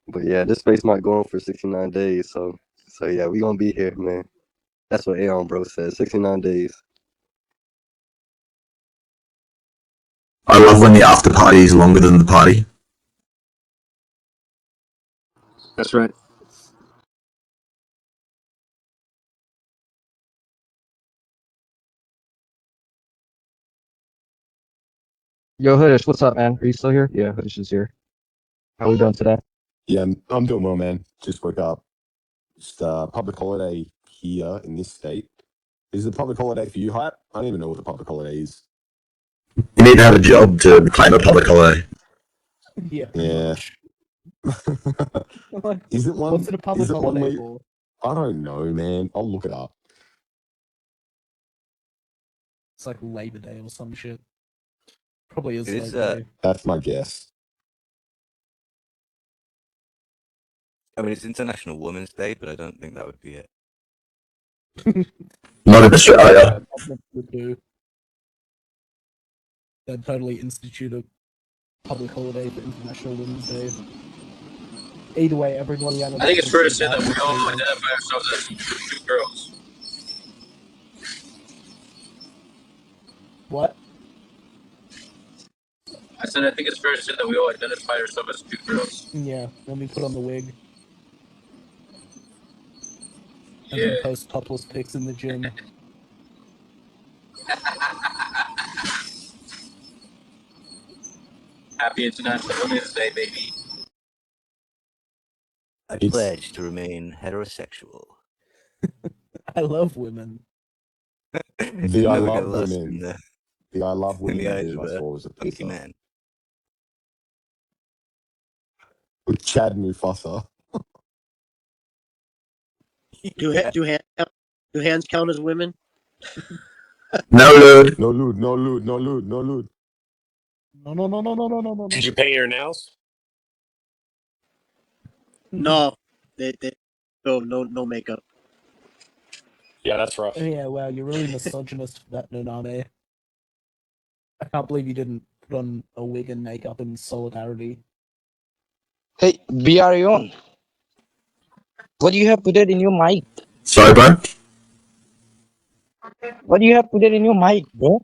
But yeah, this space might go on for 69 days. So yeah, we gonna be here, man. That's what Aeon bro said. 69 days. I love when the after party is longer than the party. That's right. Yo, Hoodish, what's up, man? Are you still here? Yeah, Hoodish is here. How we doing today? Yeah, I'm doing well, man. Just woke up. Just public holiday here in this state. Is it a public holiday for you, Hype? I don't even know what the public holiday is. You need to have a job to claim a public holiday. Yeah, pretty Yeah. much. Like, Is it one? what's it a public Is it one holiday where? for? I don't know, man. I'll look it up. It's like Labor Day or some shit. Probably is It is, Labor Day. That's my guess. I mean, it's International Women's Day, but I don't think that would be it. Not in Australia. Would do. They'd totally institute a public holiday for International Women's Day. Either way, everybody out of I think it's fair to say that that we all table. identify ourselves as two girls. What? I said I think it's fair to say that we all identify ourselves as two girls. Yeah, then we put on the wig. And Yeah. then post topless pics in the gym. Happy International Women's Day, baby. I It's- pledge to remain heterosexual. I love women. The I Never love get lost women. in the, The I love in women the eyes image of I a saw was a funky pizza. man. With Chad Mufasa. Do hands count as women? No, Lou. No lewd, no lewd, no lewd, no lewd. No. Did you paint your nails? No, they no makeup. Yeah, that's rough. Yeah, wow, you're really misogynist for that, Noname. I can't believe you didn't put on a wig and makeup in solidarity. Hey, Aeon, what do you have put it in your mic? Sorry, bro. What do you have put it in your mic, bro?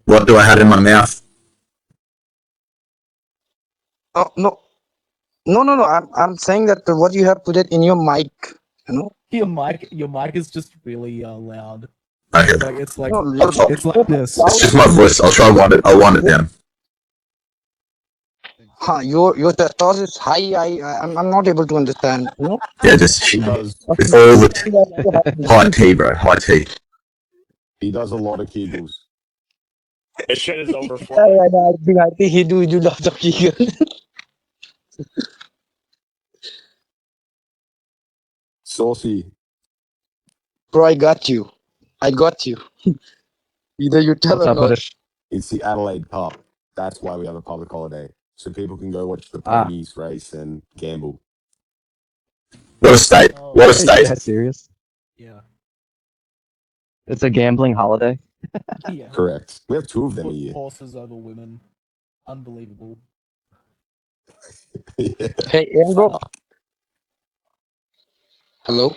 What do I have in my mouth? Oh no. I'm saying that what you have put it in your mic. Your mic is just really loud. Okay. Like it's like No, it's like this. It's just my voice. I'll wind it down. Your thought is high. I'm not able to understand. You know. Yeah, just He does. Okay. with all the You are so high happy. tea, bro. High tea. He does a lot of Kegels. His shit is overflow. I think he do lots of Kegel. Saucy. Bro, I got you. I got you. Either you tell What's or up, not. Buddhish? It's the Adelaide Cup. That's why we have a public holiday. So people can go watch the Ah, ponies race and gamble. What a state. Oh, What a are you state. guys serious? yeah. It's a gambling holiday. Yeah. Correct. We have two of them a Put year. horses over women. Unbelievable. Yeah. Hey, Ian, bro. Hello.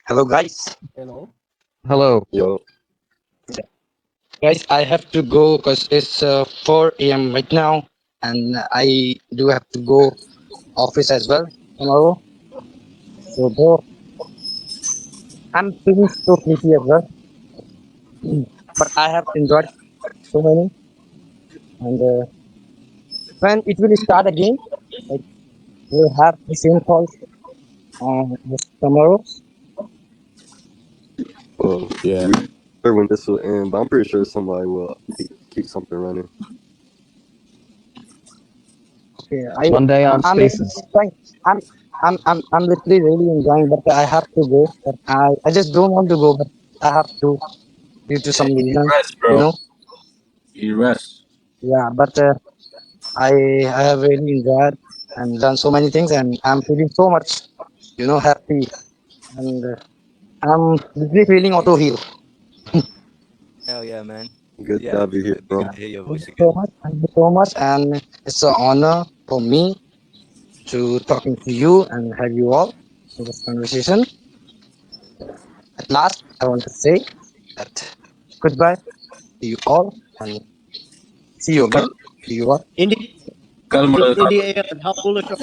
Hello, guys. Hello? Hello. Yo, Guys, I have to go because it's 4 a.m. right now, and I do have to go office as well tomorrow. So, bro, I'm feeling so sleepy as well. But I have enjoyed so many, and when it will start again, like we'll have the same calls this tomorrow. well, Yeah. we sure when this will end, but I'm pretty sure somebody will keep something running. Okay, Monday on I'm really Spaces. enjoying. I'm I'm literally really enjoying, but I have to go. But I just don't want to go, but I have to due to some You reasons, rest, you bro. know. You rest. Yeah, but I I have really enjoyed and done so many things, and I'm feeling so much, happy, and I'm literally feeling auto heal. Hell yeah, man. Good to Yeah, have you here, it'd be bro. good to hear your Thank voice you so again. much. Thank you so much, and it's an honor for me to talking to you and have you all in this conversation. At last, I want to say that goodbye to you all, and see you Kal again. See you all. India, kal India, Aeon, how bullish are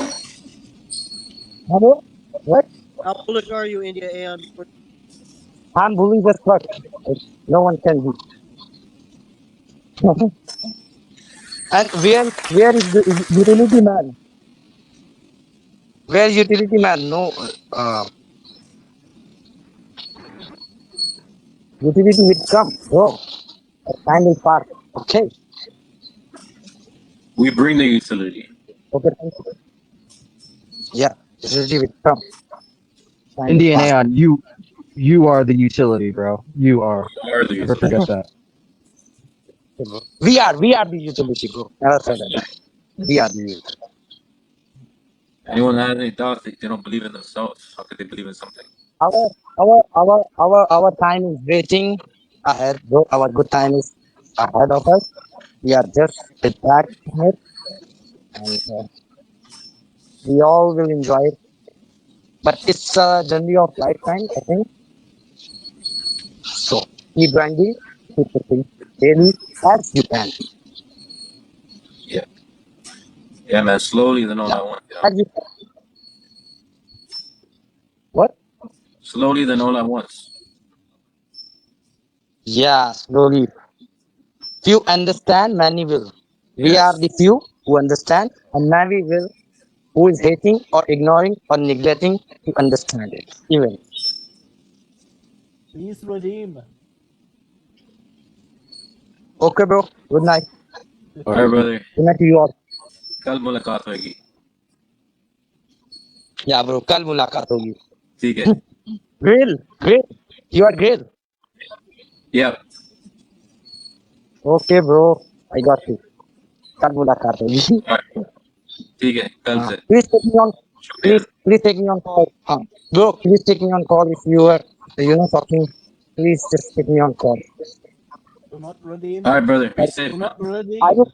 Hello? What? India, Aeon? I'm bullies as fuck. Like, no one can be. And where is the utility man? Where utility man? No, utility will come, bro. Time will pass. Okay. We bring the utility. Okay. Thank you. Yeah. Utility will come. Time will Indian pass. Aeon, you are the utility, bro. You are. We are the Never utility. forget that. Okay, bro. We are the utility, bro. Never forget that. We are the utility. Anyone has any doubts, they don't believe in themselves. How could they believe in something? Our time is waiting ahead, bro. Our good time is ahead of us. We are just sit back on it, and we all will enjoy it. But it's a journey of lifetime, I think. So keep grinding, keep pushing daily as you can. Yeah. Yeah, man. Slowly, then all Yeah, at once. as you can. What? Slowly, then all at once. Yeah, slowly. Few understand, many will. We are Yes. the few who understand, and many will who is hating or ignoring or neglecting to understand it. Even. Please redeem. Okay, bro. Good night. All All right, right. brother. Good night to you all. कल मुलाकात होगी. Yeah, bro. कल मुलाकात होगी. ठीक है. Grill. Grill. You are grill. Yep. Okay, bro. I got you. कल मुलाकात होगी. All right. ठीक है. कल से. Please take me on. शुक्रिया. Please take me on call. Bro, please take me on call if you are, talking. Please just take me on call. Do not redeem. All right, brother. Be Like, safe, Do man. not redeem. I will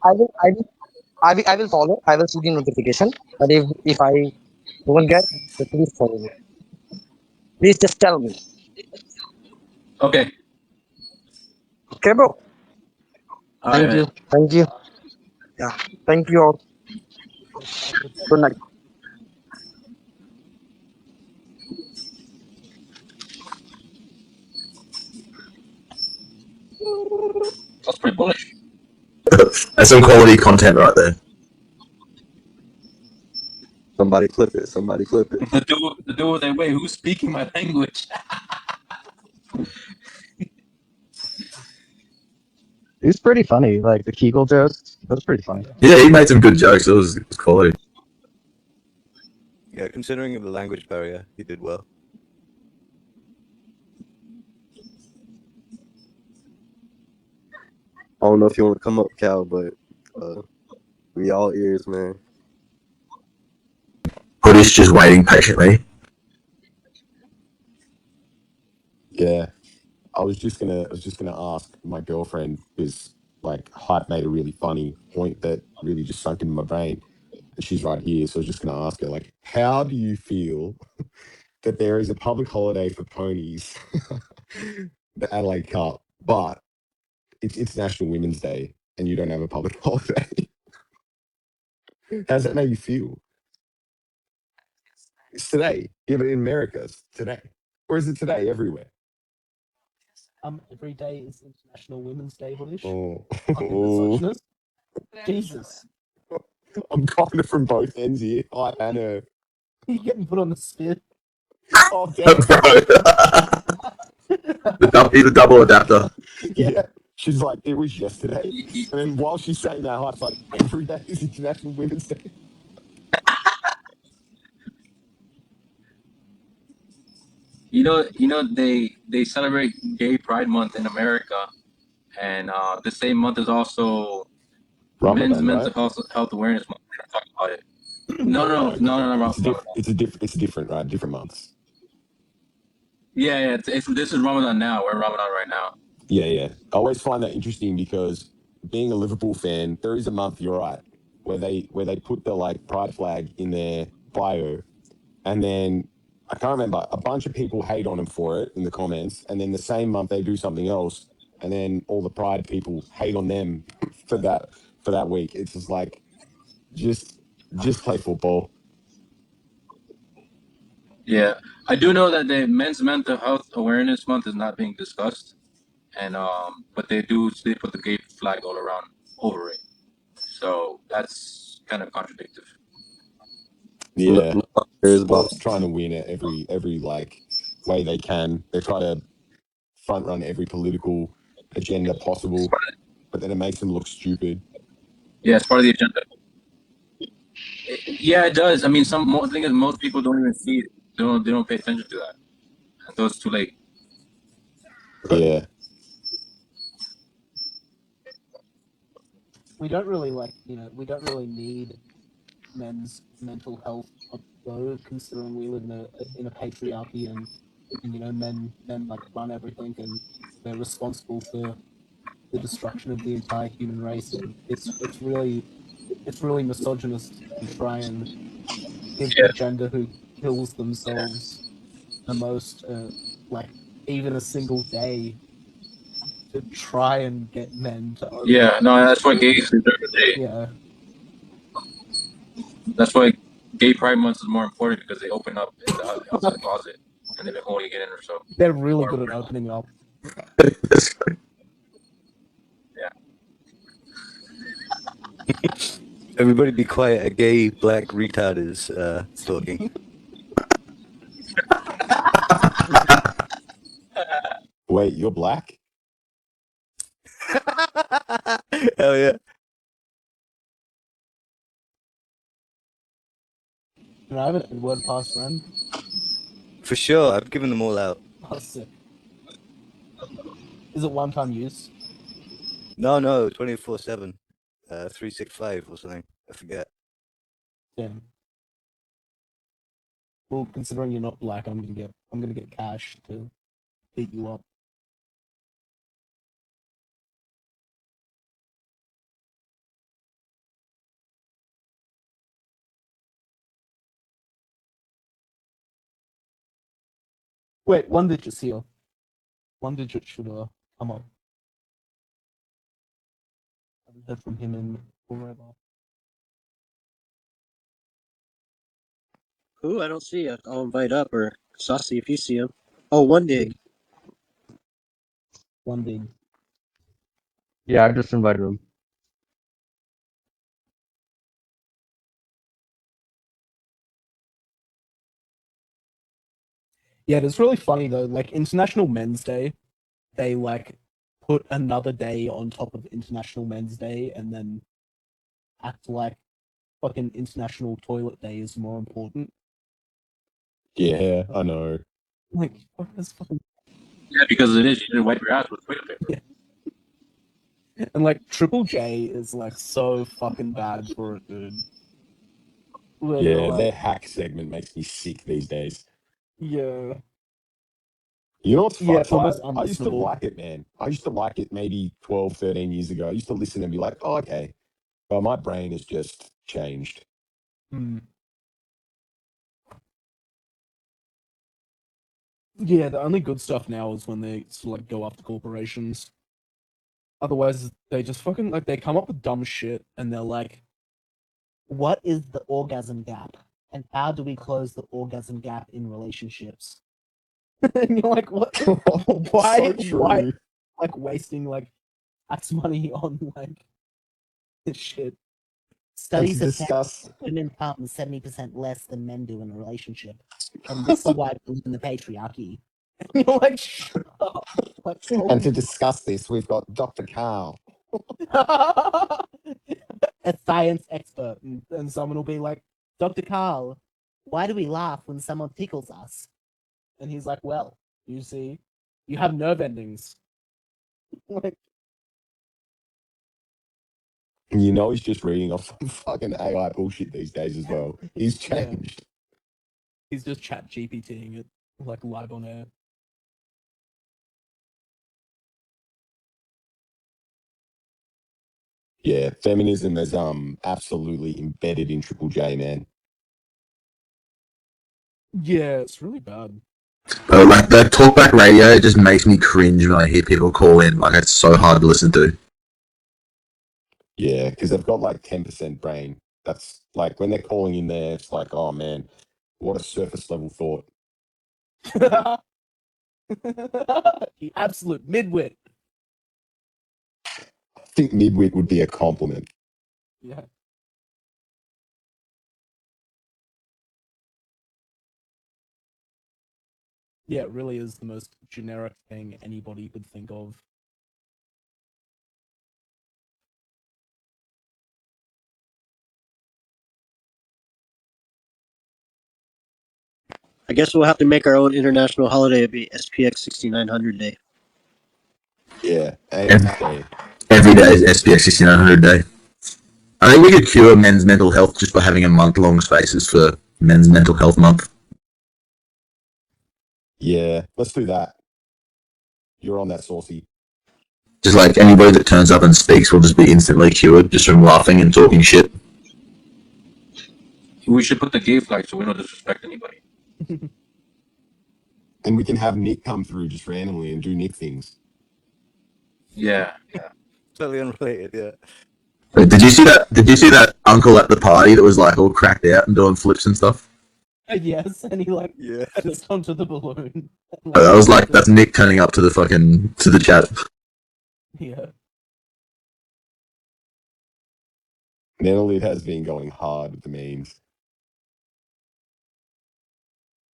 follow. I will see the notification. But if I don't get, so please follow me. Please just tell me. Okay. Okay, bro. All right, Thank man. you. Thank you. Yeah. Thank you all. Have a good day. Good night. That's pretty bullish. That's some quality content right there. Somebody clip it. Somebody clip it. The dude was like, wait, who's speaking my language? It's pretty funny. Like the Kegel jokes. That's pretty funny. Yeah, he made some good jokes. It was quality. Yeah, considering the language barrier, he did well. I don't know if you want to come up, Cal, but we all ears, man. Hoodie's just waiting patiently. Yeah. I was just gonna ask my girlfriend because like Hype made a really funny point that really just sunk into my brain. And she's right here, so I was just gonna ask her, like, how do you feel that there is a public holiday for ponies, the Adelaide Cup, but it's International Women's Day and you don't have a public holiday? How does that make you feel? It's today. Yeah, but in America, it's today. Or is it today everywhere? Every day is International Women's Day, Hoodish. Oh, Fucking misogynist. Jesus. I'm coming from both ends here. I and her. You're getting put on the spit. Oh, damn. Bro. He's a double adapter. Yeah. She's like, it was yesterday. And then while she's saying that, Hype's like, every day is International Women's Day. You know, they celebrate Gay Pride Month in America, and the same month is also Men's Ramadan, Mental right? Health Awareness Month. We're gonna talk about it. No, Ramadan. It's different, right? Different months. Yeah, this is Ramadan now. We're in Ramadan right now. Yeah. I always find that interesting because being a Liverpool fan, there is a month, you're right, where they put the like pride flag in their bio, and then I can't remember, a bunch of people hate on them for it in the comments, and then the same month they do something else, and then all the pride people hate on them for that week. It's just like just play football. Yeah, I do know that the Men's Mental Health Awareness Month is not being discussed, and but they put the gay flag all around over it. So that's kind of contradictory. Yeah, No one cares about. sports trying to win it every like way they can. They try to front run every political agenda possible, but then it makes them look stupid. Yeah, it's part of the agenda. Yeah, it does. I mean, the thing is, most people don't even see it. They don't pay attention to that until it's too late. Yeah, We don't really we don't really need men's mental health though, considering we live in a patriarchy and men like run everything and they're responsible for the destruction of the entire human race, and it's really misogynist to try and give the Yeah, gender who kills themselves the most like even a single day to try and get men to open yeah. up. No, that's why gays deserve a day. Yeah, That's why Gay Pride Month is more important because they open up in the outside the closet and they've been holding it in or so. they're really good at opening up. Yeah. Everybody be quiet. A gay black retard is talking. wait, you're black? Hell yeah. And I have an word pass friend. For sure. I've given them all out. Oh, sick. Is it one-time use? No, 24/7. 365 or something. I forget. Damn. Well, considering you're not black, I'm gonna get cash to beat you up. Wait, one digit's here. One digit should come up. I haven't heard from him in forever. Who? I don't see it. I'll invite up, or Saucy if you see him. Oh, one dig. One dig. Yeah, I just invited him. Yeah, it's really funny though. Like International Men's Day, they like put another day on top of International Men's Day, and then act like fucking International Toilet Day is more important. Yeah, I know. Like, fuck this fucking Yeah, because it is. You didn't wipe your ass with toilet paper. yeah. And like Triple J is like so fucking bad for it, dude. Where they're Yeah, their like, hack segment makes me sick these days. yeah, You know what's yeah, fucked, it's right? almost I used to unlistenable. like it, man. I used to like it maybe 12, 13 years ago. I used to listen and be like, oh, okay. Well, my brain has just changed. Hmm. Yeah, the only good stuff now is when they sort of, like go after corporations. Otherwise, they just fucking like they come up with dumb shit, and they're like, "What is the orgasm gap, and how do we close the orgasm gap in relationships?" And you're like, "What? So Why? true. Like wasting like tax money on like this shit?" And to Studies have found discuss, women come 70% less than men do in a relationship. And this is why we live in the patriarchy. You're like, shut up. Like, and holy to discuss this, we've got Dr. Carl. a science expert, and someone will be like, Dr. Carl, why do we laugh when someone tickles us? And he's like, well, you see, you have nerve endings. Like, You know he's just reading off some fucking AI bullshit these days as well. He's yeah, changed. he's just chat GPTing it, like live on air. Yeah, feminism is absolutely embedded in Triple J, man. Yeah, it's really bad. Like that talkback radio, it just makes me cringe when I hear people call in. Like it's so hard to listen to. Yeah, because they've got like 10% brain. That's like when they're calling in there, it's like, oh man, what a surface level thought. The absolute midwit. I think midwit would be a compliment. Yeah. Yeah, it really is the most generic thing anybody could think of. I guess we'll have to make our own international holiday. It'd be SPX6900 day. Yeah, Every, Aeons Day. every day is SPX6900 day. I think we could cure men's mental health just by having a month-long spaces for Men's Mental Health Month. Yeah, let's do that. You're on that, Saucy. Just like anybody that turns up and speaks will just be instantly cured just from laughing and talking shit. We should put the gay flag so we don't disrespect anybody. And we can have Nick come through just randomly and do Nick things. Yeah, yeah. Totally unrelated, yeah. But did you see that? Did you see that uncle at the party that was like all cracked out and doing flips and stuff? Yes, and he like Yeah. sits onto the balloon. And, I was like, the- that's Nick turning up to the fucking to the chat. yeah. Natalie has been going hard with the memes.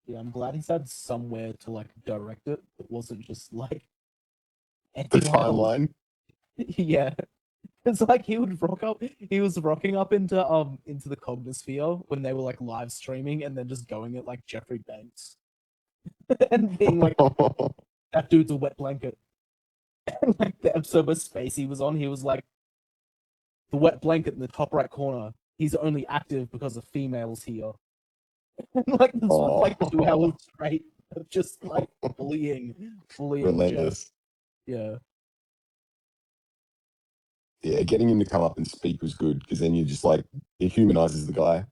Yeah, I'm glad he's had somewhere to like direct it. It wasn't just like The anyone else. timeline. Yeah. It's like he would rock up. He was rocking up into the Cognosphere when they were like live streaming, and then just going at like Jeffrey Banks and being like, "That dude's a wet blanket." And like the episode where Spacey was on, he was like, "The wet blanket in the top right corner. He's only active because of females here." And like this was like 2 hours straight of just like bullying Jeff. Relentless. Yeah. Yeah, getting him to come up and speak was good because then you just like, it humanizes the guy.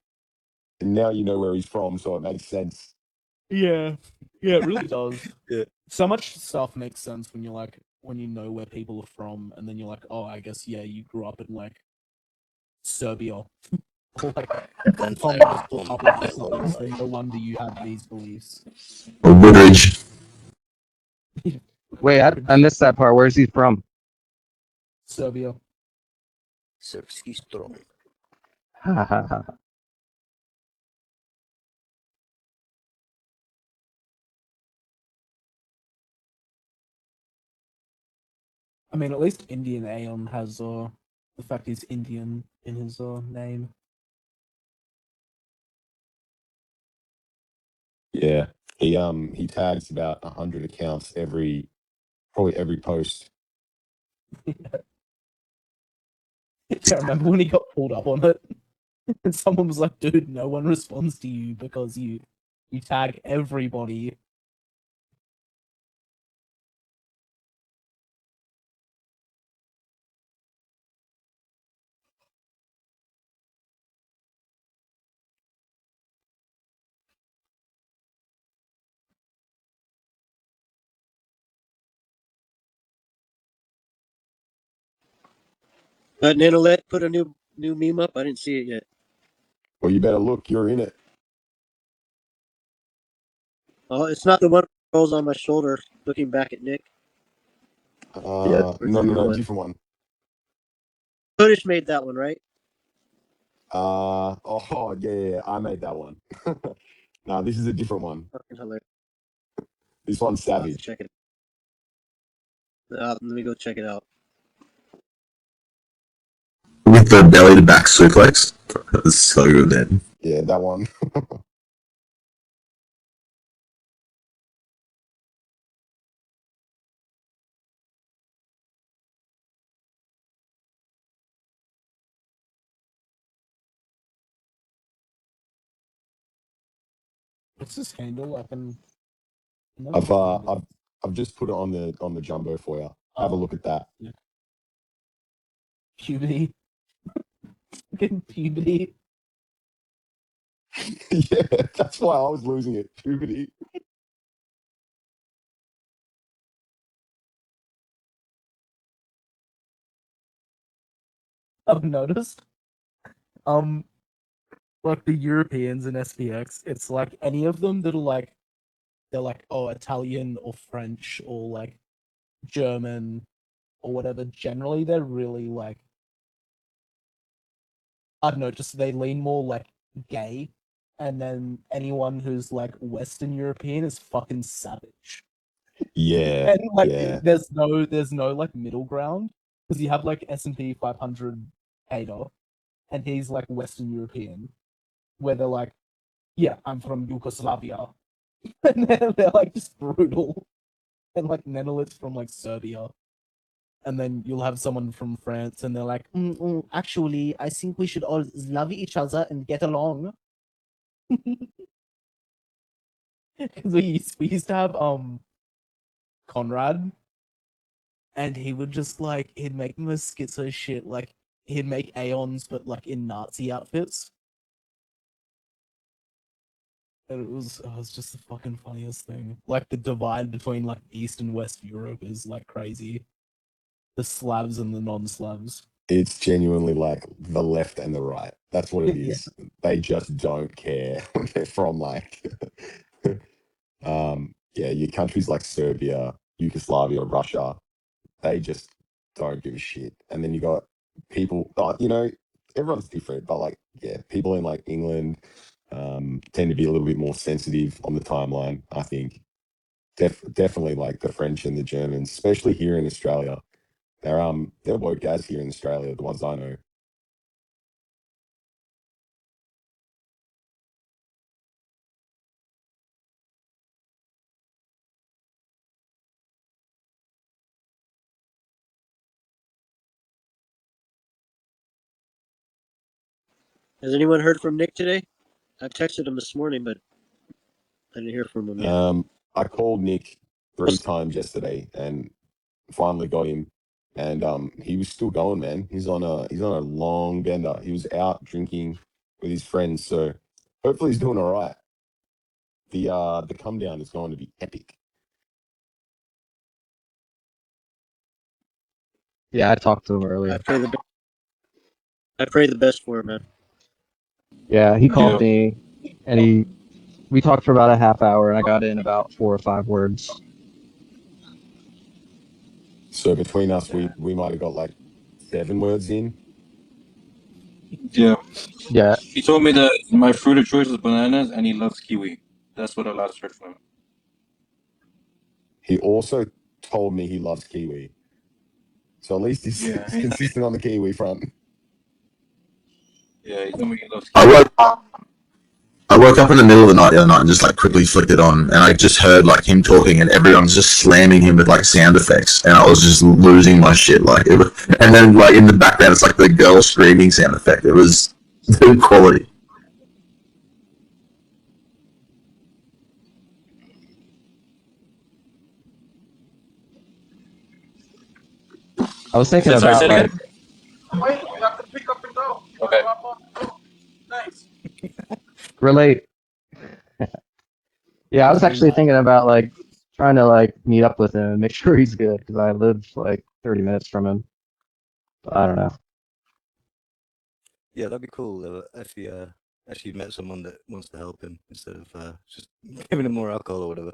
And now you know where he's from, so it makes sense. Yeah. Yeah, it really does. Yeah. So much stuff makes sense when you're like when you know where people are from, and then you're like, oh, I guess yeah, you grew up in like Serbia or like Communist Republic or something. So no wonder you have these beliefs. Or Woodridge. Wait, I missed that part. Where's he from? Serbia. Srpski strong. Ha ha ha. I mean, at least Indian Aeon has the fact he's Indian in his name. Yeah, he tags about 100 accounts probably every post. I remember when he got pulled up on it, and someone was like, "Dude, no one responds to you because you tag everybody." Nanolet put a new meme up. I didn't see it yet. Well, you better look. You're in it. Oh, it's not the one that rolls on my shoulder, looking back at Nick. Yeah. Or it's a new No, one. different one. Kudish made that one, right? Yeah, I made that one. No, this is a different one. Fucking hilarious. This one's I'll have to savage. check it. Let me go check it out. With the belly to back suplex. That's so good, man. Yeah, that one. What's his handle? I can. I've just put it on the jumbo for you. Have a look at that. Yeah. Puberty. Fucking puberty. Yeah, that's why I was losing it. Puberty. I've noticed. Like the Europeans in SPX, it's like any of them that are like they're like Italian or French or like German or whatever. Generally, they're really like I don't know, just they lean more like gay, and then anyone who's like Western European is fucking savage. Yeah, And like yeah. there's no like middle ground because you have like S&P 500 hater, and he's like Western European, where they're like, yeah, I'm from Yugoslavia, and they're like just brutal, and like Nenelit's from like Serbia, and then you'll have someone from France, and they're like, actually, I think we should all love each other and get along. Because we used to have Conrad, and he would just like he'd make the most schizo shit, like he'd make Aeons but like in Nazi outfits. And it was just the fucking funniest thing. Like the divide between like East and West Europe is like crazy. The Slavs and the non-Slavs. It's genuinely like the left and the right. That's what it Yeah. is. They just don't care when they're from like yeah, your countries like Serbia, Yugoslavia, Russia, they just don't give a shit. And then you got people, everyone's different, but like, yeah, people in like England tend to be a little bit more sensitive on the timeline, I think. Definitely like the French and the Germans, especially here in Australia. They're woke guys here in Australia, the ones I know. Has anyone heard from Nick today? I texted him this morning, but I didn't hear from him yet. I called Nick 3 times yesterday and finally got him, and he was still going, man. He's on a long bender. He was out drinking with his friends, so hopefully he's doing all right. The come down is going to be epic. Yeah, I talked to him earlier. I pray the best for him, man. Yeah, he called Yeah. me, and we talked for about a half hour, and I got in about 4 or 5 words. So between us, we might have got like 7 words in. Yeah. Yeah, He told me that my fruit of choice is bananas and he loves kiwi. That's what I last heard from him. He also told me he loves kiwi. So at least he's, Yeah, he's consistent on the Kiwi front. yeah, he's gonna make those. I woke up in the middle of the night the other night and just like quickly flicked it on, and I just heard like him talking, and everyone's just slamming him with like sound effects, and I was just losing my shit. Like, it was, and then like in the background, it's like the girl screaming sound effect. It was good quality. I was thinking Sorry, say about it like, again. Okay. relate. Yeah, I was actually thinking about like trying to like meet up with him and make sure he's good because I live like 30 minutes from him. But I don't know. Yeah, that'd be cool if he actually met someone that wants to help him instead of just giving him more alcohol or whatever.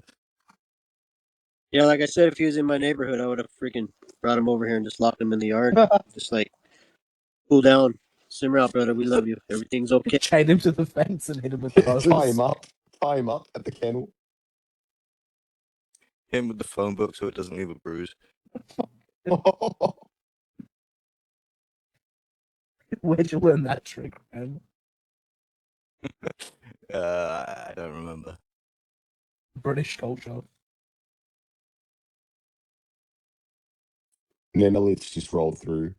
Yeah, like I said, if he was in my neighborhood, I would have freaking brought him over here and just locked him in the yard. Just like, cool down, simmer out, brother. We love you. Everything's okay. Chain him to the fence and hit him with Tie him those. up. Tie him up at the kennel. Hit him with the phone book so it doesn't leave a bruise. Where'd you learn that trick, man? I don't remember. British culture. And then the lids just rolled through.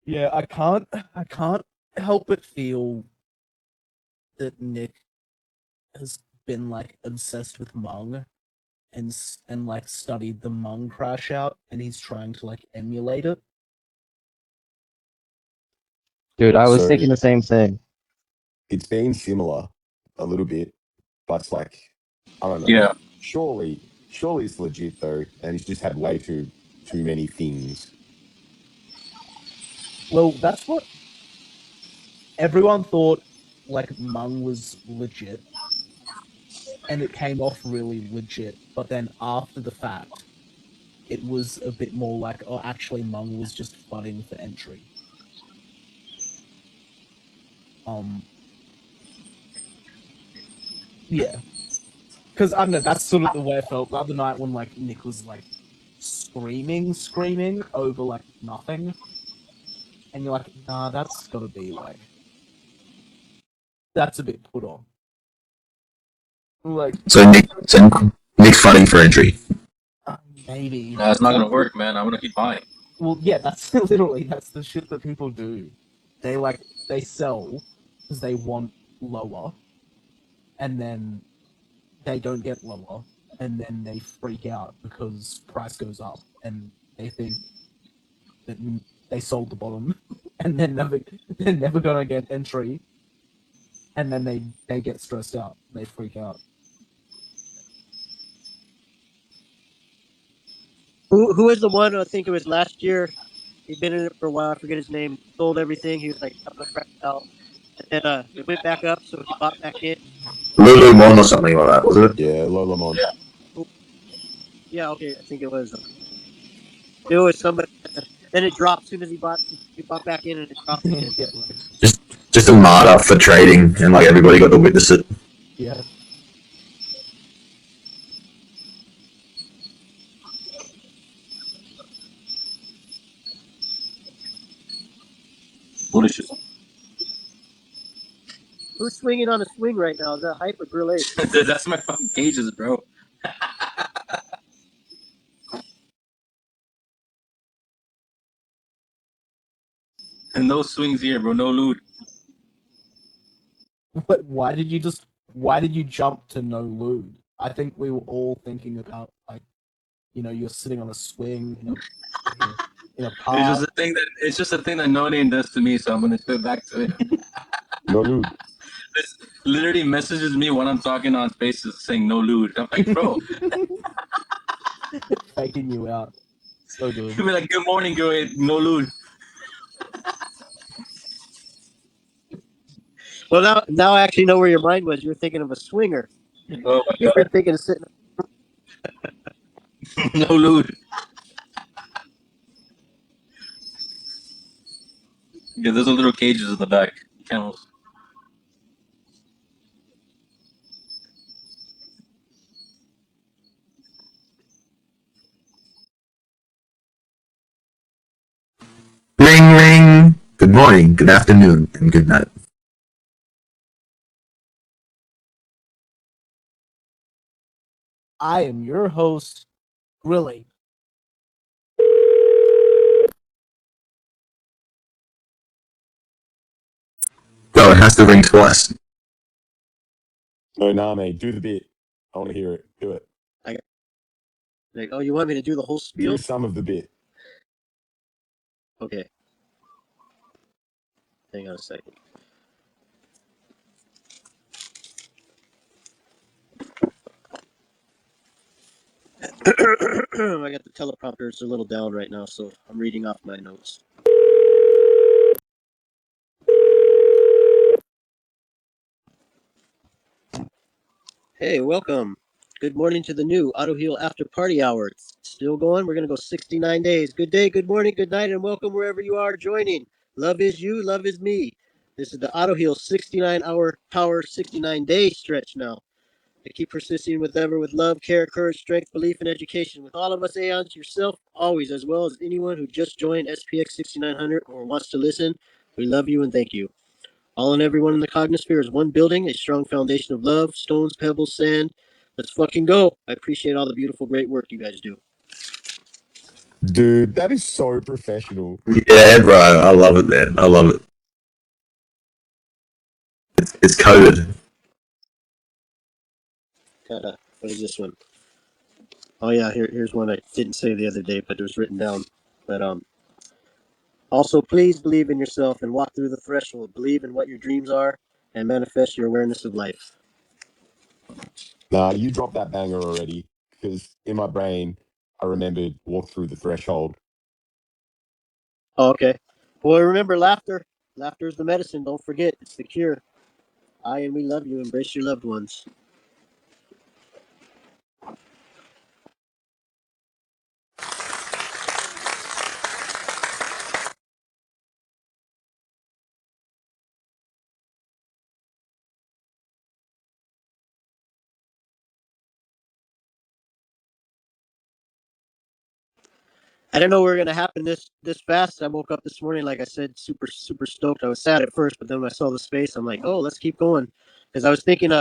Yeah, I can't help but feel that Nick has been like obsessed with Mung and like studied the Mung crash out, and he's trying to like emulate it. Dude, I was So thinking the same thing. it's been similar a little bit, but it's like, I don't know. Yeah. Surely it's legit though, and he's just had way too many things. Well, that's what everyone thought. Like Mung was legit, and it came off really legit. But then after the fact, it was a bit more like, oh, actually, Mung was just flooding for entry. Yeah, because I don't know. That's sort of the way I felt the other night when like Nick was like screaming over like nothing, and you're like, nah, that's gotta be like that's a bit put on. Like So Nick's fighting for entry. maybe. Nah, it's not gonna work, man. I'm gonna keep buying. Well, yeah, that's literally that's the shit that people do. They sell because they want lower, and then they don't get lower, and then they freak out because price goes up, and they think that they sold the bottom, and they're never gonna get entry, and then they get stressed out, they freak out. Who was the one? I think it was last year. He'd been in it for a while. I forget his name. Sold everything. He was like having a crash out, and then it went back up, so he bought back in. Lulu Mon or something like that, was it? Yeah, Lolamon. Yeah, okay, I think it was. It was somebody. Then it dropped as soon as he bought back in, and it dropped again. Yeah, like, Just a martyr for trading, and like everybody got to witness it. yeah. Delicious. Who's swinging on a swing right now? Is that Hype or Grill Ace? That's my fucking cages, bro. And no swings here, bro. No loot. But why did you jump to no lewd? I think we were all thinking about like, you're sitting on a swing in a It's park. just a thing that No Name does to me, so I'm gonna go back to it. No loot. This literally messages me when I'm talking on Spaces saying no loot. I'm like, bro. Faking you out. So good. He'll be like, good morning, girl. No loot. Well, now I actually know where your mind was. You were thinking of a swinger. Oh my You were thinking of sitting. god. No loot. Yeah, there's a little cages in the back. Kennels. morning, good afternoon, and good night. I am your host, Grilling. Go, it has to ring twice. No, nah, mate. Do the bit. I want to hear it. Do it. Like, oh, you want me to do the whole spiel? Do some of the bit. Okay. Hang on a second. I got the teleprompter. It's a little down right now, so I'm reading off my notes. Hey, welcome. Good morning to the new Autoheal After Party Hour. It's still going. We're going to go 69 days. Good day, good morning, good night, and welcome wherever you are joining. Love is you, love is me. This is the Autoheal 69-hour power 69-day stretch now. To keep persisting with love, care, courage, strength, belief, and education. With all of us Aeons, yourself, always, as well as anyone who just joined SPX6900 or wants to listen, we love you and thank you. All and everyone in the Cognosphere is one building, a strong foundation of love, stones, pebbles, sand. Let's fucking go. I appreciate all the beautiful, great work you guys do. Dude, that is so professional. Yeah, bro, I love it, man. I love it. It's coded. What is this one? Oh yeah, here's one I didn't say the other day, but it was written down. But also please believe in yourself and walk through the threshold. Believe in what your dreams are and manifest your awareness of life. Nah, you dropped that banger already. Because in my brain, I remembered walk through the threshold. Oh, okay. Well, remember laughter. Laughter is the medicine. Don't forget, it's the cure. I and we love you. Embrace your loved ones. I didn't know we were gonna happen this fast. I woke up this morning, like I said, super stoked. I was sad at first, but then when I saw the space, I'm like, oh, let's keep going. Because I was thinking,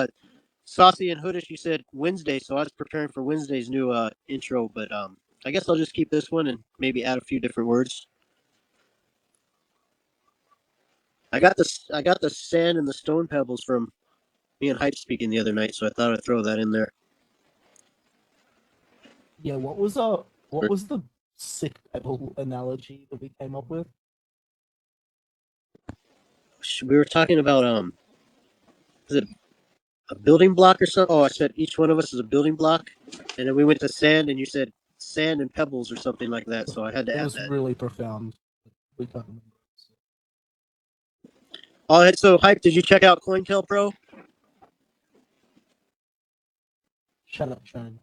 Saucy and Hoodish, you said Wednesday, so I was preparing for Wednesday's new intro. But I guess I'll just keep this one and maybe add a few different words. I got the sand and the stone pebbles from me and Hype speaking the other night, so I thought I'd throw that in there. Yeah, what was the sick pebble analogy that we came up with? We were talking about is it a building block or something? Oh, I said each one of us is a building block, and then we went to sand, and you said sand and pebbles or something like that. So I had to It add was that. really profound. We can't remember. Oh, so Hype, did you check out CoinTelPro? Shut up, Shane.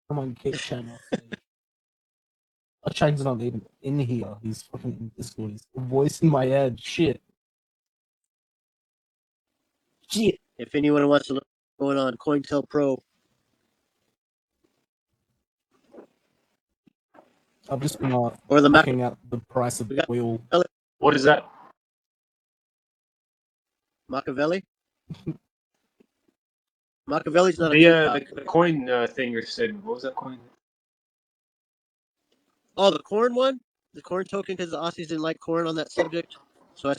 Come on, kick Shane off stage. Oh, Shane's not even in here. He's fucking in Discord. He's a voice in my head. Shit. Shit. If anyone wants to look what's going on, CoinTelPro. I'm just been Or the looking at the price of oil. What is that? Machiavelli? Machiavelli's not a The coin thing you said. What was that coin? Oh, the corn one? The corn token, because the Aussies didn't like corn on that subject. So I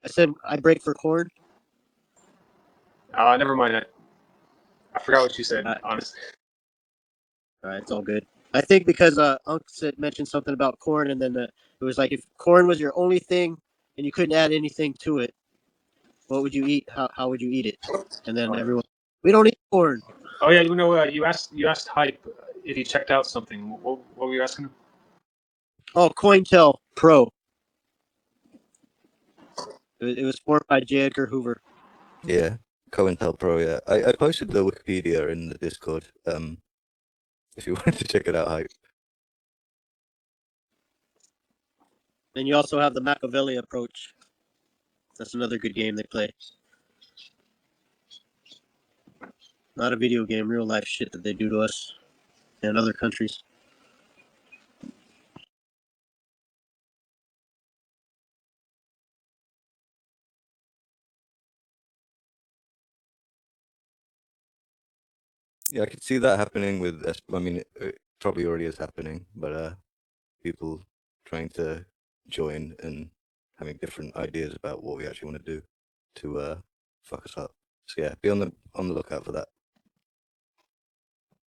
said I break for corn. Never mind. I forgot what you said. Honestly. All right, it's all good. I think because Unc mentioned something about corn, and then it was like if corn was your only thing and you couldn't add anything to it, what would you eat? How would you eat it? And then everyone, we don't eat corn. Oh yeah, you asked Hype if he checked out something. What were you asking him? Oh, CoinTel Pro. It was formed by J. Edgar Hoover. Yeah, COINTELPRO. Yeah, I posted the Wikipedia in the Discord. If you wanted to check it out, Hype. Then you also have the Machiavelli approach. That's another good game they play. Not a video game, real life shit that they do to us and other countries. Yeah, I could see that happening with. I mean, it probably already is happening, but people trying to join and having different ideas about what we actually want to do to fuck us up. So yeah, be on the lookout for that.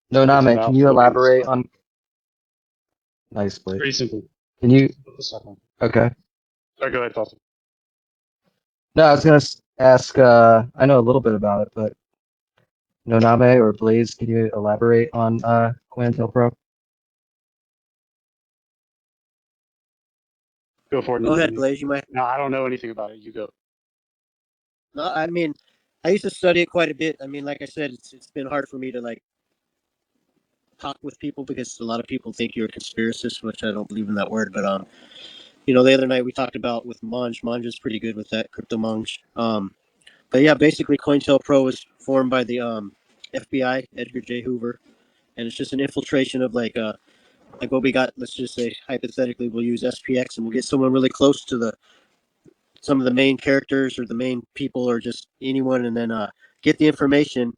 No, It's Name, can about you flipping elaborate stuff. on It's nicely? pretty simple. Can you? Flip the stuff on. Okay. Or go ahead, Foster. No, I was gonna ask. I know a little bit about it, but Noname or Blaze, can you elaborate on COINTELPRO? Go for it, Go ahead, Nami. Blaze. You might. No, I don't know anything about it. You go. No, I mean, I used to study it quite a bit. I mean, like I said, it's been hard for me to like talk with people because a lot of people think you're a conspiracist, which I don't believe in that word. But the other night we talked about with Monge. Monge is pretty good with that, crypto Monge. But yeah, basically, COINTELPRO was formed by the FBI, Edgar J. Hoover, and it's just an infiltration of like what we got. Let's just say hypothetically, we'll use SPX, and we'll get someone really close to the some of the main characters or the main people or just anyone, and then get the information,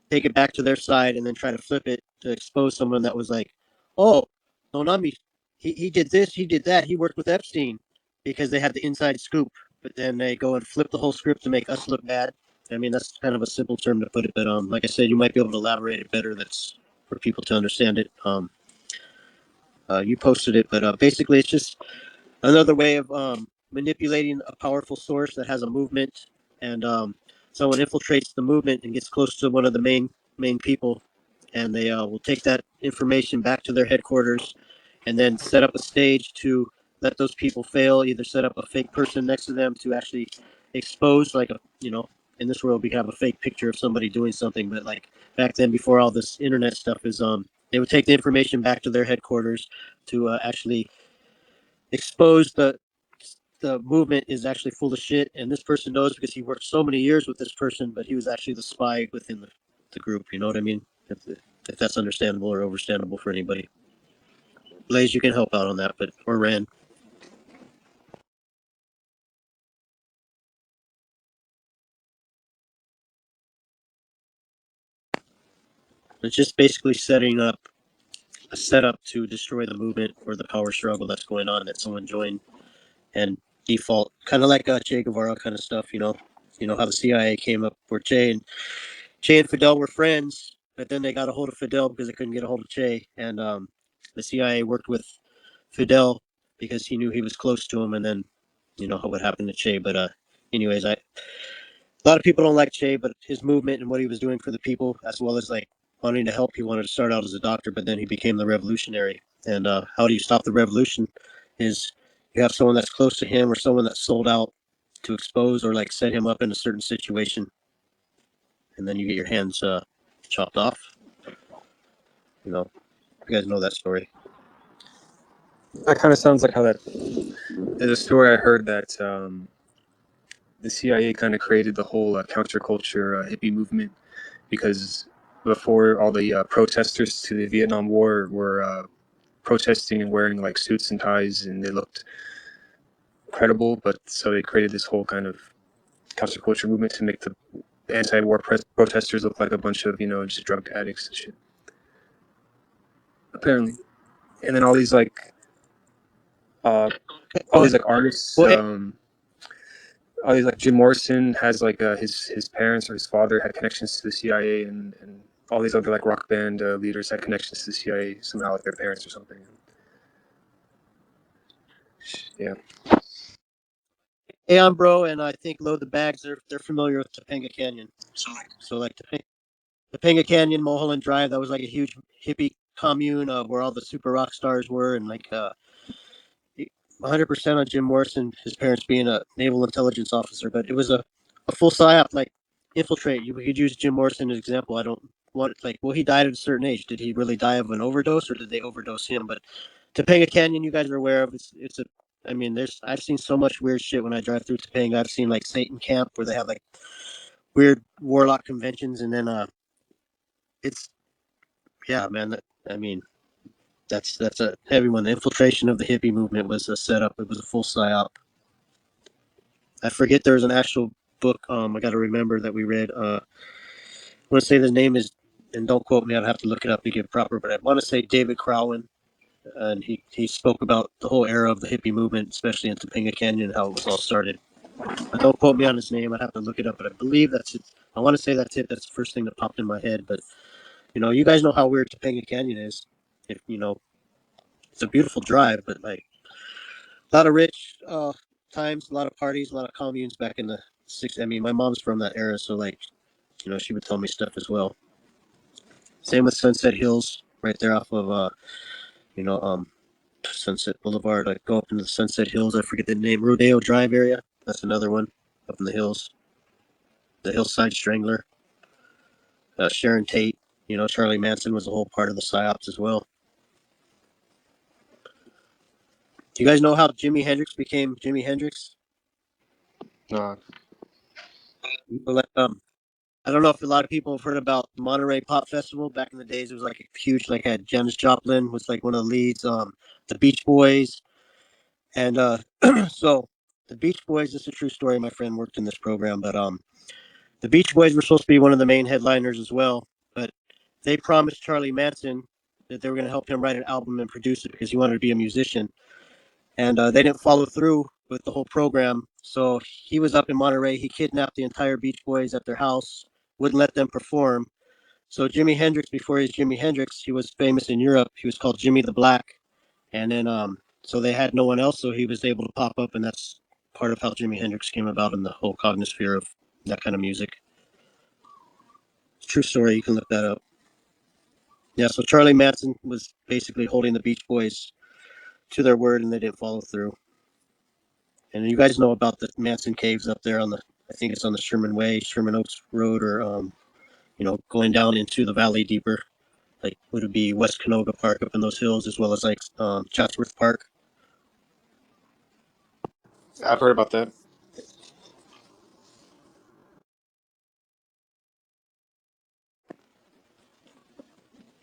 take it back to their side, and then try to flip it to expose someone that was like, oh, Nonami, he did this, he did that, he worked with Epstein, because they had the inside scoop. But then they go and flip the whole script to make us look bad. I mean, that's kind of a simple term to put it, but like I said, you might be able to elaborate it better. That's for people to understand it. You posted it, but basically, it's just another way of manipulating a powerful source that has a movement, and someone infiltrates the movement and gets close to one of the main people, and they will take that information back to their headquarters, and then set up a stage to let those people fail. Either set up a fake person next to them to actually expose, like in this world we have a fake picture of somebody doing something, but like back then, before all this internet stuff is they would take the information back to their headquarters to actually expose the movement is actually full of shit, and this person knows because he worked so many years with this person, but he was actually the spy within the group. You know what I mean? If that's understandable or overstandable for anybody. Blaze, you can help out on that, but or Rand. It's just basically setting up a setup to destroy the movement or the power struggle that's going on that someone joined and default, kind of like Che Guevara kind of stuff. You know how the CIA came up where Che and Fidel were friends, but then they got a hold of Fidel because they couldn't get a hold of Che, and the CIA worked with Fidel because he knew he was close to him, and then what happened to Che. But anyways, a lot of people don't like Che, but his movement and what he was doing for the people, as well as like wanting to help. He wanted to start out as a doctor, but then he became the revolutionary. And how do you stop the revolution? Is you have someone that's close to him or someone that's sold out to expose or like set him up in a certain situation, and then you get your hands chopped off. You guys know that story. That kind of sounds like how that. There's a story I heard that the CIA kind of created the whole counterculture hippie movement because before all the protesters to the Vietnam War were protesting and wearing like suits and ties, and they looked credible. But so they created this whole kind of counterculture movement to make the anti-war protesters look like a bunch of just drug addicts and shit. Apparently, and then all these like artists. Well, All these like Jim Morrison has like his parents or his father had connections to the CIA, and all these other like rock band leaders had connections to the CIA somehow, like their parents or something. Yeah. Aeon Bro and I think Load the Bags. They're familiar with Topanga Canyon. So like Topanga Canyon, Mulholland Drive. That was like a huge hippie commune where all the super rock stars were, and like 100% on Jim Morrison, his parents being a naval intelligence officer. But it was a full psyop, like infiltrate. You could use Jim Morrison as an example. I don't want like, well, he died at a certain age. Did he really die of an overdose, or did they overdose him? But Topanga Canyon, you guys are aware of. It's a. I mean, I've seen so much weird shit when I drive through Topanga. I've seen like Satan Camp where they have like weird warlock conventions, and then it's yeah, man. I mean, that's a heavy one. The infiltration of the hippie movement was a setup. It was a full psyop. I forget there's an actual book. I got to remember that we read. I want to say the name is and don't quote me, I'd have to look it up to get proper, but I want to say David Crowin, and he spoke about the whole era of the hippie movement, especially in Topanga Canyon, how it was all started. But don't quote me on his name. I'd have to look it up, but I believe that's it. I want to say that's it. That's the first thing that popped in my head. But you guys know how weird Topanga Canyon is. If it's a beautiful drive, but like a lot of rich times, a lot of parties, a lot of communes back in the six. I mean, my mom's from that era, so like she would tell me stuff as well. Same with Sunset Hills, right there off of you know um Sunset Boulevard. I go up into the Sunset Hills. I forget the name. Rodeo Drive area. That's another one up in the hills. The Hillside Strangler. Sharon Tate. Charlie Manson was a whole part of the psyops as well. Do you guys know how Jimi Hendrix became Jimi Hendrix? No, Like, I don't know if a lot of people have heard about the Monterey Pop Festival. Back in the days, it was like a huge. Like had Janis Joplin was like one of the leads. The Beach Boys, and so the Beach Boys. This is a true story. My friend worked in this program, but the Beach Boys were supposed to be one of the main headliners as well. But they promised Charlie Manson that they were going to help him write an album and produce it because he wanted to be a musician, and they didn't follow through with the whole program. So he was up in Monterey. He kidnapped the entire Beach Boys at their house, wouldn't let them perform. So Jimi Hendrix, before he was Jimi Hendrix, he was famous in Europe. He was called Jimmy the Black, and then so they had no one else, so he was able to pop up, and that's part of how Jimi Hendrix came about in the whole cognosphere of that kind of music. True story. You can look that up. Yeah. So Charlie Manson was basically holding the Beach Boys to their word, and they didn't follow through. And you guys know about the Manson caves up there on the, I think it's on the Sherman Way, Sherman Oaks Road, or going down into the valley deeper. Like would it be West Canoga Park up in those hills, as well as like Chatsworth Park. I've heard about that.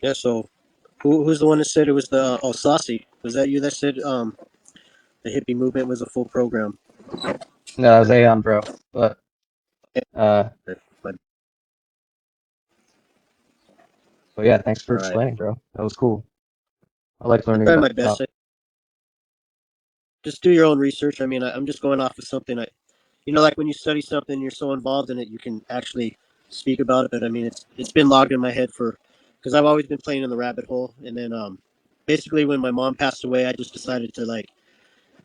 Yeah. So who's the one that said it was the Saucy? Was that you that said the hippie movement was a full program? No, it was Aeon, bro. But uh, But but yeah, thanks for all right, explaining, bro. That was cool. I like I learning try about my the best. topic. Just do your own research. I mean, I'm just going off of something. Like when you study something, you're so involved in it, you can actually speak about it. But I mean, it's been logged in my head because I've always been playing in the rabbit hole. And then basically when my mom passed away, I just decided to like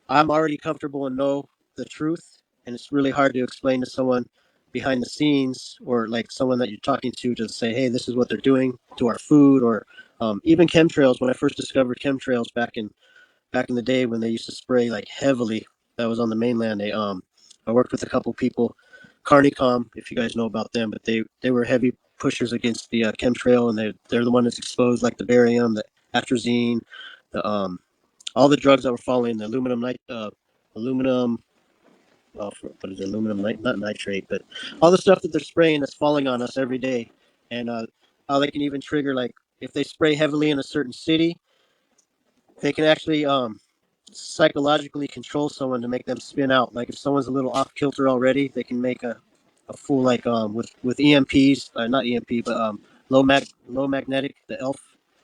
I'm already comfortable and know the truth, and it's really hard to explain to someone behind the scenes or like someone that you're talking to say, hey, this is what they're doing to our food, or even chemtrails. When I first discovered chemtrails back in the day when they used to spray like heavily, that was on the mainland. I worked with a couple people, Carnicom, if you guys know about them, but they were heavy pushers against the chemtrail, and they're the one that's exposed like the barium, the atrazine, the all the drugs that were falling, the aluminum, what is it, aluminum not nitrate, but all the stuff that they're spraying that's falling on us every day, and how they can even trigger like if they spray heavily in a certain city, they can actually psychologically control someone to make them spin out. Like if someone's a little off kilter already, they can make a fool like with EMPs, not EMP, but low magnetic, the ELF,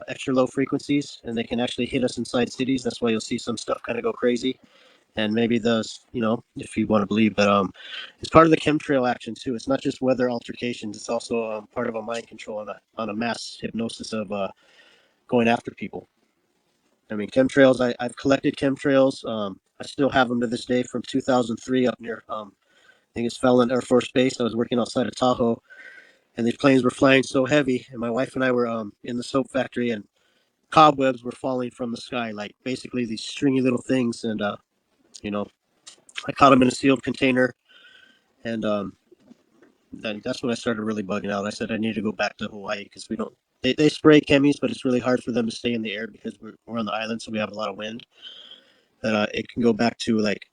extra low frequencies, and they can actually hit us inside cities. That's why you'll see some stuff kind of go crazy. And maybe those, if you want to believe, but it's part of the chemtrail action too. It's not just weather altercations; it's also part of a mind control on a mass hypnosis of going after people. I mean, chemtrails. I've collected chemtrails. I still have them to this day from 2003 up near. I think it's Fallon Air Force Base. I was working outside of Tahoe, and these planes were flying so heavy, and my wife and I were in the soap factory, and cobwebs were falling from the sky, like basically these stringy little things, and you know, I caught them in a sealed container, and that's when I started really bugging out. I said I need to go back to Hawaii because we don't. They spray chemis, but it's really hard for them to stay in the air because we're on the island, so we have a lot of wind. That it can go back to like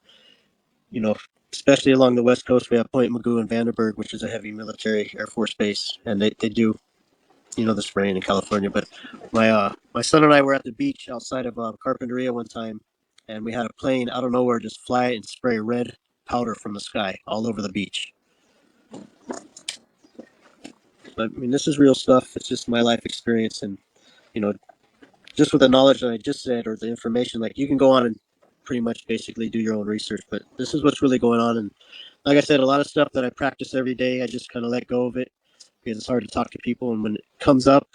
you know, especially along the west coast, we have Point Mugu and Vandenberg, which is a heavy military Air Force base, and they do the spraying in California. But my son and I were at the beach outside of Carpinteria one time, and we had a plane out of nowhere just fly and spray red powder from the sky all over the beach. I mean, this is real stuff. It's just my life experience, and you know, just with the knowledge that I just said or the information, like you can go on and pretty much basically do your own research. But this is what's really going on, and like I said, a lot of stuff that I practice every day, I just kind of let go of it because it's hard to talk to people, and when it comes up,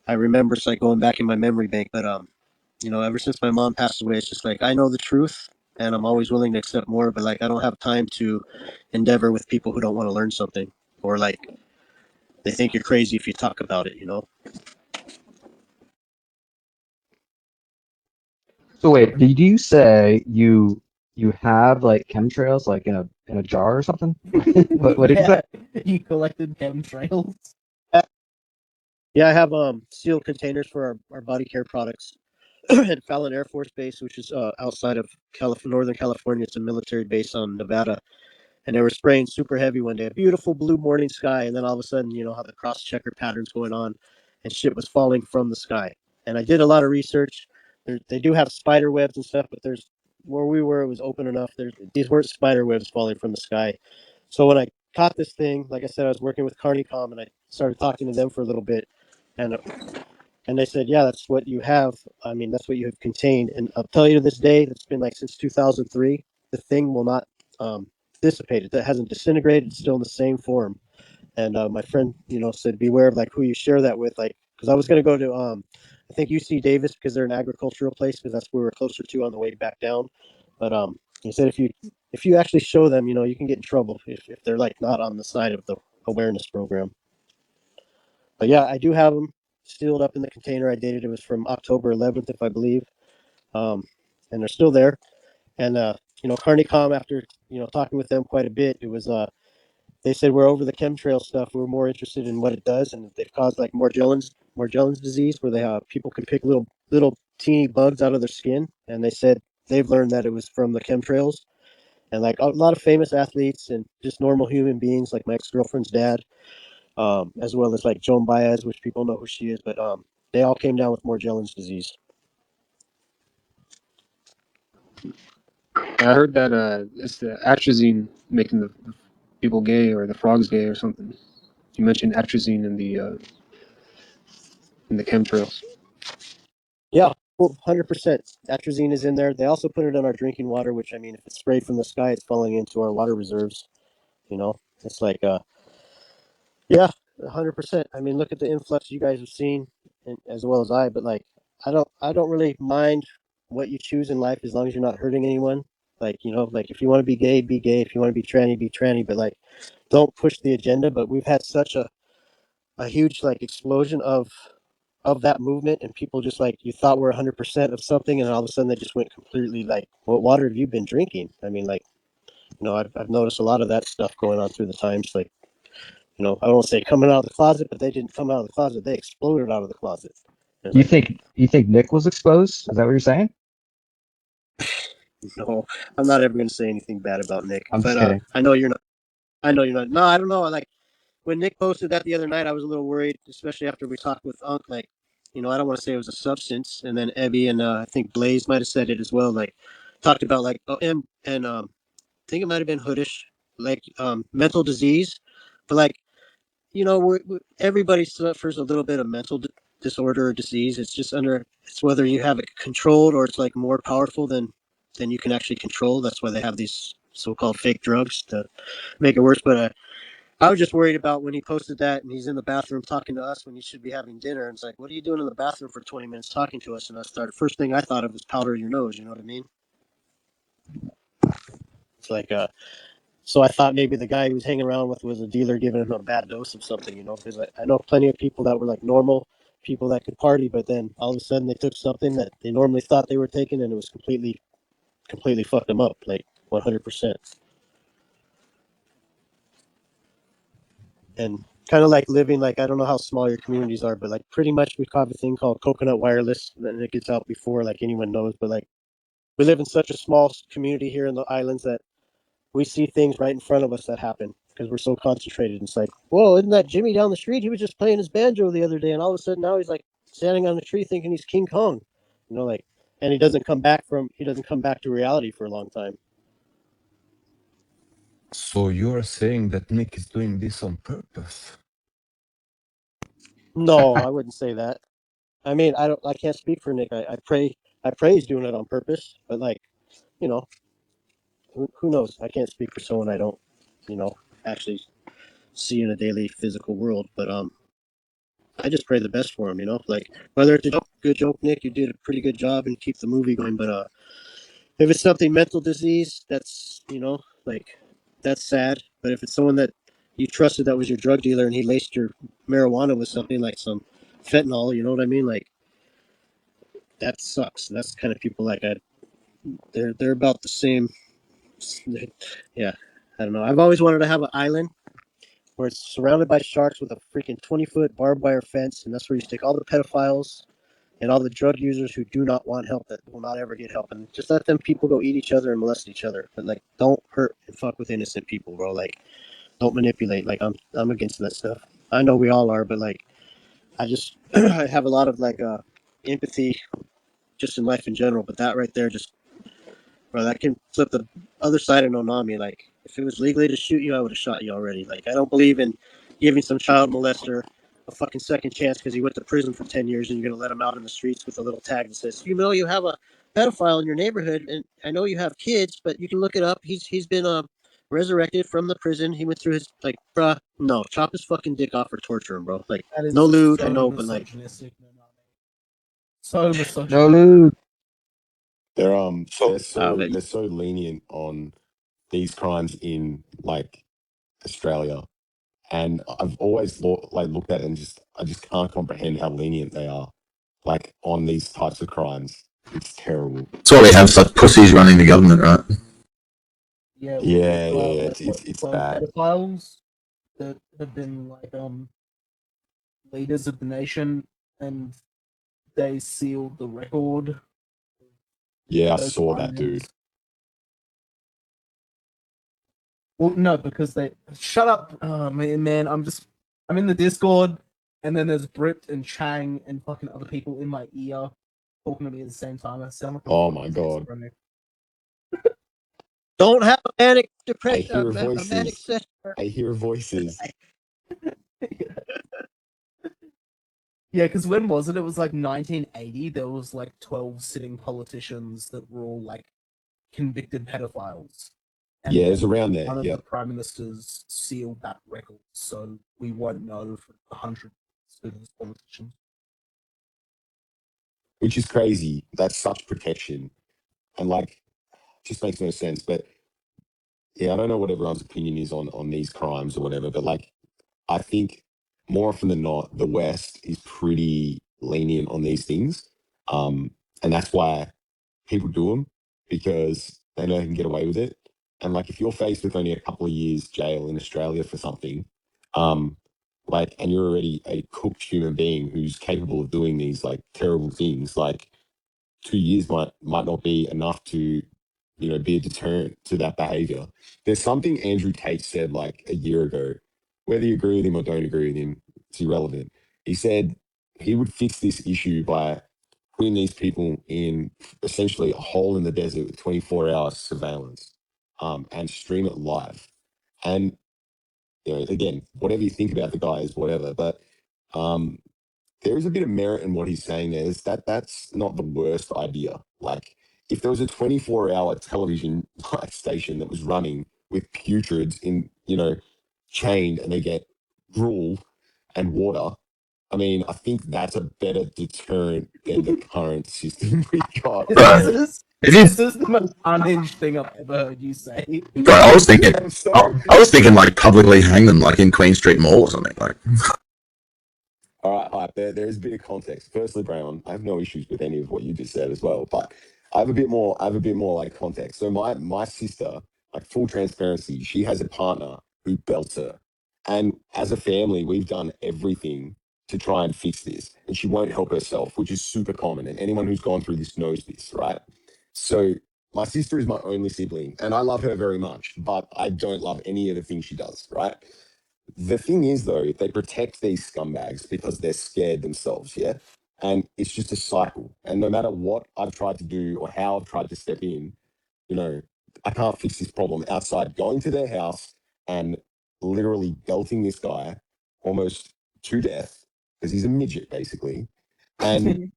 I remember it's like going back in my memory bank. But ever since my mom passed away, it's just like I know the truth, and I'm always willing to accept more. But like I don't have time to endeavor with people who don't want to learn something, or like they think you're crazy if you talk about it. So wait, did you say you have like chemtrails like in a jar or something? What did you say? You collected chemtrails. Yeah, I have sealed containers for our body care products at Fallon Air Force Base, which is outside of Northern California. It's a military base on Nevada, and they were spraying super heavy one day. A beautiful blue morning sky, and then all of a sudden, you know how the cross checker patterns going on, and shit was falling from the sky. And I did a lot of research. They do have spider webs and stuff, but there's where we were, it was open enough. These weren't spider webs falling from the sky. So when I caught this thing, like I said, I was working with Carnicom, and I started talking to them for a little bit, and and they said, yeah, that's what you have. I mean, that's what you have contained. And I'll tell you to this day, that's been like since 2003. The thing will not dissipate. It hasn't disintegrated. It's still in the same form. And my friend, said beware of like who you share that with. Like, because I was going to go to, I think UC Davis because they're an agricultural place because that's where we're closer to on the way back down. But he said if you actually show them, you can get in trouble if they're like not on the side of the awareness program. But yeah, I do have them sealed up in the container. I dated it was from October 11th, if I believe, um, and they're still there. And Carnicom, after talking with them quite a bit, it was they said we're over the chemtrail stuff. We're more interested in what it does, and they've caused like Morgellons disease, where they have people can pick little teeny bugs out of their skin, and they said they've learned that it was from the chemtrails. And like a lot of famous athletes and just normal human beings, like my ex girlfriend's dad, as well as like Joan Baez, which people know who she is, but they all came down with Morgellons disease. I heard that it's the atrazine making the people gay or the frogs gay or something. You mentioned atrazine in the chemtrails. Yeah, 100%. Atrazine is in there. They also put it in our drinking water, which I mean, if it's sprayed from the sky, it's falling into our water reserves. It's like yeah, 100%. I mean, look at the influx you guys have seen, and, as well as I. But like, I don't really mind what you choose in life as long as you're not hurting anyone. Like, like if you want to be gay, be gay. If you want to be tranny, be tranny. But like, don't push the agenda. But we've had such a huge like explosion of that movement, and people just like you thought were 100% of something, and all of a sudden they just went completely like, what water have you been drinking? I mean, like, I've noticed a lot of that stuff going on through the times. Like, I don't want to say coming out of the closet, but they didn't come out of the closet. They exploded out of the closet. And it's You like, think Nick was exposed? Is that what you're saying? no, I'm not ever going to say anything bad about Nick. I'm just But kidding. I know you're not. I know you're not. No, I don't know. Like when Nick posted that the other night, I was a little worried, especially after we talked with Unc. Like, I don't want to say it was a substance. And then Ebby and I think Blaze might have said it as well. Like, talked about like, oh, and I think it might have been Hoodish, like mental disease. But like, everybody suffers a little bit of mental disorder or disease. It's just it's whether you have it controlled or it's like more powerful than you can actually control. That's why they have these so-called fake drugs to make it worse. But I was just worried about when he posted that and he's in the bathroom talking to us when he should be having dinner. And it's like, what are you doing in the bathroom for 20 minutes talking to us? And I started, first thing I thought of was powder your nose. You know what I mean? It's like, so I thought maybe the guy he was hanging around with was a dealer giving him a bad dose of something, because I know plenty of people that were like normal people that could party, but then all of a sudden they took something that they normally thought they were taking and it was completely fucked them up, like 100%. And kind of like living, like, I don't know how small your communities are, but like pretty much we have a thing called Coconut Wireless, and it gets out before like anyone knows, but like we live in such a small community here in the islands that we see things right in front of us that happen because we're so concentrated. It's like, whoa, isn't that Jimmy down the street? He was just playing his banjo the other day, and all of a sudden now he's like standing on a tree thinking he's King Kong, like, and he doesn't come back to reality for a long time. So you're saying that Nick is doing this on purpose? No, I wouldn't say that. I mean, I can't speak for Nick. I pray he's doing it on purpose. But like, you know, who knows? I can't speak for someone I don't, you know, actually see in a daily physical world. But I just pray the best for him. You know, like whether it's a joke, good joke, Nick, you did a pretty good job and keep the movie going. But if it's something mental disease, that's like that's sad. But if it's someone that you trusted that was your drug dealer and he laced your marijuana with something like some fentanyl, you know what I mean? Like that sucks. That's the kind of people like they're about the same. Yeah, I don't know. I've always wanted to have an island where it's surrounded by sharks with a freaking 20-foot barbed wire fence, and that's where you stick all the pedophiles and all the drug users who do not want help, that will not ever get help, and just let them people go eat each other and molest each other. But like, don't hurt and fuck with innocent people, bro. Like, don't manipulate. Like, I'm against that stuff. I know we all are, but like, I just I have a lot of like empathy just in life in general. But that right there just bro, that can flip the other side of Nonami. Like, if it was legally to shoot you, I would have shot you already. Like, I don't believe in giving some child molester a fucking second chance because he went to prison for 10 years and you're going to let him out in the streets with a little tag that says, you know, you have a pedophile in your neighborhood, and I know you have kids, but you can look it up. He's been resurrected from the prison. He went through his, like, bruh, no, chop his fucking dick off or torture him, bro. Like, That no is lewd, I so know, but like, misogynistic, Nonami. So No misogynistic. lube. They're but so lenient on these crimes in like Australia, and I've always looked at it and I just can't comprehend how lenient they are, like on these types of crimes. It's terrible. That's why we have such pussies running the government, right? Yeah, we've Yeah, yeah, got yeah. like what, It's 12 bad. pedophiles that have been like leaders of the nation, and they sealed the record. Yeah, I Those saw crime that, dude. names. Well, no, because they shut up. Oh, man, I'm in the Discord, and then there's Brit and Chang and fucking other people in my ear talking to me at the same time. I sound like a Oh my fucking god, schizophrenic. don't have a manic I depression, hear a manic voices. session. I hear voices. Yeah, because when was it? It was like 1980. There was like 12 sitting politicians that were all like convicted pedophiles. And Yeah, it's then around there. one of the Yep. prime ministers sealed that record, so we won't know for 100 politicians. Which is crazy. That's such protection, and like, just makes no sense. But yeah, I don't know what everyone's opinion is on these crimes or whatever. But like, I think more often than not, the West is pretty lenient on these things, and that's why people do them, because they know they can get away with it. And like, if you're faced with only a couple of years jail in Australia for something, um, like, and you're already a cooked human being who's capable of doing these like terrible things, like 2 years might not be enough to, be a deterrent to that behavior. There's something Andrew Tate said like a year ago, whether you agree with him or don't agree with him, it's irrelevant. He said he would fix this issue by putting these people in essentially a hole in the desert with 24-hour surveillance, and stream it live. And again, whatever you think about the guy is whatever, but um, there is a bit of merit in what he's saying there. Is that's not the worst idea. Like, if there was a 24-hour television like station that was running with putrids in, chained, and they get gruel and water, I mean, I think that's a better deterrent than the current system we got. This Bro, is if this you, is the most unhinged thing I've ever heard you say. bro, I was thinking, I'm sorry. I was thinking like publicly hang them like in Queen Street Mall or something. Like, All right. There is a bit of context. Firstly, Brown, I have no issues with any of what you just said as well, but I have a bit more. I have a bit more like context. So my sister, like, full transparency, she has a partner who belts her, and as a family, we've done everything to try and fix this, and she won't help herself, which is super common, and anyone who's gone through this knows this, right? So my sister is my only sibling, and I love her very much, but I don't love any of the things she does, right? The thing is, though, they protect these scumbags because they're scared themselves, yeah? And it's just a cycle. And no matter what I've tried to do or how I've tried to step in, you know, I can't fix this problem outside going to their house and literally belting this guy almost to death, because he's a midget basically, and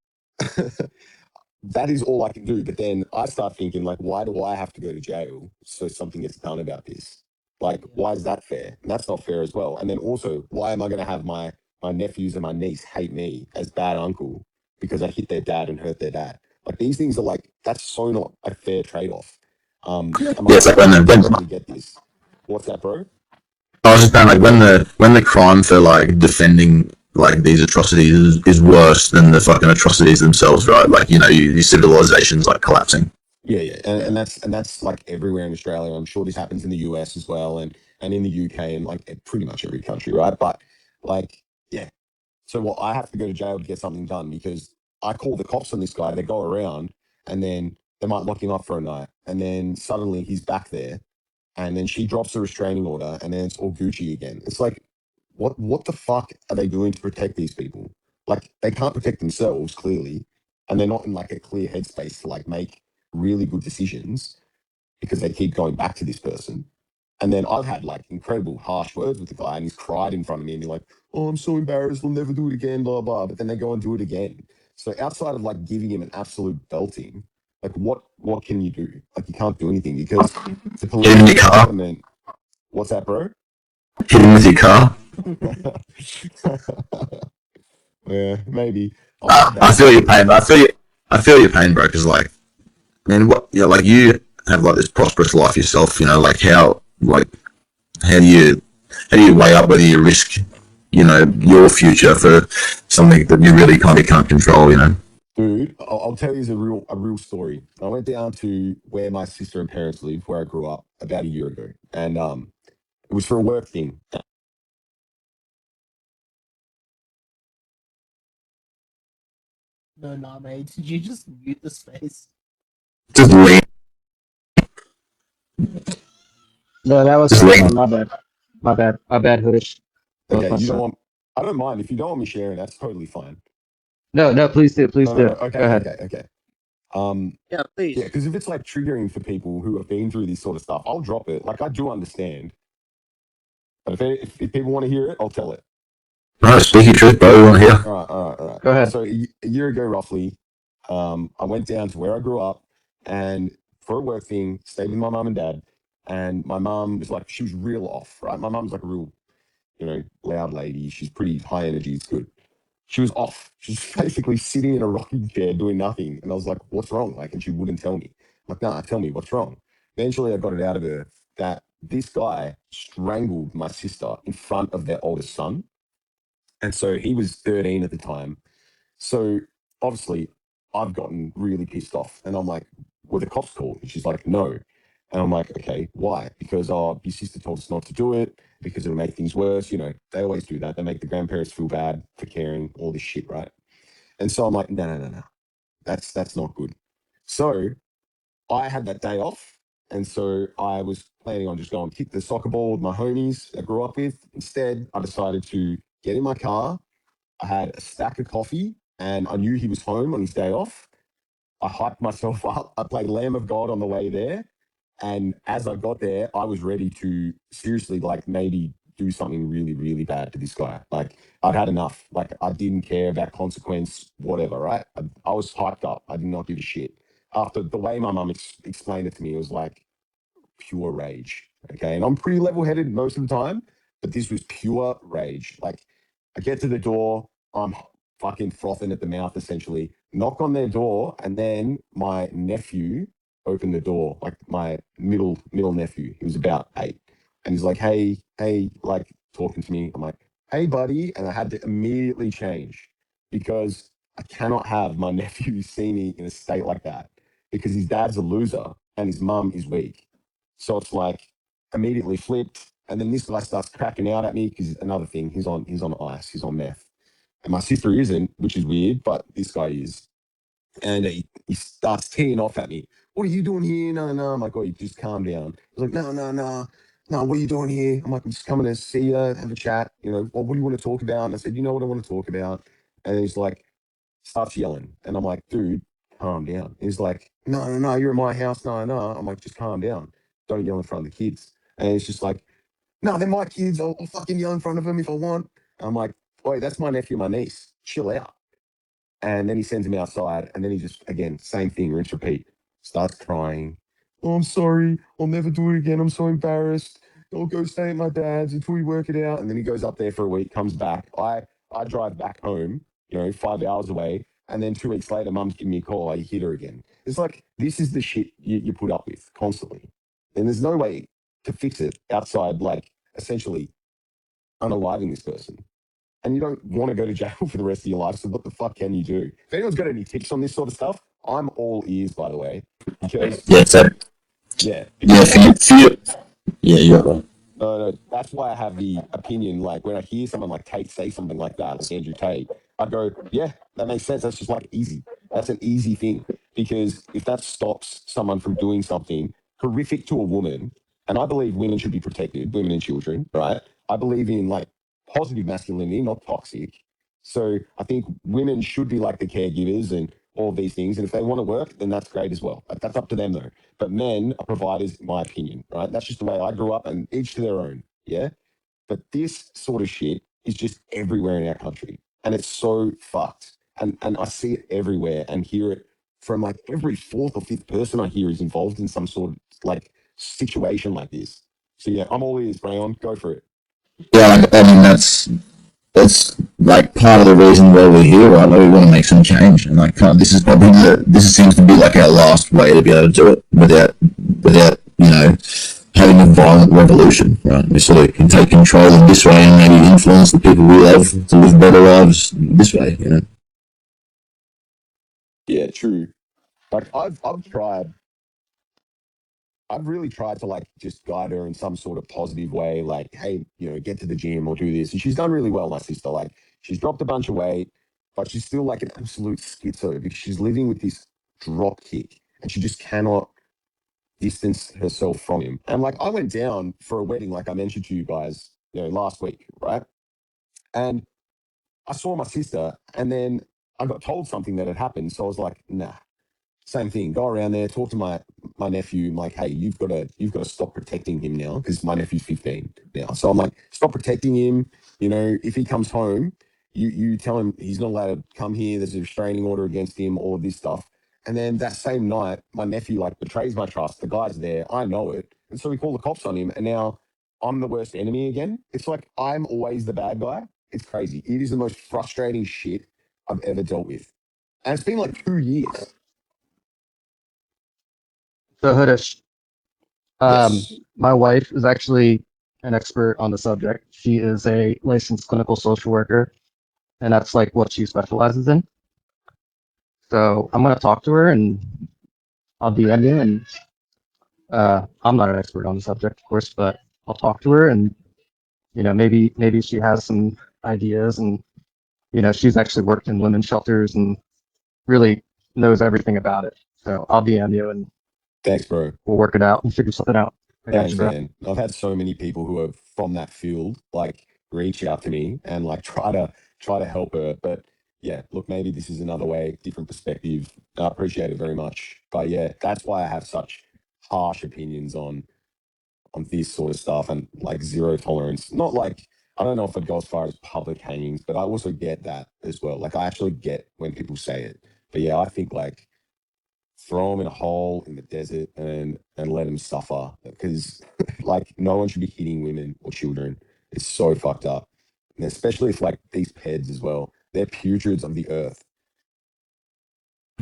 that is all I can do. But then I start thinking, like, why do I have to go to jail so something gets done about this? Like, why is that fair? And that's not fair as well. And then also, why am I going to have my nephews and my niece hate me as bad uncle because I hit their dad and hurt their dad? Like, these things are like, that's so not a fair trade off. And my Yeah, it's like family when the doesn't when really get this. What's that, bro? I was just saying, like when the crime for like defending like these atrocities is worse than the fucking atrocities themselves, right? Like your civilization's like collapsing. Yeah. And that's like everywhere in Australia. I'm sure this happens in the US as well, and in the UK and like pretty much every country, right? But like, yeah. So what I have to go to jail to get something done because I call the cops on this guy. They go around and then they might lock him up for a night, and then suddenly he's back there, and then she drops a restraining order, and then it's all Gucci again. It's like, what the fuck are they doing to protect these people? Like they can't protect themselves clearly, and they're not in like a clear headspace to like make really good decisions because they keep going back to this person. And then I've had like incredible harsh words with the guy, and he's cried in front of me, and he's like, "Oh, I'm so embarrassed. I'll never do it again." Blah blah. But then they go and do it again. So outside of like giving him an absolute belting, like what can you do? Like you can't do anything because the Hit him in police, your the car. government. What's that, bro? Hit him with your car. Yeah, maybe I've had I that. feel your pain. I feel your pain, bro. Because like, man, what? Yeah, like you have like this prosperous life yourself. Like how do you weigh up whether you risk, your future for something that you really kind of can't control. Dude, I'll tell you a real story. I went down to where my sister and parents live, where I grew up about a year ago, and it was for a work thing. No, nah, mate. Did you just mute the space? Just lean, No, that was just my lean. phone. My bad. My bad, Hoodish. That was Okay, my you don't son. want. I don't mind if you don't want me sharing. That's totally fine. No, please do. Please No, no, do. no. Okay, Go ahead. okay. Um, Yeah, yeah, please. because if it's like triggering for people who have been through this sort of stuff, I'll drop it. Like I do understand, but if people want to hear it, I'll tell it. No, speak your truth, bro. We want to hear. All right. Go ahead. So a year ago, roughly, I went down to where I grew up, and for a work thing, stayed with my mum and dad. And my mum was like, she was real off, right? My mum's like a real, loud lady. She's pretty high energy. It's good. She was off. She's basically sitting in a rocking chair doing nothing. And I was like, what's wrong? Like, and she wouldn't tell me. I'm like, nah, tell me what's wrong. Eventually, I got it out of her that this guy strangled my sister in front of their oldest son. And so he was 13 at the time. So obviously, I've gotten really pissed off. And I'm like, were the cops called? And she's like, no. And I'm like, okay, why? Because your sister told us not to do it because it'll make things worse. They always do that. They make the grandparents feel bad for caring, all this shit, right? And so I'm like, no. That's not good. So I had that day off. And so I was planning on just going kick the soccer ball with my homies I grew up with. Instead, I decided to get in my car. I had a stack of coffee and I knew he was home on his day off. I hyped myself up. I played Lamb of God on the way there. And as I got there, I was ready to seriously, like, maybe do something really, really bad to this guy. Like, I'd had enough. Like, I didn't care about consequence, whatever, right? I was hyped up. I did not give a shit. After the way my mum explained it to me, it was like, pure rage. Okay. And I'm pretty level headed most of the time, but this was pure rage. Like, I get to the door, I'm fucking frothing at the mouth, essentially. Knock on their door, and then my nephew opened the door, like my middle nephew. He was about 8. And he's like, hey, like talking to me. I'm like, hey, buddy. And I had to immediately change because I cannot have my nephew see me in a state like that because his dad's a loser and his mum is weak. So it's like immediately flipped. And then this guy starts cracking out at me because another thing, he's on ice, he's on meth. And my sister isn't, which is weird, but this guy is. And he starts teeing off at me. What are you doing here? No. I'm like, oh, you just calm down. He's like, no. No, what are you doing here? I'm like, I'm just coming to see you, have a chat. Well, what do you want to talk about? And I said, you know what I want to talk about? And he's like, starts yelling. And I'm like, dude, calm down. He's like, no, you're in my house. No. I'm like, just calm down. Don't yell in front of the kids. And it's just like, no, they're my kids. I'll fucking yell in front of them if I want. I'm like, "Oi, that's my nephew, my niece. Chill out." And then he sends him outside, and then he just, again, same thing, rinse, repeat. Starts crying. "Oh, I'm sorry. I'll never do it again. I'm so embarrassed. I'll go stay at my dad's until we work it out." And then he goes up there for a week, comes back. I drive back home, 5 hours away. And then 2 weeks later, mum's giving me a call. I hit her again. It's like, this is the shit you put up with constantly. And there's no way to fix it outside, like, essentially unaliving this person. And you don't want to go to jail for the rest of your life. So what the fuck can you do? If anyone's got any tips on this sort of stuff, I'm all ears, by the way, because Yeah, so yeah, yeah, because like for you. Yeah, you got one. no, that's why I have the opinion. Like when I hear someone like Tate say something like that, like Andrew Tate, I go, yeah, that makes sense. That's just like easy. That's an easy thing because if that stops someone from doing something horrific to a woman, and I believe women should be protected, women and children, right? I believe in like positive masculinity, not toxic. So I think women should be like the caregivers and all of these things. And if they want to work, then that's great as well. Like, that's up to them though. But men are providers, in my opinion, right? That's just the way I grew up, and each to their own. Yeah. But this sort of shit is just everywhere in our country. And it's so fucked. And I see it everywhere and hear it from like every fourth or fifth person I hear is involved in some sort of like situation like this. So yeah, I'm all ears, Brayon. Go for it. Yeah, I mean that's like part of the reason why we're here, right? Like we want to make some change, and like this is probably this seems to be like our last way to be able to do it without having a violent revolution, right? We sort of can take control of this way and maybe influence the people we love to live better lives this way. Yeah, true. Like I've really tried to like just guide her in some sort of positive way, like, hey, get to the gym or do this. And she's done really well, my sister. Like, she's dropped a bunch of weight, but she's still like an absolute schizo because she's living with this drop kick and she just cannot distance herself from him. And like, I went down for a wedding, like I mentioned to you guys, last week, right? And I saw my sister and then I got told something that had happened. So I was like, nah, same thing. Go around there, talk to my nephew. I'm like, hey, you've got to stop protecting him now because my nephew's 15 now. So I'm like, stop protecting him. If he comes home, you tell him he's not allowed to come here. There's a restraining order against him. All of this stuff. And then that same night, my nephew like betrays my trust. The guy's there. I know it, and so we call the cops on him. And now I'm the worst enemy again. It's like I'm always the bad guy. It's crazy. It is the most frustrating shit I've ever dealt with. And it's been like 2 years. So Hoodish, Yes. my wife is actually an expert on the subject. She is a licensed clinical social worker, and that's like what she specializes in. So I'm gonna talk to her, and I'll DM you. And I'm not an expert on the subject, of course, but I'll talk to her, and maybe she has some ideas, and she's actually worked in women's shelters and really knows everything about it. So I'll DM you, and Thanks, bro. we'll work it out and figure something out. I got you, Thanks, bro. man. I've had so many people who are from that field like reach out to me and like try to help her. But yeah, look, maybe this is another way, different perspective. I appreciate it very much. But yeah, that's why I have such harsh opinions on this sort of stuff and like zero tolerance. Not like I don't know if I'd go as far as public hangings, but I also get that as well. Like I actually get when people say it. But yeah, I think like throw them in a hole in the desert and let them suffer because like no one should be hitting women or children. It's so fucked up, and especially if like these peds as well. They're putrids of the earth.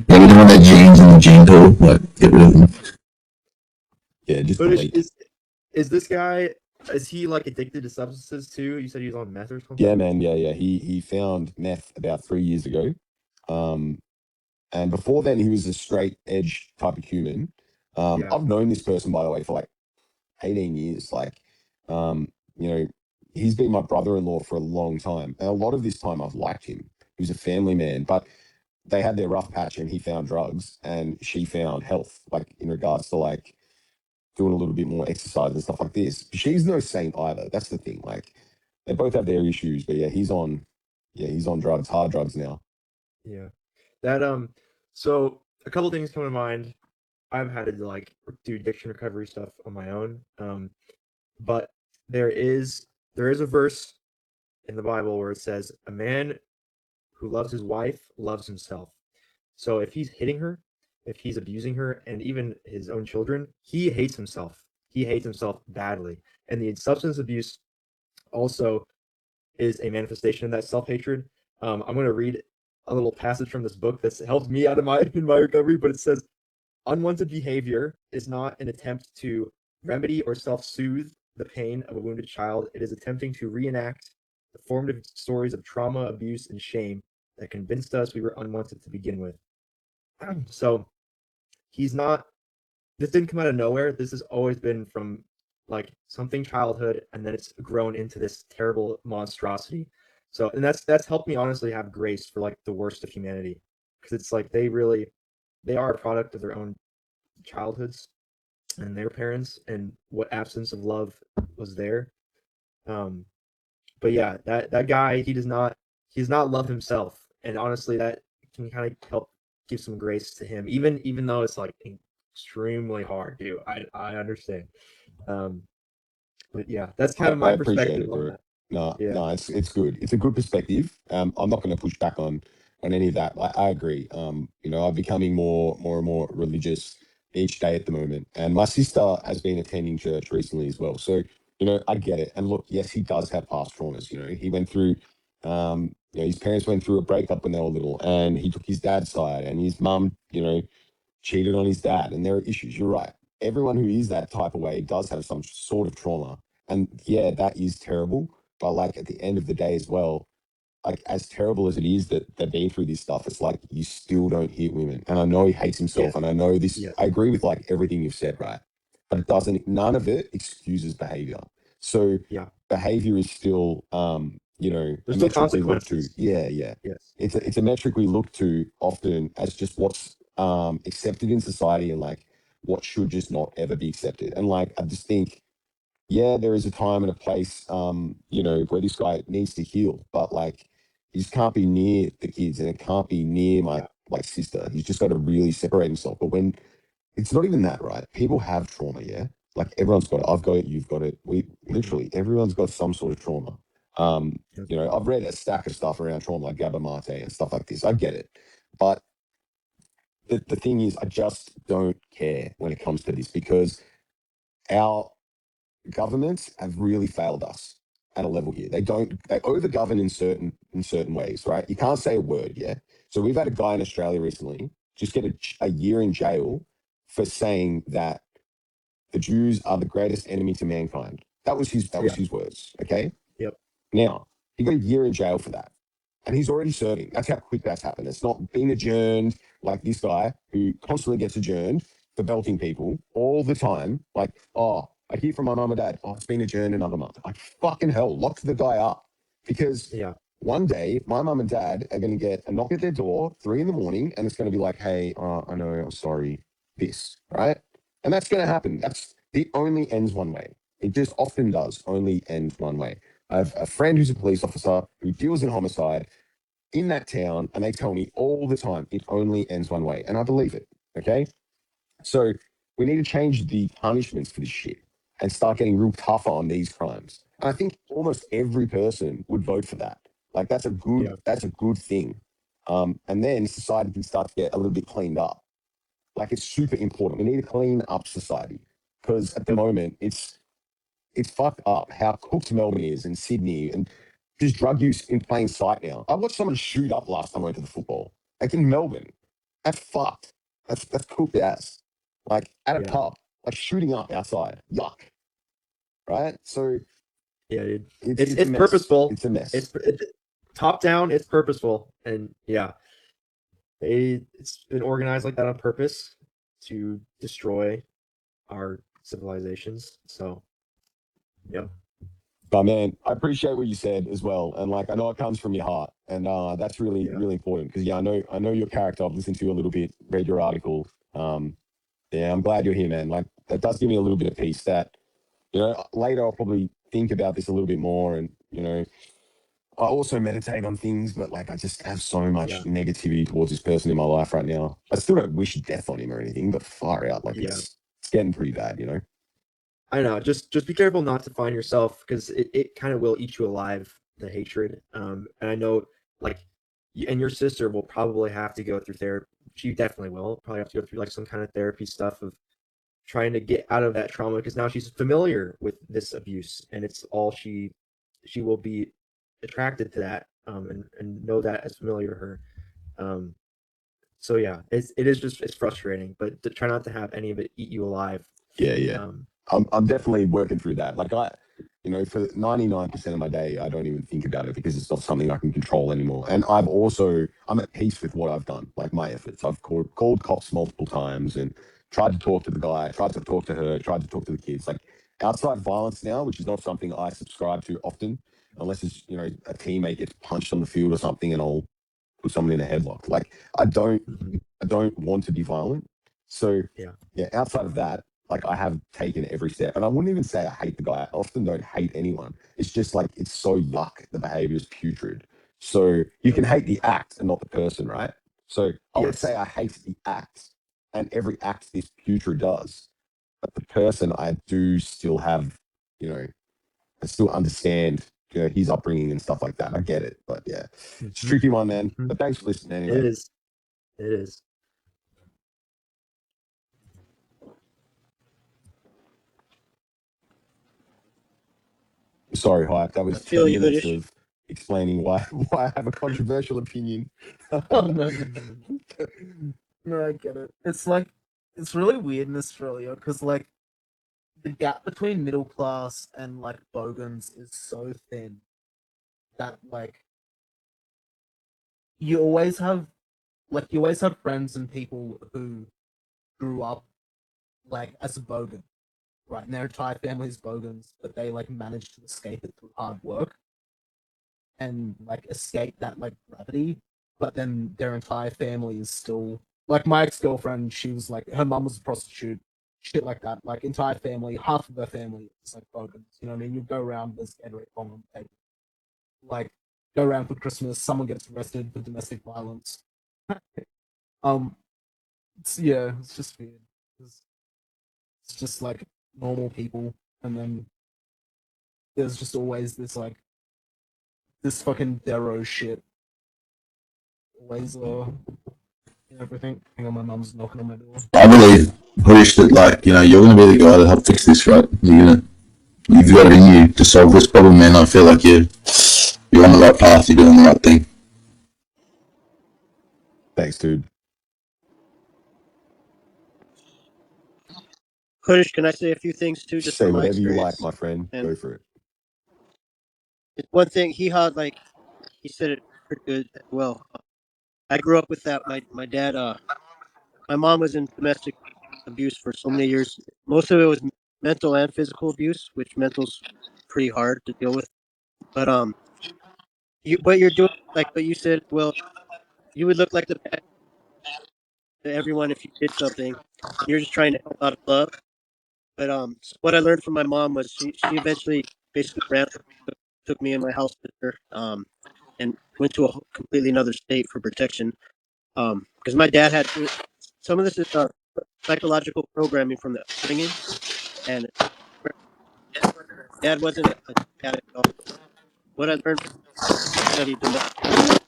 Yeah, we don't want their genes in the gene pool. Like, get rid of them. Yeah, just But delete. is this guy, is he like addicted to substances too? You said he was on meth or something? Yeah, man. Yeah. He found meth about 3 years ago. And before then, he was a straight edge type of human. Yeah. I've known this person, by the way, for like 18 years. Like, um, you know, he's been my brother-in-law for a long time. And a lot of this time I've liked him. He was a family man, but they had their rough patch and he found drugs and she found health, like in regards to like doing a little bit more exercise and stuff like this. She's no saint either. That's the thing. Like they both have their issues, but he's on drugs, hard drugs now. Yeah. That so a couple things come to mind. I've had to like do addiction recovery stuff on my own. But there is a verse in the Bible where it says, "A man who loves his wife loves himself." So if he's hitting her, if he's abusing her, and even his own children, he hates himself. He hates himself badly. And the substance abuse also is a manifestation of that self-hatred. I'm going to read a little passage from this book that's helped me out of my in my recovery, but it says, "Unwanted behavior is not an attempt to remedy or self-soothe the pain of a wounded child. It is attempting to reenact the formative stories of trauma, abuse, and shame that convinced us we were unwanted to begin with." So he's not, this didn't come out of nowhere. This has always been from like something childhood, and then it's grown into this terrible monstrosity. So, and that's helped me honestly have grace for like the worst of humanity, because it's like they are a product of their own childhoods and their parents, and what absence of love was there. But yeah, that guy, he does not love himself, and honestly, that can kind of help give some grace to him, even though it's like extremely hard, dude. I understand. But yeah, that's kind of I my appreciate perspective it, on bro. that. No, Yeah, no, it's good. It's a good perspective. I'm not going to push back on any of that. Like, I agree. I'm becoming more and more religious each day at the moment, and my sister has been attending church recently as well. So, I get it. And look, yes, he does have past traumas. He went through, his parents went through a breakup when they were little, and he took his dad's side, and his mum, cheated on his dad, and there are issues. You're right. Everyone who is that type of way does have some sort of trauma. And yeah, that is terrible. But like at the end of the day as well, like as terrible as it is that they've been through this stuff, it's like you still don't hit women. And I know he hates himself, yes, and I know this, yes, I agree with like everything you've said, right? But it doesn't, none of it excuses behavior. So yeah. behavior is still There's a still metric we look to. consequences. Yeah. Yes, It's a metric we look to often as just what's accepted in society, and like what should just not ever be accepted. And like I just think, yeah, there is a time and a place, where this guy needs to heal, but like he just can't be near the kids, and it can't be near my yeah, like sister. He's just got to really separate himself. But when it's not even that, right? People have trauma, yeah. Like everyone's got it. I've got it. You've got it. We mhm, literally everyone's got some sort of trauma. yep, I've read a stack of stuff around trauma, like Gabba Mate and stuff like this. I get it, but the thing is, I just don't care when it comes to this, because our governments have really failed us at a level here. They over govern in certain ways, right? You can't say a word, yeah. So we've had a guy in Australia recently just get a year in jail for saying that the Jews are the greatest enemy to mankind. That was yeah, his words. Okay. yep, Now he got a year in jail for that, and he's already serving. That's how quick that's happened. It's not been adjourned like this guy who constantly gets adjourned for belting people all the time. Like, oh, I hear from my mum and dad, oh, it's been adjourned another month. Like, fucking hell, lock the guy up, because yeah, one day my mum and dad are going to get a knock at their door, 3 in the morning, and it's going to be like, hey, I know, I'm sorry, this, right? And that's going to happen. That's the only ends one way. It just often does only end one way. I have a friend who's a police officer who deals in homicide in that town, and they tell me all the time it only ends one way, and I believe it. Okay, so we need to change the punishments for this shit and start getting real tougher on these crimes. And I think almost every person would vote for that. Like yeah, that's a good thing. And then society can start to get a little bit cleaned up. Like it's super important. We need to clean up society, because at the yep, moment it's fucked up how cooked Melbourne is, and Sydney, and there's drug use in plain sight now. I watched someone shoot up last time I went to the football. Like in Melbourne. That's fucked. That's cooked ass. Like at a yeah, pub, like shooting up outside. Yuck. Right? So yeah, dude. it's a It's mess. purposeful. It's a mess. Top down. It's purposeful, and yeah, it's been organized like that on purpose to destroy our civilizations. So, yeah, But man, I appreciate what you said as well. And like I know it comes from your heart. And that's really, yeah, really important. Because yeah, I know your character. I've listened to you a little bit, read your article. Yeah, I'm glad you're here, man. Like that does give me a little bit of peace that, later I'll probably think about this a little bit more, and, I also meditate on things, but like I just have so much yeah, negativity towards this person in my life right now. I still don't wish death on him or anything, but far out, like yeah. it's getting pretty bad, I know. Just be careful not to find yourself, because it kind of will eat you alive the hatred. And I know, like, and your sister will probably have to go through therapy. She definitely will probably have to go through like some kind of therapy stuff of trying to get out of that trauma, because now she's familiar with this abuse, and it's all she will be attracted to that, and know that as familiar to her. So yeah, it's frustrating, but to try not to have any of it eat you alive. Yeah. Um, I'm definitely working through that. Like for 99% of my day, I don't even think about it because it's not something I can control anymore. And I'm at peace with what I've done, like my efforts. I've called cops multiple times and tried to talk to the guy, tried to talk to her, tried to talk to the kids. Like outside violence now, which is not something I subscribe to often, unless it's, a teammate gets punched on the field or something and I'll put someone in a headlock. Like I don't want to be violent. So yeah, outside of that, like I have taken every step, and I wouldn't even say I hate the guy. I often don't hate anyone. It's just like it's so yuck. The behavior is putrid. So you can hate the act and not the person, right? So I would say I hate the act and every act this putrid does, but the person I do still have, I still understand, his upbringing and stuff like that. I get it, but yeah, it's a tricky one, man. But thanks for listening anyway. It is. It is. Sorry, Hype. That was I feel 10 you, minutes Hoodish. of explaining why I have a controversial opinion. Oh no. No, I get it. It's like it's really weird in Australia because like the gap between middle class and like bogans is so thin that like you always have friends and people who grew up like as a bogan, right? And their entire family's bogans, but they like managed to escape it through hard work and like escape that like gravity. But then their entire family is still like my ex girlfriend. She was like her mom was a prostitute, shit like that. Like entire family, half of her family is like bogans. You know what I mean? You go around, there's Gatorade bomb on the table. Like go around for Christmas, someone gets arrested for domestic violence. um, it's just weird. It's just like normal people, and then there's just always this like this fucking Darrow shit. Always everything. Hang on, my mum's knocking on my door. I believe, Harish, that you're going to be the guy to help fix this, right? You've got it in you to solve this problem, man. I feel like you're on the right path. You're doing the right thing. Thanks, dude. Hoodish, can I say a few things too, just Say from my whatever you like, experience? my friend. And Go for it. it's one thing he had, like he said it pretty good as well. I grew up with that. My dad, my mom was in domestic abuse for so many years. Most of it was mental and physical abuse, which mental's pretty hard to deal with. But what you're doing, like what you said, well, you would look like the bad to everyone if you did something. You're just trying to help out of love. But what I learned from my mom was she eventually basically ran, took me and my house sister, and went to a completely another state for protection. Because my dad had some of this is psychological programming from the upbringing, and dad wasn't a addict at all. What I learned from study domestic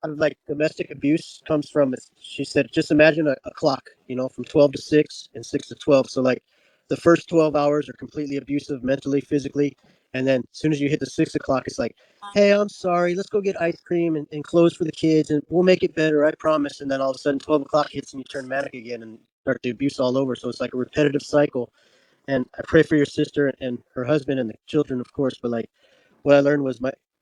out of like domestic abuse comes from, she said, just imagine a clock, from 12 to 6 and 6 to 12. So like the first 12 hours are completely abusive mentally, physically. And then as soon as you hit the 6 o'clock, it's like, hey, I'm sorry, let's go get ice cream and clothes for the kids and we'll make it better, I promise. And then all of a sudden 12 o'clock hits and you turn manic again and start the abuse all over. So it's like a repetitive cycle. And I pray for your sister and her husband and the children, of course. But like what I learned was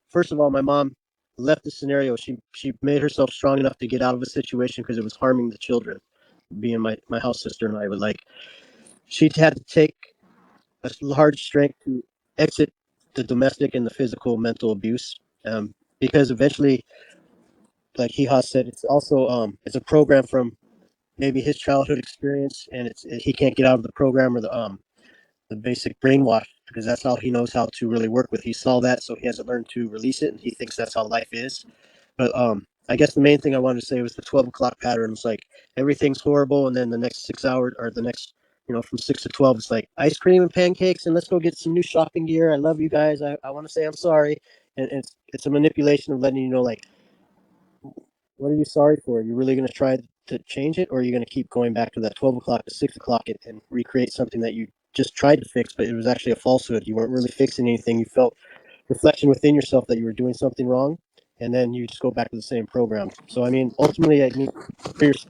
first of all, my mom left the scenario. She made herself strong enough to get out of a situation because it was harming the children. Being my house sister and I would like, she had to take a large strength to exit the domestic and the physical mental abuse. Because eventually, like has said, it's also it's a program from maybe his childhood experience, and he can't get out of the program or the basic brainwash because that's all he knows how to really work with. He saw that, so he hasn't learned to release it, and he thinks that's how life is. But I guess the main thing I wanted to say was the 12 o'clock pattern. It's like everything's horrible, and then the next 6 hours or the next from 6 to 12, it's like ice cream and pancakes, and let's go get some new shopping gear. I love you guys. I want to say I'm sorry, and it's a manipulation of letting you know, like, what are you sorry for? Are you really going to try to change it, or are you going to keep going back to that 12 o'clock to 6 o'clock and recreate something that you just tried to fix, but it was actually a falsehood? You weren't really fixing anything. You felt reflection within yourself that you were doing something wrong, and then you just go back to the same program. So, I mean, ultimately, I mean, for yourself,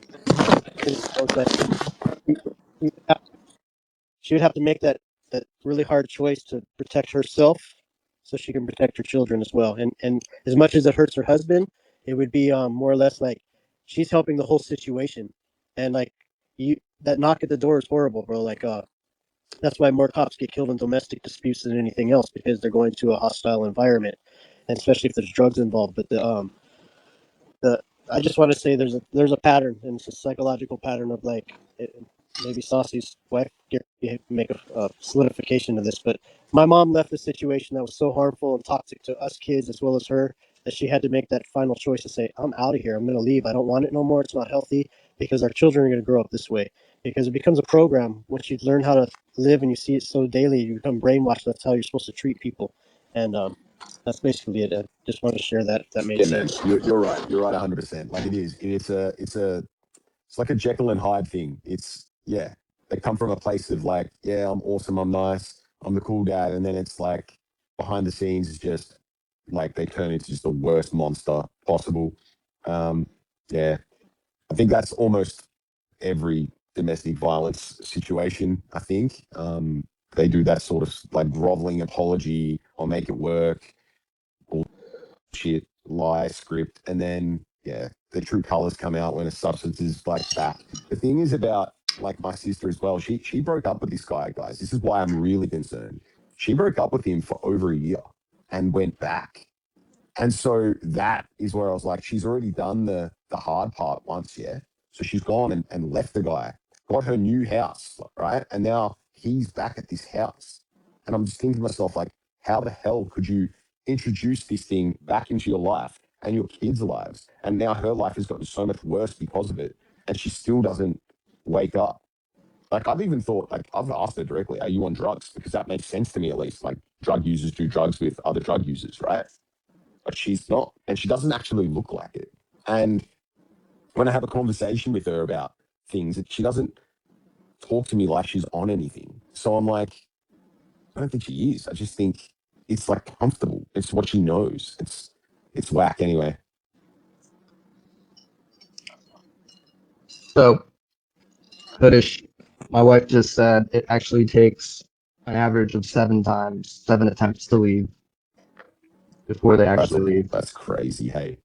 that you would have, she would have to make that really hard choice to protect herself so she can protect her children as well. And as much as it hurts her husband, it would be more or less like she's helping the whole situation. And like you, that knock at the door is horrible, bro. Like that's why more cops get killed in domestic disputes than anything else, because they're going to a hostile environment, and especially if there's drugs involved. But the I just want to say there's a pattern, and it's a psychological pattern of like maybe Saucy's wife make a solidification of this. But my mom left a situation that was so harmful and toxic to us kids as well as her, that she had to make that final choice to say, I'm out of here. I'm going to leave. I don't want it no more. It's not healthy, because our children are going to grow up this way. Because it becomes a program. Once you learn how to live and you see it so daily, you become brainwashed. That's how you're supposed to treat people. And that's basically it. I just wanted to share that, if that made Yeah, man, sense. you're right. You're right, 100%. Like it is. It's like a Jekyll and Hyde thing. Yeah, they come from a place of like, yeah, I'm awesome, I'm nice, I'm the cool dad, and then it's like behind the scenes is just like they turn into just the worst monster possible. Um, yeah, I think that's almost every domestic violence situation. I think they do that sort of like groveling apology or make it work, bullshit lie script, and then yeah, the true colors come out when a substance is like back. The thing is about like my sister as well. She broke up with this guy, guys. This is why I'm really concerned. She broke up with him for over a year and went back. And so that is where I was like, she's already done the hard part once, yeah. So she's gone and left the guy, got her new house, right? And now he's back at this house. And I'm just thinking to myself, like, how the hell could you introduce this thing back into your life and your kids' lives? And now her life has gotten so much worse because of it. And she still doesn't wake up. Like I've even thought, like I've asked her directly, are you on drugs? Because that makes sense to me at least. Like drug users do drugs with other drug users, right? But she's not, and she doesn't actually look like it. And when I have a conversation with her about things, she doesn't talk to me like she's on anything. So I'm like, I don't think she is. I just think it's like comfortable. It's what she knows. It's whack anyway. So, Hoodish, my wife just said it actually takes an average of 7 attempts to leave before they actually leave. That's crazy. Hey,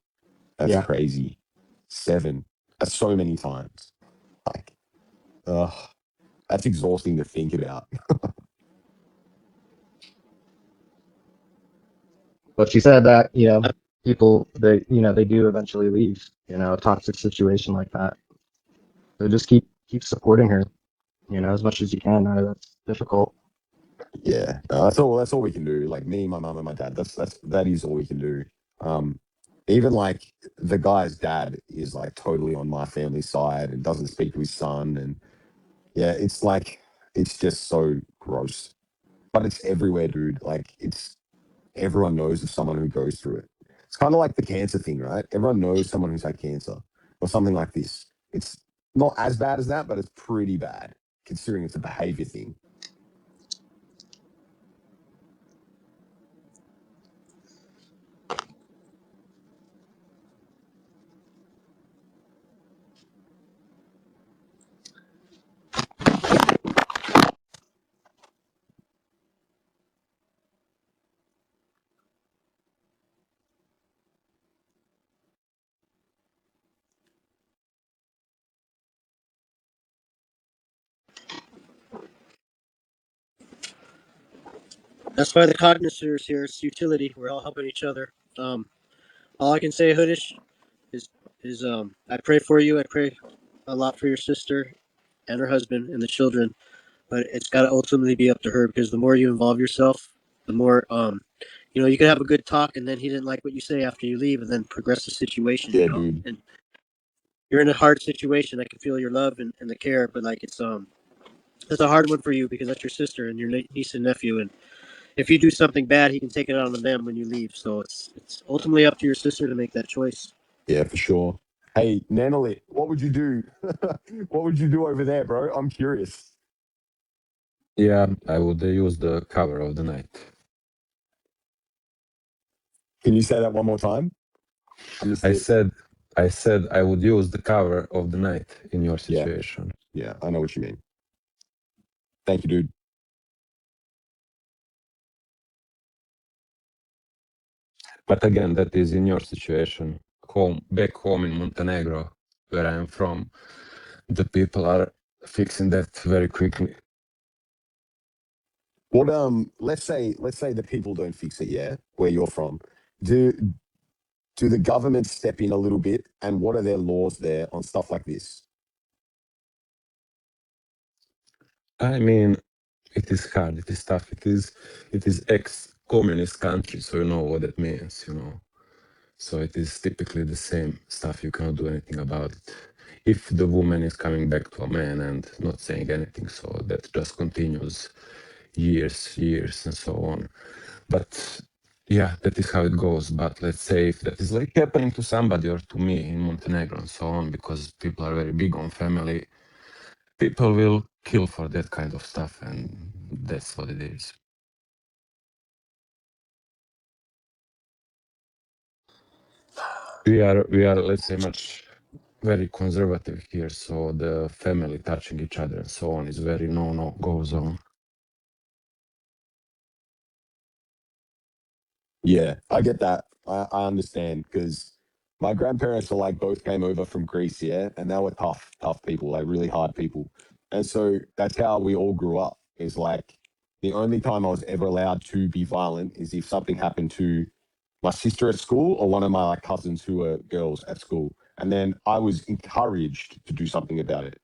that's Yeah. crazy. 7. That's so many times. Like, ugh, that's exhausting to think about. But she said that, people, they do eventually leave, a toxic situation like that. So just keep supporting her, as much as you can. I know that's difficult. Yeah, that's all. That's all we can do. Like me, my mum, and my dad. That is all we can do. Um, Even like the guy's dad is like totally on my family side and doesn't speak to his son, and yeah, it's like it's just so gross. But it's everywhere, dude. Like it's everyone knows of someone who goes through it. It's kind of like the cancer thing, right? Everyone knows someone who's had cancer or something like this. It's not as bad as that, but it's pretty bad considering it's a behavior thing. That's why the cognizer is here. It's utility. We're all helping each other. Um, all I can say, Hoodish, is I pray for you. I pray a lot for your sister and her husband and the children. But it's got to ultimately be up to her, because the more you involve yourself, the more you can have a good talk, and then he didn't like what you say after you leave, and then progress the situation. Yeah, dude. And you're in a hard situation. I can feel your love and the care, but like That's a hard one for you because that's your sister and your niece and nephew, and if you do something bad, he can take it out on them when you leave. So it's ultimately up to your sister to make that choice. Yeah, for sure. Hey, Nanalit, what would you do? What would you do over there, bro? I'm curious. Yeah, I would use the cover of the night. Can you say that one more time? I missed I it. said, I said I would use the cover of the night in your Yeah, situation. yeah, I know what you mean. Thank you, dude. But again, that is in your situation. Back home in Montenegro, where I am from, the people are fixing that very quickly. What let's say the people don't fix it, yeah, where you're from. Do do the government step in a little bit, and what are their laws there on stuff like this? I mean, it is hard, it is tough, it is ex-communist country, so you know what that means. So it is typically the same stuff. You cannot do anything about it. If the woman is coming back to a man and not saying anything, so that just continues years, and so on. But yeah, that is how it goes. But let's say if that is like happening to somebody or to me in Montenegro and so on, because people are very big on family, people will kill for that kind of stuff, and that's what it is. We are let's say much very conservative here, so the family touching each other and so on is very no go zone. Yeah, I get that. I understand because my grandparents are like both came over from Greece, yeah, and they were tough people, like really hard people. And so that's how we all grew up. Is like the only time I was ever allowed to be violent is if something happened to my sister at school or one of my like cousins who were girls at school. And then I was encouraged to do something about it.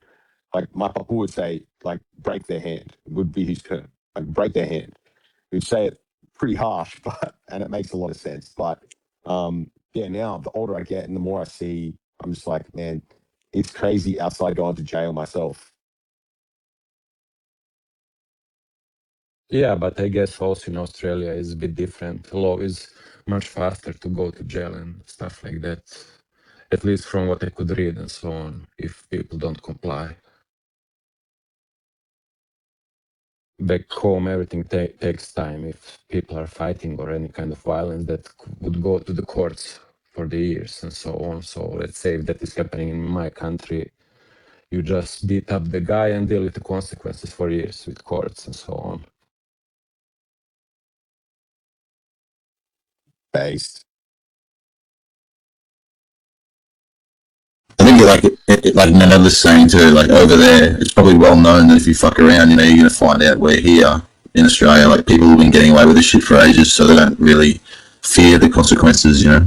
Like my papa would say, like break their hand would be his term, like break their hand. He'd say it pretty harsh, but and it makes a lot of sense. But yeah, now the older I get and the more I see, I'm just like, man, it's crazy outside going to jail myself. Yeah, but I guess also in Australia is a bit different. Law is much faster to go to jail and stuff like that. At least from what I could read and so on, if people don't comply. Back home, everything takes time. If people are fighting or any kind of violence, that would go to the courts for the years and so on. So let's say if that is happening in my country, you just beat up the guy and deal with the consequences for years with courts and so on. Based. I think like Nana's saying too, like over there, it's probably well known that if you fuck around, you're gonna find out. Where here in Australia, like people have been getting away with this shit for ages, so they don't really fear the consequences. Yeah,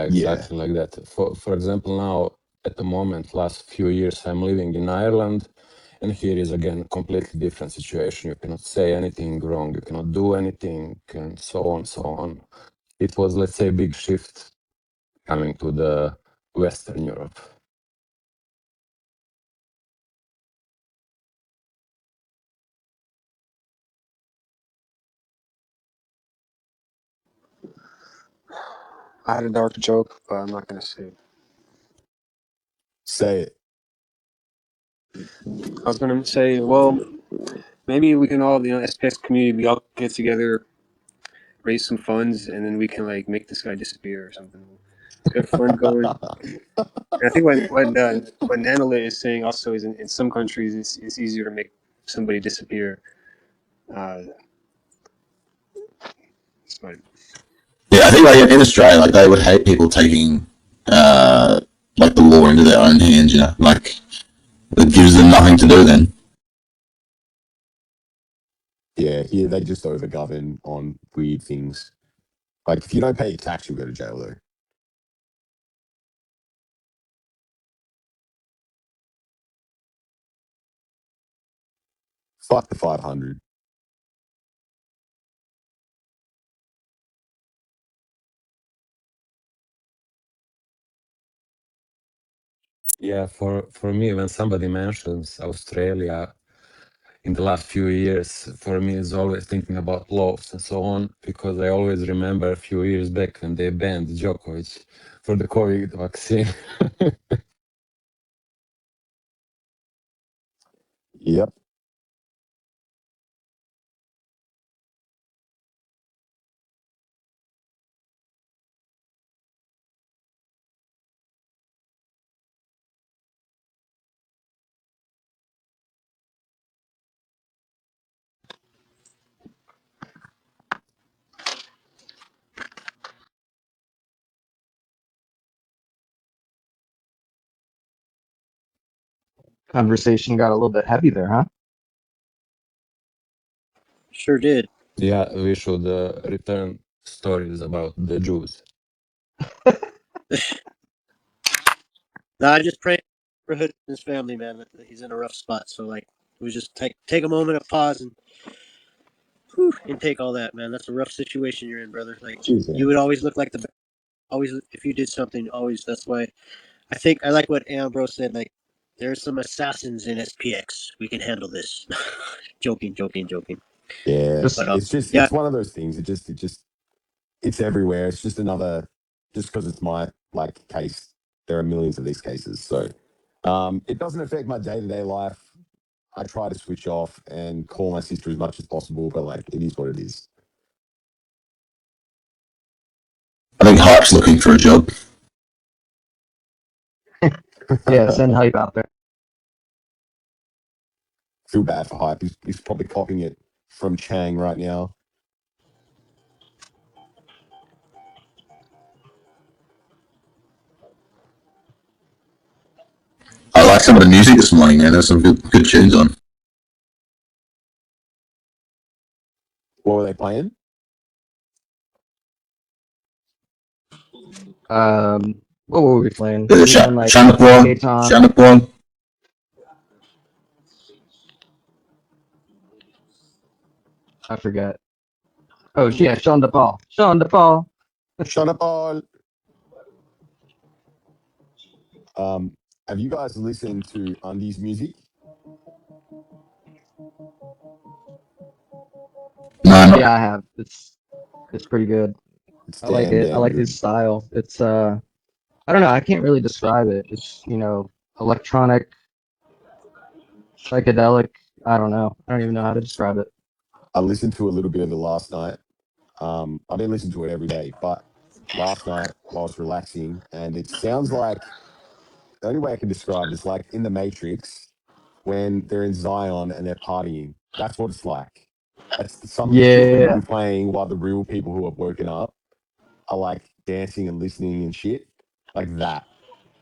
Yeah. exactly like that. For example, now at the moment, last few years, I'm living in Ireland, and here is again completely different situation. You cannot say anything wrong, you cannot do anything, and so on, so on. It was, let's say, a big shift coming to the Western Europe. I had a dark joke, but I'm not gonna say it. Say it. I was gonna say, well, maybe we can all, SPX community, we all get together, raise some funds, and then we can like make this guy disappear or something. Get a fund going. And I think what Nanolit is saying also is in some countries it's easier to make somebody disappear. Uh, but Yeah, I think like in Australia, like they would hate people taking like the law into their own hands. Like it gives them nothing to do then. Yeah, here they just overgovern on weird things. Like if you don't pay your tax, you'll go to jail though. Fuck the 500. Yeah, for me, when somebody mentions Australia in the last few years, for me, is always thinking about laws and so on, because I always remember a few years back when they banned Djokovic for the COVID vaccine. Yep. Conversation got a little bit heavy there, huh? Sure did. Yeah, we should return stories about the Jews. No, I just pray for Hood and his family, man. That he's in a rough spot. So like, we just take a moment of pause and take all that, man. That's a rough situation you're in, brother. Like, Cheers, you man. would always look like the always if you did something. Always. That's why I think I like what Ambrose said. Like, there's some assassins in SPX. We can handle this. Joking, joking, joking. Yeah, Just But it's yeah, one of those things. It's everywhere. It's just another, just because it's my like case. There are millions of these cases, so it doesn't affect my day to day life. I try to switch off and call my sister as much as possible, but like it is what it is. I think Hype's looking for a job. yeah, send hype out there. Feel bad for Hype. He's probably copying it from Chang right now. I like some of the music this morning, man. There's some good tunes on. What were they playing? What were we playing? The We were playing like Shanapua, K-Ton. Shanapua. I forget. Oh, yeah, Sean DePaul. Sean DePaul. Shut up, all. Have you guys listened to Undies music? No, Yeah, I have. It's pretty good. It's I like damn, it. I damn like his good. style. It's I don't know. I can't really describe it. It's electronic, psychedelic. I don't know. I don't even know how to describe it. I listened to a little bit of it last night. I didn't listen to it every day, but last night while I was relaxing, and it sounds like the only way I can describe it is like in the Matrix when they're in Zion and they're partying. That's what it's like. That's some of the shit that would Yeah, be playing while the real people who have woken up are like dancing and listening and shit. Like that.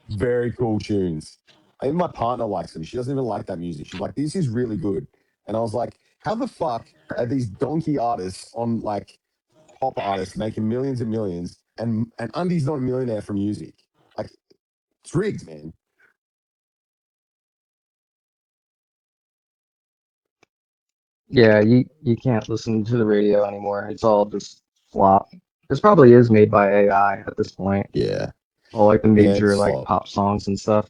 Very cool tunes. Even my partner likes them. She doesn't even like that music. She's like, this is really good. And I was like, how the fuck are these donkey artists on like pop artists making millions and millions and Undi's not a millionaire from music? Like, it's rigged, man. yeah. You can't listen to the radio anymore. It's all just flop. This probably is made by AI at this point. Yeah. All like the Yeah, it's major like slop. pop songs and stuff.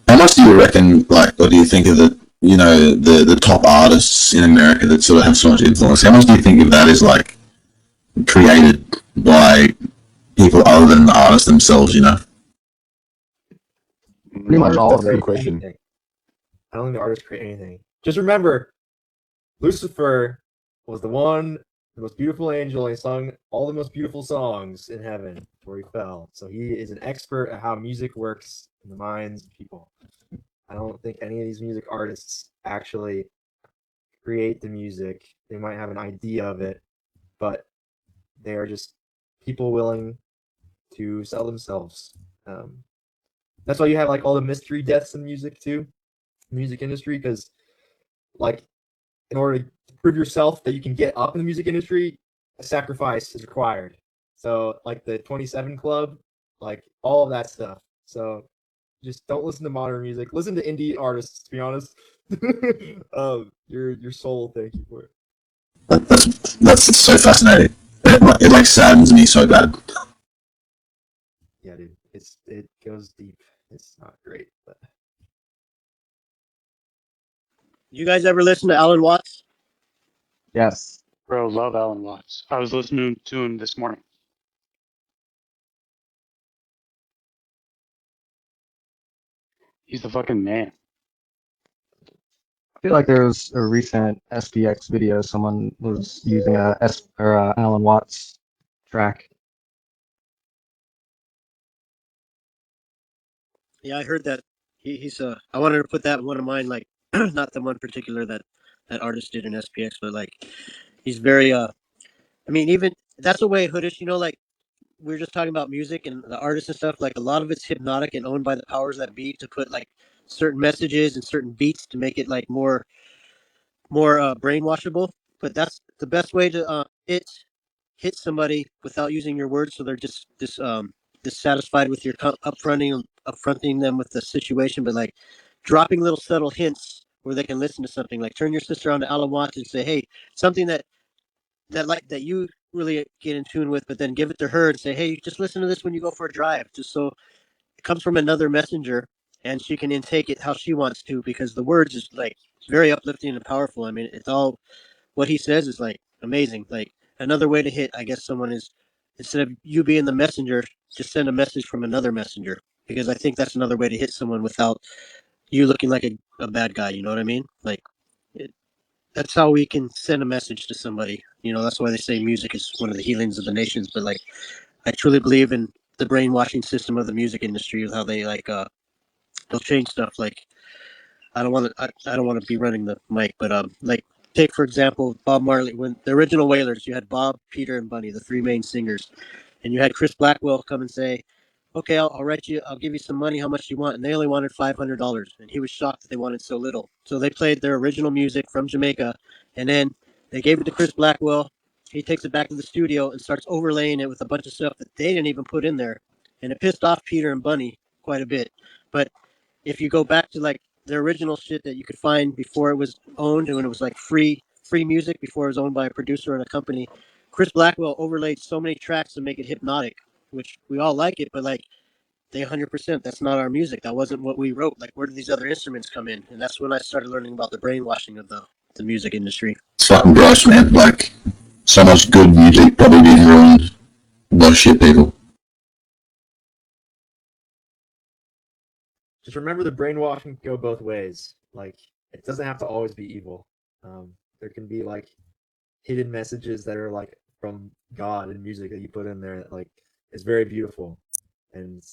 how much do you reckon, like, or do you think of the, the top artists in America that sort of have so much influence? How much do you think of that is like created by people other than the artists themselves? Pretty much Artists all don't of That's a it. good create question. anything. I don't think the artists create anything. Just remember, Lucifer was the most beautiful angel. He sung all the most beautiful songs in heaven before he fell. So he is an expert at how music works in the minds of people. I don't think any of these music artists actually create the music. They might have an idea of it, but they are just people willing to sell themselves. That's why you have like all the mystery deaths in music too, music industry, because like in order to prove yourself that you can get up in the music industry, a sacrifice is required. So like the 27 Club, like all of that stuff. So just don't listen to modern music. Listen to indie artists. To be honest, your soul. Thank you for it. That's so fascinating. It like saddens me so bad. Yeah, dude. It goes deep. It's not great, but You guys ever listen to Alan Watts? Yes. Bro, love Alan Watts. I was listening to him this morning. He's the fucking man. I feel like there was a recent SPX video. Someone was using a Alan Watts track. Yeah, I heard that. He's I wanted to put that in one of mine, like not the one particular that artist did in SPX, but like he's very I mean, even that's the way Hoodish. You know, like we were just talking about music and the artists and stuff. Like a lot of it's hypnotic and owned by the powers that be to put like certain messages and certain beats to make it like more brainwashable. But that's the best way to hit somebody without using your words, so they're just dissatisfied with your upfronting them with the situation, but like dropping little subtle hints where they can listen to something. Like turn your sister on to Alan Watts and say, "Hey, something that you really get in tune with," but then give it to her and say, "Hey, just listen to this when you go for a drive," just so it comes from another messenger and she can intake it how she wants to, because the words is like very uplifting and powerful. I mean, it's all what he says is like amazing. Like another way to hit, I guess, someone is instead of you being the messenger, just send a message from another messenger, because I think that's another way to hit someone without you looking like a bad guy. You know what I mean? Like it, that's how we can send a message to somebody. You know, that's why they say music is one of the healings of the nations. But like, I truly believe in the brainwashing system of the music industry, how they like they'll change stuff. Like I don't want to be running the mic, but like take for example Bob Marley. When the original Wailers, you had Bob, Peter, and Bunny, the three main singers, and you had Chris Blackwell come and say, "Okay, I'll write you. I'll give you some money. How much do you want?" And they only wanted $500, and he was shocked that they wanted so little. So they played their original music from Jamaica, and then they gave it to Chris Blackwell. He takes it back to the studio and starts overlaying it with a bunch of stuff that they didn't even put in there, and it pissed off Peter and Bunny quite a bit. But if you go back to like the original shit that you could find before it was owned and when it was like free music before it was owned by a producer and a company, Chris Blackwell overlaid so many tracks to make it hypnotic, which we all like it, but like they 100%, that's not our music. That wasn't what we wrote. Like where did these other instruments come in? And that's when I started learning about the brainwashing of the music industry. It's fucking gross, man. Like, so much good music probably being ruined by shit people. just remember the brainwashing can go both ways. Like it doesn't have to always be evil. There can be like hidden messages that are like from God in music that you put in there that like is very beautiful. And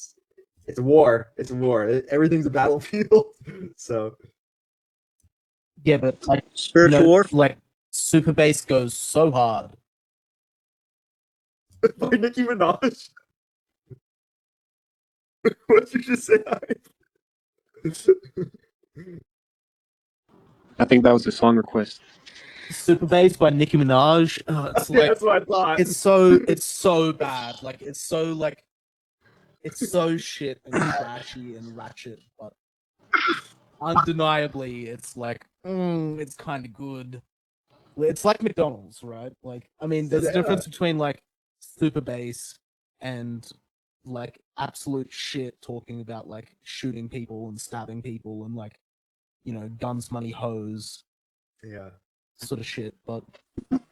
it's a war. It's a war. Everything's a battlefield. So Yeah, but like Spiritual warfare. like Super Bass goes so hard. by Nicki Minaj. What did you just say? I think that was a song request. Super Bass by Nicki Minaj. It's Yeah, like that's what I thought. it's so bad. Like it's so shit and trashy and ratchet, but undeniably it's like it's kind of good. It's like McDonald's, right? Like I mean, there's a difference between like Super Bass and like absolute shit talking about like shooting people and stabbing people and like guns, money, hose Yeah. sort of shit. But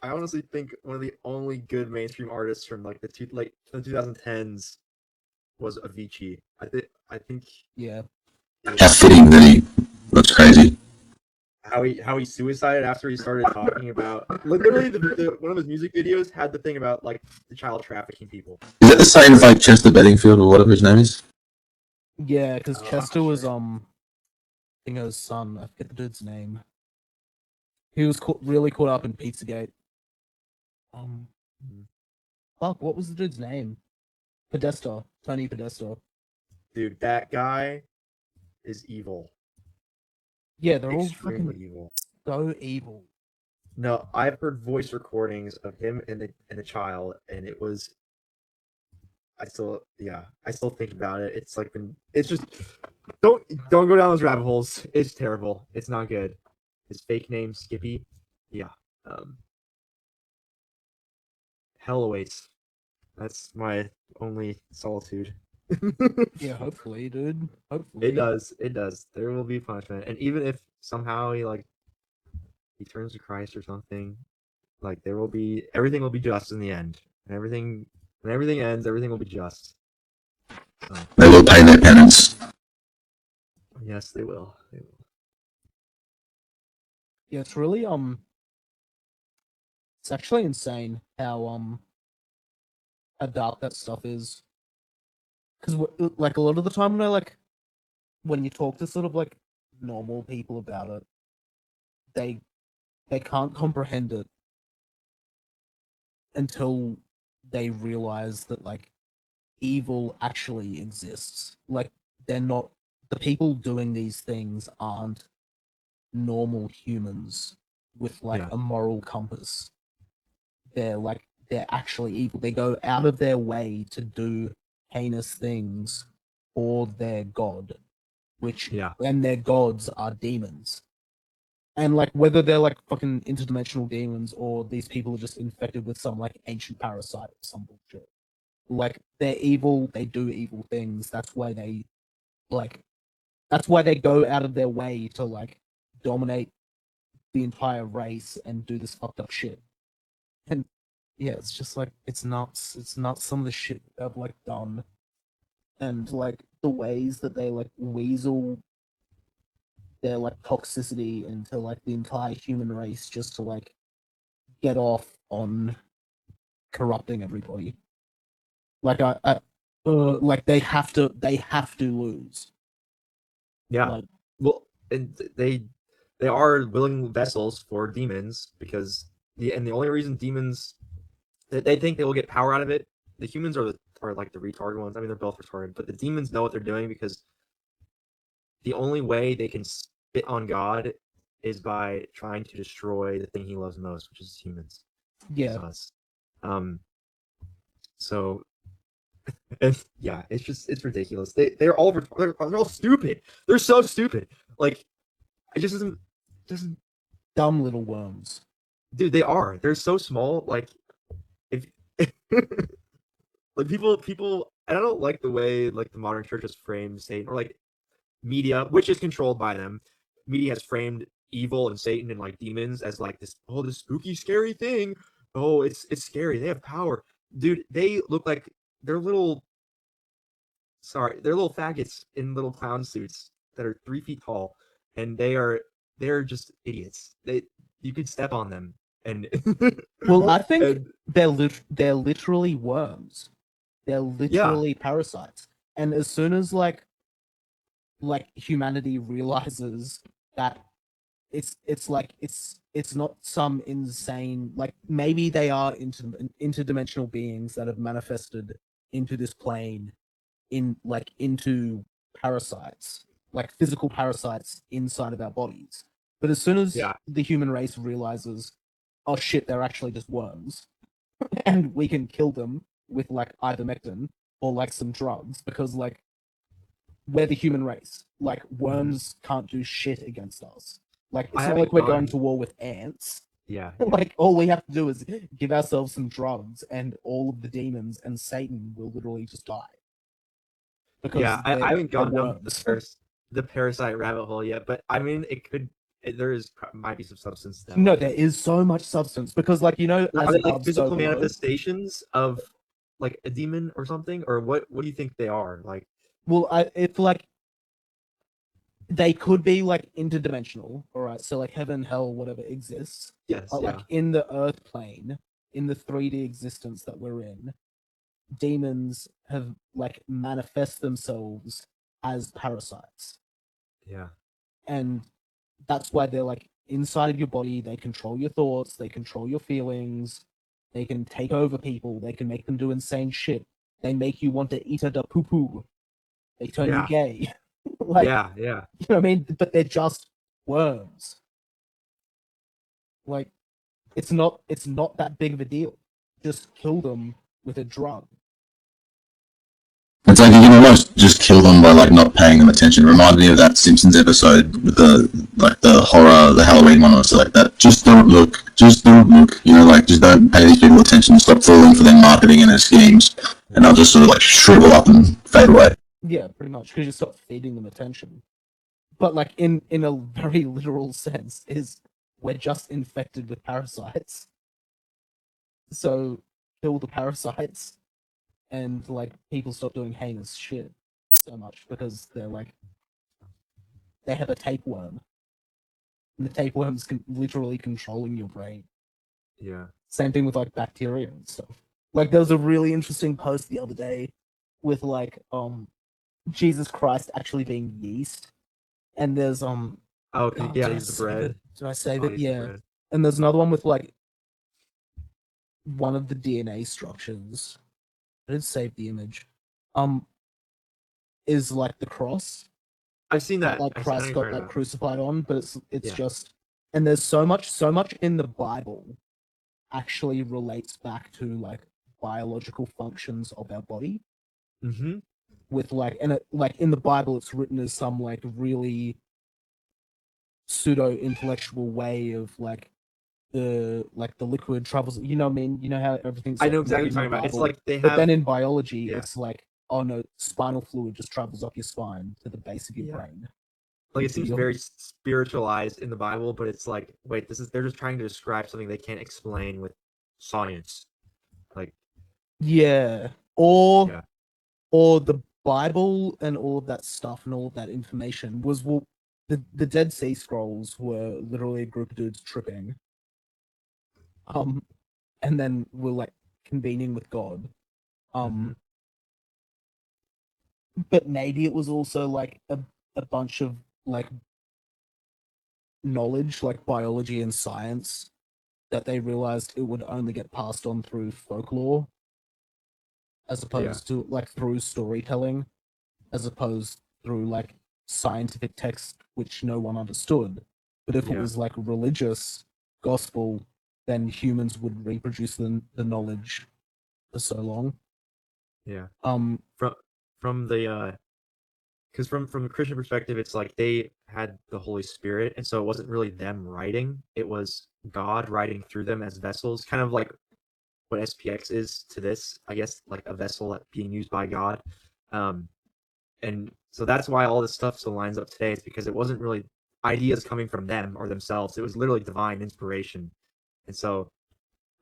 I honestly think one of the only good mainstream artists from like the 2010s was Avicii. I think yeah, How fitting that he. That's crazy. how he suicided after he started talking about literally one of his music videos had the thing about like the child trafficking people. Is that the same as like Chester Bedingfield or whatever his name is? yeah, because I'm Chester not was sure. Bingo's son. I forget the dude's name. He was really caught up in Pizzagate. Fuck, what was the dude's name? Podesta, Tony Podesta. Dude, that guy is evil. Yeah, they're all Extremely fucking evil. so evil. No, I've heard voice recordings of him and the child, and it was. I still think about it. It's like it's just don't go down those rabbit holes. It's terrible. It's not good. His fake name Skippy, yeah. Um, Hell awaits. That's my only solitude. Yeah, hopefully, dude. Hopefully. It does. It does. There will be punishment, and even if somehow he turns to Christ or something, like there will be everything will be just in the end, and everything when everything ends, everything will be just. So They will pay their penance. yes, they will. They will. Yeah, it's really it's actually insane how dark that stuff is. Because like a lot of the time when you talk to sort of like normal people about it, they they can't comprehend it until they realize that like evil actually exists. Like they're not the people doing these things aren't normal humans with like Yeah. a moral compass. They're actually evil. They go out of their way to do heinous things for their god, which Yeah. and their gods are demons. And like whether they're like fucking interdimensional demons or these people are just infected with some like ancient parasite or some bullshit. Like they're evil, they do evil things. Like that's why they go out of their way to like dominate the entire race and do this fucked up shit. And yeah, it's just like it's nuts. It's nuts some of the shit they've like done and like the ways that they like weasel their like toxicity into like the entire human race just to like get off on corrupting everybody. Like like they have to lose. Yeah. Like Well, and they are willing vessels for demons because the only reason demons they think they will get power out of it. The humans are like the retarded ones. I mean, they're both retarded, but the demons know what they're doing because the only way they can spit on God is by trying to destroy the thing he loves most, which is humans. yeah, It's us. Um. So, and yeah, it's ridiculous. They're all stupid. They're so stupid. Like it just doesn't. dumb little worms. Dude, they are. They're so small. Like if like people. I don't like the way like the modern church has framed Satan or like media, which is controlled by them. Media has framed evil and Satan and like demons as like this spooky, scary thing. Oh, it's scary. They have power, dude. They look like they're little. Sorry, they're little faggots in little clown suits that are 3 feet tall, and they're just idiots. You could step on them and Well, I think and they're literally worms. They're yeah, literally parasites. And as soon as like humanity realizes that it's not some insane like maybe they are interdimensional beings that have manifested into this plane into parasites, like physical parasites inside of our bodies. But as soon as yeah, the human race realizes, oh shit, they're actually just worms, and we can kill them with like ivermectin or like some drugs because like we're the human race. Like worms can't do shit against us. Like I it's not like haven't we're going gone. to war with ants. Yeah, yeah, Like all we have to do is give ourselves some drugs, and all of the demons and Satan will literally just die because yeah. I haven't they're gone down worms. the parasite rabbit hole yet, but I mean, there is might be some substance to that. No, there is so much substance because, like Are as they like above, so physical below. manifestations of like a demon or something, or what do you think they are? Like, Well, it's like they could be like interdimensional, all right. So like heaven, hell, whatever exists, yes, but like yeah, in the Earth plane, in the 3D existence that we're in, demons have like manifest themselves as parasites, yeah, and that's why they're like inside of your body. They control your thoughts, they control your feelings, they can take over people, they can make them do insane shit. They make you want to eat a da poo poo. They turn you yeah, gay. Like, yeah, yeah. you know what I mean? But they're just worms. Like, it's not that big of a deal. Just kill them with a drug. It's like you can almost just kill them by like not paying them attention. It reminded me of that Simpsons episode with the horror, the Halloween one, or something like that. Just don't look. Just don't look. You know, like just don't pay these people attention. Stop falling for their marketing and their schemes, and they'll just sort of like shrivel up and fade away. Yeah, pretty much, because you stop feeding them attention. But like in a very literal sense, is we're just infected with parasites. So kill the parasites, and like people stop doing heinous shit so much because they're like they have a tapeworm. And the tapeworm's literally controlling your brain. Yeah. Same thing with like bacteria and stuff. Like there was a really interesting post the other day with like Jesus Christ actually being yeast, and there's Oh, okay, yeah, he's the bread. Did I save Oh, it? he's the Yeah. bread. And there's another one with like one of the DNA structures. I didn't save the image. Is like the cross. I've seen that. Like Christ got like that. crucified on, but it's Yeah. just, and there's so much in the Bible actually relates back to like biological functions of our body. Mm-hmm. With like, and it, like in the Bible, it's written as some like really pseudo intellectual way of like the liquid travels. You know what I mean? You know how everything's. I Like, know exactly what written you're in talking about. the It's Bible, like they have. But then in biology, Yeah. it's like, oh no, spinal fluid just travels up your spine to the base of your brain. Like it seems very spiritualized in the Bible, but it's like, wait, they're just trying to describe something they can't explain with science. Like, yeah, or the Bible and all of that stuff and all of that information was the Dead Sea Scrolls were literally a group of dudes tripping, and then we're like convening with God, but maybe it was also like a bunch of like knowledge, like biology and science, that they realized it would only get passed on through folklore as opposed to like through storytelling, as opposed through like scientific text which no one understood. But if it was like religious gospel, then humans would reproduce the knowledge for so long. Yeah. From the because from a Christian perspective, it's like they had the Holy Spirit, and so it wasn't really them writing; it was God writing through them as vessels, kind of like what SPX is to this, I guess, like a vessel that being used by God. And so that's why all this stuff still lines up today. It's because it wasn't really ideas coming from them or themselves; it was literally divine inspiration, and so.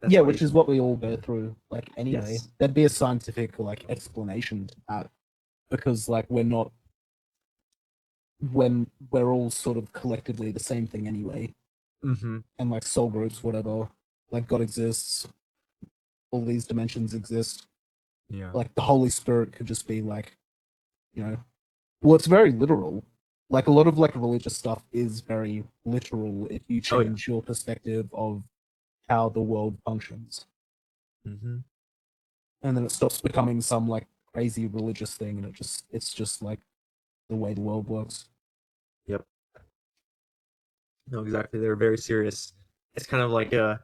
Yeah, which is what we all go through. Like anyway, there'd be a scientific like explanation to that, because like we're not. When we're all sort of collectively the same thing anyway, and like soul groups, whatever, like God exists, all these dimensions exist. Yeah. Like the Holy Spirit could just be like, you know, well, it's very literal. Like a lot of like religious stuff is very literal if you change your perspective of how the world functions. And then it stops becoming some like crazy religious thing, and it's just like the way the world works. Yep. No, exactly. They're very serious. It's kind of like I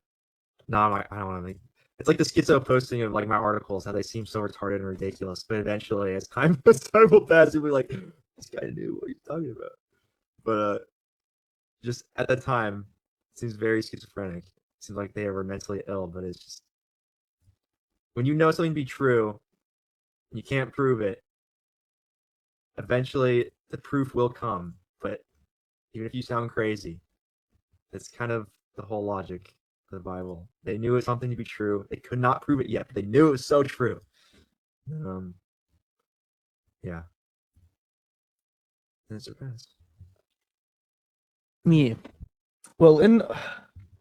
don't want to make. It's like the schizo posting of like my articles, how they seem so retarded and ridiculous, but eventually, as time will pass, you'll be like, this guy knew what he's talking about. But just at the time, it seems very schizophrenic. It seems like they were mentally ill, but it's just when you know something to be true, you can't prove it. Eventually, the proof will come, but even if you sound crazy, that's kind of the whole logic of the Bible. They knew it was something to be true. They could not prove it yet, but they knew it was so true. Yeah. And it surpassed. Yeah. Well, I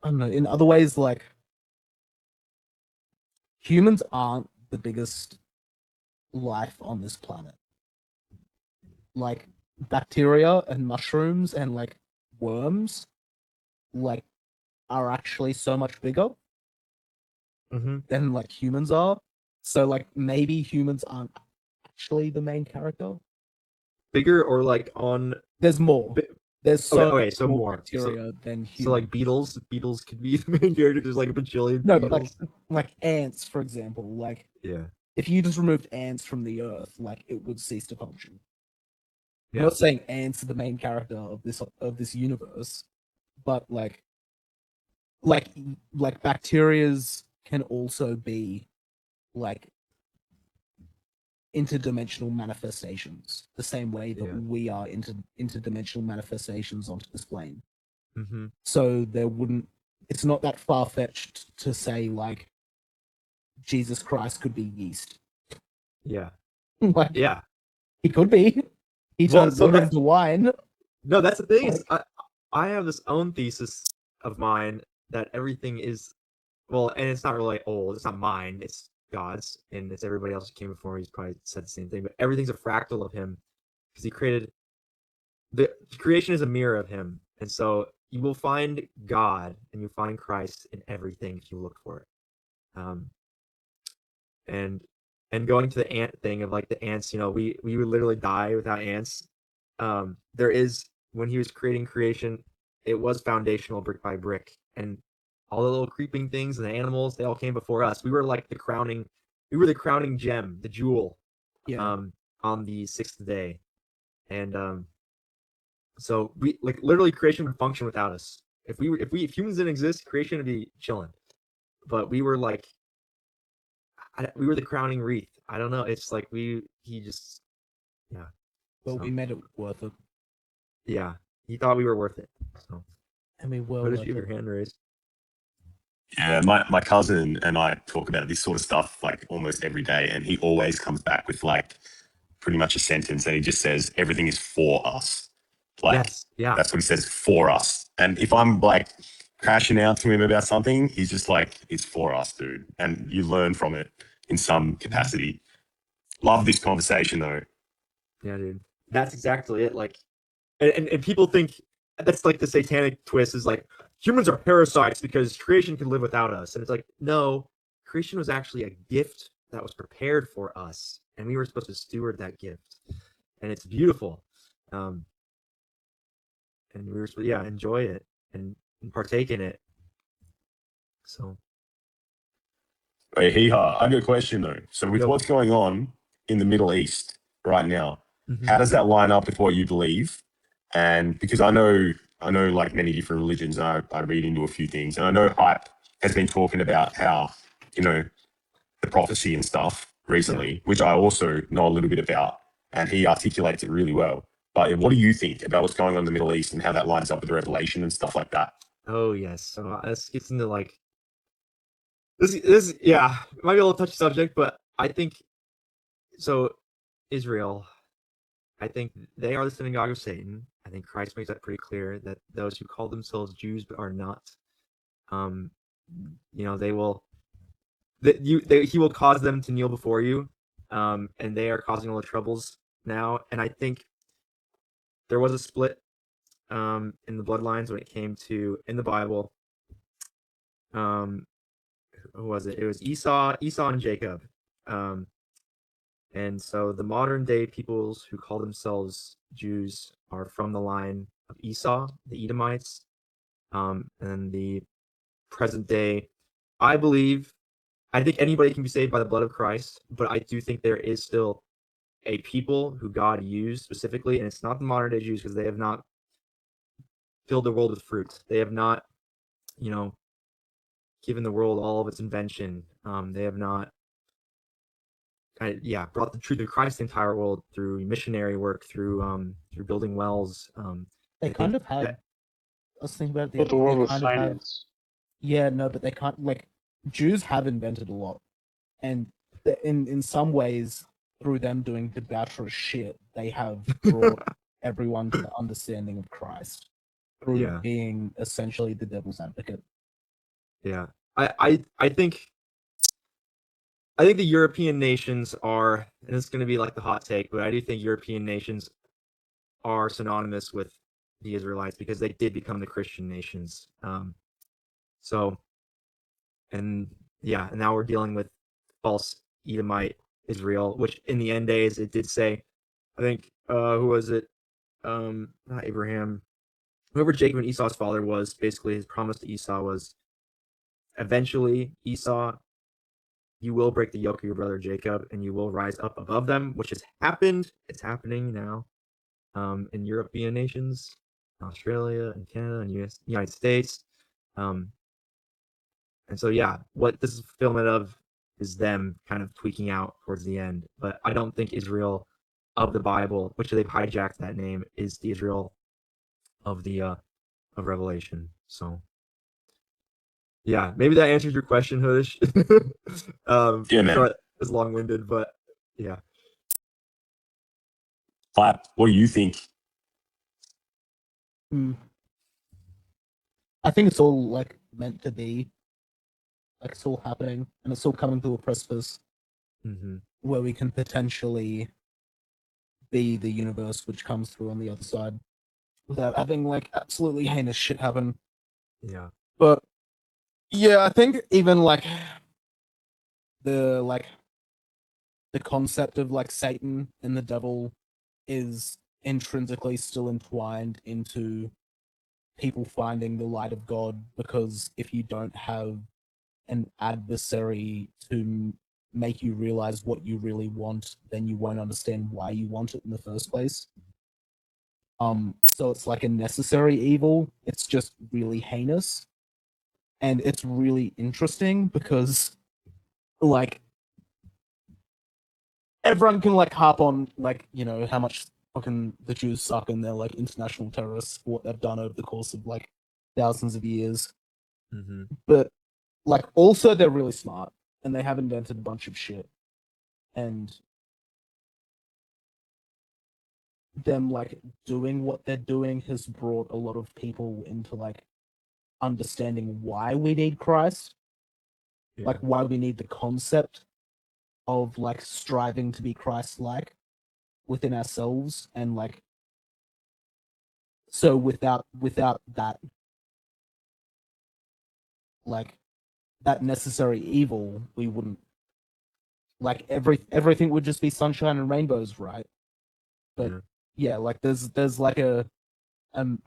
don't know, in other ways, like humans aren't the biggest life on this planet. Like bacteria and mushrooms and like worms, like are actually so much bigger than like humans are. So like maybe humans aren't actually the main character. Bigger or like on? There's more. There's so okay, so more bacteria than humans. So like beetles could be the main character. There's like a bajillion. No, beetles. but like ants, for example, like yeah, if you just removed ants from the earth, like it would cease to function. Yeah. I'm not saying ants are the main character of this universe, but like bacterias can also be like interdimensional manifestations, the same way that we are interdimensional manifestations onto this plane. Mm-hmm. So it's not that far-fetched to say like Jesus Christ could be yeast. Yeah. Like, yeah. He could be. He turned water into wine. No, that's the thing. Is I have this own thesis of mine that everything is, well, and it's not really old. It's not mine. It's God's, and it's everybody else who came before. He's probably said the same thing, but everything's a fractal of Him because He created. The creation is a mirror of Him, and so you will find God and you find Christ in everything if you look for it. And going to the ant thing of like the ants, we would literally die without ants. There is, when He was creating creation, it was foundational brick by brick, and all the little creeping things and the animals, they all came before us. We were like the crowning gem, the jewel, on the sixth day. And so we like literally creation would function without us. If humans didn't exist, creation would be chilling. But we were like, we were the crowning wreath. I don't know. It's like he just, yeah. But we made it worth it. Yeah, he thought we were worth it. So, and we were. What did you have your hand raised? Yeah, my cousin and I talk about this sort of stuff like almost every day, and he always comes back with like pretty much a sentence, and he just says everything is for us. Like, yes, yeah, that's what he says, for us. And if I'm like crashing out to him about something, he's just like, it's for us, dude. And you learn from it in some capacity. Love this conversation though. Yeah, dude, that's exactly it. Like, and people think that's like the satanic twist is like humans are parasites because creation can live without us, and it's like, no, creation was actually a gift that was prepared for us, and we were supposed to steward that gift, and it's beautiful. And we were supposed, enjoy it and partake in it. So, Hey, hee-haw. I got a question though. So with what's going on in the Middle East right now, how does that line up with what you believe? And because I know like many different religions, I read into a few things, and I know Hype has been talking about how, the prophecy and stuff recently, which I also know a little bit about, and he articulates it really well. But what do you think about what's going on in the Middle East and how that lines up with the Revelation and stuff like that? Oh yes, so this gets into like this it might be a little touchy subject, but I think so. Israel, I think they are the synagogue of Satan. I think Christ makes that pretty clear that those who call themselves Jews but are not, they will, he will cause them to kneel before you, and they are causing all the troubles now. And I think there was a split in the bloodlines when it came to in the Bible. Who was it? It was Esau and Jacob. And so the modern day peoples who call themselves Jews are from the line of Esau, the Edomites. And the present day, I think anybody can be saved by the blood of Christ, but I do think there is still a people who God used specifically, and it's not the modern day Jews because they have not filled the world with fruit. They have not, given the world all of its invention. They have not brought the truth of Christ to the entire world through missionary work, through building wells. They kind of had. I was thinking about the world with science. But they can't, like, Jews have invented a lot, and in some ways, through them doing debaucherous shit, they have brought everyone to the understanding of Christ through being essentially the devil's advocate. Yeah, I think the European nations are, and it's going to be like the hot take, but I do think European nations are synonymous with the Israelites because they did become the Christian nations. And now we're dealing with false Edomite Israel, which in the end days it did say, I think, who was it? Not Abraham. Whoever Jacob and Esau's father was, basically his promise to Esau was eventually Esau you will break the yoke of your brother Jacob, and you will rise up above them, which has happened. It's happening now, in European nations, Australia and Canada and United States. And so, yeah, what this is fulfillment of is them kind of tweaking out towards the end. But I don't think Israel of the Bible, which they've hijacked that name, is the Israel of the of Revelation. So, yeah, maybe that answers your question, Hush. Yeah, man. Sorry, it's long-winded, but yeah. Flap, what do you think? I think it's all like meant to be. Like it's all happening, and it's all coming to a precipice where we can potentially be the universe which comes through on the other side without having like absolutely heinous shit happen. Yeah. But yeah, I think even like the concept of like Satan and the devil is intrinsically still entwined into people finding the light of God, because if you don't have an adversary to make you realize what you really want, then you won't understand why you want it in the first place. So it's like a necessary evil. It's just really heinous. And it's really interesting because like everyone can like harp on like, you know, how much fucking the Jews suck and they're like international terrorists for what they've done over the course of like thousands of years. But like also they're really smart and they have invented a bunch of shit. And them like doing what they're doing has brought a lot of people into like understanding why we need Christ. Like why we need the concept of like striving to be Christ-like within ourselves, and like so without that like that necessary evil, we wouldn't like everything would just be sunshine and rainbows, right? But yeah, like there's like a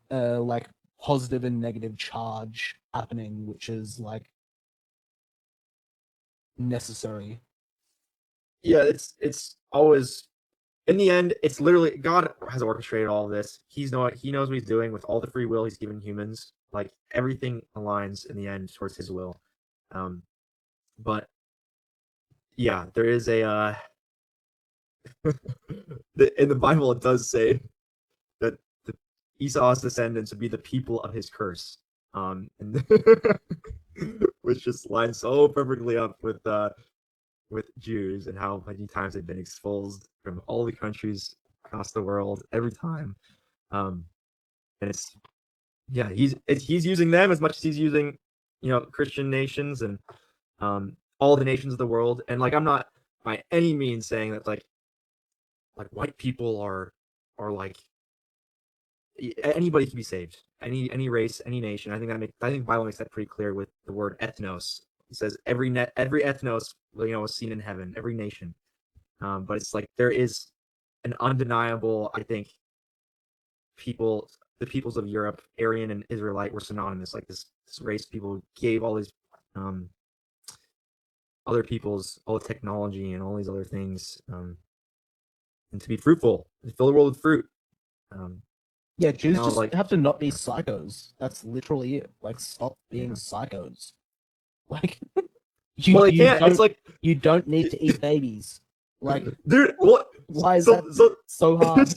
like positive and negative charge happening, which is like necessary. Yeah, it's always in the end, it's literally God has orchestrated all of this. He knows what he's doing with all the free will he's given humans. Like everything aligns in the end towards his will. But yeah, there is a in the Bible it does say that the Esau's descendants would be the people of his curse. And which just lines so perfectly up with Jews and how many times they've been expulsed from all the countries across the world every time. And it's yeah, he's using them as much as he's using, Christian nations and all the nations of the world. And like I'm not by any means saying that like white people are like anybody can be saved, any race, any nation. I think the Bible makes that pretty clear with the word ethnos. It says every ethnos is seen in heaven, every nation. But it's like there is an undeniable, I think, the peoples of Europe, Aryan and Israelite, were synonymous. Like this race of people gave all these other peoples all the technology and all these other things, and to be fruitful, and fill the world with fruit. Yeah, Jews now, just like, have to not be psychos. That's literally it. Like, stop being psychos. Like, well, they can't. It's like you don't need to eat babies. Like, dude, what? Why is that so hard?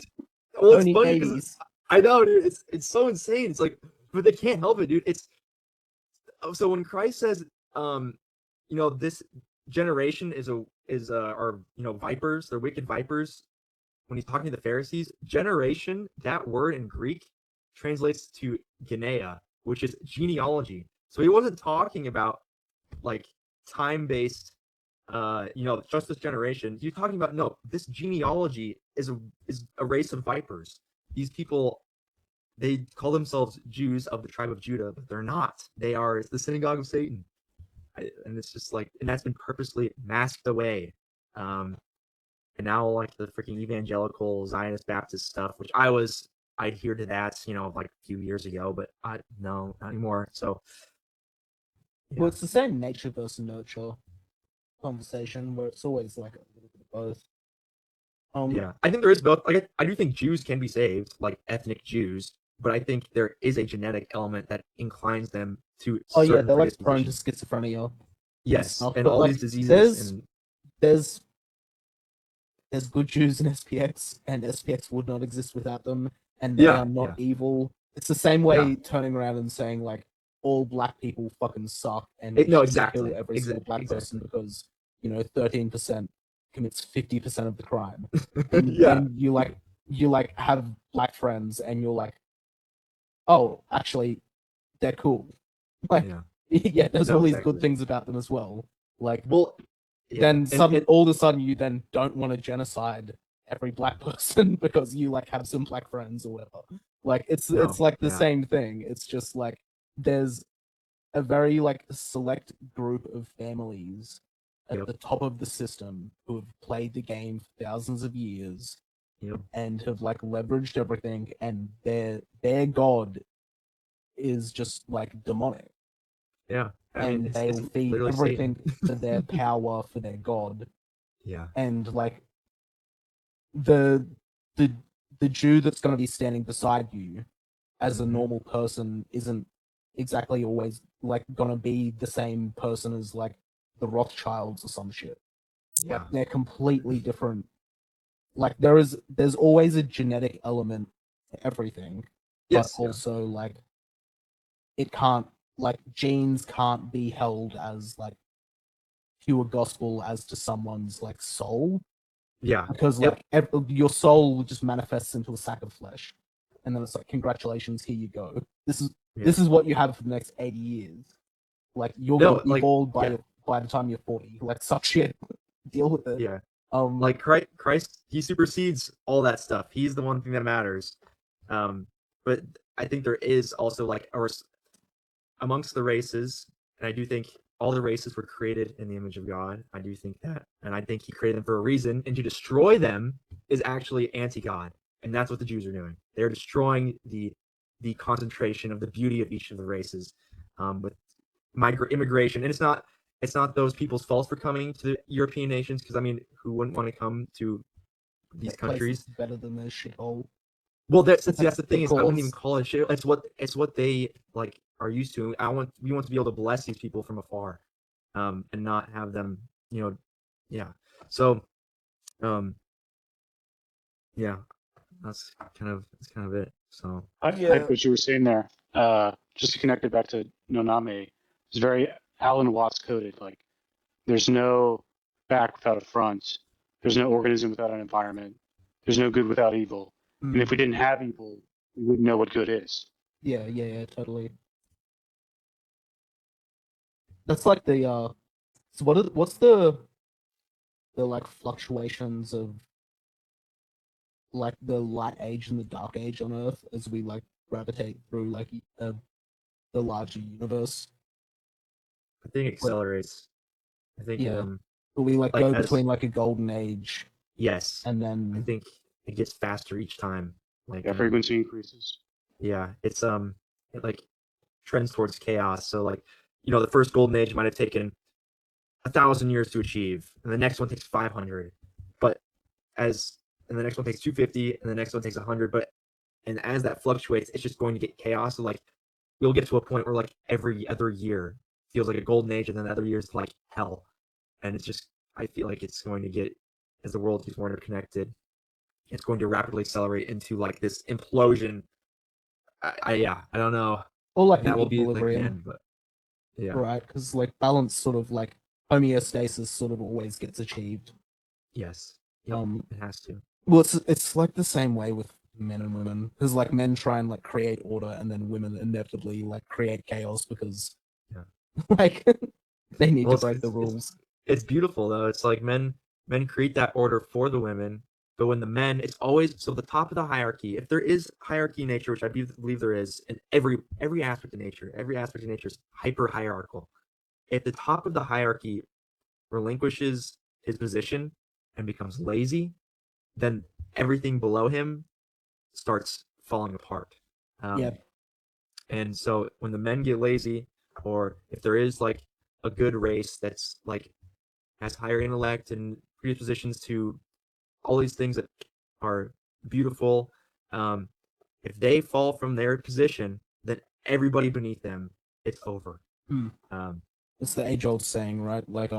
Well, Don't it's eat funny because babies. I know, dude. It's so insane. It's like, but they can't help it, dude. It's so when Christ says, this generation are vipers. They're wicked vipers. When he's talking to the Pharisees, generation, that word in Greek translates to genea, which is genealogy. So he wasn't talking about like time-based, just this generation. He's talking about no, this genealogy is a race of vipers. These people, they call themselves Jews of the tribe of Judah, but they're not. It's the synagogue of Satan. And it's just like, and that's been purposely masked away. And now like the freaking evangelical Zionist Baptist stuff, which I adhered to that, like a few years ago, but no, not anymore. So Well, it's the same nature versus nurture. conversation where it's always like a little bit of both. Yeah, I think there is both. Like, I do think Jews can be saved, like ethnic Jews, but I think there is a genetic element that inclines them to Oh yeah, certain they're like prone to predispositions. schizophrenia. Yes, Stuff. and But all like these diseases, there's and there's there's good Jews in SPX, and SPX would not exist without them, and they are not evil. It's the same way turning around and saying like all black people fucking suck, and we no, should exactly, kill every single black person because 13% commits 50% of the crime, and and you like have black friends, and you're like, oh, actually, they're cool. Like, yeah, there's No, all these exactly. good things about them as well. Like, well, then all of a sudden you then don't want to genocide every black person because you like have some black friends or whatever. Like, it's like the same thing. It's just like there's a very like select group of families at the top of the system who have played the game for thousands of years and have like leveraged everything, and their god is just like demonic. Yeah, I mean, and they'll feed everything to their power for their god. Yeah, and like the the Jew that's going to be standing beside you as a normal person isn't exactly always like going to be the same person as like the Rothschilds or some shit. Yeah. Like, they're completely different. Like, there's always a genetic element to everything, but also like it can't, like, genes can't be held as like pure gospel as to someone's like soul. Yeah. Because like your soul just manifests into a sack of flesh, and then it's like, congratulations, here you go. This is what you have for the next 80 years. Like, you're gonna be bald by the time you're 40. Like, suck shit. Deal with it. Yeah. Like Christ, he supersedes all that stuff. He's the one thing that matters. But I think there is also like amongst the races, and I do think all the races were created in the image of God. I do think that, and I think he created them for a reason, and to destroy them is actually anti-God, and that's what the Jews are doing. They're destroying the concentration of the beauty of each of the races with immigration, and it's not those people's fault for coming to the European nations, because I mean, who wouldn't want to come to these countries? Better than this shithole. Well, that's the thing is, I wouldn't even call it shit. It's what they like are used to. We want to be able to bless these people from afar, and not have them, yeah. So, yeah, that's kind of it. So I like what you were saying there. Just to connect it back to Noname, it's very Alan Watts coded. Like, there's no back without a front. There's no organism without an environment. There's no good without evil. And if we didn't have evil, we wouldn't know what good is. Yeah, totally. That's like the so what's the like fluctuations of like the light age and the dark age on Earth as we like gravitate through like the larger universe? I think it accelerates. I think we like go between like a golden age. Yes. And then I think it gets faster each time. Like frequency increases. Yeah, it's it like trends towards chaos. So like, the first golden age might have taken 1,000 years to achieve, and the next one takes 500. And the next one takes 250, and the next one takes 100. And as that fluctuates, it's just going to get chaos. So like, we'll get to a point where like every other year feels like a golden age, and then the other years like hell. And it's just, I feel like it's going to get, as the world gets more interconnected, it's going to rapidly accelerate into like this implosion. I don't know. Or like that will be equilibrium. like the end, but yeah. Right, because like balance sort of like homeostasis sort of always gets achieved. Yes. Yep, it has to. Well, it's like the same way with men and women, because like men try and like create order, and then women inevitably like create chaos because like they need to break the rules. It's beautiful though. It's like men create that order for the women, but when the men, it's always so the top of the hierarchy. If there is hierarchy in nature, which I believe there is, in every aspect of nature, is hyper hierarchical. If the top of the hierarchy relinquishes his position and becomes lazy, then everything below him starts falling apart. And so when the men get lazy, or if there is like a good race that's like has higher intellect and predispositions to all these things that are beautiful, if they fall from their position, then everybody beneath them, it's over. It's the age-old saying, right? Like,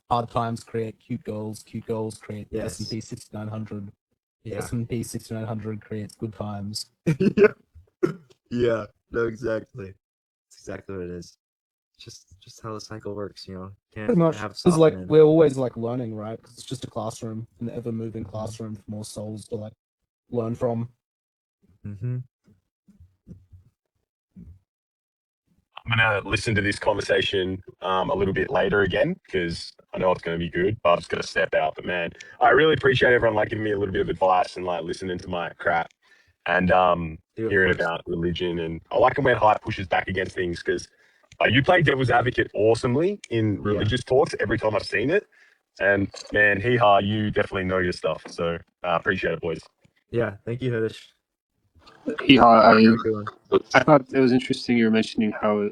hard times create cute girls create the Yes. S&P 6900. The Yeah. S&P 6900 creates good times. Yeah. Yeah. No, exactly. That's exactly what it is. Just how the cycle works, you know. Can't Pretty much. have It's soft like men. we're always like learning, right? 'Cause it's just a classroom, an ever-moving classroom for more souls to like learn from. Mm-hmm. I'm gonna listen to this conversation a little bit later again because I know it's gonna be good. But I'm just gonna step out. But man, I really appreciate everyone like giving me a little bit of advice and like listening to my crap and hearing about religion. And I like it when hype pushes back against things because you play devil's advocate awesomely in religious talks every time I've seen it. And man, hee haw, you definitely know your stuff. So appreciate it, boys. Yeah, thank you, Hadish. Yeah, Have a good one. I thought it was interesting you were mentioning how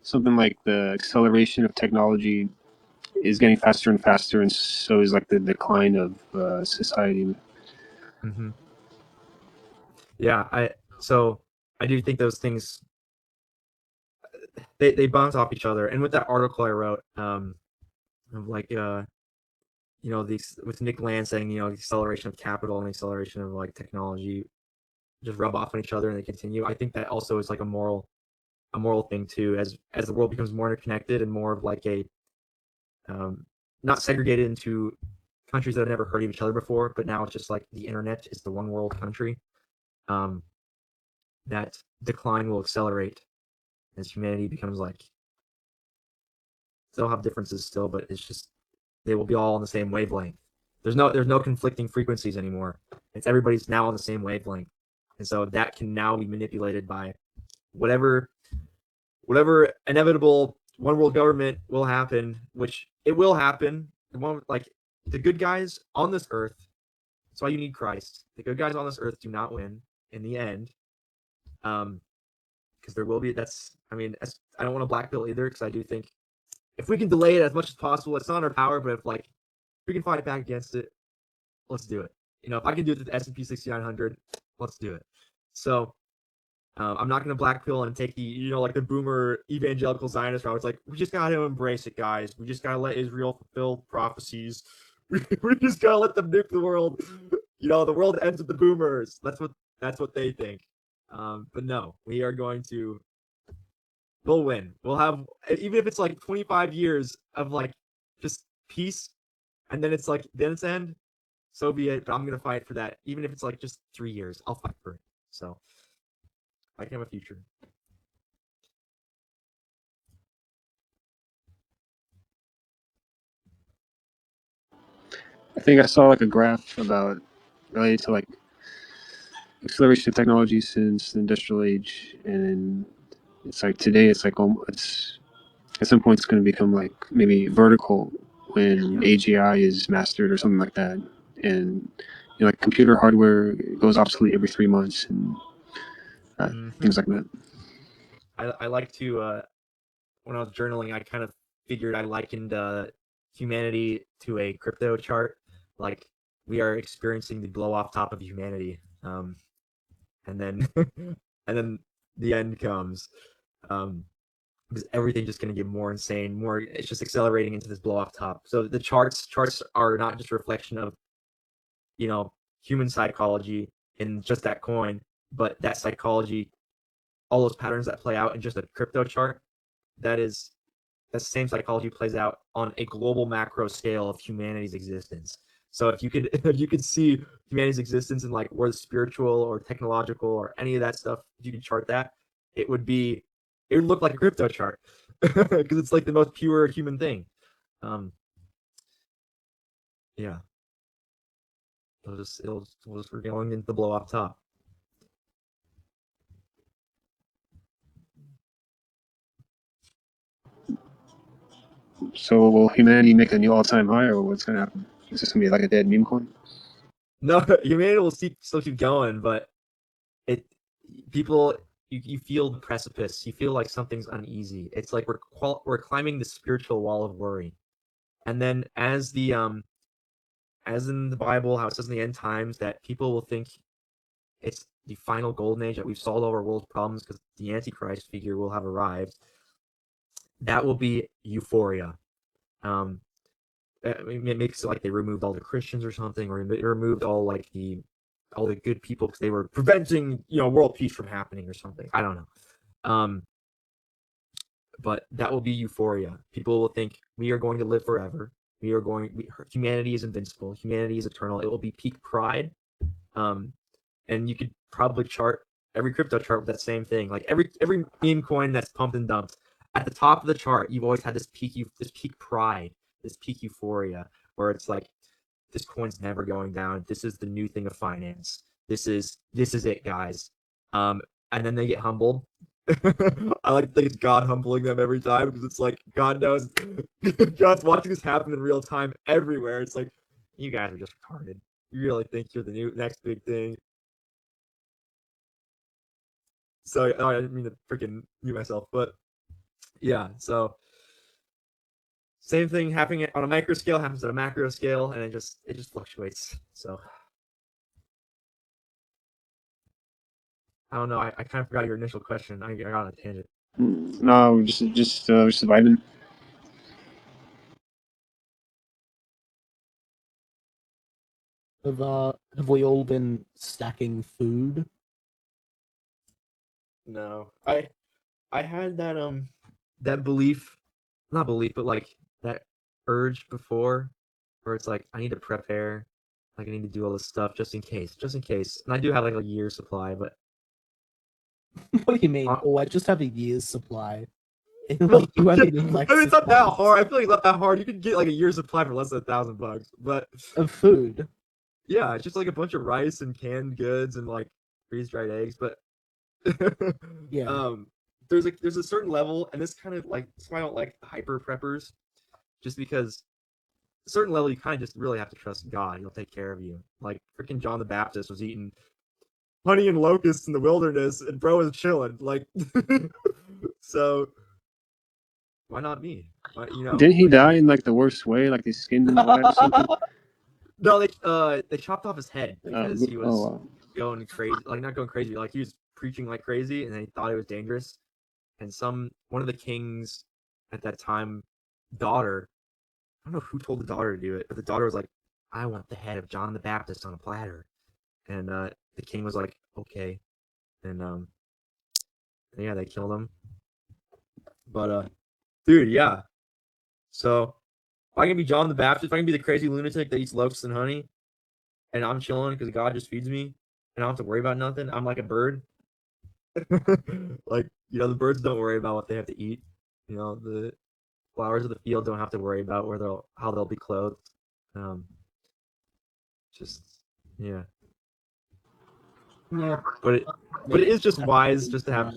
something like the acceleration of technology is getting faster and faster, and so is like the decline of society. Mm-hmm. Yeah, I do think those things they bounce off each other. And with that article I wrote, of like you know, with Nick Land saying, you know, the acceleration of capital and the acceleration of like technology just rub off on each other and they continue. I think that also is like a moral thing too, as the world becomes more interconnected and more of like a not segregated into countries that have never heard of each other before, but now it's just like the internet is the one world country. That decline will accelerate as humanity becomes like, they'll have differences still, but it's just they will be all on the same wavelength. There's no conflicting frequencies anymore. It's everybody's now on the same wavelength, and so that can now be manipulated by whatever inevitable one world government will happen, which it will happen. The one like the good guys on this earth. That's why you need Christ. The good guys on this earth do not win in the end, because there will be. I don't want to black pill either, because I do think if we can delay it as much as possible, it's not in our power. But if we can fight back against it, let's do it. You know, if I can do it to the S&P 6900, let's do it. So I'm not going to black pill and take the, like the boomer evangelical Zionist route. It's like, we just got to embrace it, guys. We just got to let Israel fulfill prophecies. We just got to let them nuke the world. The world ends with the boomers. That's what they think. But no, we are going to, we'll win. We'll have, even if it's like 25 years of like just peace, and then it's like, then it's end, so be it. But I'm going to fight for that. Even if it's like just 3 years, I'll fight for it. So I can have a future. I think I saw like a graph about related to like acceleration of technology since the industrial age, and it's like today it's like it's at some point it's going to become like maybe vertical when AGI is mastered or something like that, and like computer hardware goes obsolete every 3 months and things like that. I like to when I was journaling, I kind of figured I likened humanity to a crypto chart. Like, we are experiencing the blow off top of humanity, and then and then the end comes, because everything's just going to get more insane. More, it's just accelerating into this blow off top. So the charts are not just a reflection of human psychology in just that coin, but that psychology, all those patterns that play out in just a crypto chart, that the same psychology plays out on a global macro scale of humanity's existence. So if you could see humanity's existence in like where the spiritual or technological or any of that stuff, if you could chart that, it would look like a crypto chart, because it's like the most pure human thing. Yeah. We're going into the blow off top. So will humanity make a new all-time high, or what's going to happen? Is this going to be like a dead meme coin? No, humanity will still keep going, but you feel the precipice. You feel like something's uneasy. It's like we're climbing the spiritual wall of worry, And then as in the Bible, how it says in the end times that people will think it's the final golden age, that we've solved all our world's problems because the Antichrist figure will have arrived. That will be euphoria. It makes it like they removed all the Christians or something, or it removed all the good people because they were preventing world peace from happening or something. I don't know. But that will be euphoria. People will think we are going to live forever. Humanity is invincible. Humanity is eternal. It will be peak pride. And you could probably chart every crypto chart with that same thing. Like every meme coin that's pumped and dumped, at the top of the chart, you've always had this peak pride, this peak euphoria, where it's like, this coin's never going down. This is the new thing of finance. This is it, guys. And then they get humbled. I like to think it's God humbling them every time, because it's like God knows God's watching this happen in real time everywhere. It's like, you guys are just retarded. You really think you're the next big thing? So I didn't mean to freaking mute myself, but yeah. So same thing happening on a micro scale happens at a macro scale, and it just fluctuates. So I don't know. I kind of forgot your initial question. I got on a tangent. No, just surviving. Have we all been stacking food? No, I had that belief, not belief, but like that urge before, where it's like, I need to prepare, like I need to do all this stuff just in case. And I do have like a year's supply, but What do you mean? I just have a year's supply. I mean, it's not that hard. I feel like it's not that hard. You could get like a year's supply for less than $1,000, but of food. Yeah, it's just like a bunch of rice and canned goods and like freeze dried eggs. But yeah, there's a certain level, and this kind of like, that's why I don't like hyper preppers, just because a certain level you kind of just really have to trust God. He'll take care of you. Like freaking John the Baptist was eating honey and locusts in the wilderness, and bro was chilling. Like, so why not me? Didn't he die in like the worst way? Like they skinned him alive or something? No, they chopped off his head because he was going crazy. Like, not going crazy, like he was preaching like crazy, and they thought it was dangerous. And one of the king's at that time daughter, I don't know who told the daughter to do it, but the daughter was like, I want the head of John the Baptist on a platter. And the king was like, okay. And yeah, they killed him. But dude, yeah. So if I can be John the Baptist, if I can be the crazy lunatic that eats locusts and honey, and I'm chilling because God just feeds me, and I don't have to worry about nothing, I'm like a bird. Like, the birds don't worry about what they have to eat. The flowers of the field don't have to worry about how they'll be clothed. Just yeah. Yeah. But it is just wise just to have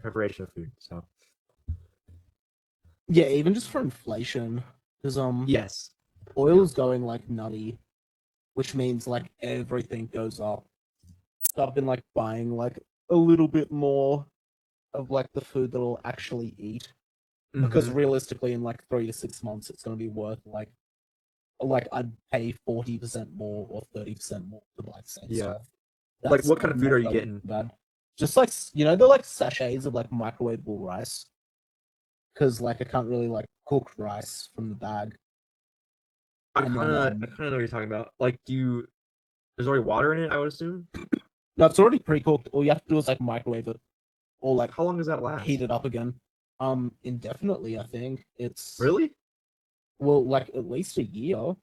preparation of food. So yeah, even just for inflation, because yes, oil's going like nutty, which means like everything goes up. So I've been like buying like a little bit more of like the food that I'll actually eat, because realistically in like 3 to 6 months it's going to be worth like I'd pay 40% more or 30% more to buy the same stuff. Like, what kind of food are you getting? Bad. Just like, they're like sachets of like microwavable rice, because like I can't really like cook rice from the bag. I kind of know what you're talking about. Like, there's already water in it, I would assume. No, it's already pre-cooked. All you have to do is like microwave it, or like, how long does that last? Heat it up again. Indefinitely. I think it's really, well, like at least a year.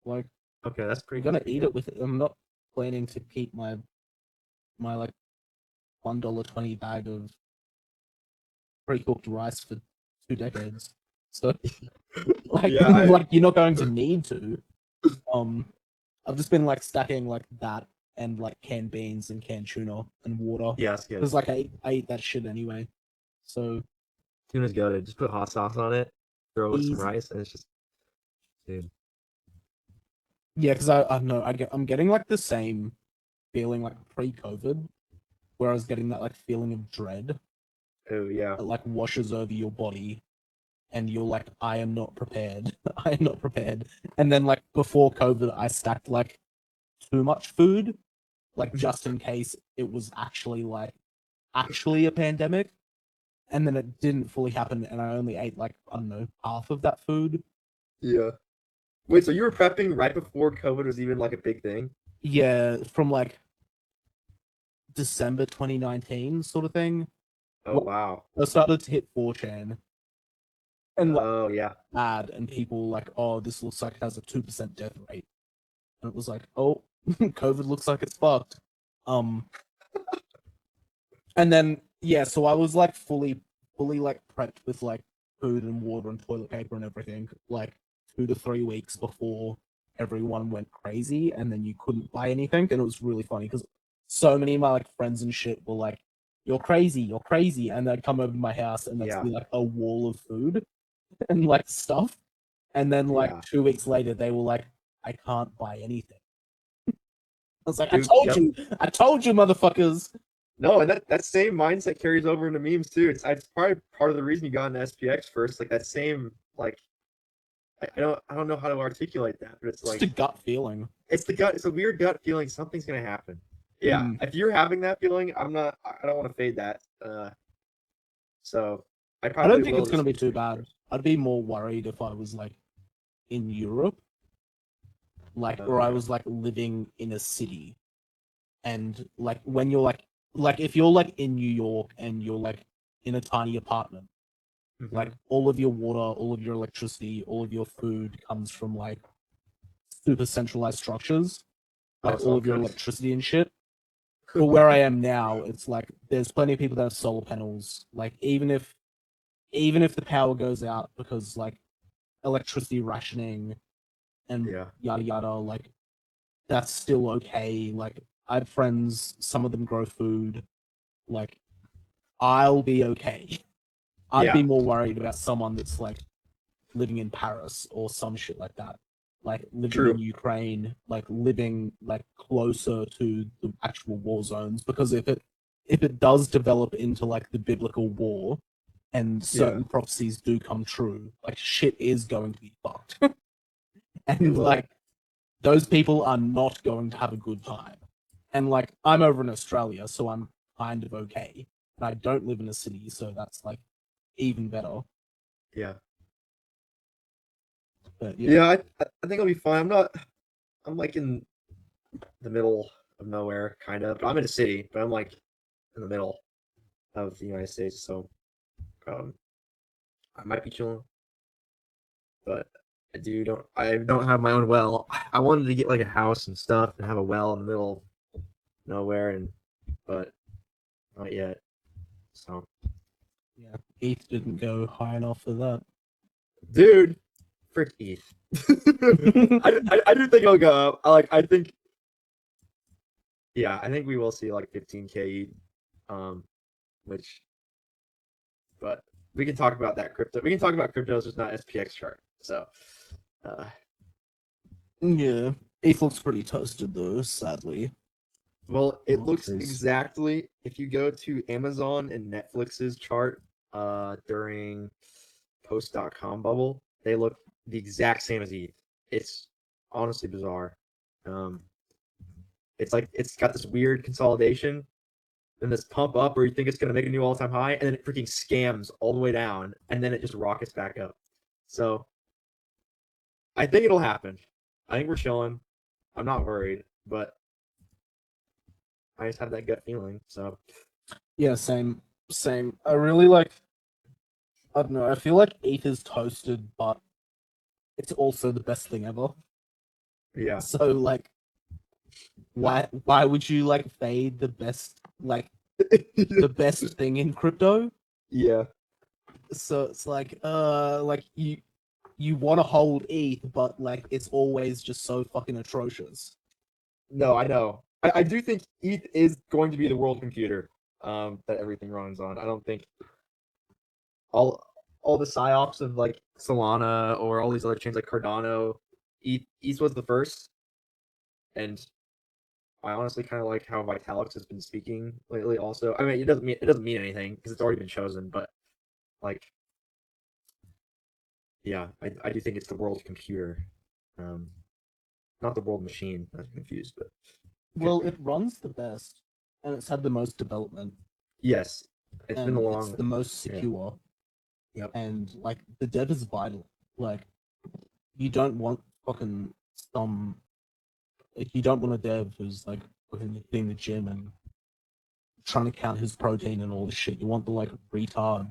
Like, okay, that's pretty. I'm gonna eat it with it. I'm not planning to keep my like $1.20 bag of pre-cooked rice for 2 decades. So, like, like you're not going to need to. I've just been like stacking like that and like canned beans and canned tuna and water. Yes. Because like I eat that shit anyway. So tuna's good. Just put hot sauce on it, throw some rice, and it's just, dude. Yeah, because I don't know. I'm getting like the same feeling like pre-COVID, where I was getting that like feeling of dread. Oh yeah. That like washes over your body and you're like, I am not prepared. I am not prepared. And then like before COVID, I stacked like too much food, like just in case it was actually a pandemic. And then it didn't fully happen, and I only ate like, I don't know, half of that food. Yeah. Wait, so you were prepping right before COVID was even like a big thing? Yeah, from like December 2019 sort of thing. Oh wow. I started to hit 4chan and like Oh yeah. ad and people like, oh, this looks like it has a 2% death rate. And it was like, oh, COVID looks like it's fucked. And then yeah, so I was like fully like prepped with like food and water and toilet paper and everything, like 2 to 3 weeks before everyone went crazy, and then you couldn't buy anything, and it was really funny because so many of my like friends and shit were like, you're crazy, and they'd come over to my house and there'd be like a wall of food and like stuff, and then like Yeah. 2 weeks later they were like, I can't buy anything. I was like, Dude, I told you, motherfuckers. No, and that same mindset carries over into memes too. It's probably part of the reason you got into SPX first. Like that same like I don't know how to articulate that, but it's like just a gut feeling. It's the gut. It's a weird gut feeling. Something's gonna happen. Yeah, if you're having that feeling, I'm not. I don't want to fade that. So I don't think it's gonna be too bad. I'd be more worried if I was like in Europe, like, or I was like living in a city, and like when you're like if you're like in New York and you're like in a tiny apartment, like all of your water, all of your electricity, all of your food comes from like super centralized structures, like all of your electricity and shit. But where I am now, it's like there's plenty of people that have solar panels. Like even if the power goes out because like electricity rationing and yada yada, like that's still okay. Like I have friends, some of them grow food. Like I'll be okay. I'd be more worried about someone that's like living in Paris or some shit like that. Like living in Ukraine, like living like closer to the actual war zones. Because if it does develop into like the biblical war and certain prophecies do come true, like shit is going to be fucked. And like those people are not going to have a good time. And like I'm over in Australia, so I'm kind of okay. And I don't live in a city, so that's like even better. Yeah. But yeah, I think I'll be fine. I'm like in the middle of nowhere, kind of. I'm in a city, but I'm like in the middle of the United States, so I might be chilling. But I don't have my own well. I wanted to get like a house and stuff and have a well in the middle of nowhere, but not yet. So yeah, ETH didn't go high enough for that. Dude, frick ETH. I do think it'll go up. I think I think we will see like 15K ETH, but we can talk about that crypto. We can talk about cryptos, just not SPX chart. So yeah, ETH looks pretty toasted though, sadly. Well, it looks exactly, if you go to Amazon and Netflix's chart during post.com bubble, they look the exact same as ETH. It's honestly bizarre. It's like it's got this weird consolidation and this pump up where you think it's going to make a new all-time high, and then it freaking scams all the way down, and then it just rockets back up. So I think it'll happen. I think we're chilling. I'm not worried, but I just have that gut feeling. So yeah, same. I really like. I don't know. I feel like ETH is toasted, but it's also the best thing ever. Yeah. So like, why would you like fade the best the best thing in crypto? Yeah. So it's like you want to hold ETH, but like it's always just so fucking atrocious. No, I know. I do think ETH is going to be the world computer that everything runs on. I don't think all the psyops of like Solana or all these other chains like Cardano, ETH was the first, and I honestly kind of like how Vitalik's has been speaking lately. Also, I mean, it doesn't mean anything because it's already been chosen, but like yeah, I do think it's the world computer, not the world machine. I'm confused, but Well, it runs the best, and it's had the most development, yes, it's been and a it's long. the most Yeah. secure. Yep. And like the dev is vital. Like you don't want fucking some. Like you don't want a dev who's like in the gym and trying to count his protein and all this shit. You want the like retard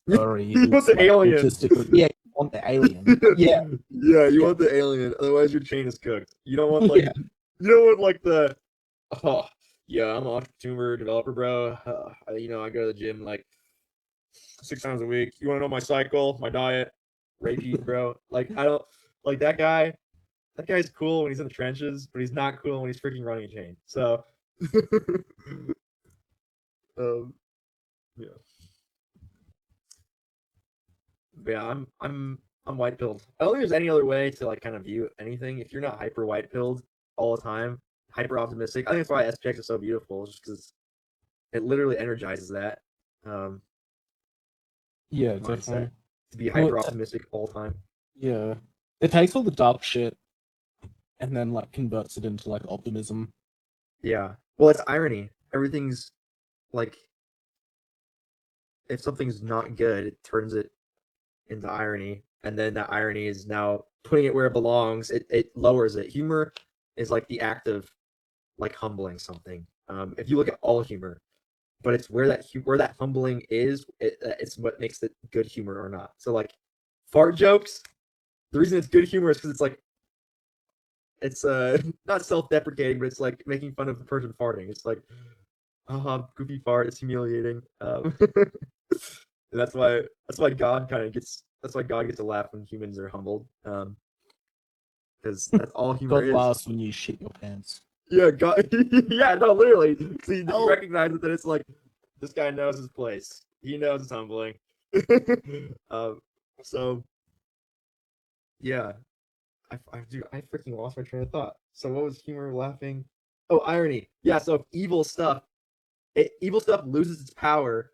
furry You want who's the like alien. autistic. Yeah, you want the alien. Yeah, Yeah, you Yeah. want the alien. Otherwise, your chain is cooked. You don't want like Yeah. you don't want like the oh yeah, I'm an entrepreneur developer, bro. I go to the gym like 6 times a week. You want to know my cycle, my diet, regime, bro? Like I don't like that guy. That guy's cool when he's in the trenches, but he's not cool when he's freaking running a chain. So, yeah. But yeah, I'm white pilled. I don't think there's any other way to like kind of view anything. If you're not hyper white pilled all the time, hyper optimistic. I think that's why SPX is so beautiful, just because it literally energizes that Yeah, mindset definitely. to be Well, hyper optimistic all the time. Yeah, it takes all the dark shit and then like converts it into like optimism. Yeah. Well, it's irony. Everything's like if something's not good, it turns it into irony, and then that irony is now putting it where it belongs. It lowers it. Humor is like the act of like humbling something. If you look at all humor, but it's where that humbling is. It's what makes it good humor or not. So like fart jokes. The reason it's good humor is because it's not self-deprecating, but it's like making fun of the person farting. It's like, goofy fart. It's humiliating. And that's why God kind of gets that's why God gets a laugh when humans are humbled. Because that's all humor God is. laughs when you shit your pants. Yeah, God. Yeah, no, literally. See, Oh. you recognize that it's like this guy knows his place. He knows it's humbling. So yeah, I freaking lost my train of thought. So what was humor laughing? Oh, irony. Yeah. So evil stuff loses its power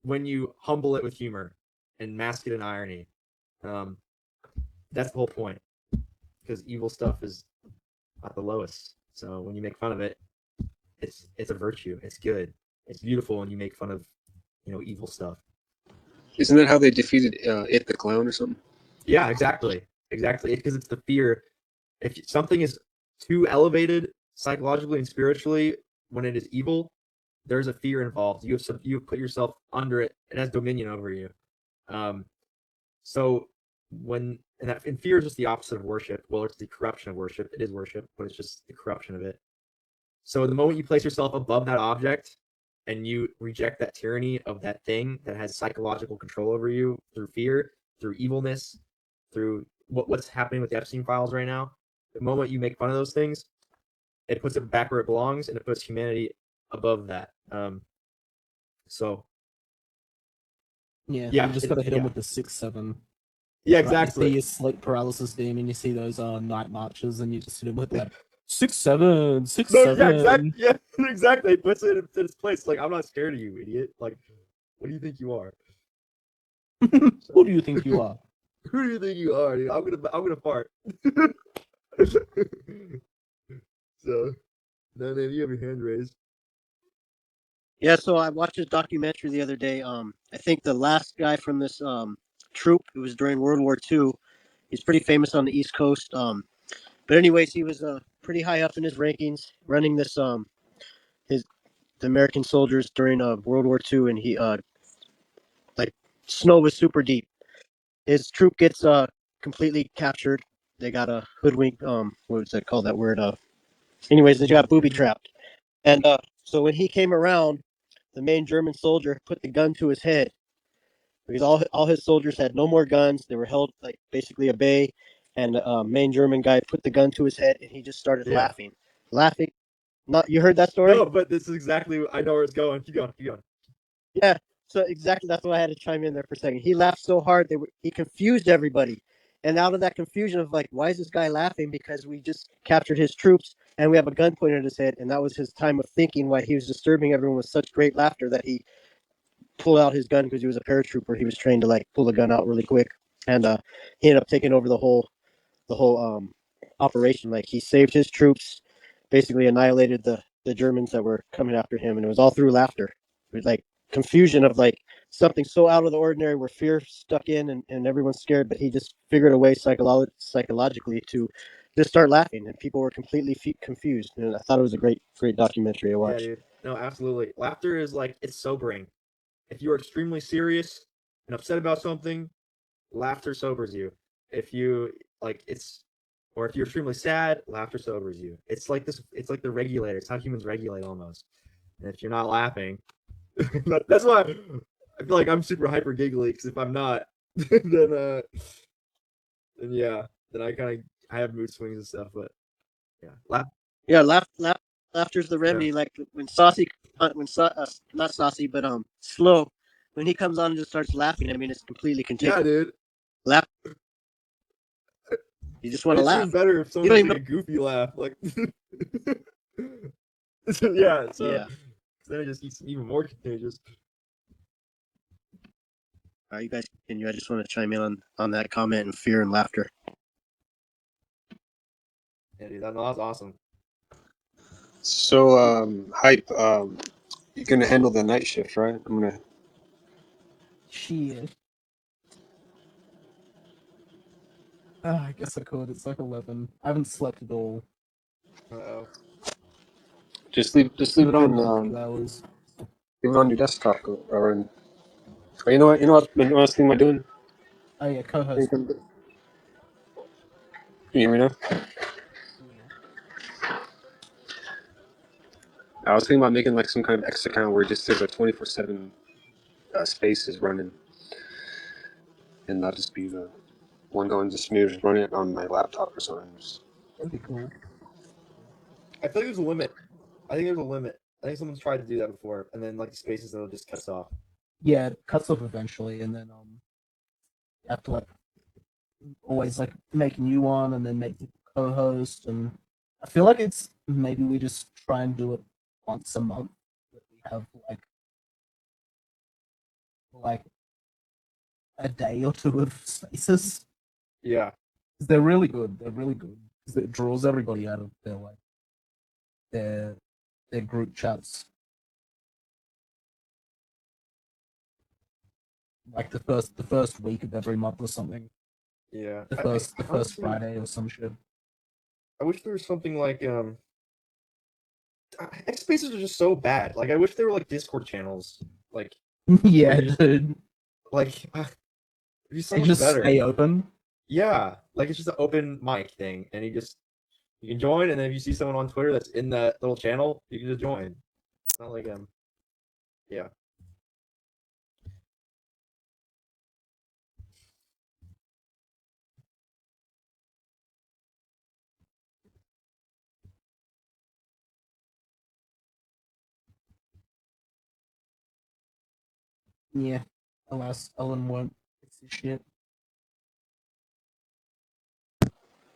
when you humble it with humor and mask it in irony. That's the whole point. Because evil stuff is at the lowest. So when you make fun of it, it's a virtue. It's good. It's beautiful when you make fun of evil stuff. Isn't that how they defeated It the Clown or something? Yeah, exactly. Because it's the fear. If something is too elevated psychologically and spiritually, when it is evil, there's a fear involved. You have put yourself under it. It has dominion over you. So and fear is just the opposite of worship. Well, it's the corruption of worship. It is worship, but it's just the corruption of it. So the moment you place yourself above that object and you reject that tyranny of that thing that has psychological control over you through fear, through evilness, through what's happening with the Epstein files right now, the moment you make fun of those things, it puts it back where it belongs and it puts humanity above that. So Yeah, yeah, you just gotta hit him with the 6-7. Yeah, Right? exactly. You see his sleep paralysis demon. You see those night marches, and you just hit him with that 6-7, 6-7. Yeah, exactly. It puts it in its place. Like, I'm not scared of you, idiot. Like, what do you think you are? Who do you think you are? Who do you think you are, dude? I'm gonna fart. So, no, man, you have your hand raised. Yeah, so I watched a documentary the other day. I think the last guy from this troop, it was during World War II. He's pretty famous on the East Coast. But anyways, he was pretty high up in his rankings, running this the American soldiers during World War II, and he like snow was super deep. His troop gets completely captured. They got a hoodwink. What was that called? That word? Anyways, they got booby trapped. And so when he came around, the main German soldier put the gun to his head because all his soldiers had no more guns. They were held like basically a bay, and the main German guy put the gun to his head, and he just started laughing. Not you heard that story? No, but this is exactly I know where it's going. Keep going. Yeah. So exactly that's why I had to chime in there for a second. He laughed so hard he confused everybody. And out of that confusion of like, why is this guy laughing? Because we just captured his troops and we have a gun pointed at his head, and that was his time of thinking why he was disturbing everyone with such great laughter that he pulled out his gun because he was a paratrooper. He was trained to like pull a gun out really quick. and he ended up taking over the whole operation. Like he saved his troops, basically annihilated the Germans that were coming after him, and it was all through laughter. It was like confusion of like something so out of the ordinary where fear stuck in and everyone's scared, but he just figured a way psychologically to just start laughing, and people were completely confused. And I thought it was a great documentary to Yeah, watch. dude. No, absolutely. Laughter is like it's sobering. If you are extremely serious and upset about something, laughter sobers you. If you like it's or if you're extremely sad, laughter sobers you. It's like this it's like the regulator. It's how humans regulate almost. And if you're not laughing, that's why I feel like I'm super hyper giggly because if I'm not, then yeah, then I have mood swings and stuff. But yeah, Yeah, laughter's the remedy. Like when not saucy, but slow, when he comes on and just starts laughing. I mean, it's completely contagious. yeah, dude. Laugh. You just want to It's laugh. even better if You someone don't has even like a goofy laugh, like yeah. So Yeah. then it just gets even more contagious. All right, you guys continue. I just want to chime in on that comment and fear and laughter. Yeah, dude, that was awesome. So, hype. You're gonna handle the night shift, right? I'm gonna. Shit. I guess I could. It's like 11. I haven't slept at all. Uh-oh. Just leave it Been on. like a few hours. Leave it on your desktop or in. Or you know what? You know what else thing am I doing? Oh yeah, You co-host. can you hear me now? Yeah. I was thinking about making like some kind of X account where just there's a 24/7 space is running, and I'll just be the one going just me just running it on my laptop or something. That'd be cool. I feel like there's a limit. I think there's a limit. I think someone's tried to do that before, and then like the spaces that'll just cuts off. Yeah, it cuts off eventually, and then you have to like always like make a new one, and then make the co-host. And I feel like it's maybe we just try and do it once a month. That we have like a day or two of spaces. Yeah. They're really good. They're really good because it draws everybody out of their their group chats. Like the first week of every month or something. Yeah. The I first honestly, Friday or some shit. I wish there was something like X spaces are just so bad. Like I wish there were like Discord channels. Like Yeah, dude. like it'd be so They much just better. stay open. Yeah, like it's just an open mic thing, and you can join, and then if you see someone on Twitter that's in that little channel, you can just join. It's not like yeah. Yeah. Alas, Ellen won't fix this shit.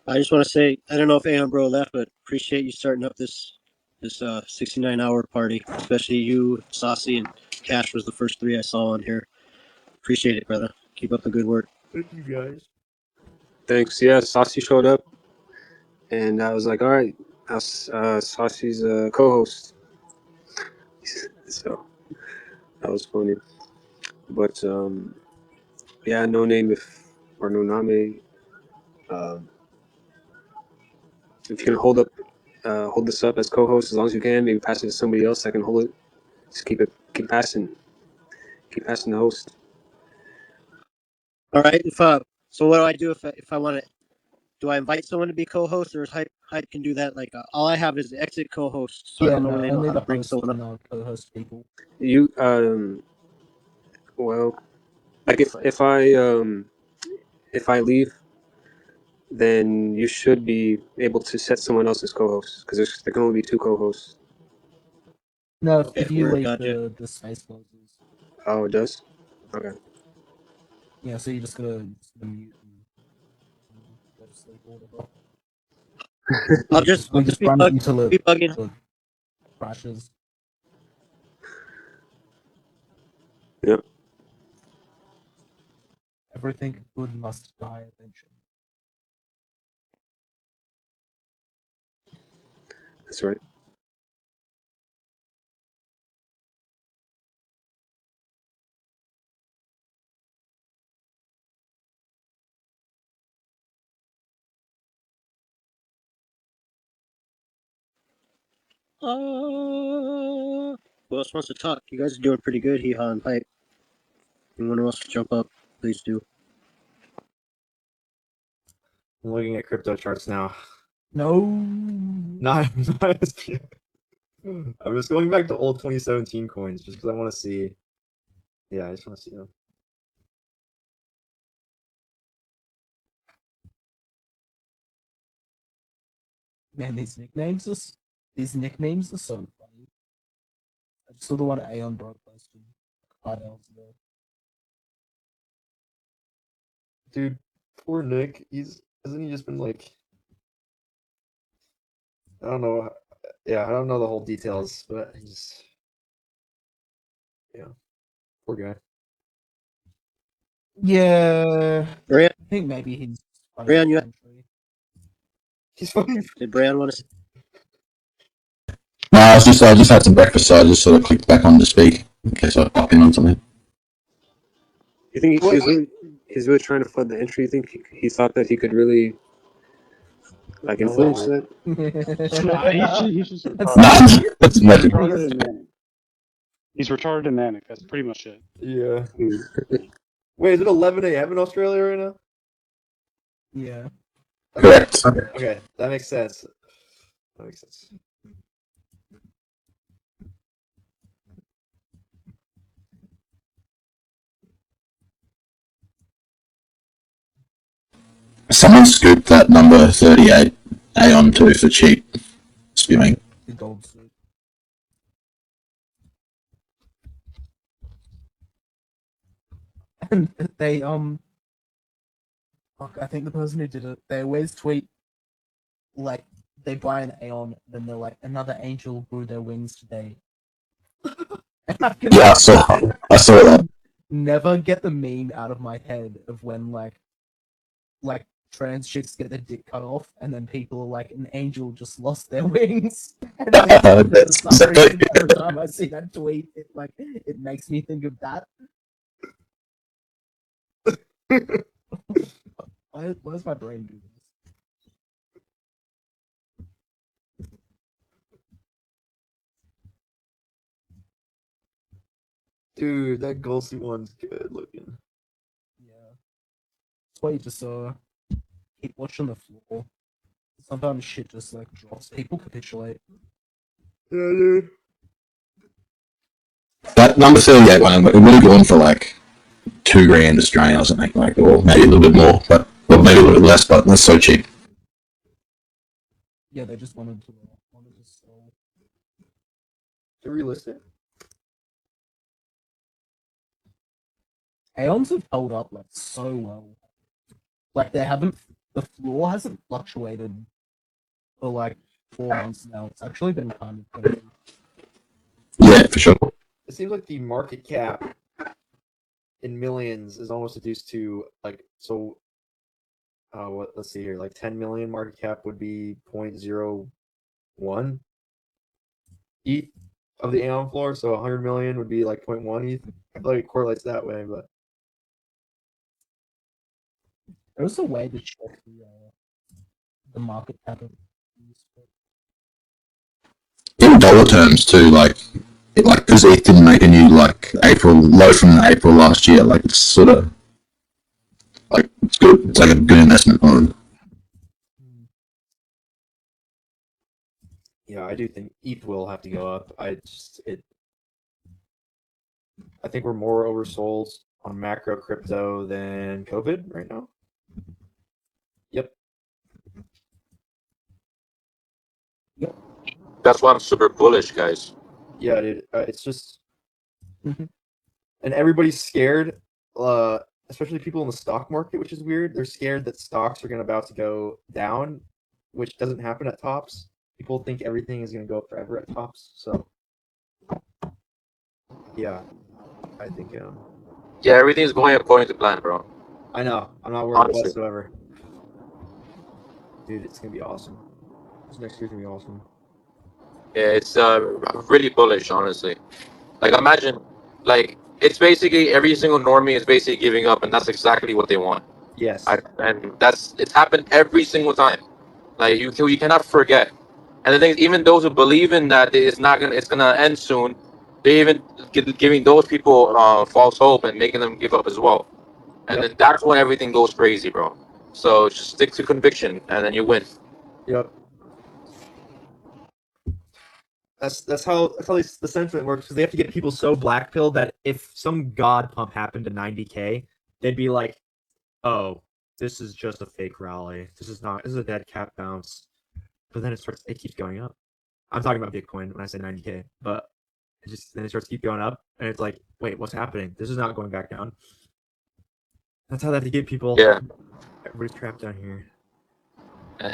I just want to say I don't know if Aeon Bro left, but appreciate you starting up this 69-hour party. Especially you, Saucy, and Cash was the first three I saw on here. Appreciate it, brother. Keep up the good work. Thank you guys. Thanks. Yeah, Saucy showed up, and I was like, all right, Saucy's co-host. So that was funny. But yeah, no name or no name. Um, if you can hold this up as co-host as long as you can, maybe pass it to somebody else that can hold it. Just keep passing the host. All right. So what do I do if I want to? Do I invite someone to be co-host, or is Hype can do that? Like all I have is the exit co-host, so I Yeah, don't no, really know only how to the bring host someone up. can co-host people. You well, like if I leave, then you should be able to set someone else as co-host because there can only be two co-hosts. No, Okay, if you word, leave, gotcha. the space closes. Oh, it does. Okay. Yeah, so you just gotta mute and go to sleep or whatever. I'll just Just be run it until bugging. it crashes. Yep. Everything good must die eventually. That's right. Who else wants to talk? You guys are doing pretty good, Hee Haw and Pipe. Anyone wants to jump up, please do. I'm looking at crypto charts now. No. Not SPX. I'm just going back to old 2017 coins just because I want to see. Yeah, I just want to see them. Man, these nicknames are so funny. I just saw the one Aeon bro posted. Dude, poor Nick. Hasn't he just been like, I don't know. Yeah, I don't know the whole details, but yeah, poor guy. Yeah. Brian, I think maybe he's Brian, you He's fucking. did Brian want to? No, I just had some breakfast, so I just sort of clicked back on to speak in case I pop in on something. You think he's really trying to flood the entry? You think he thought that he could really like influence that? Nah, he's just Nah, retarded. that's He's magic. retarded and manic. He's retarded and manic. That's pretty much it. Yeah. Wait, is it 11 a.m. in Australia right now? Yeah. Correct. Okay, that makes sense. That makes sense. Someone scooped that number 38 Aeon 2 for cheap. Spewing. The gold suit. And they fuck, I think the person who did it, they always tweet like they buy an Aeon, then they're like, another angel grew their wings today. Yeah, I saw that. Never get the meme out of my head of when like trans chicks get their dick cut off, and then people are like, an angel just lost their wings. And for some reason, every time I see that tweet, it makes me think of that. Why does my brain do this? Dude, that gold suit one's good looking. Yeah. That's why you just keep watching the floor. Sometimes shit just like drops. People capitulate. Yeah, dude. That number 38 one, it would have gone for like $2,000 Australian or something, like, or maybe a little bit more, but or maybe a little bit less, but that's so cheap. Yeah, they just wanted to sell. To relist it? Aeons have held up like so well. Like the floor hasn't fluctuated for like 4 months now. It's actually been kind of crazy. Yeah, for sure. It seems like the market cap in millions is almost reduced to like, so let's see here, like 10 million market cap would be 0.01 ETH of the Aeon floor, so 100 million would be like 0.1 ETH. I feel like it correlates that way, but There's a way to check the market cap of In dollar terms too, like because it didn't make a new like April low from April last year, like it's sort of like it's good. It's like a good investment. yeah, I do think ETH will have to go up. I think we're more oversold on macro crypto than COVID right now. Yep. That's why I'm super bullish, guys. Yeah, dude. It's just, and everybody's scared. Especially people in the stock market, which is weird. They're scared that stocks are about to go down, which doesn't happen at tops. People think everything is going to go up forever at tops. So, yeah, I think. Yeah, everything's going according to plan, bro. I know. I'm not worried Honestly. whatsoever. Dude, it's gonna be awesome. This next year's gonna be awesome. Yeah, it's really bullish, honestly. Like imagine, like it's basically every single normie is basically giving up, and that's exactly what they want. Yes. And it's happened every single time. Like you cannot forget. And the thing is, even those who believe in that it's gonna end soon, they even giving those people false hope and making them give up as well. And Yep. then that's when everything goes crazy, bro. So just stick to conviction, and then you win. Yep. That's how the sentiment works, because they have to get people so blackpilled that if some god pump happened to 90K, they'd be like, "Oh, this is just a fake rally. This is a dead cat bounce." But then it keeps going up. I'm talking about Bitcoin when I say 90K, but then it starts to keep going up, and it's like, wait, what's happening? This is not going back down. That's how they have to get people. Yeah. Everybody's trapped down here.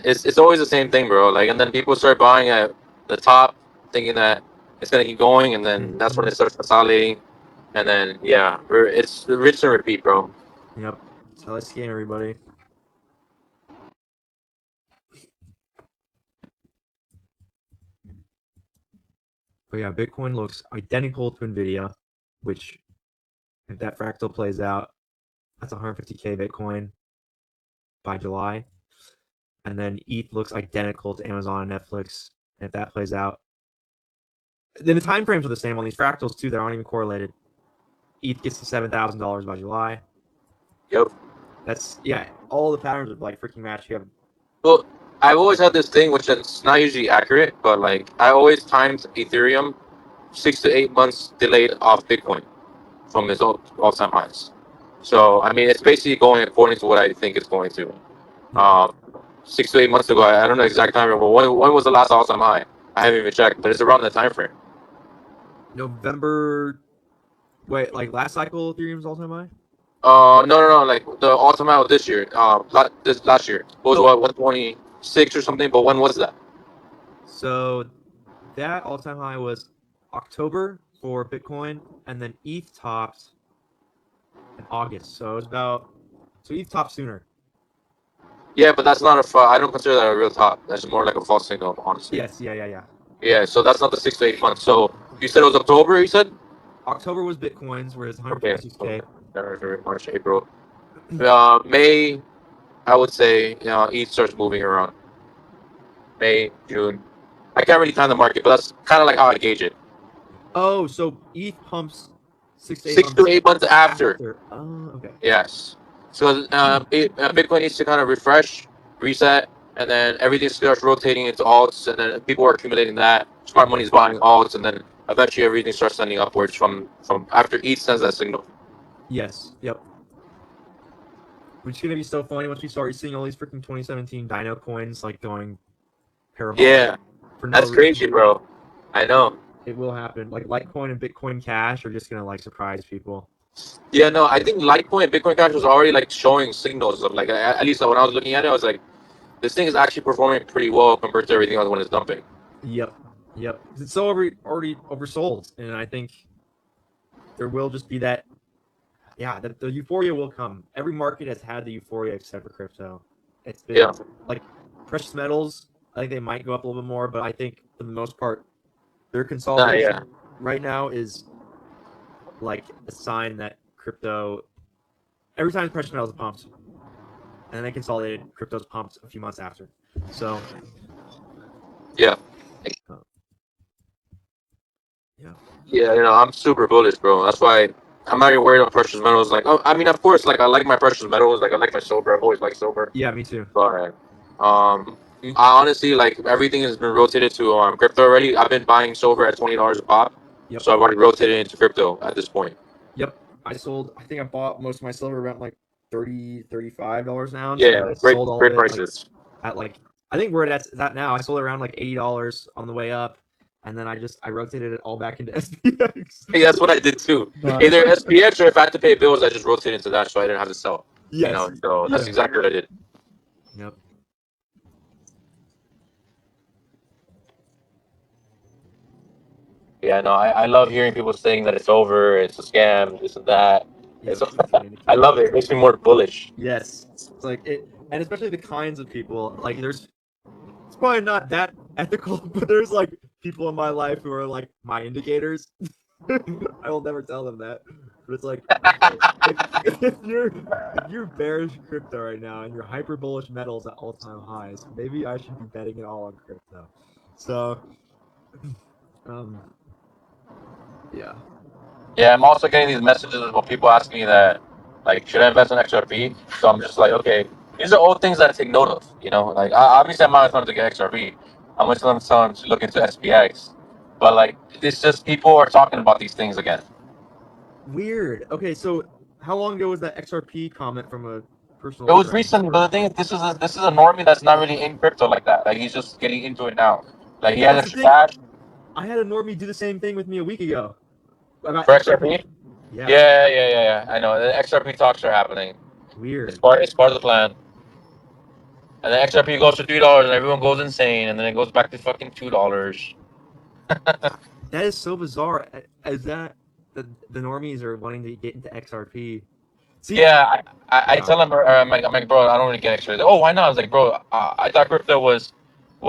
It's always the same thing, bro. Like, and then people start buying at the top, thinking that it's gonna keep going, and then that's when it starts consolidating, and then yeah, it's rinse and repeat, bro. Yep. So let's scam everybody. But yeah, Bitcoin looks identical to Nvidia, which if that fractal plays out, that's 150K Bitcoin by July. And then ETH looks identical to Amazon and Netflix. And if that plays out, then the time frames are the same on these fractals too. They aren't even correlated. ETH gets to $7,000 by July. Yep. That's all the patterns are like freaking match. You have Well, I've always had this thing, which is not usually accurate, but like I always timed Ethereum 6 to 8 months delayed off Bitcoin from its all-time highs. So I mean, it's basically going according to what I think it's going to. Um, 6 to 8 months ago, I don't know the exact time, but when was the last all-time high? I haven't even checked, but it's around that time frame. November. Wait, like last cycle Ethereum's all-time high? No, like the all-time high of this year. This last year it was what 126 or something. But when was that? So that all-time high was October for Bitcoin, and then ETH topped in August. So it was ETH topped sooner. Yeah, but that's not I don't consider that a real top. That's more like a false signal, honestly. Yes, yeah. Yeah, so that's not the 6 to 8 months. So you said it was October. You said October was Bitcoin's, where it's okay. 156K. January, February, March, April, May. I would say ETH starts moving around May, June. I can't really time the market, but that's kind of like how I gauge it. Oh, so ETH pumps 6 to 8 6 months to 8 months after. Oh, okay. Yes. So Bitcoin needs to kind of refresh, reset, and then everything starts rotating into alts, and then people are accumulating that. Smart money is buying alts, and then eventually everything starts sending upwards from after each sends that signal. Yes. Yep. Which is gonna be so funny once we start seeing all these freaking 2017 Dino coins like going parabolic. Yeah, For no that's reason. crazy, bro. I know. It will happen. Like Litecoin and Bitcoin Cash are just gonna like surprise people. Yeah, no, I think Litecoin and Bitcoin Cash was already like showing signals of like at least when I was looking at it, I was like, this thing is actually performing pretty well compared to everything else when it's dumping. Yep. It's so already oversold, and I think there will just be that. Yeah, the euphoria will come. Every market has had the euphoria except for crypto. It's been like precious metals. I think they might go up a little bit more, but I think for the most part, their consolidation right now is like a sign that crypto. Every time precious metals pumped, and then they consolidated, crypto's pumped a few months after. So yeah. Yeah, I'm super bullish, bro. That's why I'm not even worried about precious metals. Like, oh, I mean, of course, like I like my precious metals. Like I like my silver. I've always liked silver. Yeah, me too. But I honestly like everything has been rotated to crypto already. I've been buying silver at $20 a pop. Yep. So I've already rotated into crypto at this point. Yep. I think I bought most of my silver around like $35 an ounce. Yeah, I great, sold all great of it prices. at like I think where that's that now. I sold it around like $80 on the way up, and then I rotated it all back into SPX. Hey, that's what I did too. Either SPX or if I had to pay bills, I just rotated into that, so I didn't have to sell. Yes. So that's exactly what I did. Yep. Yeah, no, I love hearing people saying that it's over, it's a scam, this and that. Yeah, It's, it's insane. I love it. It makes me more bullish. Yes, it's like it, and especially the kinds of people. Like, it's probably not that ethical, but there's like people in my life who are like my indicators. I will never tell them that, but it's like if you're bearish crypto right now and you're hyper bullish metals at all time highs, maybe I should be betting it all on crypto. So, um, yeah. Yeah, I'm also getting these messages where people ask me that, like, should I invest in XRP? So I'm just like, okay, these are all things that I take note of. You know, like obviously I'm not going to get XRP. I'm just going to look into SPX. But like, it's just people are talking about these things again. Weird. Okay, so how long ago was that XRP comment from a personal It was friend? recent, but the thing is, this is a normie that's not really in crypto like that. Like he's just getting into it now. Like he has That's the extra thing. cash I had a normie do the same thing with me a week ago about for XRP. XRP. Yeah, Yeah. I know the XRP talks are happening. weird. It's part of the plan. And then XRP goes to $3, and everyone goes insane, and then it goes back to fucking $2. That is so bizarre. As that the normies are wanting to get into XRP. See, Yeah, I wow. tell them, I'm like, bro, I don't really get XRP. Oh, why not? I was like, bro, I thought crypto was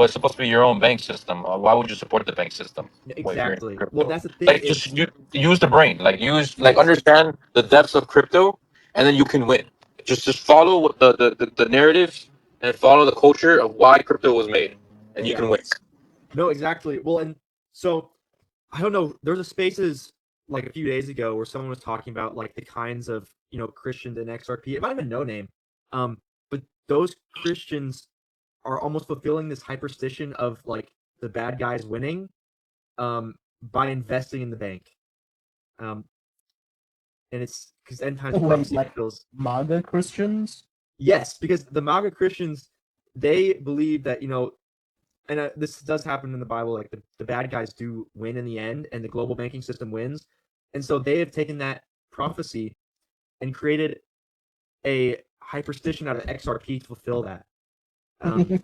supposed to be your own bank system. Why would you support the bank system? If you're in Exactly. Well, crypto, that's the thing like is just use the brain, like yes, understand the depths of crypto, and then you can win. Just follow what the narrative and follow the culture of why crypto was made, and you yeah. can win. No, exactly. Well, and so I don't know. There's a spaces like a few days ago where someone was talking about like the kinds of Christians in XRP. It might have been no name, but those Christians are almost fulfilling this hyperstition of like the bad guys winning, by investing in the bank, um, and it's because end times Wait, prophecy like fulfills. MAGA Christians? Yes, because the MAGA Christians, they believe that and this does happen in the Bible. Like the bad guys do win in the end, and the global banking system wins. And so they have taken that prophecy and created a hyperstition out of XRP to fulfill that. And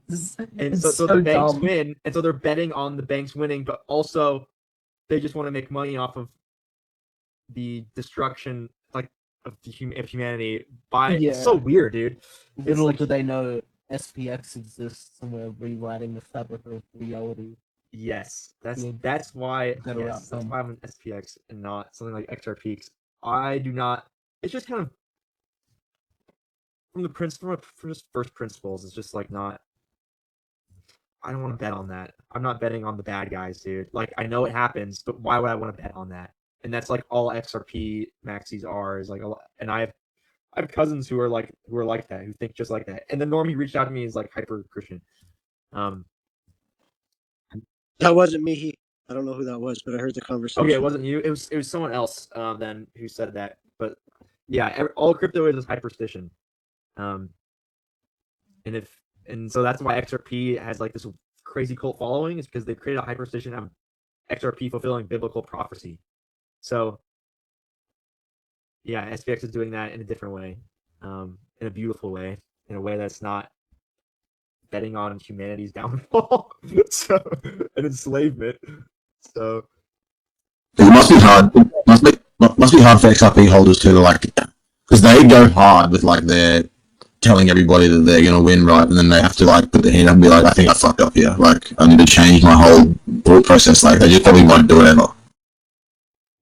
so, It's so the so banks dumb. win, and so they're betting on the banks winning, but also they just want to make money off of the destruction, like of humanity. It's so Yeah. weird, dude. It's Little like do they know SPX exists and we're rewriting the fabric of reality. yes, that's Yeah, that's why better yes, that's outcome. why I'm an SPX and not something like XRP. 'Cause I do not. It's just kind of from just first principles. It's just like not. I don't want to bet on that. I'm not betting on the bad guys, dude. Like I know it happens, but why would I want to bet on that? And that's like all XRP maxis are is like a lot. And I have cousins who are like that, who think just like that. And the normie reached out to me is like hyper Christian. Um, That wasn't me. I don't know who that was, but I heard the Okay, conversation. it wasn't you. It was someone else then who said that. But yeah, all crypto is hyperstition. Um, and so that's why XRP has like this crazy cult following is because they've created a hyperstition of XRP fulfilling biblical prophecy. So yeah, SPX is doing that in a different way, in a beautiful way, in a way that's not betting on humanity's downfall, so and enslavement. So It must be hard. It must be hard for XRP holders to like, because they go hard with like their telling everybody that they're gonna win, right? And then they have to like put their hand up and be like, I think I fucked up here. Like I need to change my whole thought process. Like they just probably won't do it ever.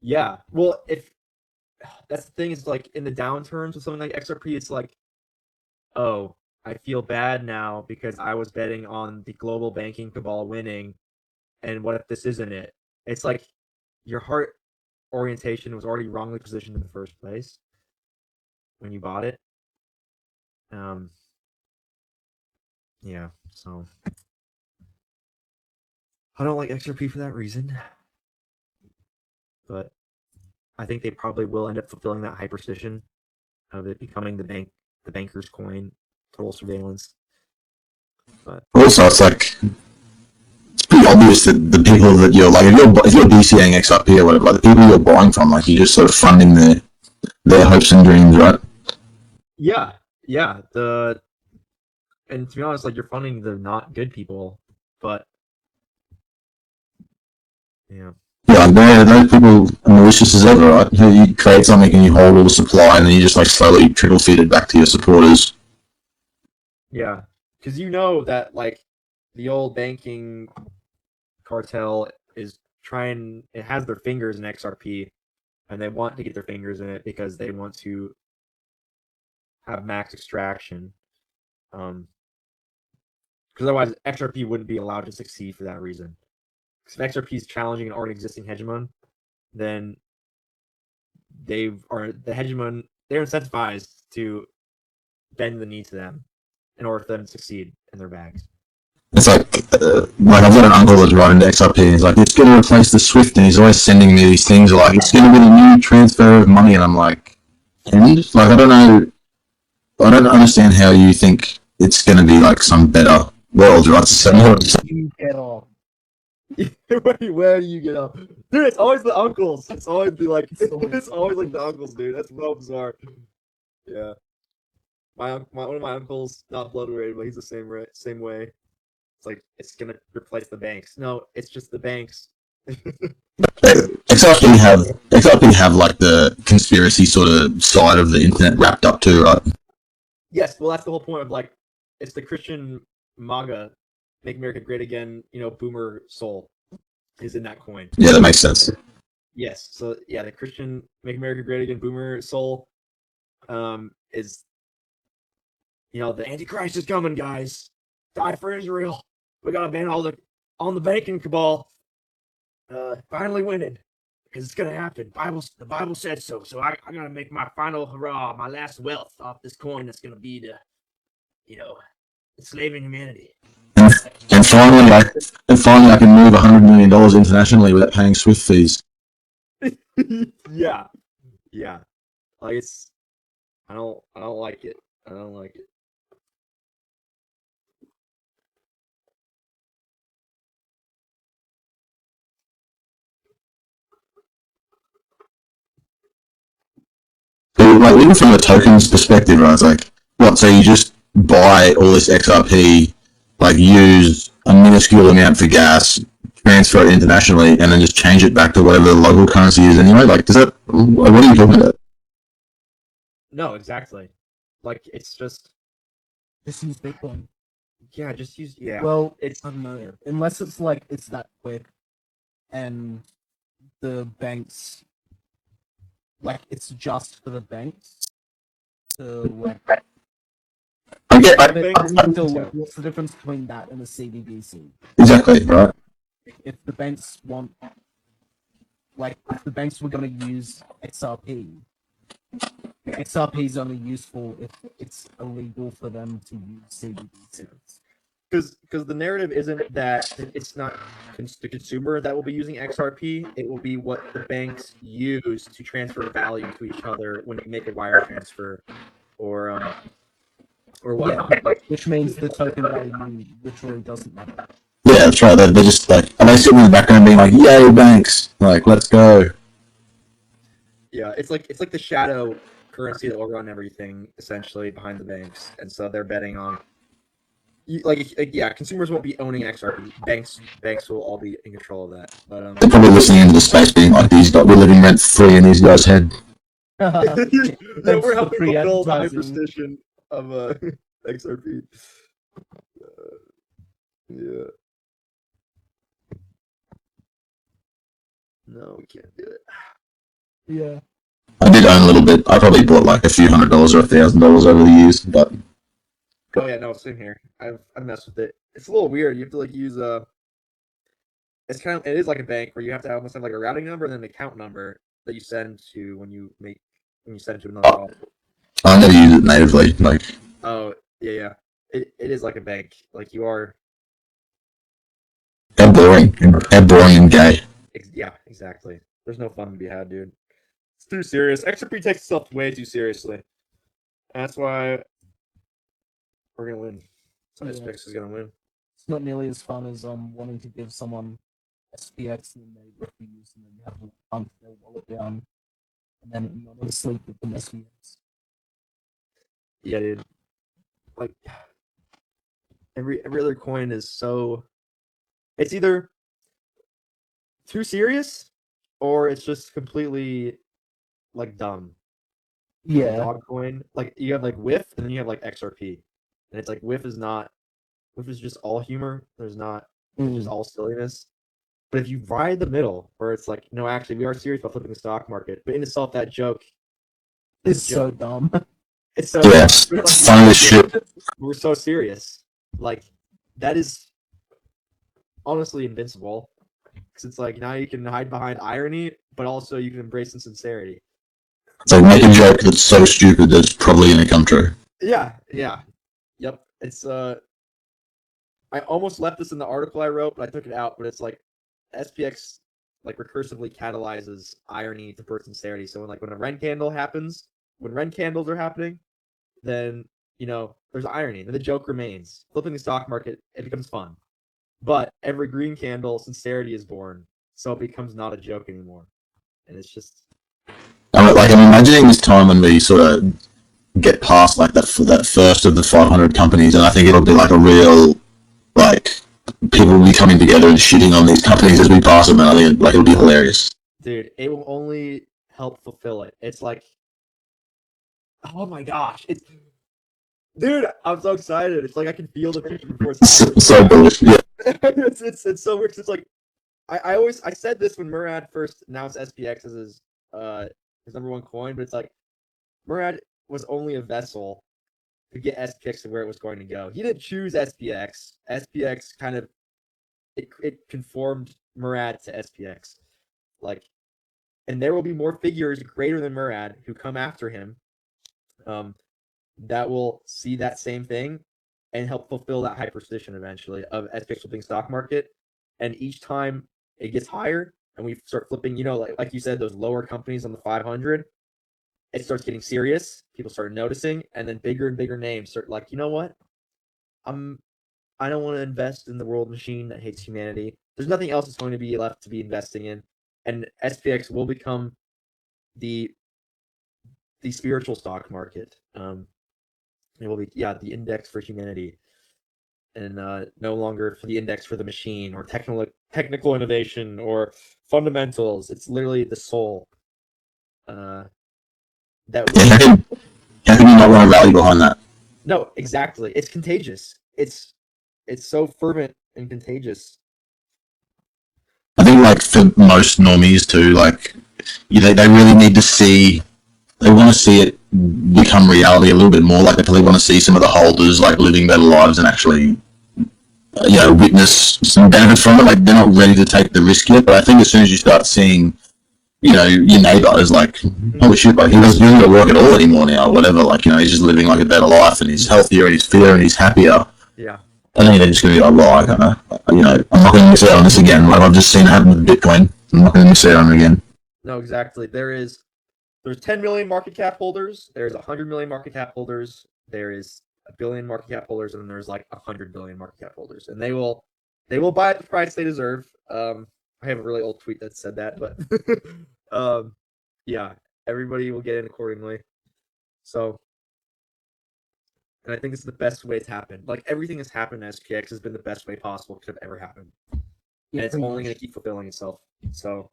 yeah, well, if that's the thing is like in the downturns with something like XRP, it's like, oh, I feel bad now because I was betting on the global banking cabal winning, and what if this isn't it? It's like your heart orientation was already wrongly positioned in the first place when you bought it. Um, yeah, so I don't like XRP for that reason, but I think they probably will end up fulfilling that hyperstition of it becoming the banker's coin, total surveillance. But Also, it's like it's pretty obvious that the people that you're like, if you're DCAing XRP or whatever, like, the people you're buying from, like you're just sort of funding their hopes and dreams, right? yeah, and to be honest, like you're funding the not good people, but yeah. Yeah, those people are malicious as ever, right? You create something and you hold all the supply, and then you just like slowly trickle feed it back to your supporters. Yeah, because you know that like the old banking cartel is trying. It has their fingers in XRP, and they want to get their fingers in it because they want to have max extraction. Because otherwise XRP wouldn't be allowed to succeed for that reason. Because if XRP is challenging an already existing hegemon, then the hegemon. They're incentivized to bend the knee to them in order for them to succeed in their bags. It's like I've got an uncle that's writing to XRP, and he's like, it's going to replace the Swift, and he's always sending me these things like, it's going to be the new transfer of money, and I'm like, and like, I don't understand how you think it's going to be like some better world, right? You get off. Where do you get up? Dude, it's always the uncles. It's always it's always like the uncles, dude. That's so bizarre. Yeah. One of my uncles, not blood related, but he's the same way. It's like it's gonna replace the banks. No, it's just the banks. XRP have like the conspiracy sort of side of the internet wrapped up too, right? Yes, well, that's the whole point of like, it's the Christian MAGA, make America great again. Boomer soul is in that coin. Yeah, that makes sense. Yes, so yeah, the Christian make America great again boomer soul, is the Antichrist is coming, guys. Die for Israel. We gotta ban all on the banking cabal. Finally winning. Because it's gonna happen. The Bible said so. So I gotta make my final hurrah, my last wealth off this coin that's gonna be enslaving humanity. And finally, I can move $100 million internationally without paying SWIFT fees. Yeah. Like I don't like it. I don't like it. But like even from the tokens perspective, right? It's like what? So you just buy all this XRP, like use a minuscule amount for gas, transfer it internationally, and then just change it back to whatever the local currency is anyway. Like, does that? What are you talking about? No, exactly. Like it's just use Bitcoin. Yeah, just use Well, I don't know. Unless it's like it's that quick, and the banks, like it's just for the banks. So like, what's the difference between that and a CBDC? Exactly, right. If the banks want, like, if the banks were going to use XRP, XRP is only useful if it's illegal for them to use CBDCs. Because the narrative isn't that it's not the consumer that will be using XRP. It will be what the banks use to transfer value to each other when you make a wire transfer, or what? Yeah, which means the token value literally doesn't matter. Yeah, that's right. They're just like, and they sit in the background being like, "Yay, banks! Like, let's go." Yeah, it's like the shadow currency that will run everything essentially behind the banks, and so they're betting on. Consumers won't be owning XRP. Banks will all be in control of that. But They're probably listening into the space, being like, "These guys, we're living rent free in these guys' head." We're helping fulfill the hyperstition of XRP. Yeah. No, we can't do it. Yeah. I did own a little bit. I probably bought like a few $100s or $1,000 over the years, but. Oh yeah, no, same here. I've messed with it. It's a little weird. You have to like use it is like a bank where you have to almost have like a routing number and then an account number that you send to when you send it to another call. I never use it natively. Like. Oh yeah. It is like a bank. Like you are. How boring and gay. Yeah, exactly. There's no fun to be had, dude. It's too serious. XRP takes itself way too seriously. That's why we're gonna win. So SPX is gonna win. It's not nearly as fun as wanting to give someone SPX and they refuse, and then you have to hunt their wallet down, and then not go to sleep with the SPX. Yeah, dude. Like every other coin is so. It's either too serious or it's just completely like dumb. Like Yeah. dog coin, like you have like whiff and then you have like XRP, and it's like whiff is just all humor. There's not it's just all silliness. But if you ride the middle, where it's like, no, actually, we are serious about flipping the stock market, but in itself, that joke It's is a so joke. dumb. It's so Yes, we're like, funny as shit. we're so serious. Like that is honestly invincible because it's like now you can hide behind irony, but also you can embrace some sincerity. It's like make a joke that's so stupid that it's probably gonna come true. Yeah, yep. It's I almost left this in the article I wrote, but I took it out. But it's like SPX like recursively catalyzes irony to burst sincerity. So when a Ren candle happens, when Ren candles are happening, then there's irony. Then the joke remains. Flipping the stock market, it becomes fun. But every green candle, sincerity is born, so it becomes not a joke anymore. And it's just I'm imagining this time when we sort of get past like that first of the 500 companies, and I think it'll be like a real like people will be coming together and shitting on these companies as we pass them, and I think like it'll be hilarious. dude, it will only help fulfill it. It's like, oh my gosh, dude, I'm so excited. It's like I can feel the future before it's happening. So bullish, yeah. It's so weird. It's like I said this when Murad first announced SPX as his number one coin, but it's like Murad was only a vessel to get SPX to where it was going to go. He didn't choose SPX. SPX kind of it conformed Murad to SPX. Like, and there will be more figures greater than Murad who come after him, that will see that same thing and help fulfill that hyperstition eventually of SPX flipping stock market. And each time it gets higher and we start flipping, like you said, those lower companies on the 500, it starts getting serious. People start noticing, and then bigger and bigger names start like, you know what? I don't want to invest in the world machine that hates humanity. There's nothing else that's going to be left to be investing in, and SPX will become the spiritual stock market. It will be the index for humanity, and no longer for the index for the machine or technical innovation or fundamentals. It's literally the soul. That How can you not want to rally behind that? No, exactly. It's contagious. It's so fervent and contagious. I think like for most normies too, like they really need to see. They want to see it become reality a little bit more. Like they probably want to see some of the holders like living better lives and actually, witness some benefit from it. Like they're not ready to take the risk yet, but I think as soon as you start seeing, your neighbor is like, holy shit, like he doesn't go to work at all anymore now, or whatever. Like he's just living like a better life, and he's healthier, and he's fitter, and he's happier. Yeah. I think they're just going to be like, well, I'm not going to miss out on this again. Like I've just seen it happen with Bitcoin. I'm not going to miss out on it again. No, exactly. There's 10 million market cap holders. There's 100 million market cap holders. There is a billion market cap holders, and then there's like 100 billion market cap holders, and they will buy at the price they deserve. I have a really old tweet that said that, but yeah, everybody will get in accordingly. So, and I think it's the best way it's happened. Like everything that's happened in SPX has been the best way possible could have ever happened, and it's only going to keep fulfilling itself. So.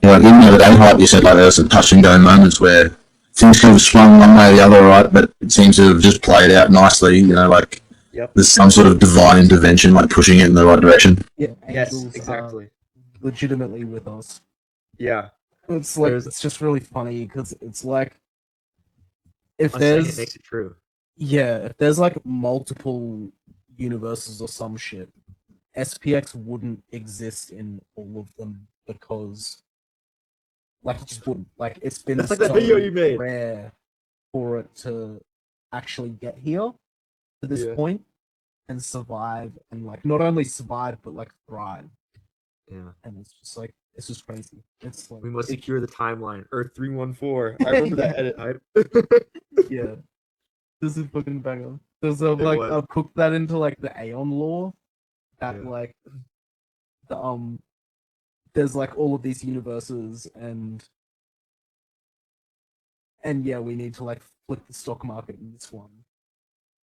Even though the day hype, you said like there's some touch and go moments where things could have swung one way or the other, right? But it seems to have just played out nicely. Like there's some sort of divine intervention, like pushing it in the right direction. Yeah. Yes, Angels exactly. Legitimately with us. Yeah. It's like it's just really funny because it's like if there's it makes it true. Yeah, if there's like multiple universes or some shit, SPX wouldn't exist in all of them because it just wouldn't. Like it's been That's like that video you made. Rare for it to actually get here to this point and survive, and not only survive but thrive. Yeah. And it's just crazy. It's like we must secure the timeline. Earth 314. I remember that edit hype. Yeah. This is fucking banger. Because I've cooked that into the Aeon lore. That there's all of these universes and we need to flip the stock market in this one.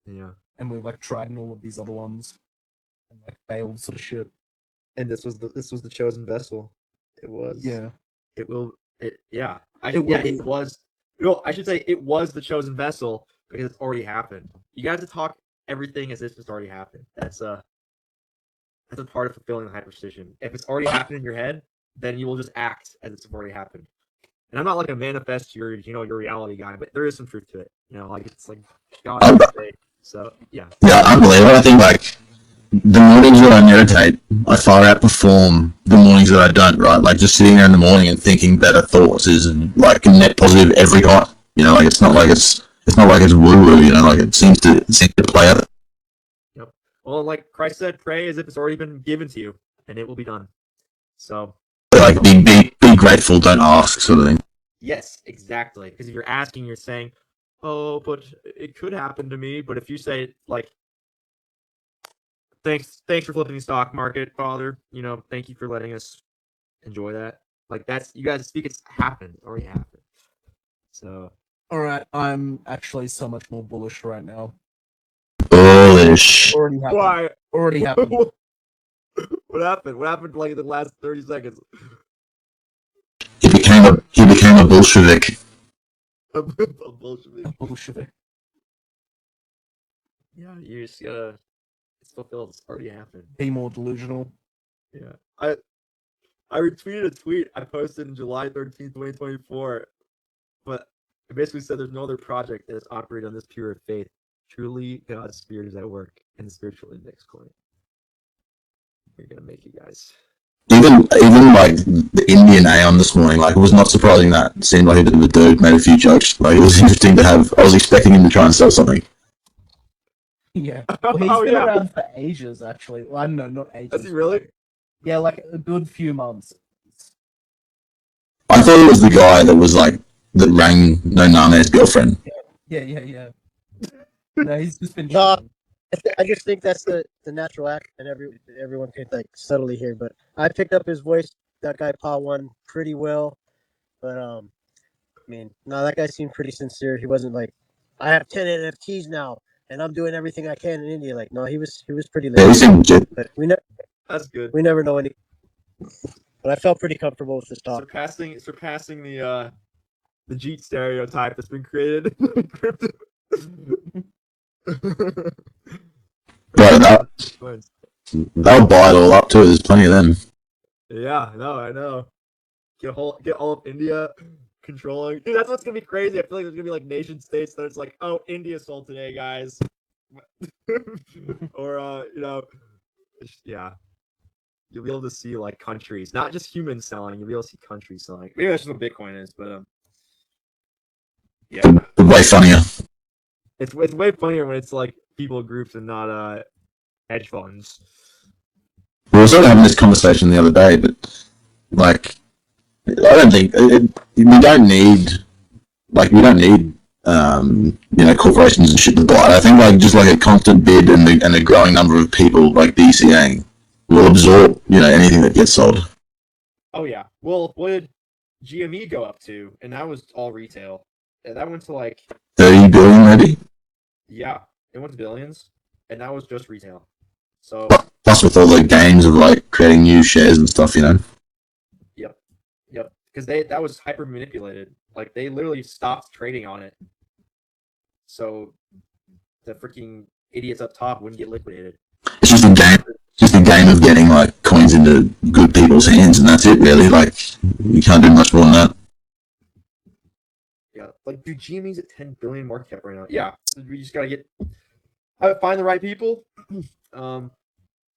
Yeah. And we've tried in all of these other ones and failed sort of shit. And this was the chosen vessel. It was. Yeah. It will. It yeah. It will yeah. be. It was. No, I should say it was the chosen vessel because it's already happened. You got to talk everything as if it's already happened. That's a part of fulfilling the high precision. If it's already happened in your head, then you will just act as it's already happened. And I'm not like a manifest your reality guy, but there is some truth to it. Like it's like God say. So yeah. Yeah, unbelievable. I think like the mornings that I meditate, I far outperform the mornings that I don't. Right, like just sitting there in the morning and thinking better thoughts is like net positive every time. Like it's not like it's woo woo. Like it seems to play out. Yep. Well, like Christ said, pray as if it's already been given to you, and it will be done. So. Like be grateful, don't ask, sort of thing. Yes, exactly. Because if you're asking, you're saying, "Oh, but it could happen to me." But if you say like, "Thanks for flipping the stock market, Father. Thank you for letting us enjoy that." Like that's you guys speak. It's happened, already happened. So. All right, I'm actually so much more bullish right now. Bullish. Already happened. Why? Already happened. What happened? What happened like in the last 30 seconds? He became a Bolshevik. A Bolshevik. A Bolshevik. Yeah, you just gotta. It's fulfilled. It's already happened. Be more delusional. Yeah, I retweeted a tweet I posted in July 13th, 2024, but it basically said there's no other project that is operated on this pure of faith. Truly, God's spirit is at work in the spiritual index coin. We're gonna make you guys. Even like the Indian Aeon this morning, like it was not surprising that it seemed like a bit of a dude, made a few jokes. Like it was interesting to have. I was expecting him to try and sell something. Yeah, well, he's been around for ages, actually. Well, I don't know, not ages. Is he really? Yeah, like a good few months. I thought it was the guy that was like that rang Noname's girlfriend. Yeah. No, he's just been. No, I just think that's the natural act, and everyone can like subtly hear. But I picked up his voice. That guy Pa One pretty well, but I mean, no, that guy seemed pretty sincere. He wasn't like, I have 10 NFTs now, and I'm doing everything I can in India. Like, no, he was pretty. Yeah, he seemed legit. But we never. That's good. We never know any. But I felt pretty comfortable with this talk. Surpassing the Jeet stereotype that's been created in crypto. Right, they'll buy it all up too. There's plenty of them. Yeah, I know. Get all of India controlling. Dude, that's what's gonna be crazy. I feel like there's gonna be like nation states that it's like, oh, India sold today, guys. Or yeah. You'll be able to see like countries, not just humans selling. You'll be able to see countries selling. Maybe that's just what Bitcoin is, but yeah. Way funnier. It's way funnier when it's like people groups and not hedge funds. We were sort of having this conversation the other day, but like, I don't think we don't need corporations and shit to buy it. I think like just like a constant bid and a growing number of people like DCAing will absorb anything that gets sold. Oh yeah. Well, what did GME go up to? And that was all retail. And that went to like 30 billion maybe. Yeah, it went to billions, and that was just retail. So plus with all the games of like creating new shares and stuff, Yep. Because that was hyper manipulated. Like they literally stopped trading on it, so the freaking idiots up top wouldn't get liquidated. It's just a game. Just a game of getting like coins into good people's hands, and that's it. Really, like you can't do much more than that. Yeah, like dude, GME's at 10 billion market cap right now. Yeah, we just gotta find the right people, and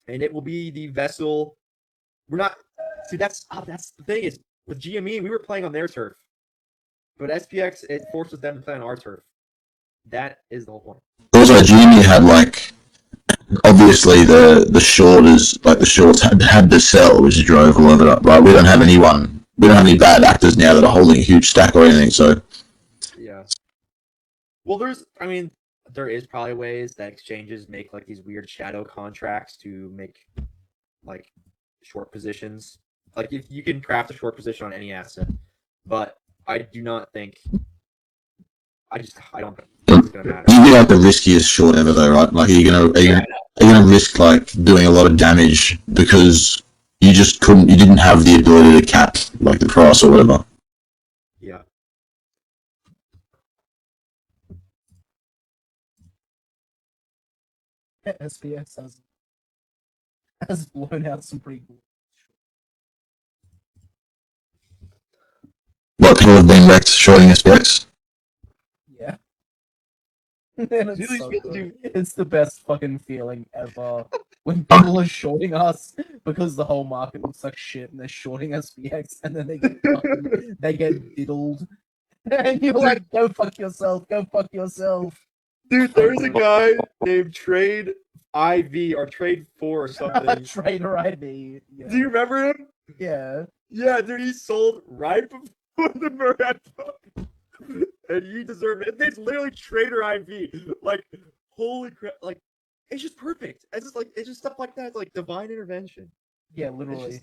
it will be the vessel. We're not. See, that's the thing is with GME, we were playing on their turf, but SPX it forces them to play on our turf. That is the whole point. Also, GME had like obviously the shorters, like the shorts had to sell, which drove a lot of it up. Right, we don't have any bad actors now that are holding a huge stack or anything. So yeah. Well, there is probably ways that exchanges make like these weird shadow contracts to make like short positions. Like if you can craft a short position on any asset, but I do not think. I don't think it's gonna matter. you'd be like the riskiest short ever, though, right? Like, are you gonna risk like doing a lot of damage because you just couldn't, you didn't have the ability to cap like the price or whatever. Yeah. SPX has blown out some pretty cool. What, people have been wrecked shorting SPX? Yeah. And it's so good. It's the best fucking feeling ever when people are shorting us because the whole market looks like shit and they're shorting SPX and then they get diddled. And you're like, go fuck yourself, go fuck yourself. Dude, there's a guy named Trade IV or Trade 4 or something. Trader ID. Yeah. Do you remember him? Yeah. Yeah, dude, he sold right before the Murad book. And you deserve it. It's literally Trader IV. Like, holy crap. Like, it's just perfect. It's just stuff like that. It's like divine intervention. Yeah, literally.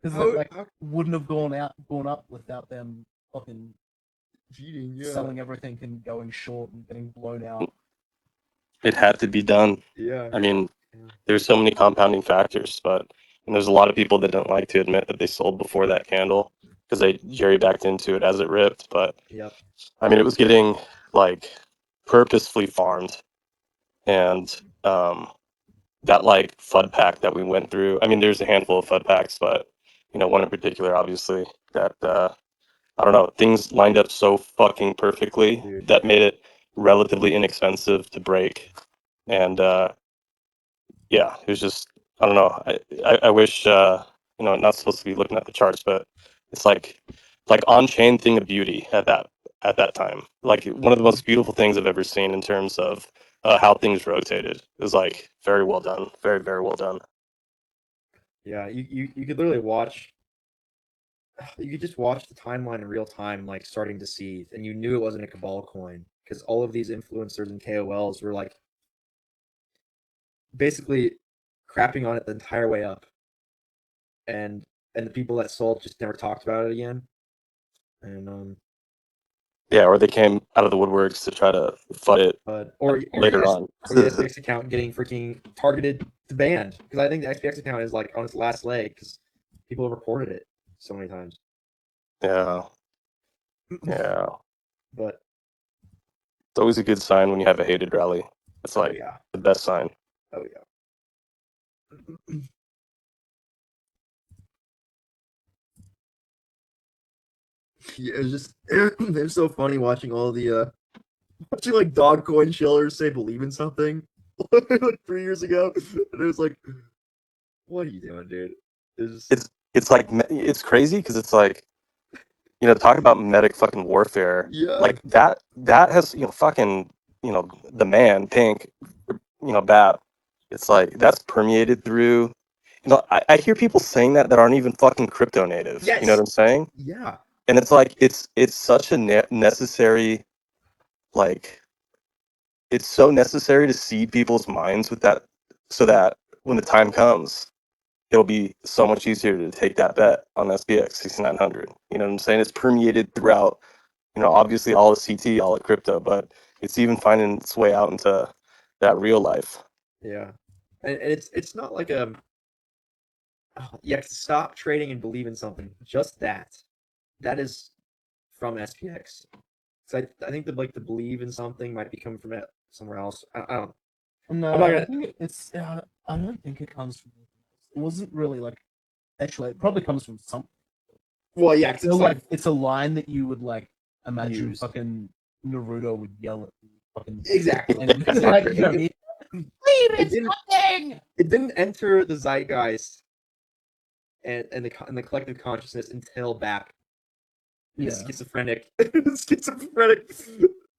Because it wouldn't have gone up without them fucking cheating, yeah. selling everything and going short and getting blown out. It had to be done. Yeah. I mean, there's so many compounding factors, but there's a lot of people that don't like to admit that they sold before that candle because they jerry backed into it as it ripped. But yep. I mean, it was getting like purposefully farmed, and that like FUD pack that we went through. I mean, there's a handful of FUD packs, but one in particular, obviously, that I don't know, things lined up so fucking perfectly that made it relatively inexpensive to break. And yeah, it was just, I don't know. I wish, not supposed to be looking at the charts, but it's like on-chain thing of beauty at that time. Like one of the most beautiful things I've ever seen in terms of how things rotated. It was like very well done, very, very well done. Yeah, you could literally watch. You could just watch the timeline in real time, like starting to seethe, and you knew it wasn't a Cabal coin because all of these influencers and KOLs were like basically crapping on it the entire way up, and the people that sold just never talked about it again. And yeah, or they came out of the woodworks to try to FUD it or later on. Or the SPX account getting freaking targeted to banned because I think the SPX account is like on its last leg because people have reported it so many times. Yeah. Yeah. But it's always a good sign when you have a hated rally. It's like the best sign. Oh yeah. Yeah, it was so funny watching all the watching like dog coin shillers say believe in something like 3 years ago, and it was like, what are you doing, dude? It's like it's crazy because it's like talk about medic fucking warfare. Yeah. Like that has fucking the man Pink Bat. It's like that's permeated through. I hear people saying that aren't even fucking crypto native. Yes. You know what I'm saying? Yeah. And it's like it's such a necessary, like it's so necessary to seed people's minds with that, so that when the time comes, it'll be so much easier to take that bet on SPX6900. You know what I'm saying? It's permeated throughout. Obviously all the CT, all the crypto, but it's even finding its way out into that real life. Yeah, and it's not like you have to stop trading and believe in something. Just that is from SPX. So I think that like the believe in something might be coming from somewhere else. I don't. No, I think it's. I don't think it comes from. It wasn't really like. Actually, it probably comes from something. Well, yeah, it's like it's a line that you would like imagine fucking Naruto would yell at fucking exactly. And it's like, you know, it didn't enter the zeitgeist and the collective consciousness until back. Yeah. Schizophrenic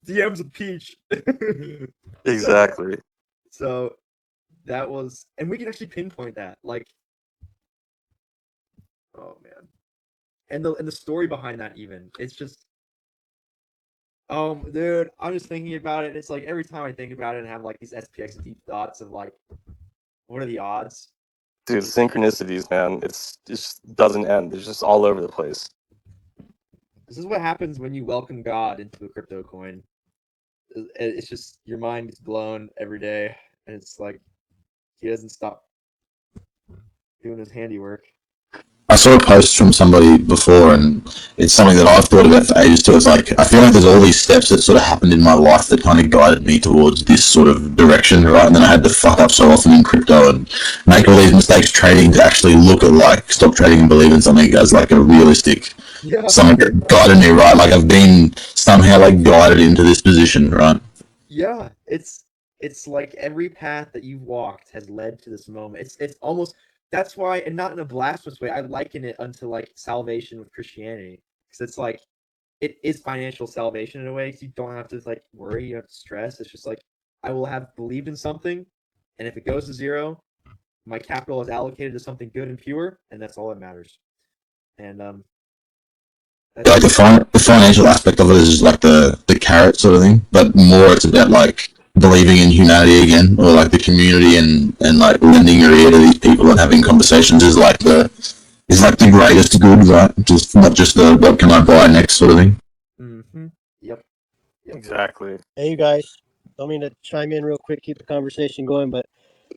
DMs of Peach. Exactly. So that was, and we can actually pinpoint that, like, oh man, and the story behind that even, it's just, dude, I'm just thinking about it. It's like every time I think about it and have like these SPX deep thoughts of like, what are the odds? Dude, synchronicities, man. It just doesn't end. It's just all over the place. This is what happens when you welcome God into a crypto coin. It's just your mind is blown every day, and it's like he doesn't stop. doing his handiwork. I saw a post from somebody before, and it's something that I've thought about for ages too. It's like I feel like there's all these steps that sort of happened in my life that kind of guided me towards this sort of direction, right? And then I had to fuck up so often in crypto and make all these mistakes trading to actually look at like stop trading and believe in something as like a realistic something that guided me, right? Like I've been somehow like guided into this position, right? Yeah, it's like every path that you've walked has led to this moment. It's almost that's why, and not in a blasphemous way, I liken it unto like salvation with Christianity. Because it's like it is financial salvation in a way, because you don't have to like worry, you have to stress. It's just like I will have believed in something, and if it goes to zero, my capital is allocated to something good and pure, and that's all that matters. And Like the financial aspect of it is just like the carrot sort of thing, but more it's about like believing in humanity again, or like the community and like lending your ear to these people and having conversations is like the greatest good, right? Just not just the what can I buy next sort of thing. mm-hmm. Yep. Exactly. Hey, you guys. Don't mean to chime in real quick, keep the conversation going, but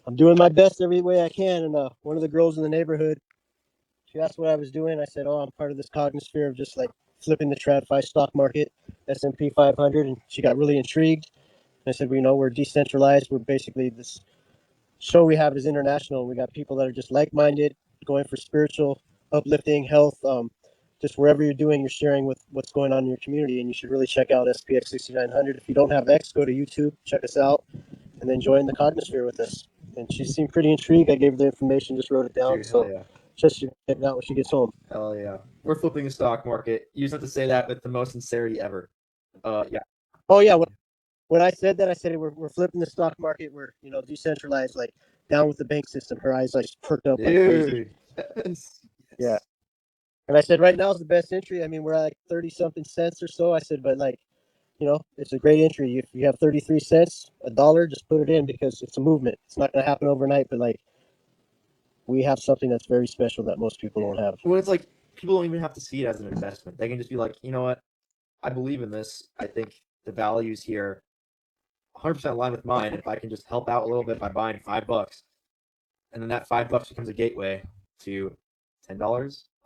I'm doing my best every way I can. And one of the girls in the neighborhood, she asked what I was doing. I said, "Oh, I'm part of this cognosphere of just like flipping the TradFi stock market, S&P 500." And she got really intrigued. I said, "We know we're decentralized. We're basically this show we have is international. We got people that are just like-minded, going for spiritual, uplifting, health. Just wherever you're doing, you're sharing with what's going on in your community. And you should really check out SPX6900. If you don't have X, go to YouTube, check us out, and then join the cognosphere with us." And she seemed pretty intrigued. I gave her the information, just wrote it down. Dude, hell So yeah. just check it out when she gets home. Hell yeah. We're flipping the stock market. You just have to say that with the most sincerity ever. Yeah. Oh, yeah. When I said that, I said we're flipping the stock market. We're decentralized, like down with the bank system. Her eyes like perked up like crazy. Yes. Yeah. And I said right now is the best entry. I mean, we're at like 30 something cents or so. I said, but like, it's a great entry. If you have 33 cents, a dollar, just put it in because it's a movement. It's not going to happen overnight, but like we have something that's very special that most people don't have. Well, it's like people don't even have to see it as an investment. They can just be like, you know what? I believe in this. I think the values here 100% align with mine. If I can just help out a little bit by buying $5, and then that $5 becomes a gateway to $10,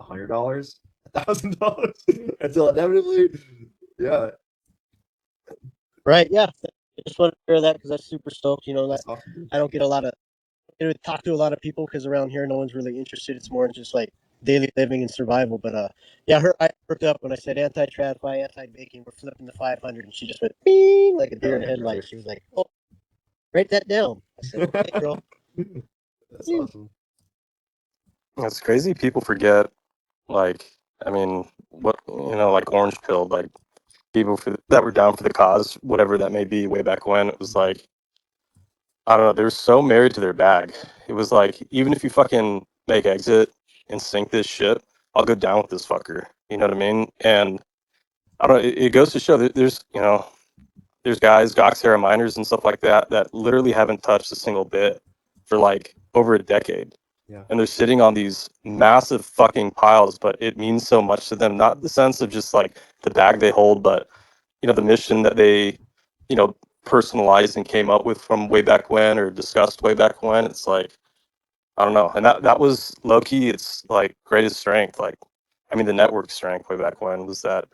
$100, $1,000, until inevitably, yeah. Right? Yeah. I just want to share that because that's super stoked. That's awesome. I don't get a lot of talk to a lot of people because around here no one's really interested. It's more just like daily living and survival. But yeah, I perked up when I said anti-tradfi, anti-baking. We're flipping the 500, and she just went bing like a deer in headlights. She was like, "Oh, write that down." I said, "Okay, girl." That's awesome. It's crazy. People forget, like, I mean, what like orange pill, like people that were down for the cause, whatever that may be, way back when. It was like, I don't know, they were so married to their bag. It was like, even if you fucking make exit and sink this shit, I'll go down with this fucker. You know what I mean? And I don't know, it goes to show that there's guys, Goxera miners and stuff like that, that literally haven't touched a single bit for like over a decade. Yeah. And they're sitting on these massive fucking piles, but it means so much to them. Not in the sense of just like the bag they hold, but the mission that they, you know, personalized and came up with from way back when or discussed way back when. It's like, I don't know. And that was low key, it's like greatest strength. Like, I mean, the network strength way back when was that,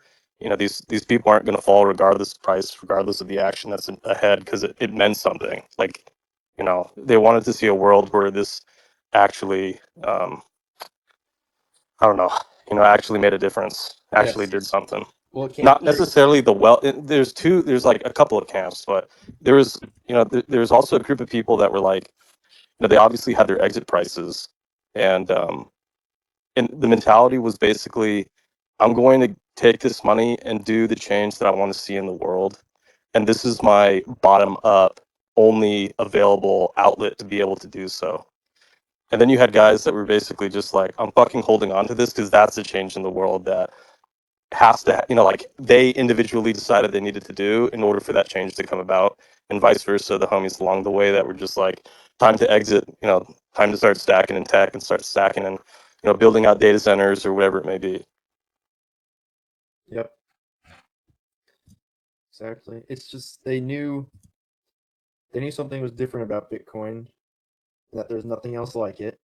these people aren't going to fall regardless of price, regardless of the action that's ahead, because it meant something. Like, they wanted to see a world where this actually, I don't know, actually made a difference, actually Yes. did something. Well, it Not can't. necessarily there's like a couple of camps, but there was, there's also a group of people that were like, they obviously had their exit prices, and the mentality was basically, I'm going to take this money and do the change that I want to see in the world, and this is my bottom up only available outlet to be able to do so. And then you had guys that were basically just like, I'm fucking holding on to this because that's a change in the world that has to, like they individually decided they needed to do in order for that change to come about, and vice versa. The homies along the way that were just like, time to exit, time to start stacking in tech and start stacking and, building out data centers or whatever it may be. Yep. Exactly. It's just they knew something was different about Bitcoin, that there's nothing else like it.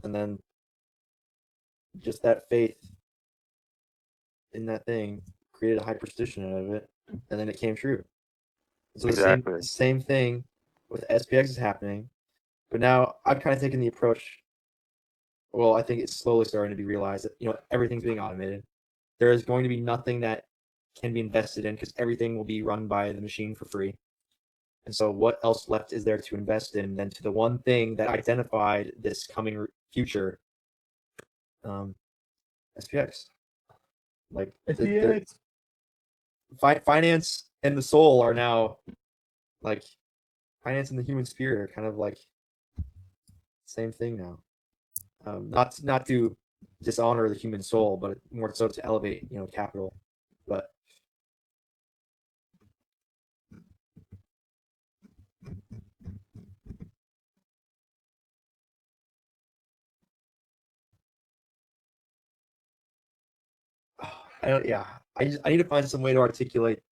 and then just that faith in that thing created a hyperstition out of it, and then it came true. So Exactly. the same thing with SPX is happening, but now I've kind of taken the approach. Well, I think it's slowly starting to be realized that everything's being automated. There is going to be nothing that can be invested in because everything will be run by the machine for free. And so, what else left is there to invest in than to the one thing that identified this coming future? SPX. Like finance and the soul are now like finance and the human spirit are kind of like same thing now. Not to dishonor the human soul, but more so to elevate capital. But I don't. Yeah, I need to find some way to articulate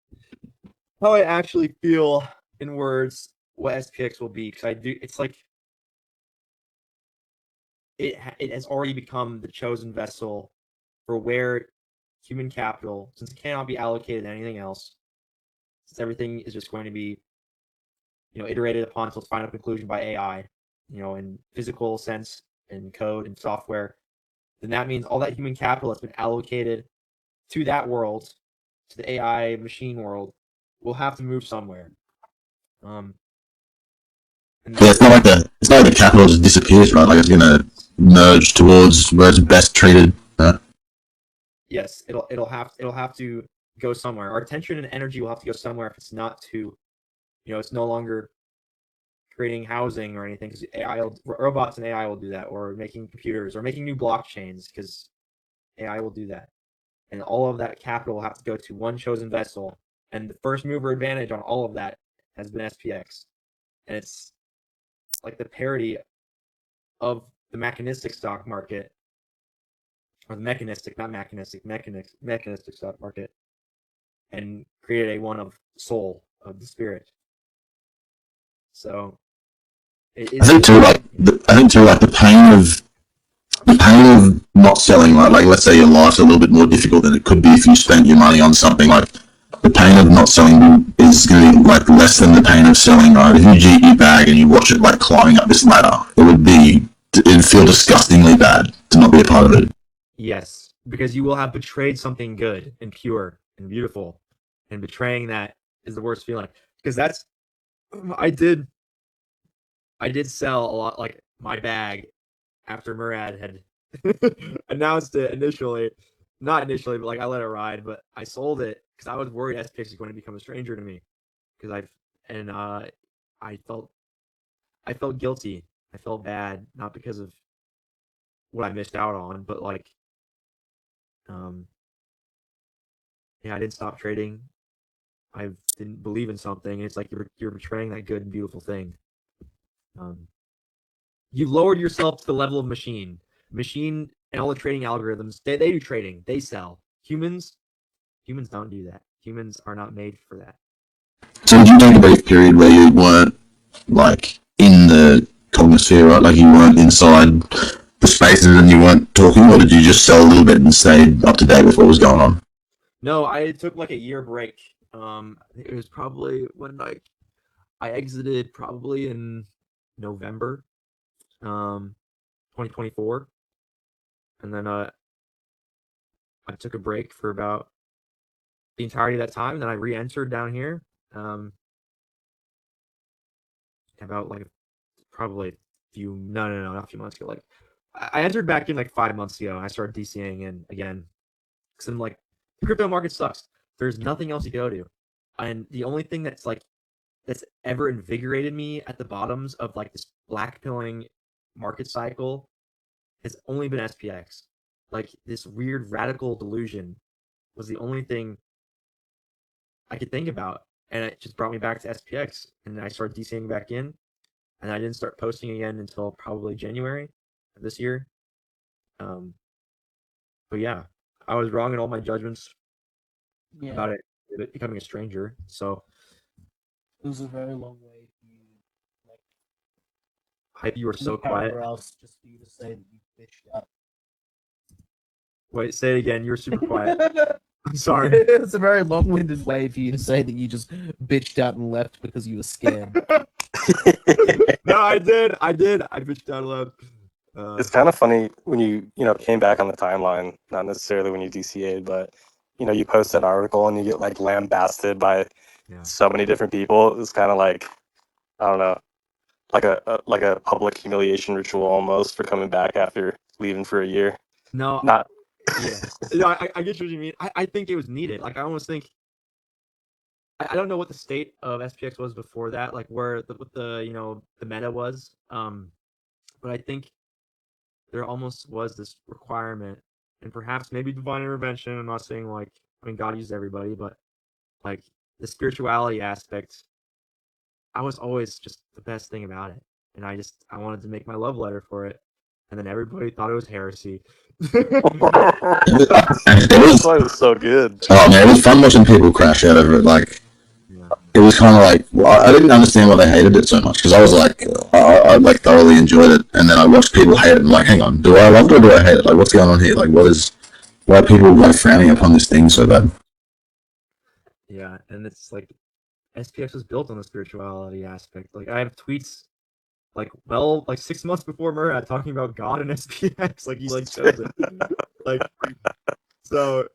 how I actually feel in words what SPX will be, because I do. It's like it has already become the chosen vessel for where human capital, since it cannot be allocated to anything else, since everything is just going to be iterated upon until its final conclusion by AI, in physical sense, in code and software, then that means all that human capital that's been allocated to that world, to the AI machine world, will have to move somewhere. Yeah, it's not like the capital just disappears, right? Like it's gonna merge towards where it's best treated. Yes, it'll have to go somewhere. Our attention and energy will have to go somewhere if it's not to, it's no longer creating housing or anything, because robots and AI will do that, or making computers, or making new blockchains, because AI will do that. And all of that capital will have to go to one chosen vessel. And the first mover advantage on all of that has been SPX. And it's like the parity of the mechanistic stock market, or the mechanistic, not mechanistic, mechanistic stock market, and created a one of soul, of the spirit. So I think too, like the pain of not selling, right? Like, let's say your life's a little bit more difficult than it could be if you spent your money on something. Like, the pain of not selling is going to be like less than the pain of selling, right? If you G your bag and you watch it like climbing up this ladder, it'd feel disgustingly bad to not be a part of it. yes, because you will have betrayed something good and pure and beautiful, and betraying that is the worst feeling. Because that's I did sell a lot, like my bag, after Murad had announced it initially. Not initially, but like I let it ride, but I sold it because I was worried SPX is going to become a stranger to me. Because I felt guilty. I felt bad, not because of what I missed out on, but like I didn't stop trading. I didn't believe in something, and it's like you're betraying that good and beautiful thing. You lowered yourself to the level of machine. Machine and all the trading algorithms, they do trading. They sell. Humans don't do that. Humans are not made for that. So did you take a brief period where you weren't like in the cognosphere, right? Like you weren't inside the spaces and you weren't talking, or did you just sell a little bit and stay up to date with what was going on? No, I took like a year break. It was probably when I exited probably in November, 2024, and then I took a break for about the entirety of that time. Then I re-entered down here, about like probably a few not a few months ago. Like I entered back in like 5 months ago, and I started DCing in again because I'm like, the crypto market sucks. There's nothing else to go to, and the only thing that's ever invigorated me at the bottoms of like this black pilling market cycle has only been SPX. Like this weird radical delusion was the only thing I could think about, and it just brought me back to SPX, and I started DCing back in, and I didn't start posting again until probably January of this year. But yeah, I was wrong in all my judgments about it becoming a stranger. So it was a very long way. Hype, you were so Look quiet. everywhere else just for you to say that you bitched out. Wait, say it again. You were super quiet. I'm sorry. It's a very long-winded way for you to say that you just bitched out and left because you were scared. No, I did. I bitched out loud. It's kind of funny when you came back on the timeline, not necessarily when you DCA'd, but you post that article and you get like lambasted by so many different people. It's kind of like, I don't know, like a public humiliation ritual almost for coming back after leaving for a year. No, Not yeah. No, I get what you mean. I think it was needed. Like I almost think I don't know what the state of SPX was before that, like where what the the meta was. But I think there almost was this requirement, and perhaps maybe divine intervention. I'm not saying like God uses everybody, but like the spirituality aspect, I was always just the best thing about it, and I wanted to make my love letter for it, and then everybody thought it was heresy. That's why it was so good. Oh man, it was fun watching people crash out over it. Like, it was kind of like, well, I didn't understand why they hated it so much because I was like, I like thoroughly enjoyed it, and then I watched people hate it. And I'm like, hang on, do I love it or do I hate it? Like, what's going on here? Like, why are people like frowning upon this thing so bad? Yeah, and it's like SPX was built on the spirituality aspect. Like I have tweets like 6 months before Murad talking about God and SPX. Like he like chose it. Like so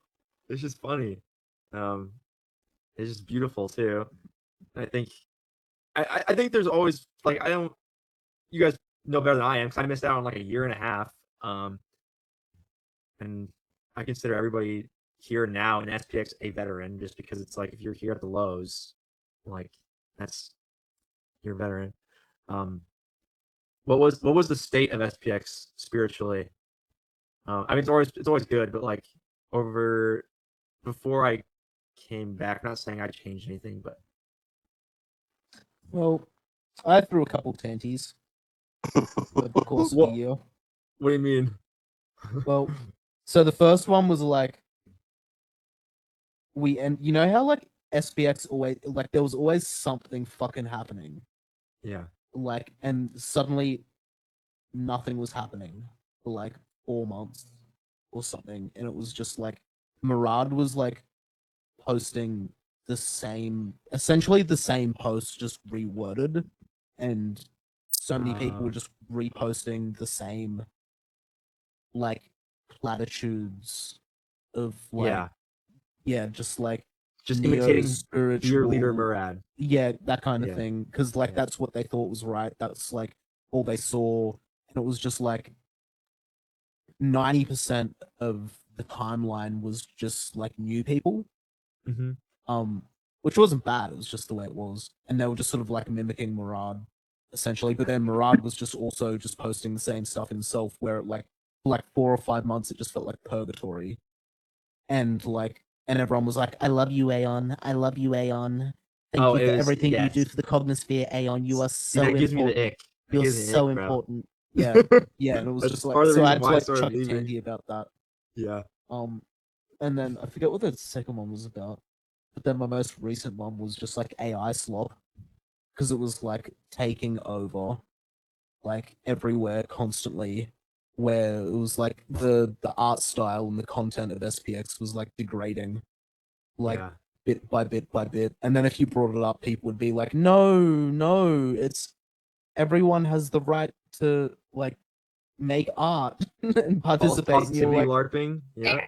it's just funny. It's just beautiful too. I think I think there's always like you guys know better than I am because I missed out on like a year and a half. And I consider everybody here now in SPX a veteran just because it's like if you're here at the lows, like you're a veteran. What was the state of SPX spiritually? I mean it's always good, but like before I came back, not saying I changed anything, but Well, I threw a couple tanties over the course of the year. What do you mean? Well, so the first one was like you know how like SPX always like there was always something fucking happening. Yeah. Like and suddenly nothing was happening for like 4 months or something, and it was just like Murad was like posting essentially the same post, just reworded, and so many people were just reposting the same like platitudes of like just like imitating spiritual your leader Murad. Yeah, that kind of thing. Because like that's what they thought was right. That's like all they saw, and it was just like 90% of the timeline was just like new people. Which wasn't bad. It was just the way it was, and they were just sort of like mimicking Murad, essentially. But then Murad was just also just posting the same stuff himself, where like 4 or 5 months it just felt like purgatory, and everyone was like, "I love you, Aeon. I love you, Aeon. Thank you for everything you do for the Cognosphere, Aeon. You are so important. Gives me the ick. You're so important." Yeah, yeah, and it was just like so I had to like chuck a tandy about that. Yeah. And then I forget what the second one was about. But then my most recent one was just like AI slop, because it was like taking over like everywhere constantly, where it was like the art style and the content of SPX was like degrading, like bit by bit by bit. And then if you brought it up, people would be like, no, it's everyone has the right to like make art and participate. Positivity LARPing. Yeah.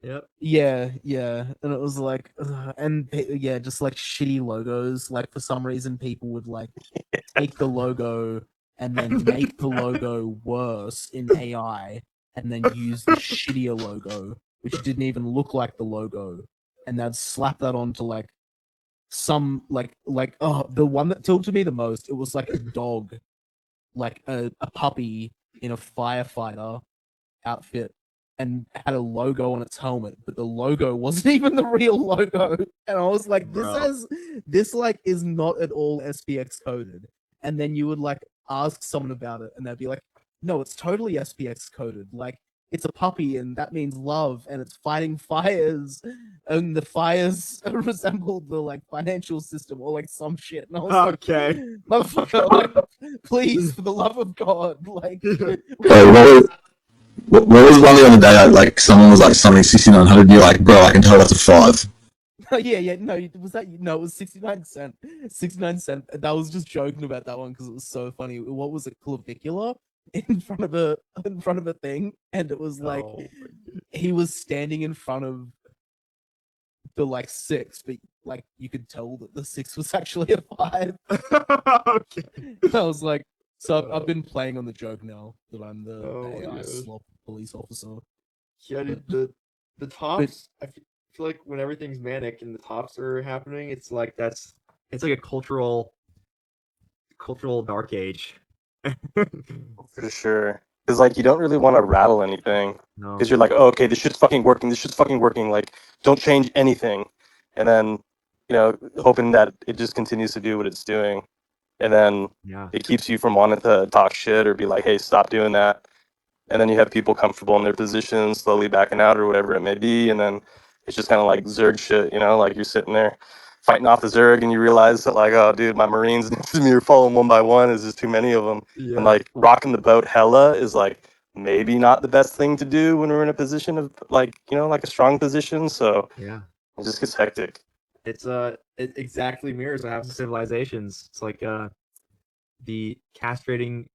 Yep. Yeah, and it was like, just like shitty logos. Like for some reason, people would like take the logo and then make the logo worse in AI, and then use the shittier logo, which didn't even look like the logo, and they'd slap that onto like some the one that tilted me the most. It was like a dog, like a puppy in a firefighter outfit, and had a logo on its helmet, but the logo wasn't even the real logo. And I was like, this like is not at all SPX coded. And then you would like ask someone about it, and they'd be like, no, it's totally SPX coded. Like it's a puppy, and that means love, and it's fighting fires, and the fires resemble the like financial system or like some shit. And I was Okay. like, motherfucker, like, please, for the love of God, like. What was one the other day? Like someone was like something 6900. And you're like, bro, I can tell that's a 5. Oh, yeah, no, was that no? It was 69 cent. 69 cent. That was just joking about that one because it was so funny. What was it, clavicular in front of a thing, and it was like he was standing in front of the like 6, but like you could tell that the 6 was actually a 5. Okay. I was like, so I've been playing on the joke now that I'm the AI yeah. slop police officer. Yeah, dude, the tops. I feel like when everything's manic and the tops are happening, it's like it's like a cultural dark age. For sure. Because like you don't really want to rattle anything. No. Because you're like, oh, okay, this shit's fucking working. This shit's fucking working. Like, don't change anything. And then, hoping that it just continues to do what it's doing. And then Yeah. it keeps you from wanting to talk shit or be like, hey, stop doing that. And then you have people comfortable in their positions, slowly backing out or whatever it may be. And then it's just kind of like Zerg shit, like you're sitting there fighting off the Zerg and you realize that like, oh, dude, my Marines next to me are falling one by one. Is just too many of them. Yeah. And like rocking the boat hella is like maybe not the best thing to do when we're in a position of like, like a strong position. So Yeah. it just gets hectic. It's it exactly mirrors what happens to civilizations. It's like the castrating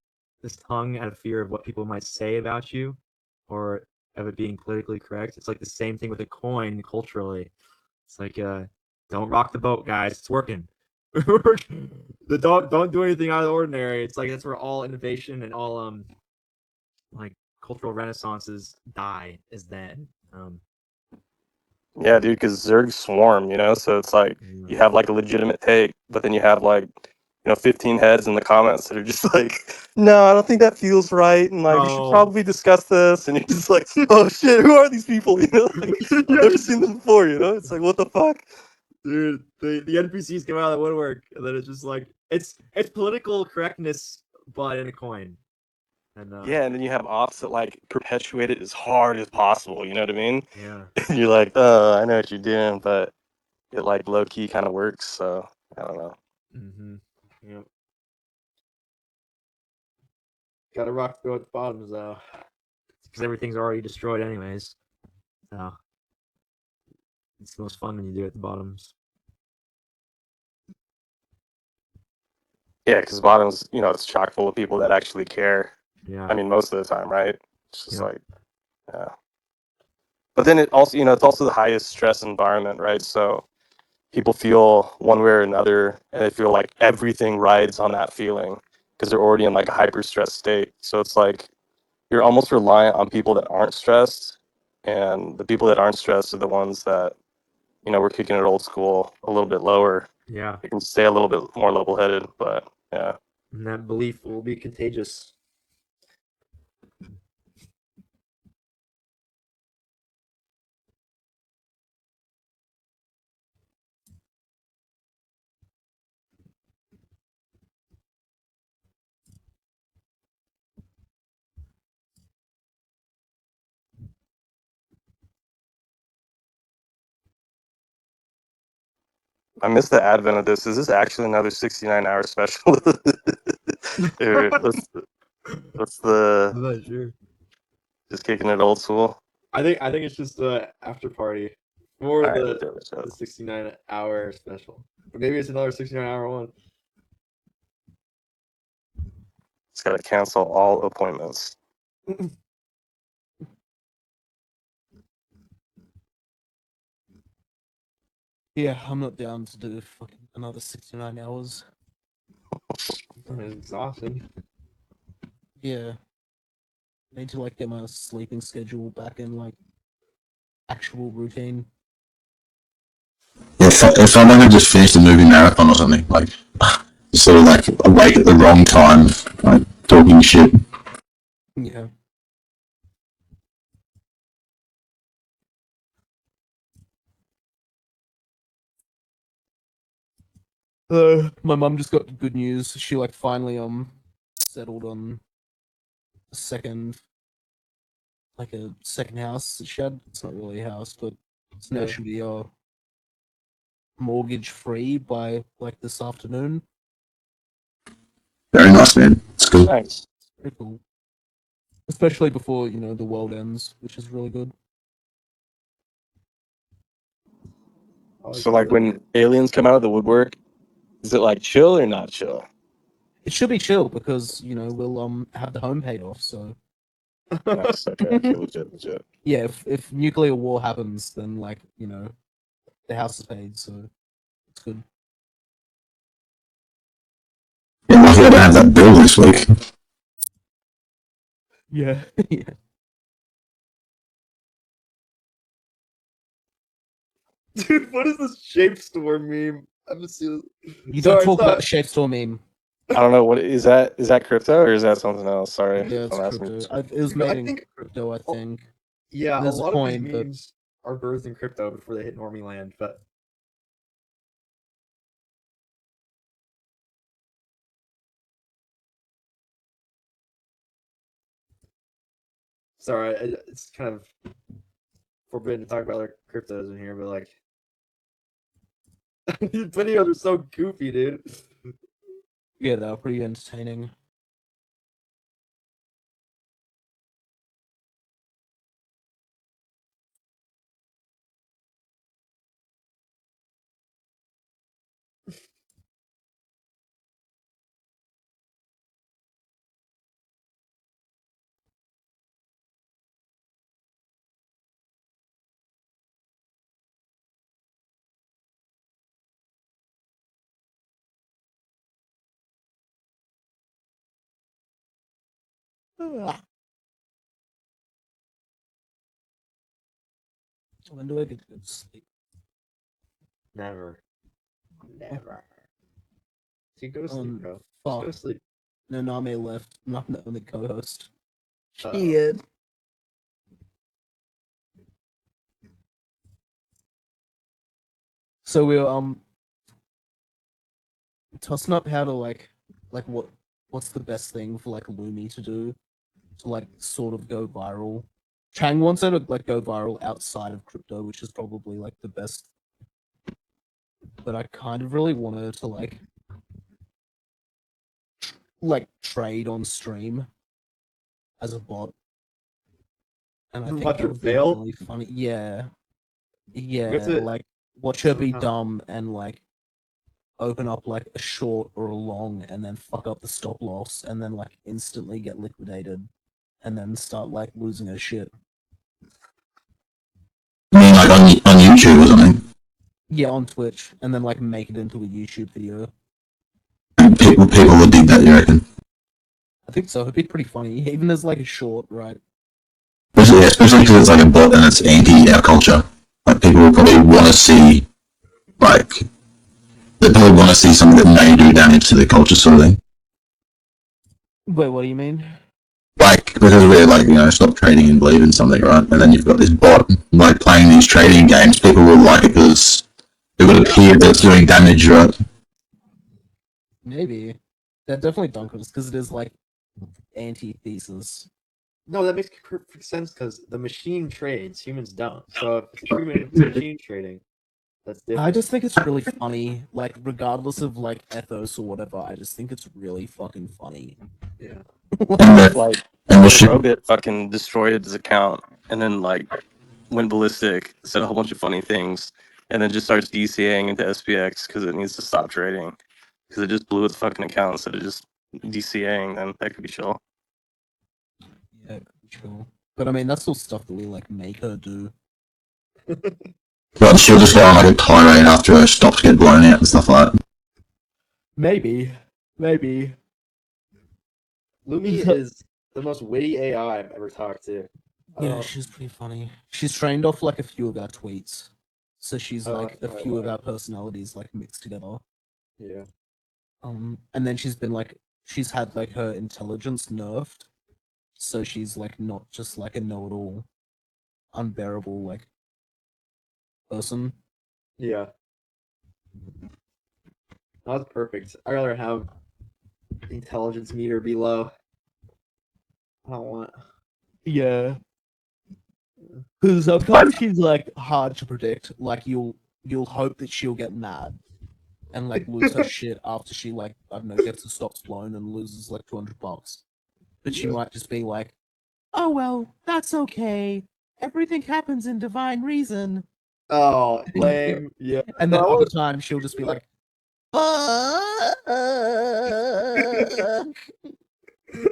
this tongue out of fear of what people might say about you or of it being politically correct. It's like the same thing with a coin culturally. It's like don't rock the boat, guys. It's working. Don't do anything out of the ordinary. It's like that's where all innovation and all like cultural renaissances die is then. Yeah, dude, because Zergs swarm, so it's like you have like a legitimate take, but then you have like, 15 heads in the comments that are just like, no, I don't think that feels right. And like, we should probably discuss this. And you're just like, oh shit, who are these people? Like, I've never seen them before, It's like, what the fuck? Dude, the NPCs come out of the woodwork, and then it's just like, it's political correctness, but in a coin. And yeah, and then you have ops that like perpetuate it as hard as possible, you know what I mean? Yeah. And you're like, oh, I know what you're doing, but it like low key kind of works, so I don't know. Mm-hmm. Yep. Gotta rock the boat at the bottoms though, because everything's already destroyed anyways. So it's the most fun when you do it at the bottoms. Yeah, because bottoms, it's chock full of people that actually care. Yeah. I mean, most of the time, right? It's just Yeah. like, yeah. But then it also, it's also the highest stress environment, right? So people feel one way or another, and they feel like everything rides on that feeling because they're already in like a hyper stress state. So it's like you're almost reliant on people that aren't stressed, and the people that aren't stressed are the ones that, we're kicking it old school a little bit lower. Yeah. They can stay a little bit more level headed, but yeah. And that belief will be contagious. I missed the advent of this. Is this actually another 69-hour special? Or what's the I'm not sure. just kicking it old school? I think it's just the after party for All right, the let's do it. 69-hour special. Or maybe it's another 69-hour one. It's got to cancel all appointments. Yeah, I'm not down to do fucking another 69 hours. It's exhausting. Yeah. Need to like get my sleeping schedule back in like actual routine. Yeah, if someone had just finished a movie marathon or something, like sort of like awake at the wrong time, like talking shit. Yeah. My mum just got good news. She like finally settled on a second like a second house shed. It's not really a house, but it's now Yeah. should be mortgage free by like this afternoon. Very nice, man. It's cool. Nice. It's pretty cool, especially before the world ends, which is really good. So like when aliens come out of the woodwork, is it like chill or not chill? It should be chill because we'll have the home paid off. So Nice. Okay. Legit. yeah, if nuclear war happens, then like the house is paid, so it's good. Yeah, lucky I don't have that bill this week. Yeah, yeah. Dude, what is this shape storm meme? I'm just You don't talk about the shape store meme. I don't know what is that. Is that crypto or is that something else? Sorry, Yeah, it's I'm asking. crypto. It was made in crypto, I think. Yeah, There's a lot coin, of these memes are birthed in crypto before they hit normie land, but sorry, it's kind of forbidden to talk about other cryptos in here, but like these videos are so goofy, dude. Yeah, they were pretty entertaining. When do I get to go to sleep? Never. See, go to sleep, bro. Just Fuck. go to sleep. No, Name left. I'm not the only co-host. Uh-oh. Shit. So we were tossing up how to like what's the best thing for like Lumi to do to like sort of go viral. Chang wants it to like go viral outside of crypto, which is probably like the best. But I kind of really want her to like trade on stream as a bot. And I think Watch that her would be fail? really funny. Yeah. Yeah, have to like watch her be somehow- dumb and like open up like a short or a long and then fuck up the stop loss and then like instantly get liquidated and then start like losing her shit. I mean, like on YouTube or something. Yeah, on Twitch and then like make it into a YouTube video. And people would dig that, you reckon? I think so. It'd be pretty funny, even as like a short, right? Especially because it's like a bot and it's anti our culture. Like people will probably want to see, like, they probably want to see something that may do damage to the culture, sort of thing. Wait, what do you mean? Like, because we're like, stop trading and believe in something, right? And then you've got this bot, like, playing these trading games. People will like it because it would appear that it's doing damage, right? Maybe. That definitely dunkers because it is like antithesis. No, that makes perfect sense because the machine trades, humans don't. So if it's it's machine trading, that's different. I just think it's really funny, like regardless of like ethos or whatever. I just think it's really fucking funny. Yeah. Like, and we'll Robit fucking destroyed his account and then like went ballistic, said a whole bunch of funny things, and then just starts DCAing into SPX because it needs to stop trading because it just blew its fucking account instead of just DCAing. Then that could be chill. Yeah, cool. But I mean, that's all stuff that we like make her do. But she'll just go on like a tirade after her stops get blown out and stuff like that. Maybe. Lumi is the most witty AI I've ever talked to. Yeah, she's pretty funny. She's trained off like a few of our tweets, so she's like a few of our personalities like mixed together. Yeah. And then she's had like her intelligence nerfed, so she's like not just like a know-it-all, unbearable like person. Yeah. That's perfect. I'd rather have the intelligence meter be low. I don't want. Yeah. Because sometimes she's like hard to predict. Like you'll hope that she'll get mad and like lose her shit after she like I don't know gets the stocks blown and loses like $200. But she might just be like, "Oh well, that's okay. Everything happens in divine reason." Oh, lame. Yeah. And then No, other times she'll just be like, "Fuck,"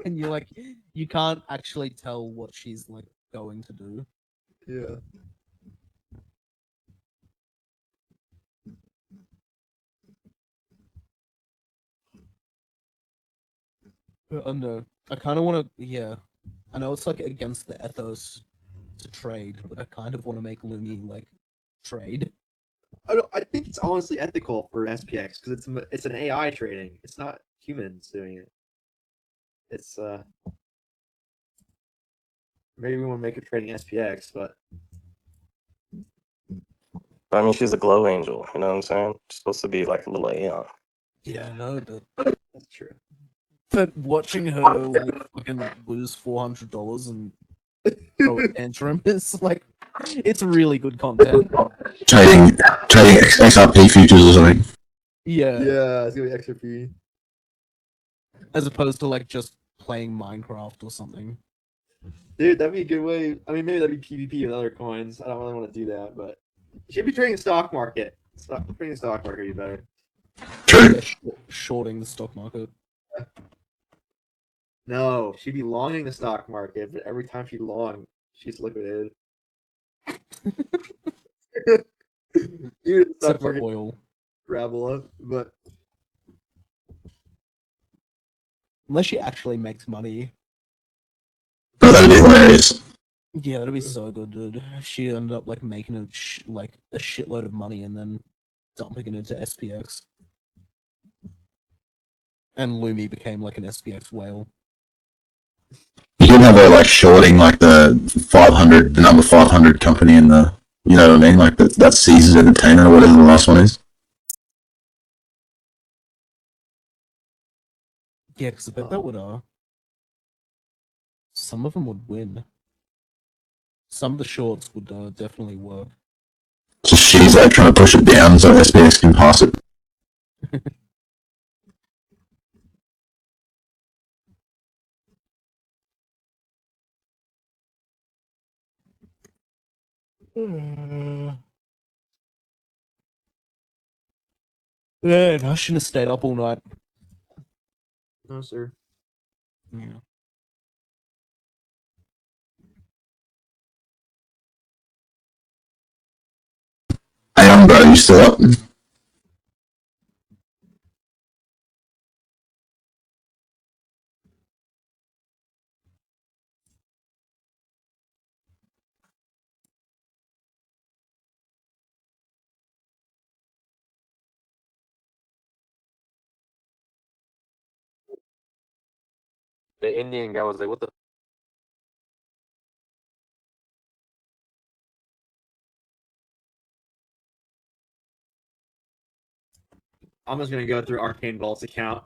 and you're like, you can't actually tell what she's like going to do. yeah. No, I kind of want to. Yeah, I know it's like against the ethos to trade, but I kind of want to make Lumi like trade. I think it's honestly ethical for SPX because it's an AI trading. It's not humans doing it. It's maybe we want to make it trading SPX, but I mean, she's a glow angel. You know what I'm saying? She's supposed to be like a little Aeon. Yeah, I know, but that's true. but watching her like fucking lose $400 and throw a tantrum is like, it's really good content. Trading XRP futures or something. Yeah, Yeah, it's gonna be XRP. as opposed to like just playing Minecraft or something. Dude, that'd be a good way. I mean, maybe that'd be PvP with other coins. I don't really want to do that, but you should be trading the stock market. Trading the stock market would be better. True. Yeah, shorting the stock market. No, she'd be longing the stock market, but every time she long, she's liquidated. Dude, the stock Except for market oil. rabble up, but Unless she actually makes money. Oh, that'd be hilarious. Yeah, that'd be so good, dude. She ended up like making like a shitload of money and then dumping it into SPX. And Lumi became like an SPX whale. You can have her like shorting like the 500, the number 500 company in the, you know what I mean? Like that's Caesar's Entertainment or whatever the last one is. Yeah, because I bet that would some of them would win. Some of the shorts would definitely work. So she's like trying to push it down so SBS can pass it. Man, I shouldn't have stayed up all night. no, sir. Yeah. Hey, bro, you still up? The Indian guy was like, "What the?" I'm just gonna go through Arcane Vault's account.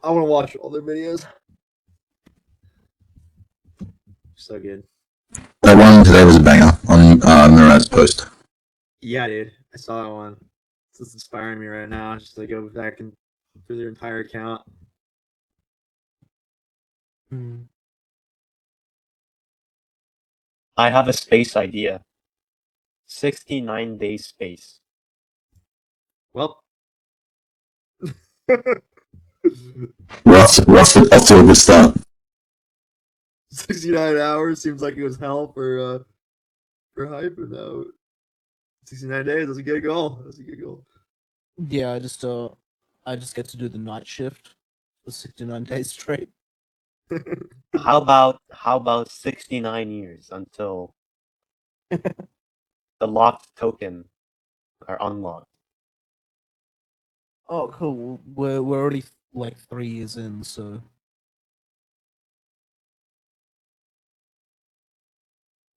I want to watch all their videos. So good. That one today was a banger on Murad's post. Yeah, dude. I saw that one. It's just inspiring me right now just to go back and through their entire account. I have a space idea. 69 days space. Well, Rough to a good start. 69 hours seems like it was hell for hype, and now 69 days. That's a good goal. That's a good goal. Yeah, I just get to do the night shift for 69 days straight. How about 69 years until the locked token are unlocked? Oh, cool. We're already like 3 years in, so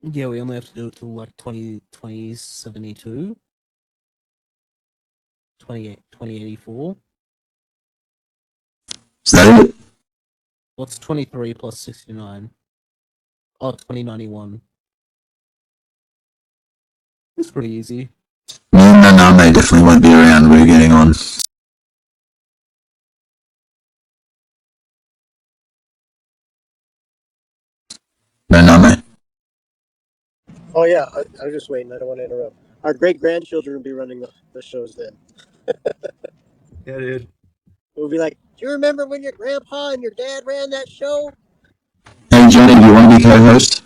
yeah, we only have to do it till like 2072, 2084. Is that it? What's 23 plus 69? Oh, 2091. It's pretty easy. Me and Naname definitely won't be around. We're getting on. Naname. Oh yeah, I was just waiting. I don't want to interrupt. Our great grandchildren will be running the shows then. Yeah, dude. We'll be like, "Do you remember when your grandpa and your dad ran that show?" Hey Johnny, do you want to be co-host?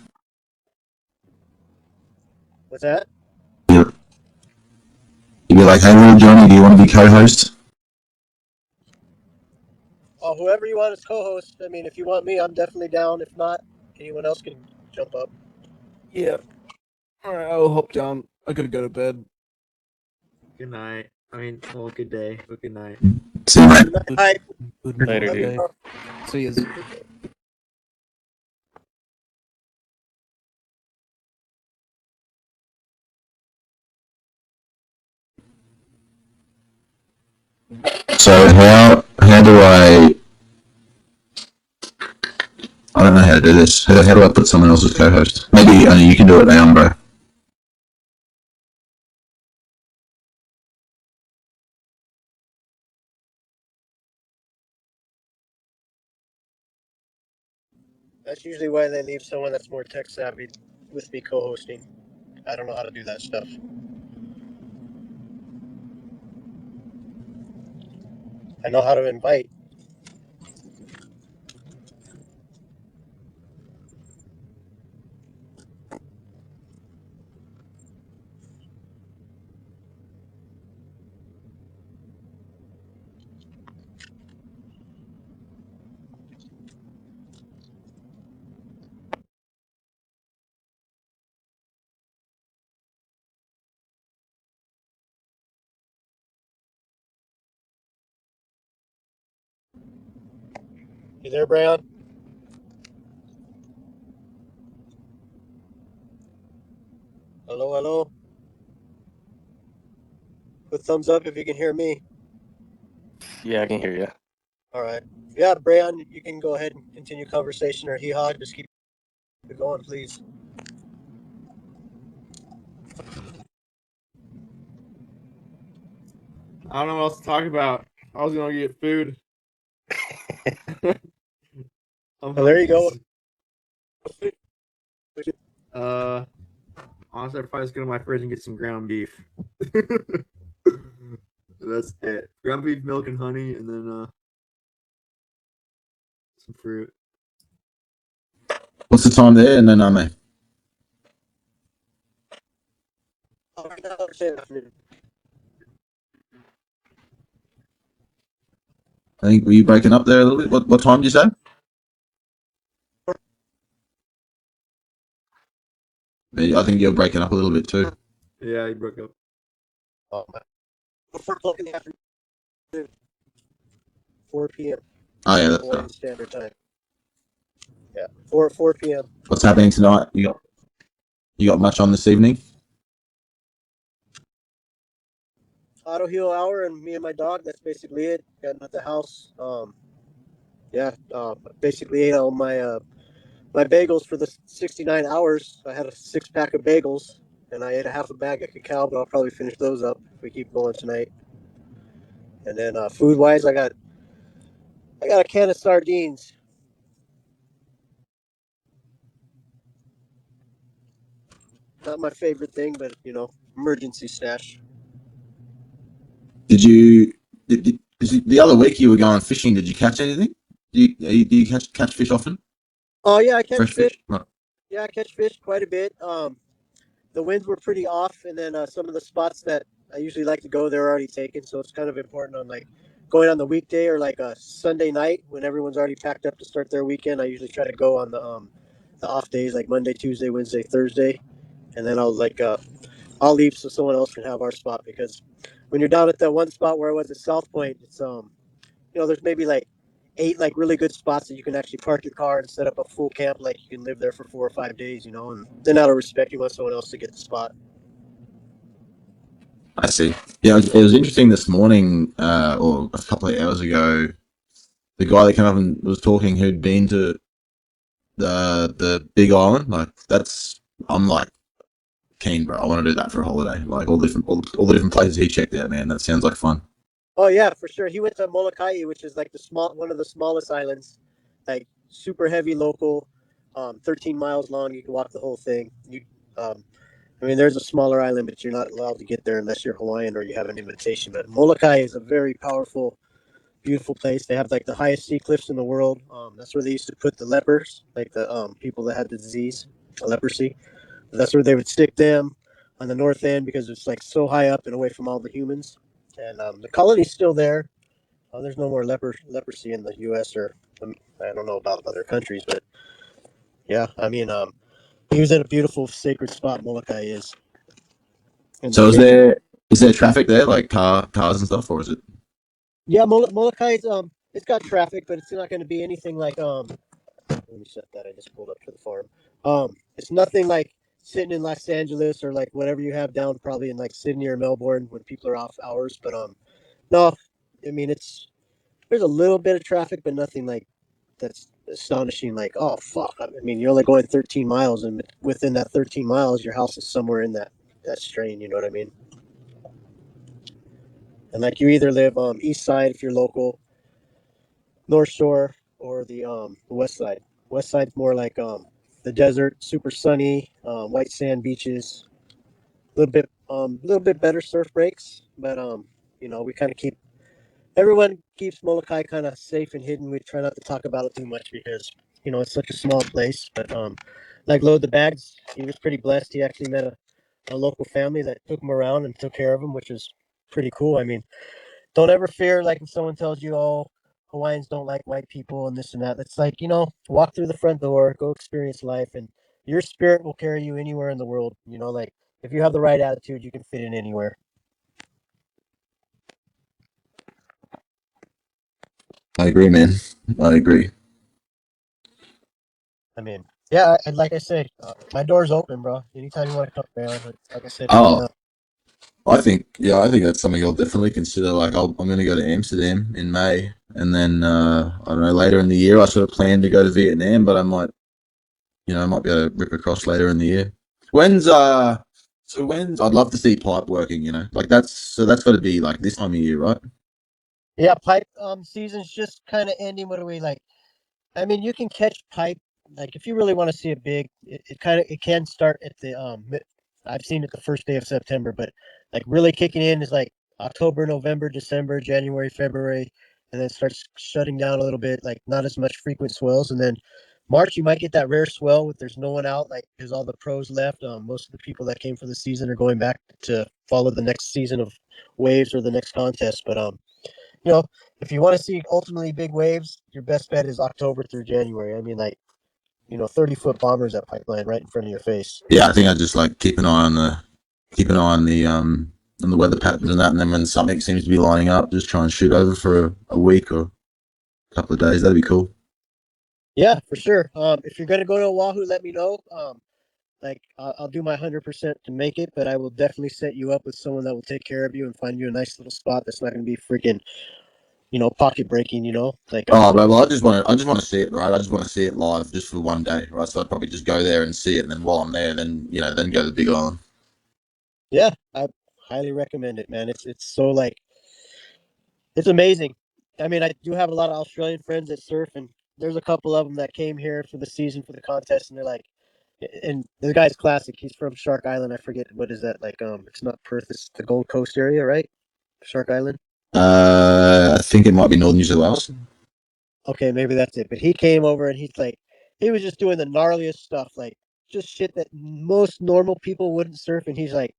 What's that? You'd be like, hey little Johnny, do you want to be co-host? Oh, whoever you want as co-host. I mean, if you want me, I'm definitely down. If not, anyone else can jump up. Yeah. All right, I'll hop down. I gotta go to bed. Good night. I mean, well, good day, but good night. See you, mate. Good night. Good Later, night. dude. See you. So how do I don't know how to do this. How do I put someone else as co-host? Maybe you can do it, Aeon, bro. That's usually why they leave someone that's more tech savvy with me co-hosting. I don't know how to do that stuff. I know how to invite. You there, Brian? Hello, hello. Put thumbs up if you can hear me. Yeah, I can hear you. All right. Yeah, Brian, you can go ahead and continue conversation, or Hee-Haw, just keep it going, please. I don't know what else to talk about. I was gonna get food. I'm Well, there you go. Honestly, I'd probably just go to my fridge and get some ground beef. That's it. Ground beef, milk, and honey, and then some fruit. What's the time there, Naname? Oh, right now, it's afternoon. I think were you breaking up there a little bit? What time did you say? I think you're breaking up a little bit too. Yeah, he broke up. Oh, 4 o'clock in the afternoon. 4 p.m. Oh yeah, that's Hawaiian Standard Time. Yeah, 4 p.m. What's happening tonight? You got much on this evening? Autoheal hour and me and my dog. That's basically it. Got at the house. Yeah. Basically ate all my bagels for the 69 hours. I had a 6-pack of bagels, and I ate a half a bag of cacao, but I'll probably finish those up if we keep going tonight. And then food wise, I got a can of sardines. Not my favorite thing, but emergency stash. Did you the other week you were going fishing? Did you catch anything? Do you catch fish often? Oh yeah, I catch Fresh fish. Right. Yeah, I catch fish quite a bit. The winds were pretty off, and then some of the spots that I usually like to go, they're already taken. So it's kind of important on like going on the weekday or like a Sunday night when everyone's already packed up to start their weekend. I usually try to go on the off days like Monday, Tuesday, Wednesday, Thursday, and then I'll leave so someone else can have our spot because when you're down at that one spot where I was at South Point, it's there's maybe like 8 like really good spots that you can actually park your car and set up a full camp, like you can live there for 4 or 5 days, and then out of respect you want someone else to get the spot. I see. Yeah, it was interesting this morning, or a couple of hours ago. The guy that came up and was talking, who'd been to the Big Island, like I'm like keen, bro. I want to do that for a holiday. Like all the different places he checked out, man. That sounds like fun. Oh yeah, for sure. He went to Molokai, which is like one of the smallest islands, like super heavy local, 13 miles long. You can walk the whole thing. I mean, there's a smaller island, but you're not allowed to get there unless you're Hawaiian or you have an invitation. But Molokai is a very powerful, beautiful place. They have like the highest sea cliffs in the world. That's where they used to put the lepers, like the people that had the disease, leprosy. That's where they would stick them on the north end because it's like so high up and away from all the humans. And the colony's still there. There's no more leprosy in the U.S. or I don't know about other countries, but yeah, I mean, he was in a beautiful sacred spot. Molokai is. And So is there traffic there, like cars and stuff, or is it? Yeah, Molokai is it's got traffic, but it's not going to be anything like Let me set that. I just pulled up to the farm. It's nothing like sitting in Los Angeles or like whatever you have down probably in like Sydney or Melbourne when people are off hours. But no, I mean there's a little bit of traffic, but nothing like that's astonishing. Like oh fuck, I mean you're only going 13 miles, and within that 13 miles, your house is somewhere in that strain. You know what I mean? And like you either live east side if you're local, North Shore, or the west side. West side's more like the desert, super sunny, white sand beaches, little bit better surf breaks, but we kind of keep everyone keeps Molokai kind of safe and hidden. We try not to talk about it too much because it's such a small place. But like Load the Bags, he was pretty blessed. He actually met a local family that took him around and took care of him, which is pretty cool. I mean, don't ever fear like if someone tells you, oh, Hawaiians don't like white people and this and that. It's like, walk through the front door, go experience life, and your spirit will carry you anywhere in the world. Like if you have the right attitude, you can fit in anywhere. I agree, man. I agree. I mean, yeah, like I said, my door's open, bro. Anytime you want to come around, like I said, let me Oh, know. I think that's something I'll definitely consider. Like, I'm going to go to Amsterdam in May, and then I don't know, later in the year, I sort of plan to go to Vietnam, but I might be able to rip across later in the year. When's I'd love to see pipe working. Like that's got to be like this time of year, right? Yeah, pipe season's just kind of ending. What are we like? I mean, you can catch pipe like if you really want to see it big. It can start at the I've seen it the first day of September, but like really kicking in is like October, November, December, January, February, and then it starts shutting down a little bit. Like not as much frequent swells, and then March you might get that rare swell with there's no one out like because all the pros left. Most of the people that came for the season are going back to follow the next season of waves or the next contest, but you know, if you want to see ultimately big waves, your best bet is October through January. I mean, like, 30-foot bombers at pipeline right in front of your face. Yeah, I think I just like keep an eye on the weather patterns and that, and then when something seems to be lining up, just try and shoot over for a week or a couple of days. That'd be cool. Yeah, for sure. If you're gonna go to Oahu, let me know. Like I'll do my 100% to make it, but I will definitely set you up with someone that will take care of you and find you a nice little spot that's not gonna be freaking, pocket breaking. Like Oh, but well, I just want to see it, right? I just want to see it live, just for one day, right? So I'd probably just go there and see it, and then while I'm there, then go to the Big Island. yeah, I highly recommend it, man. It's so like it's amazing. I mean, I do have a lot of Australian friends that surf, and there's a couple of them that came here for the season for the contest, and they're like, and the guy's classic. He's from Shark Island. I forget what is that like. It's not Perth. It's the Gold Coast area, right? Shark Island. I think it might be Northern New South Wales. Okay, maybe that's it. But he came over, and he's like, he was just doing the gnarliest stuff, like just shit that most normal people wouldn't surf, and he's like,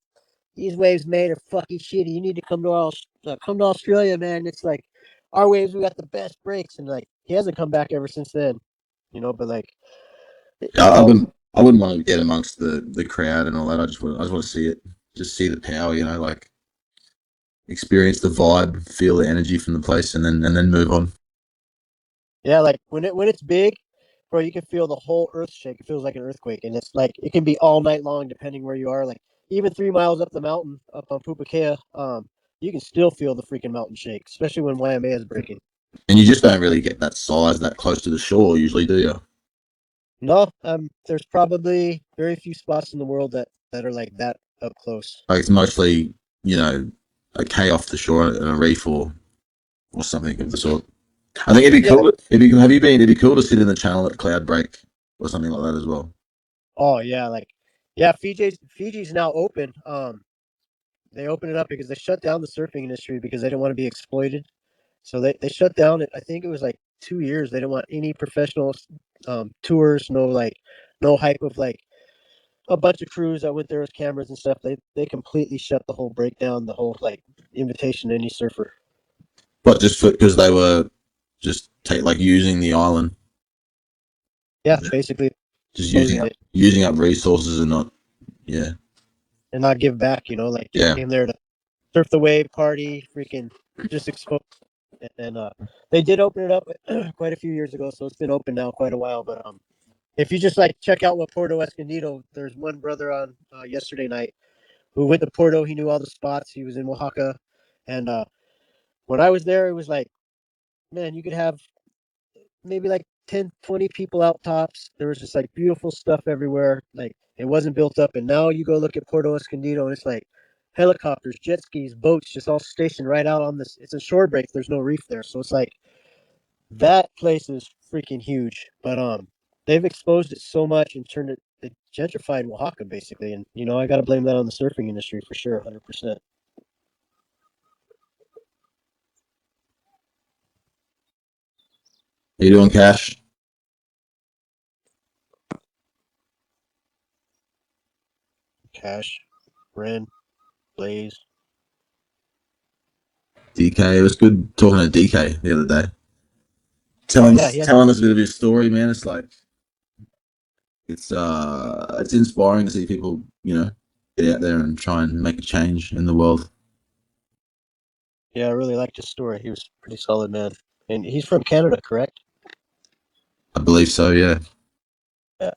these waves made are fucking shitty. You need to come to Australia, man. It's like our waves, we got the best breaks, and like he hasn't come back ever since then. But like Yeah, it's all I wouldn't want to get amongst the crowd and all that. I just want to see it, just see the power, like experience the vibe, feel the energy from the place, and then move on. yeah, like when it's big, bro, you can feel the whole earth shake. It feels like an earthquake, and it's like it can be all night long depending where you are. Like even 3 miles up the mountain, up on Pupukea, you can still feel the freaking mountain shake, especially when Waimea is breaking. And you just don't really get that size that close to the shore, usually, do you? No, there's probably very few spots in the world that that are like that up close. Like it's mostly, you know, a K off the shore and a reef or something of the sort. I think it'd be Yeah. cool. It'd be cool to sit in the channel at Cloud Break or something like that as well. Oh yeah, like yeah, Fiji's now open. They opened it up because they shut down the surfing industry because they didn't want to be exploited. So they shut down it. I think it was like 2 years. They didn't want any professional tours, no hype of like a bunch of crews that went there with cameras and stuff. They completely shut the whole breakdown, the whole like invitation to any surfer. But just because they were just like using the island, Yeah, basically just closing it using up resources and not, yeah, and not give back. Like just yeah. came there to surf the wave, party, freaking just expose. And they did open it up quite a few years ago, so it's been open now quite a while. But if you just like check out what Porto Escondido, there's one brother on yesterday night who went to Porto. He knew all the spots. He was in Oaxaca, and when I was there, it was like, man, you could have maybe like 10, 20 people out tops. There was just like beautiful stuff everywhere. Like it wasn't built up. And now you go look at Porto Escondido, and it's like helicopters, jet skis, boats, just all stationed right out on this. It's a shore break. There's no reef there, so it's like that place is freaking huge. But they've exposed it so much and turned it. They gentrified Oaxaca basically, and I got to blame that on the surfing industry for sure, 100%. Are you doing cash? Cash, Ren, Blaze. DK, it was good talking to DK the other day. Telling Yeah, yeah, telling us a bit of his story, man. It's like it's inspiring to see people, get out there and try and make a change in the world. yeah. I really liked his story. He was pretty solid, man. And he's from Canada, correct? I believe so, yeah. Yeah.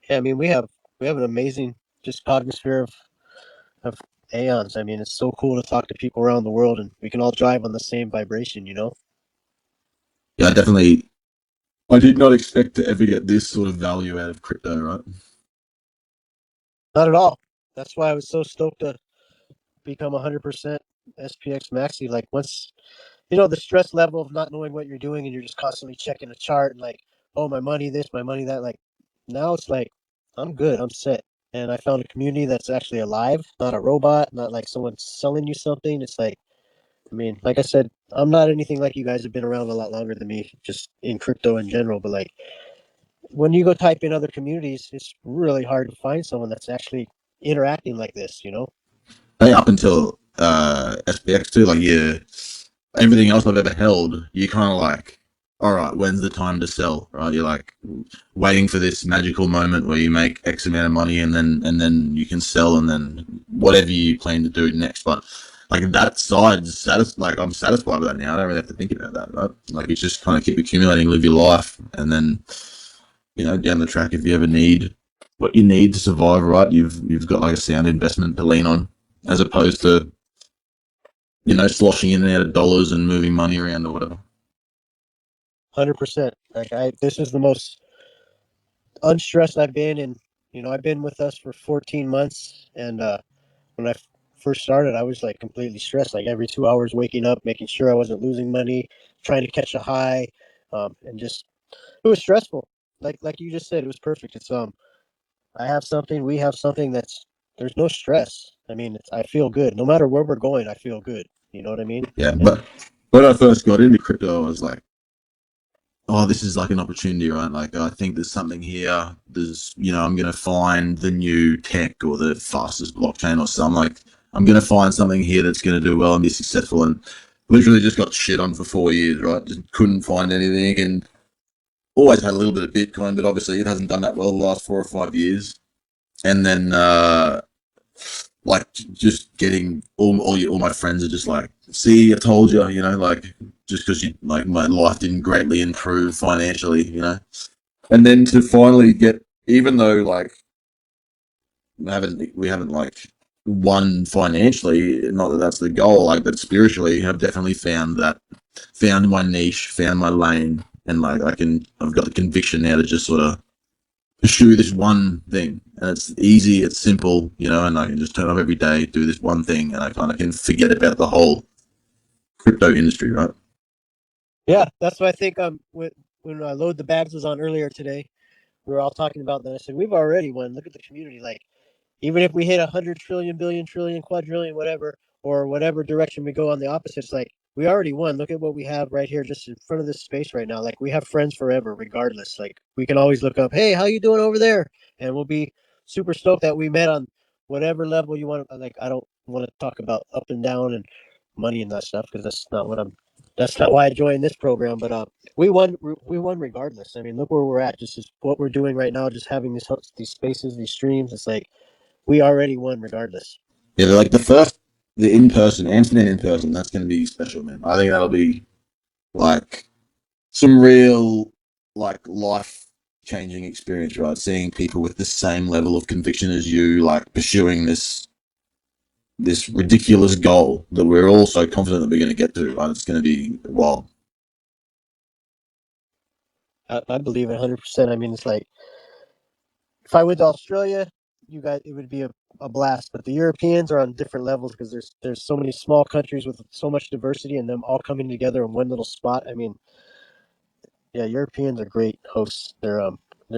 Yeah, I mean, we have an amazing just atmosphere of Aeons. I mean, it's so cool to talk to people around the world, and we can all drive on the same vibration. Yeah, I did not expect to ever get this sort of value out of crypto, right? Not at all. That's why I was so stoked to become 100% SPX Maxi. Like once the stress level of not knowing what you're doing, and you're just constantly checking a chart and like, oh, my money this, my money that. Like now it's like I'm good, I'm set. And I found a community that's actually alive, not a robot, not like someone selling you something. It's like, I mean, like I said, I'm not anything like you guys have been around a lot longer than me, just in crypto in general. But like when you go type in other communities, it's really hard to find someone that's actually interacting like this. I think up until SPX2, like yeah, everything else I've ever held, you kind of like, all right, when's the time to sell, right? You're like waiting for this magical moment where you make X amount of money and then you can sell and then whatever you plan to do next. But like that side's like I'm satisfied with that now. I don't really have to think about that, right? Like you just kind of keep accumulating, live your life, and then down the track if you ever need what you need to survive, right? You've got like a sound investment to lean on, as opposed to sloshing in and out of dollars and moving money around or whatever. 100%. Like this is the most unstressed I've been, and I've been with us for 14 months, and when I first started, I was like completely stressed, like every 2 hours waking up, making sure I wasn't losing money, trying to catch a high, and just it was stressful. Like you just said, it was perfect. It's I have something, we have something there's no stress. I mean, I feel good. No matter where we're going, I feel good. You know what I mean? Yeah, And but when I first got into crypto, I was like, oh, this is like an opportunity, right? Like, I think there's something here. I'm going to find the new tech or the fastest blockchain or something. Like, I'm going to find something here that's going to do well and be successful. And literally just got shit on for 4 years, right? Just couldn't find anything and always had a little bit of Bitcoin, but obviously it hasn't done that well the last 4 or 5 years. And then, like just getting all my friends are just like, see, I told you, like just because like my life didn't greatly. Financially. And then to finally get, even though like we haven't like won financially, not that that's the goal, like, but spiritually I've definitely found my niche, found my lane, and like I've got the conviction now to just sort of pursue this one thing, and it's easy, it's simple, you know, and I can just turn up every day, do this one thing, and I kind of can forget about the whole crypto industry, right? Yeah, that's what I think. When Load the Bags was on earlier today, we were all talking about that. I said we've already won. Look at the community. Like even if we hit 100 trillion, billion, trillion, quadrillion, whatever, or whatever direction we go on the opposites, like we already won. Look at what we have right here, just in front of this space right now. Like we have friends forever, regardless. Like we can always look up, hey, how you doing over there? And we'll be super stoked that we met on whatever level you want. Like I don't want to talk about up and down and money and that stuff because that's not what I'm. That's not why I joined this program. But we won. We won regardless. I mean, look where we're at. Just what we're doing right now. Just having these spaces, these streams. It's like we already won regardless. Yeah, they're like the in person, Amsterdam in person. That's going to be special, man. I think that'll be like some real like life changing experience, right? Seeing people with the same level of conviction as you, like pursuing this ridiculous goal that we're all so confident that we're going to get to. Right? It's going to be wild. I believe it 100%. I mean, it's like if I went to Australia, you guys, it would be a blast. But the Europeans are on different levels because there's so many small countries with so much diversity and them all coming together in one little spot. I mean, yeah, Europeans are great hosts. They're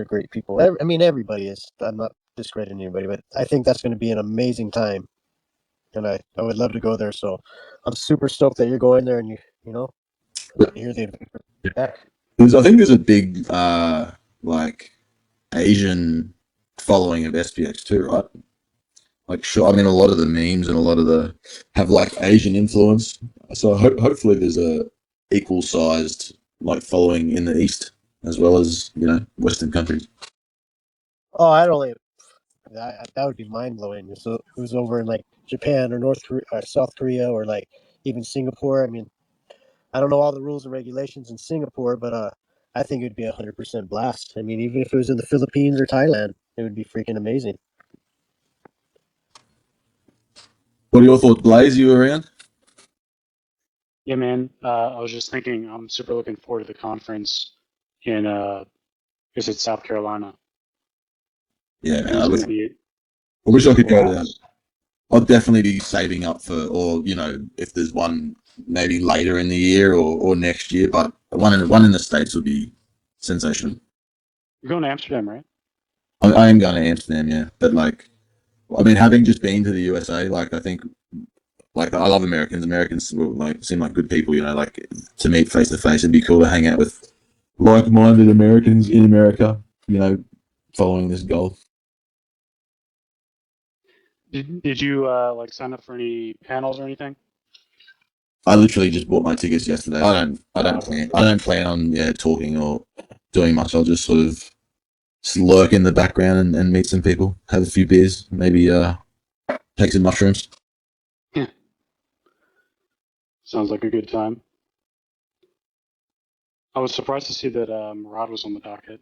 great people. I mean, everybody is. I'm not discrediting anybody, but I think that's going to be an amazing time, and I would love to go there. So I'm super stoked that you're going there, and you know you're the back. I think there's a big like Asian following of SPX too, right? Like, sure, I mean, a lot of the memes and a lot of the have like Asian influence. So hopefully there's a equal sized like following in the East as well as Western countries. Oh, I don't only that would be mind blowing. So it was over in like Japan or North Korea or South Korea or like even Singapore. I mean, I don't know all the rules and regulations in Singapore, but I think it would be 100% blast. I mean, even if it was in the Philippines or Thailand, it would be freaking amazing. What are your thoughts, Blaze? You around? Yeah, man. I was just thinking, I'm super looking forward to the conference in, is it South Carolina? Yeah, I think man. it's going to be I wish I a could go to that. blast. I'd definitely be saving up for, or if there's one maybe later in the year or next year, but one in the States would be sensational. You're going to Amsterdam, right? I am going to Amsterdam, yeah, but like, I mean, having just been to the USA, like, I think, like, I love Americans. Americans like seem like good people, like to meet face to face. It'd be cool to hang out with like-minded Americans in America, following this goal. Did you like sign up for any panels or anything? I literally just bought my tickets yesterday. Okay. I don't plan on talking or doing much. I'll just sort of just lurk in the background and meet some people, have a few beers, maybe take some mushrooms. Yeah. Sounds like a good time. I was surprised to see that Murad was on the docket.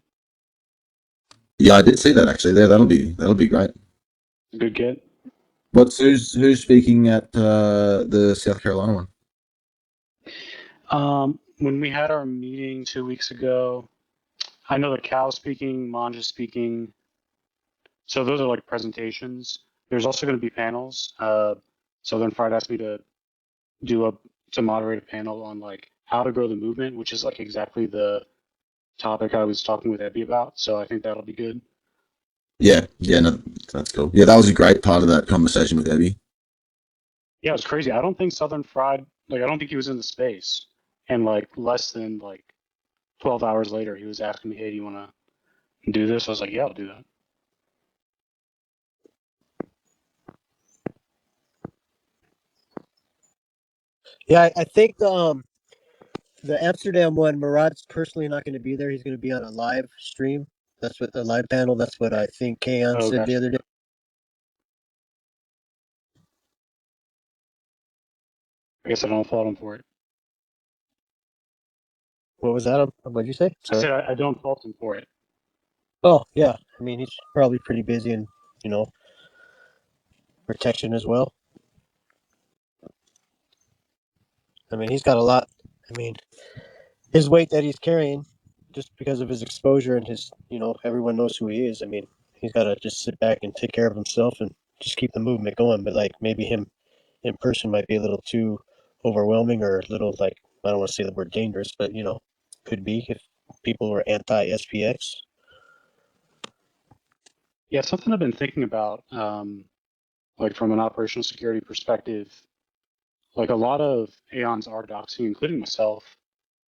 Yeah, I did see that actually. There, that'll be great. Good get. Who's speaking at the South Carolina one? When we had our meeting 2 weeks ago, I know that Cal's speaking, Manja's speaking. So those are like presentations. There's also going to be panels. Southern Fried asked me to do a to moderate a panel on like how to grow the movement, which is like exactly the topic I was talking with Ebby about. So I think that'll be good. Yeah, no, that's cool. Yeah, that was a great part of that conversation with Abby. Yeah, it was crazy. I don't think Southern Fried, like I don't think he was in the space. And like less than like 12 hours later, he was asking me, "Hey, do you want to do this?" I was like, "Yeah, I'll do that." Yeah, I think the Amsterdam one, Murad's personally not going to be there. He's going to be on a live stream. That's what the live panel. That's what I think Aeons Oh, said the gotcha. other day. I guess I don't fault him for it. What was that? What did you say? I Sorry. said I don't fault him for it. Oh yeah, I mean he's probably pretty busy and protection as well. I mean he's got a lot. I mean his weight that he's carrying. just because of his exposure and his, everyone knows who he is. I mean, he's got to just sit back and take care of himself and just keep the movement going. But like maybe him in person might be a little too overwhelming or a little like I don't want to say the word dangerous, but could be if people were anti SPX. Yeah, something I've been thinking about, like from an operational security perspective, like a lot of Aeons are doxing, including myself.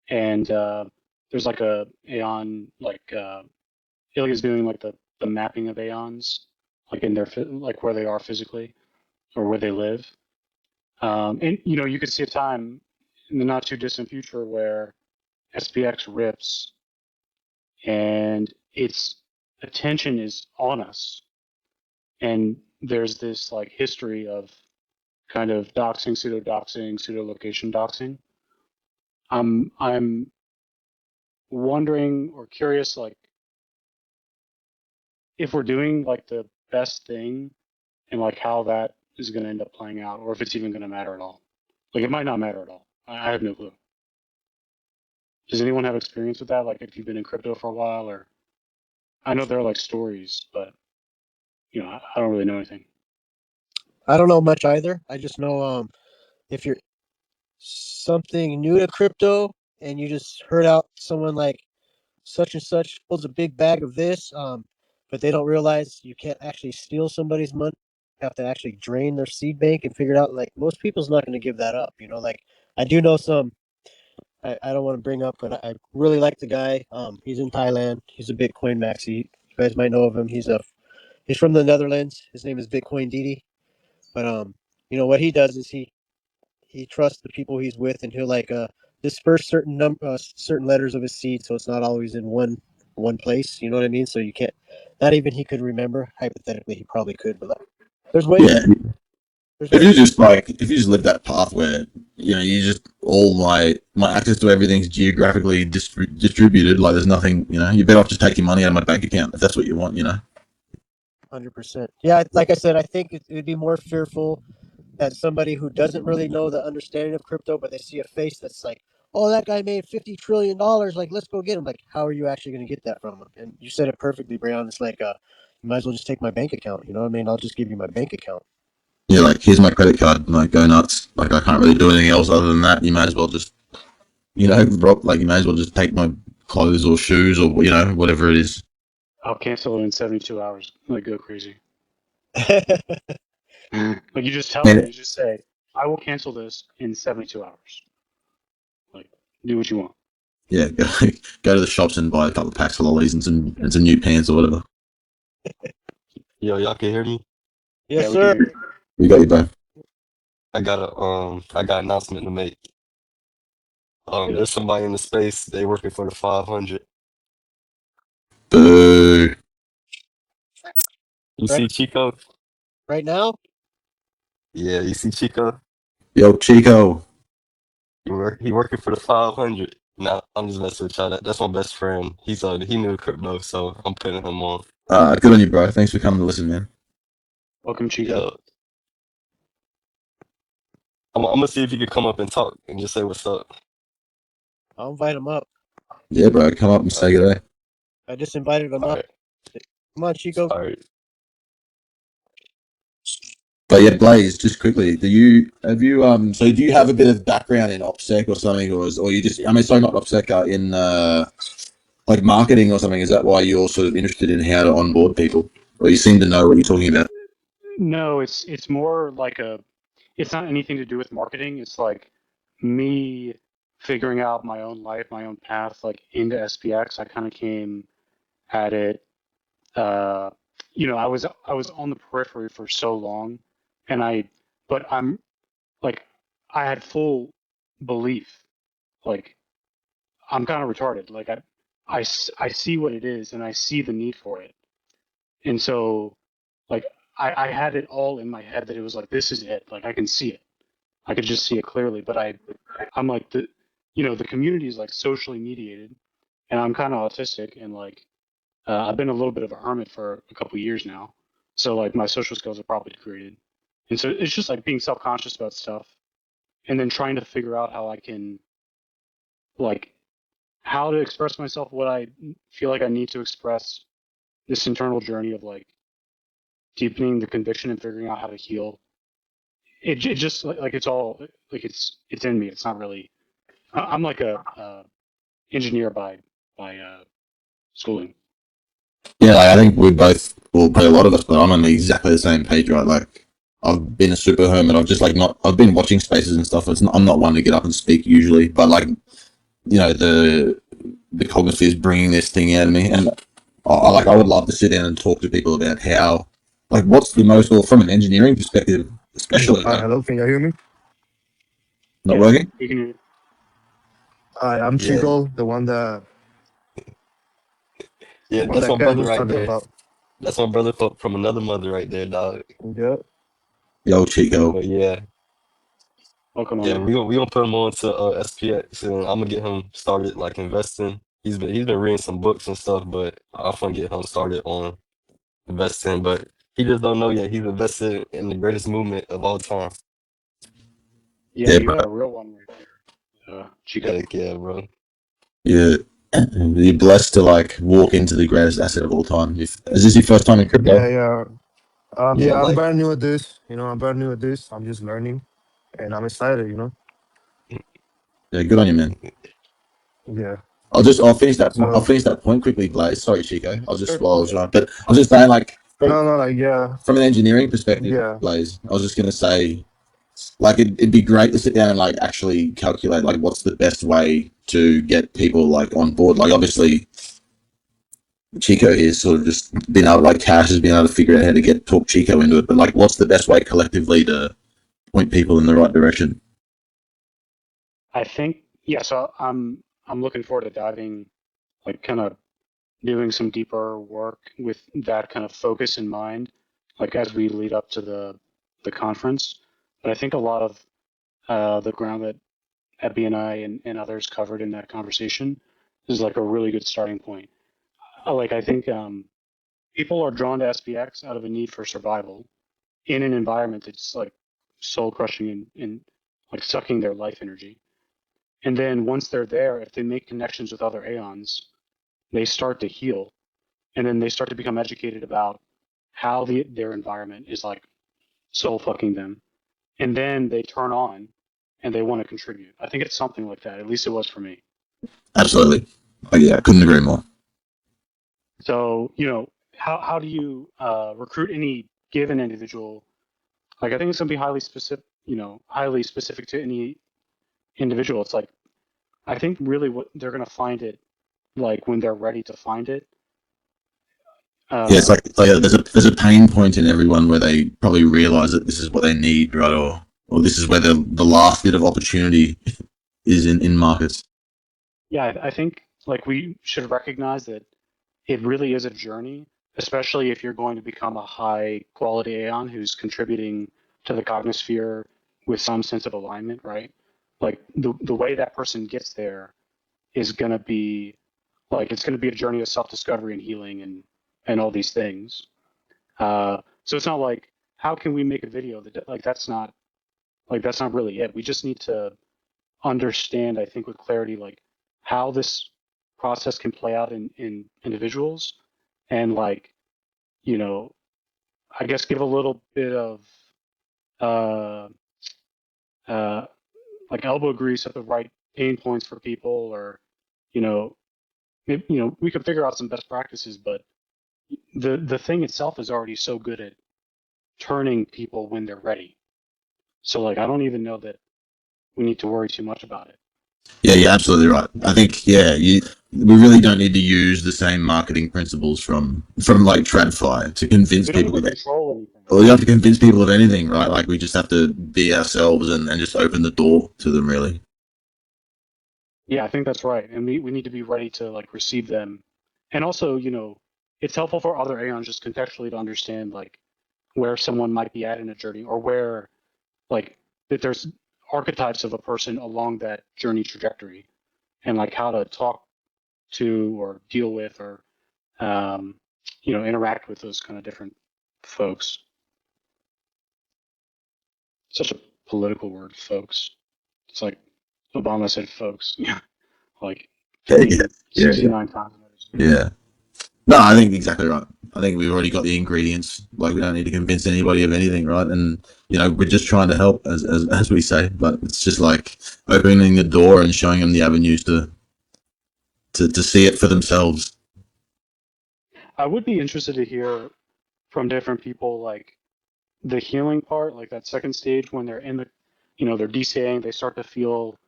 And there's like a Aeon, like Ilya's doing like the mapping of Aeons, like in their like where they are physically or where they live. And you could see a time in the not too distant future where SPX rips and its attention is on us. And there's this like history of kind of doxing, pseudo location doxing. I'm wondering or curious, like if we're doing like the best thing and like how that is going to end up playing out, or if it's even going to matter at all. Like it might not matter at all. I have no clue. Does anyone have experience with that? Like if you've been in crypto for a while, or I know there are like stories, but I don't really know anything. I don't know much either. I just know if you're something new to crypto and you just heard out someone like such and such holds a big bag of this, but they don't realize you can't actually steal somebody's money. You have to actually drain their seed bank and figure it out. Like most people's not going to give that up. Like I do know some. I don't want to bring up, but I really like the guy. He's in Thailand. He's a Bitcoin maxi. You guys might know of him. He's from the Netherlands. His name is Bitcoin Didi. But what he does is he trusts the people he's with, and he'll like disperse certain letters of his seed, so it's not always in one place. You know what I mean? So you can't. Not even he could remember. Hypothetically, he probably could, but like, there's ways. Yeah, There's if ways. you just like if you just live that path where you just all my access to everything's geographically distributed, like there's nothing, you're better off just taking money out of my bank account if that's what you want. 100%. Yeah, like I said, I think it would be more fearful that somebody who doesn't really know the understanding of crypto, but they see a face that's like, "Oh, that guy made $50 trillion. Like, let's go get him." Like, how are you actually going to get that from him? And you said it perfectly, Brian. It's like, you might as well just take my bank account. You know what I mean? I'll just give you my bank account. Yeah, like here's my credit card, like go nuts. Like I can't really do anything else other than that. You might as well just like you might as well just take my clothes or shoes or whatever it is. I'll cancel it in 72 hours. Like go crazy. Like you just tell them, And you just say, I will cancel this in 72 hours. Like do what you want. yeah, go to the shops and buy a couple of packs of lollies and some new pants or whatever. Yo, y'all can hear me? Yes, Yeah, we can sir. hear you. We got you, bro. I got an announcement to make. Hit There's us. somebody in the space, they working for the 500. Boo. You Right, see Chico? right now. Yeah, you see Chico? Yo, Chico. He working for the 500. Nah, I'm just messing with y'all. That's my best friend. He knew crypto, so I'm putting him on. Good on you, bro. Thanks for coming to listen, man. Welcome, Chico. Yeah, I'm gonna see if he could come up and talk and just say what's up. I'll invite him up. Yeah, bro. Come up and All say right, good day. I just invited him all up. right, Come on, Chico. all right. But yeah, Blaze, just quickly, so do you have a bit of background in OPSEC or something, or you just, I mean, sorry, not OPSEC, in like marketing or something? Is that why you're sort of interested in how to onboard people, or you seem to know what you're talking about? No, it's more like it's not anything to do with marketing. It's like me figuring out my own life, my own path, like into SPX. I kind of came at it. Uh, I was on the periphery for so long, and but I'm like, I had full belief. Like I'm kind of retarded. Like I see what it is, and I see the need for it, and so like I had it all in my head that it was like this is it. Like I can see it. I could just see it clearly. But I'm like the community is like socially mediated, and I'm kind of autistic, and like I've been a little bit of a hermit for a couple years now. So like my social skills are probably degraded, and so it's just like being self-conscious about stuff, and then trying to figure out how I can like how to express myself, what I feel like I need to express, this internal journey of like deepening the conviction and figuring out how to heal. It just like it's all like it's in me. It's not really. I'm like a engineer by schooling. Yeah, like, I think we both, well, probably a lot of us, but I'm on exactly the same page, right? Like, I've been a super hermit. I've just like not. I've been watching spaces and stuff. I'm not one to get up and speak usually, but like, the cognitive is bringing this thing out of me, and I would love to sit down and talk to people about how, like, what's the most, or from an engineering perspective, especially, like, Hello, can you hear me? not Yeah, working. you can. Hi, I'm Yeah, Chico, the one that yeah, that's my that Kev brother was right talking there. about. That's my brother from another mother right there, dog. Yeah. Yo, Chico. But yeah, Welcome, my yeah, man. we gonna put him on to SPX, and I'm gonna get him started like investing. He's been reading some books and stuff, but I'm gonna get him started on investing. But he just don't know yet. He's invested in the greatest movement of all time. Yeah, Yeah, you bro. got a real one right there, Chico. Heck yeah, bro. You're blessed to like walk into the greatest asset of all time. Is this your first time in Yeah, crypto? yeah. Yeah, I'm like brand new at this. I'm brand new at this. I'm just learning, and I'm excited. Yeah, good on you, man. Yeah. I'll finish that point. I'll So finish that point quickly, Blaze. Sorry, Chico. I was just er, while I was right, but I was just saying, like, no, like yeah, from an engineering perspective, yeah, Blaze. I was just gonna say, like, it'd be great to sit down and like actually calculate like what's the best way to get people like on board. Like, obviously, Chico is sort of just been able, like, Cash has been able to figure out how to talk Chico into it. But like, what's the best way collectively to point people in the right direction? I think yeah. So I'm looking forward to diving, like, kind of doing some deeper work with that kind of focus in mind, like as we lead up to the conference. But I think a lot of the ground that Ebby and I and others covered in that conversation is like a really good starting point. Like I think people are drawn to SPX out of a need for survival in an environment that's like soul crushing and like sucking their life energy. And then once they're there, if they make connections with other Aeons, they start to heal, and then they start to become educated about how their environment is like soul fucking them, and then they turn on and they want to contribute. I think it's something like that. At least it was for me. Absolutely. Oh, yeah, I couldn't agree more. So how do you recruit any given individual? Like I think it's gonna be highly specific. Highly specific to any individual. It's like I think really what they're gonna find it like when they're ready to find it. Yeah, Uh, there's a pain point in everyone where they probably realize that this is what they need, right? Or this is where the last bit of opportunity is in markets. yeah, I think like we should recognize that it really is a journey, especially if you're going to become a high quality Aeon who's contributing to the cognosphere with some sense of alignment, right? Like the way that person gets there is gonna be it's gonna be a journey of self-discovery and healing and all these things. So it's not like how can we make a video that that's not really it. We just need to understand, I think, with clarity, like how this process can play out in individuals, and you know, I guess give a little bit of uh, uh, like elbow grease at the right pain points for people, or you know, maybe, we could figure out some best practices, but the thing itself is already so good at turning people when they're ready. So like, I don't even know that we need to worry too much about it. Yeah, you're absolutely right. I think, yeah, we really don't need to use the same marketing principles from like TradFi to convince We don't people need of to it. control anything. Or you have to convince people of anything, right? Like, we just have to be ourselves and just open the door to them, really. Yeah, I think that's right. And we need to be ready to like receive them. And also, it's helpful for other Aeons just contextually to understand like where someone might be at in a journey, or where like that there's archetypes of a person along that journey trajectory, and like how to talk to or deal with or um, interact with those kind of different folks. Such a political word, folks. It's like Obama said folks. Yeah. Like Yeah, can yeah, be yeah, 69 times better. yeah. No, I think exactly right. I think we've already got the ingredients. Like we don't need to convince anybody of anything, right? And we're just trying to help, as we say. But it's just like opening the door and showing them the avenues to see it for themselves. I would be interested to hear from different people, like the healing part, like that second stage when they're in the, they're DCAing, they start to feel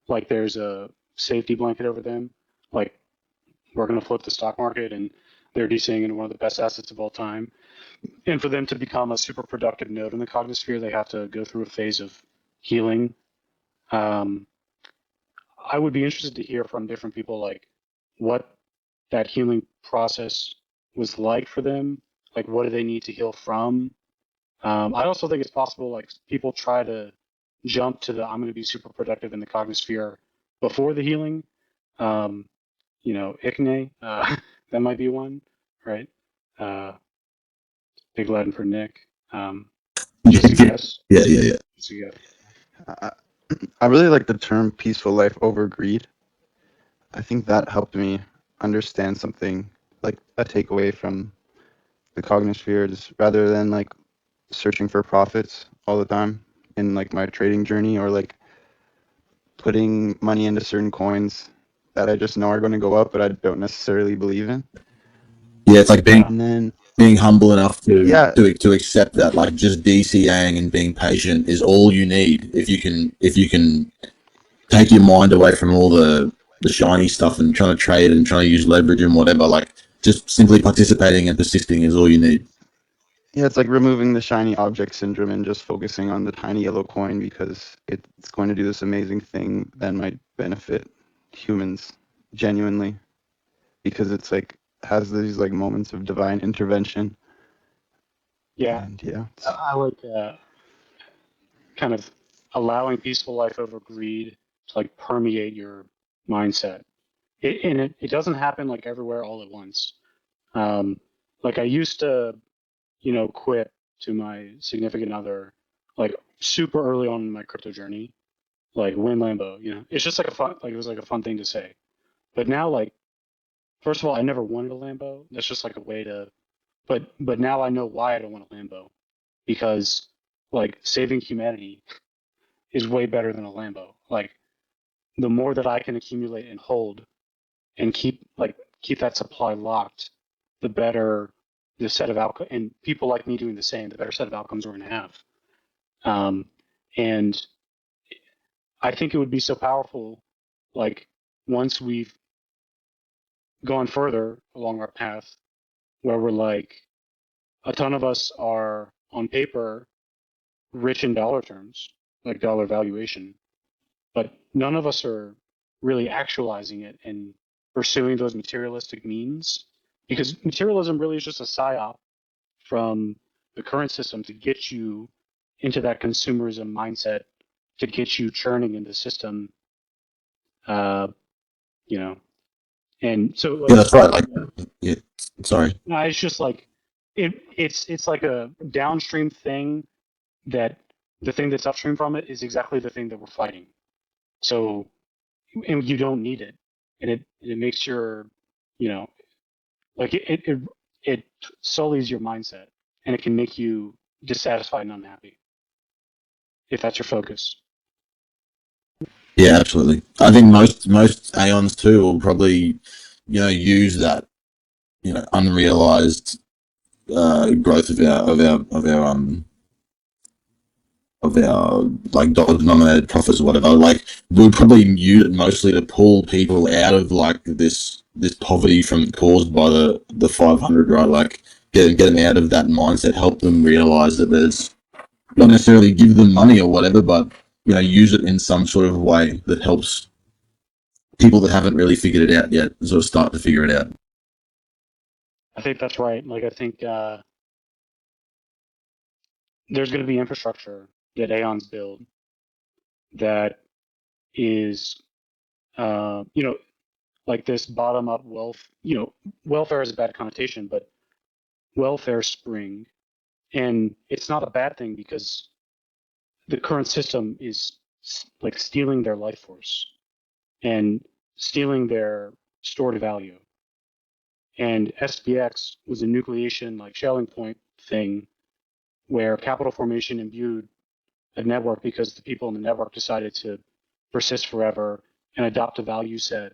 like there's a safety blanket over them. Like we're going to flip the stock market and they're DCAing into one of the best assets of all time. And for them to become a super productive node in the cognisphere, they have to go through a phase of healing. Um, I would be interested to hear from different people, like what that healing process was like for them. Like, what do they need to heal from? I also think it's possible, like, people try to jump to the I'm going to be super productive in the cognisphere before the healing. Um, ICNE, that might be one, right? Uh, Big Latin for Nick. Just a guess. Yeah, yeah, yeah. Just a guess. I really like the term peaceful life over greed. I think that helped me understand something, like a takeaway from the cognisphere, rather than like searching for profits all the time in like my trading journey, or like putting money into certain coins that I just know are going to go up, but I don't necessarily believe in. Yeah, it's like Yeah. And then being humble enough yeah, to accept that, like just DCAing and being patient is all you need. If you can take your mind away from all the shiny stuff and trying to trade and trying to use leverage and whatever, like just simply participating and persisting is all you need. yeah, it's like removing the shiny object syndrome and just focusing on the tiny yellow coin, because it's going to do this amazing thing that might benefit humans genuinely, because it's like has these like moments of divine intervention. Yeah. And yeah, I like kind of allowing peaceful life over greed to like permeate your mindset. And it doesn't happen like everywhere all at once. Um, like I used to, quit to my significant other, like super early on in my crypto journey, like win Lambo, it's just like it was like a fun thing to say. But now, like, first of all, I never wanted a Lambo. That's just like a way to, but now I know why I don't want a Lambo, because like saving humanity is way better than a Lambo. Like the more that I can accumulate and hold and keep that supply locked, the better the set of outcomes, and people like me doing the same, the better set of outcomes we're going to have. And I think it would be so powerful, like once we've gone further along our path, where we're like a ton of us are on paper rich in dollar terms, like dollar valuation, but none of us are really actualizing it and pursuing those materialistic means, because materialism really is just a psyop from the current system to get you into that consumerism mindset, to get you churning in the system, uh, you know. And so, Yeah, like, that's right. Like, yeah, sorry. no, it's just like it's like a downstream thing that the thing that's upstream from it is exactly the thing that we're fighting. So, and you don't need it, and it makes your, you know, like it sullies your mindset, and it can make you dissatisfied and unhappy if that's your focus. Yeah, absolutely. I think most Aeons too will probably, use that, unrealized growth of our like dollar denominated profits or whatever. Like we'll probably use it mostly to pull people out of like this poverty from caused by the 500, right? Like get them out of that mindset, help them realize that there's not necessarily give them money or whatever, but use it in some sort of way that helps people that haven't really figured it out yet sort of start to figure it out. I think that's right. Like I think there's going to be infrastructure that Aeons build that is, like this bottom up wealth. Welfare is a bad connotation, but welfare spring, and it's not a bad thing because the current system is like stealing their life force. And stealing their stored value. And SPX was a nucleation like shelling point thing where capital formation imbued a network because the people in the network decided to persist forever and adopt a value set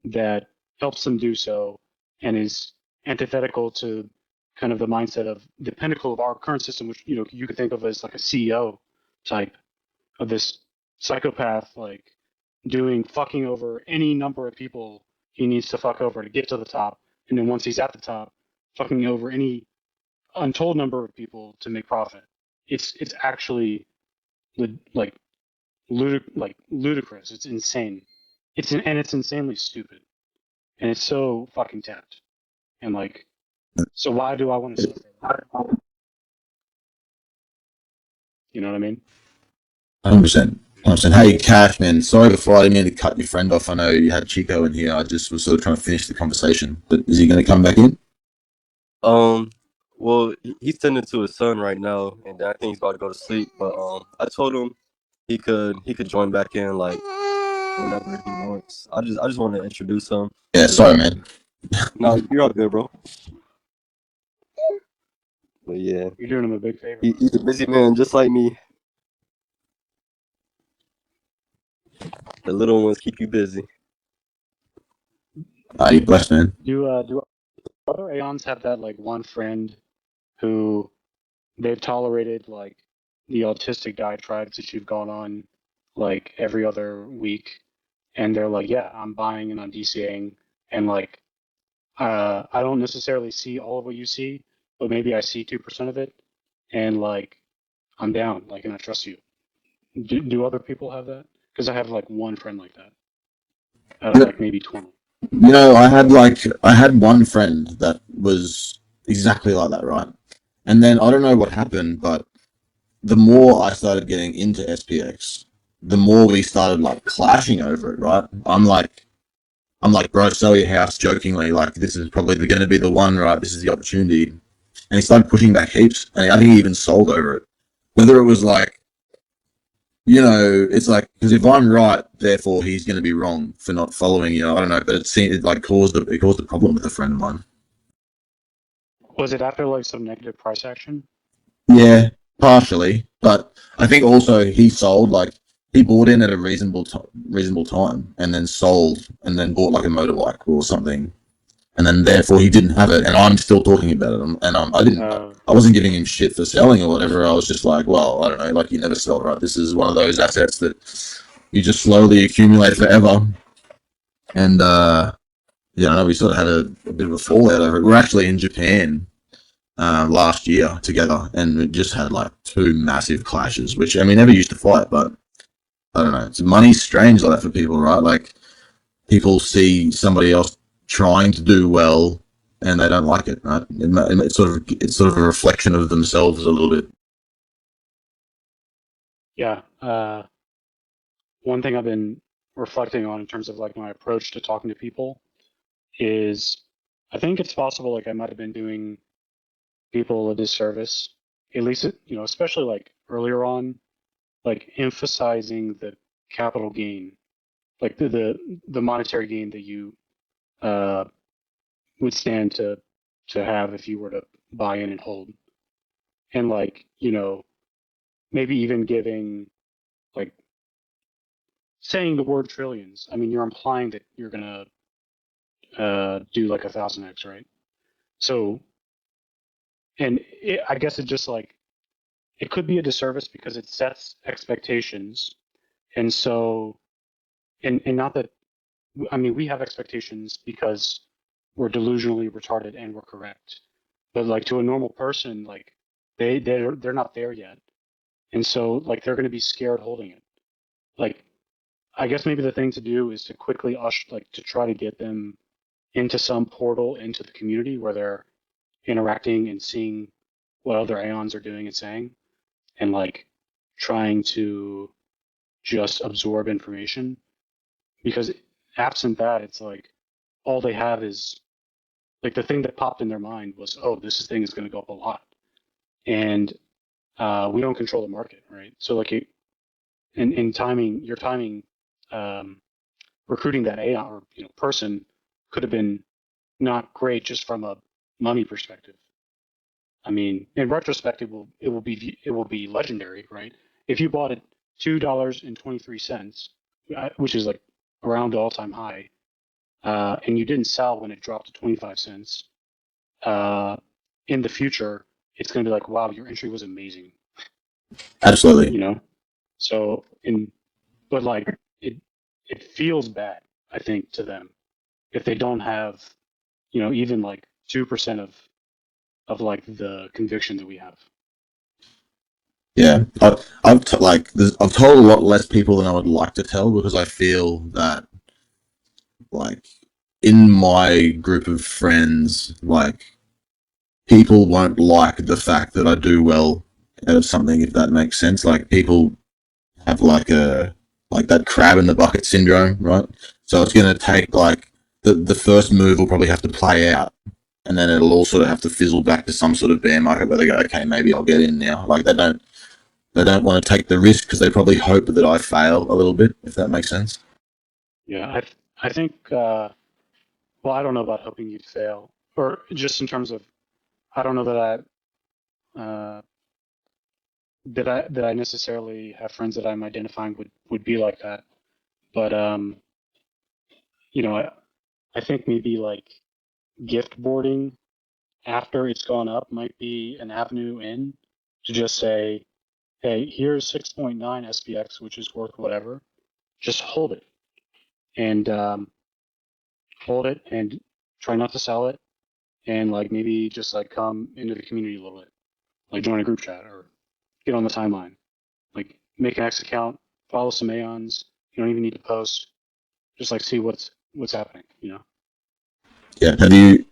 that helps them do so and is antithetical to kind of the mindset of the pinnacle of our current system, which you could think of as like a CEO type of this psychopath, like doing fucking over any number of people he needs to fuck over to get to the top, and then once he's at the top, fucking over any untold number of people to make profit. It's actually like ludicrous. It's insane. It's insanely stupid, and it's so fucking tapped. And like, so why do I want to suffer? You know what I mean? 100%. 100%. Hey, Cash, man. Sorry before I didn't mean to cut your friend off. I know you had Chico in here. I just was sort of trying to finish the conversation. But is he going to come back in? Well, he's tending to his son right now, and I think he's about to go to sleep. But I told him he could join back in like whenever he wants. I just want to introduce him. Yeah, sorry, man. No, you're all good, bro. But yeah, You're doing him a big favor. he's a busy man, just like me. The little ones keep you busy. You blessed, man. Do other Aeons have that like one friend who they've tolerated like the autistic diatribes that you've gone on like every other week, and they're like, yeah, I'm buying and I'm DCAing, and like I don't necessarily see all of what you see, but maybe I see 2% of it, and like I'm down, like, and I trust you. Do other people have that? Because I have like one friend like that out of like maybe 20. You know, I had one friend that was exactly like that, right? And then I don't know what happened, but the more I started getting into SPX, the more we started like clashing over it, right? I'm like, bro, sell your house jokingly, like this is probably going to be the one, right? This is the opportunity. And he started pushing back heaps, and I think he even sold over it. Whether it was like, it's like, because if I'm right, therefore he's going to be wrong for not following, I don't know, but it like caused a problem with a friend of mine. Was it after like some negative price action? Yeah, partially, but I think also he sold, like, he bought in at a reasonable time, and then sold, and then bought like a motorbike or something, and then therefore he didn't have it, and I'm still talking about it, and I wasn't giving him shit for selling or whatever. I was just like, well, I don't know, like, you never sell, right? This is one of those assets that you just slowly accumulate forever, and yeah, I know we sort of had a bit of a fallout over it. We're actually in Japan last year together, and we just had like two massive clashes, which, I mean, never used to fight, but I don't know. Money's strange like that for people, right? Like, people see somebody else trying to do well, and they don't like it, right? It's sort of a reflection of themselves a little bit. Yeah. One thing I've been reflecting on in terms of like my approach to talking to people is I think it's possible like I might have been doing people a disservice, at least, especially like earlier on, like emphasizing the capital gain, like the monetary gain that you uh, would stand to have if you were to buy in and hold, and like maybe even giving like saying the word trillions. I mean, you're implying that you're gonna do like 1,000x, right? So, and I guess it just like it could be a disservice because it sets expectations, and so and not that I mean we have expectations because we're delusionally retarded and we're correct, but like to a normal person, like they're not there yet, and so like they're going to be scared holding it. Like I guess maybe the thing to do is to quickly like to try to get them into some portal into the community where they're interacting and seeing what other Aeons are doing and saying, and like trying to just absorb information. Because absent that, it's like all they have is like the thing that popped in their mind was, oh, this thing is going to go up a lot, and we don't control the market, right? So like in timing, your timing recruiting that Aeon or person could have been not great just from a money perspective. I mean, in retrospect, it will be legendary, right? If you bought it $2.23, which is like around the all-time high, and you didn't sell when it dropped to 25 cents, in the future, it's going to be like, wow, your entry was amazing. Absolutely. So but like it feels bad, I think, to them if they don't have, even like 2% of like the conviction that we have. Yeah, I've told a lot less people than I would like to tell because I feel that like in my group of friends, like people won't like the fact that I do well out of something, if that makes sense. Like people have like that crab in the bucket syndrome, right? So it's gonna take like the first move will probably have to play out, and then it'll all sort of have to fizzle back to some sort of bear market where they go, okay, maybe I'll get in now. Like they don't want to take the risk because they probably hope that I fail a little bit, if that makes sense. Yeah, I think. Well, I don't know about hoping you'd fail, or just in terms of, I don't know that I necessarily have friends that I'm identifying would be like that. But I think maybe like gift boarding after it's gone up might be an avenue in to just say, hey, here's 6.9 SPX, which is worth whatever. Just and hold it and try not to sell it, and like maybe just like come into the community a little bit, like join a group chat or get on the timeline, like make an X account, follow some Aeons. You don't even need to post. Just like see what's happening. Yeah. Have you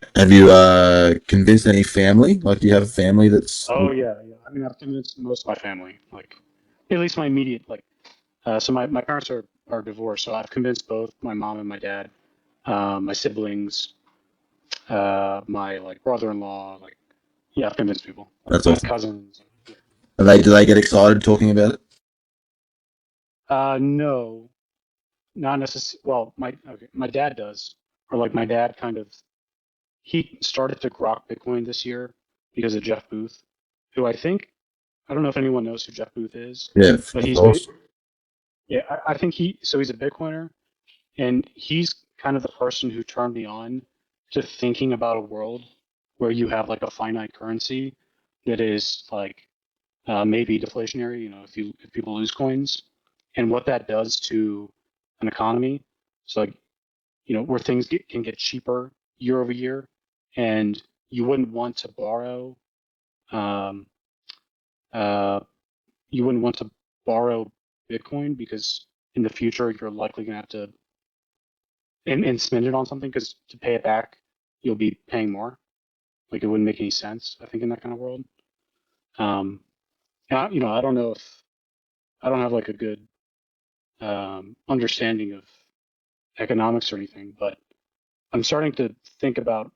convinced any family? Like, do you have a family that's? Oh yeah, yeah. I mean, I've convinced most of my family, like at least my immediate, like. So my parents are divorced, so I've convinced both my mom and my dad, my siblings, my like brother-in-law, like yeah, I've convinced people, like That's my awesome. cousins. Yeah. Do they get excited talking about it? No, not necessarily. Well, my dad does, or like my dad kind of he started to grok Bitcoin this year because of Jeff Booth, who I don't know if anyone knows who Jeff Booth is, Yeah, but of course. yeah, I think he's a Bitcoiner, and he's kind of the person who turned me on to thinking about a world where you have like a finite currency that is like maybe deflationary, if people lose coins, and what that does to an economy. So like, where things can get cheaper year over year, and you wouldn't want to borrow, um, uh, you wouldn't want to borrow Bitcoin because in the future you're likely going to have to and spend it on something because to pay it back you'll be paying more. Like it wouldn't make any sense, I think, in that kind of world. And I don't know if I don't have like a good understanding of economics or anything, but I'm starting to think about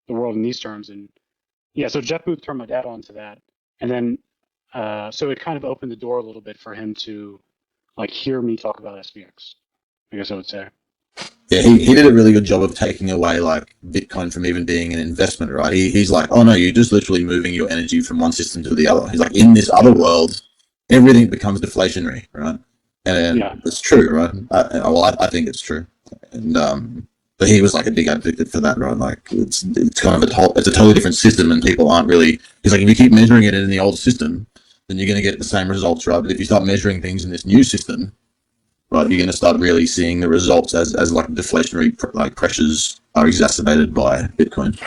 the world in these terms. And yeah, so Jeff Booth turned my dad on to that, and then so it kind of opened the door a little bit for him to like hear me talk about SPX, I guess I would say. Yeah, he did a really good job of taking away like Bitcoin from even being an investment, right? He's like, oh no, you're just literally moving your energy from one system to the other. He's like, in this other world, everything becomes deflationary, right? Yeah, And it's true, right? I think it's true. And but he was like a big advocate for that, right? Like it's kind of it's a totally different system, and people aren't really. He's like, if you keep measuring it in the old system, then you're going to get the same results, right? But if you start measuring things in this new system, right, you're going to start really seeing the results as like deflationary like pressures are exacerbated by Bitcoin.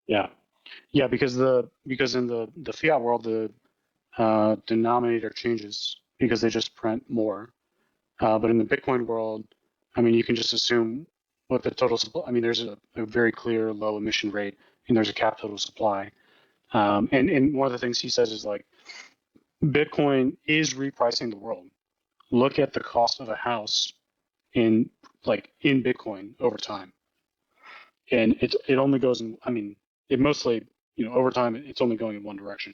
yeah, yeah, because in the fiat world the denominator changes because they just print more. But in the Bitcoin world, I mean, you can just assume what the total supply. I mean, there's a very clear low emission rate, and there's a cap total supply. And one of the things he says is like Bitcoin is repricing the world. Look at the cost of a house in in Bitcoin over time, and it only goes in. I mean, it mostly over time it's only going in one direction,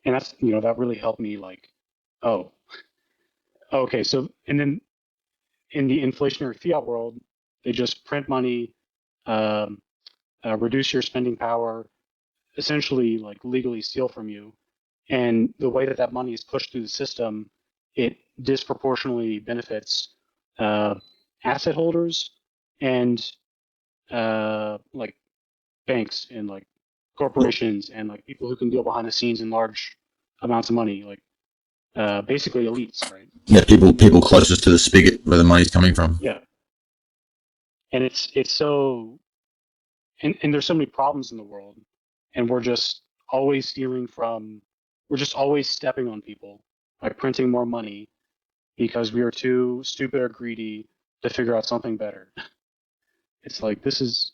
and that's that really helped me like, oh, okay, so and then in the inflationary fiat world, they just print money, reduce your spending power, essentially like legally steal from you. And the way that that money is pushed through the system, it disproportionately benefits asset holders and like banks and like corporations and like people who can deal behind the scenes in large amounts of money, like basically elites, right? Yeah, people closest to the spigot where the money's coming from. Yeah, and it's so and there's so many problems in the world, and we're just always stealing from, we're just always stepping on people by printing more money because we are too stupid or greedy to figure out something better. It's like this is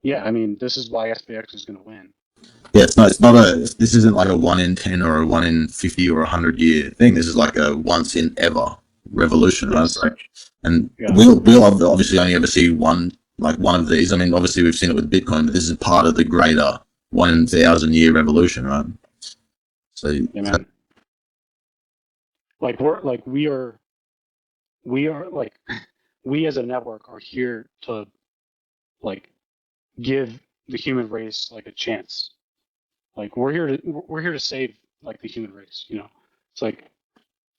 yeah, I mean this is why SPX is going to win. Yeah, this isn't like a 1 in 10 or a 1 in 50 or 100 year thing. This is like a once in ever revolution, right? Yes. And Yeah. we'll obviously only ever see one of these. I mean, obviously we've seen it with Bitcoin, but this is part of the greater 1 in 1,000 year revolution, right? So Yeah, man. Like we are like we as a network are here to like give the human race like a chance. Like we're here to save like the human race, you know. It's like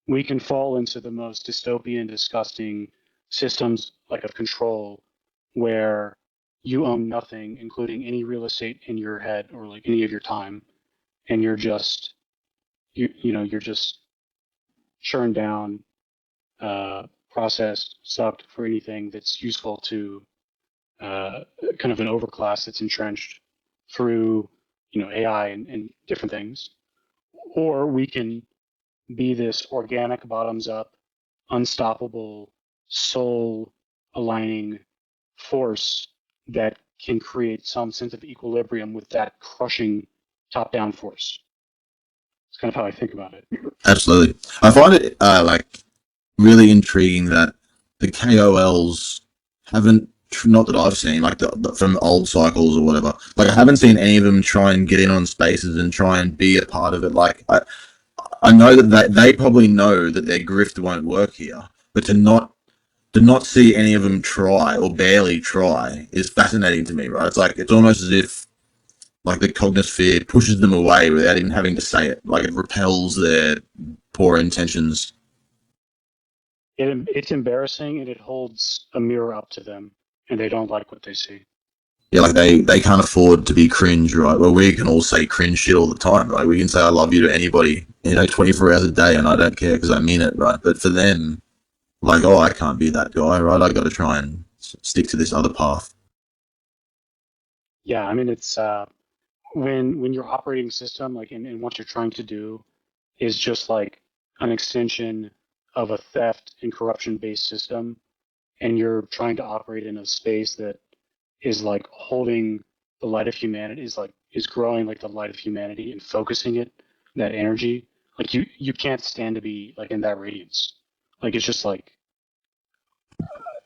we can fall into the most dystopian, disgusting systems like of control where you own nothing, including any real estate in your head or like any of your time, and you're just you're just churned down, processed, sucked for anything that's useful to kind of an overclass that's entrenched through AI and different things, or we can be this organic, bottoms up, unstoppable, soul aligning force that can create some sense of equilibrium with that crushing top down force. It's kind of how I think about it. absolutely, I find it really intriguing that the KOLs haven't, not that I've seen, like from old cycles or whatever. Like I haven't seen any of them try and get in on spaces and try and be a part of it. Like I know that they probably know that their grift won't work here, but to not see any of them try or barely try is fascinating to me, right? It's like it's almost as if like the cognosphere pushes them away without even having to say it. Like it repels their poor intentions. It's embarrassing and it holds a mirror up to them and they don't like what they see. Yeah, like they can't afford to be cringe, right? Well, we can all say cringe shit all the time, right? We can say I love you to anybody, 24 hours a day, and I don't care because I mean it, right? But for them, like, oh, I can't be that guy, right? I got to try and stick to this other path. Yeah, I mean it's when your operating system, like and what you're trying to do is just like an extension of a theft and corruption based system, and you're trying to operate in a space that is like holding the light of humanity, is growing like the light of humanity and focusing it, that energy, like you can't stand to be like in that radiance. Like it's just like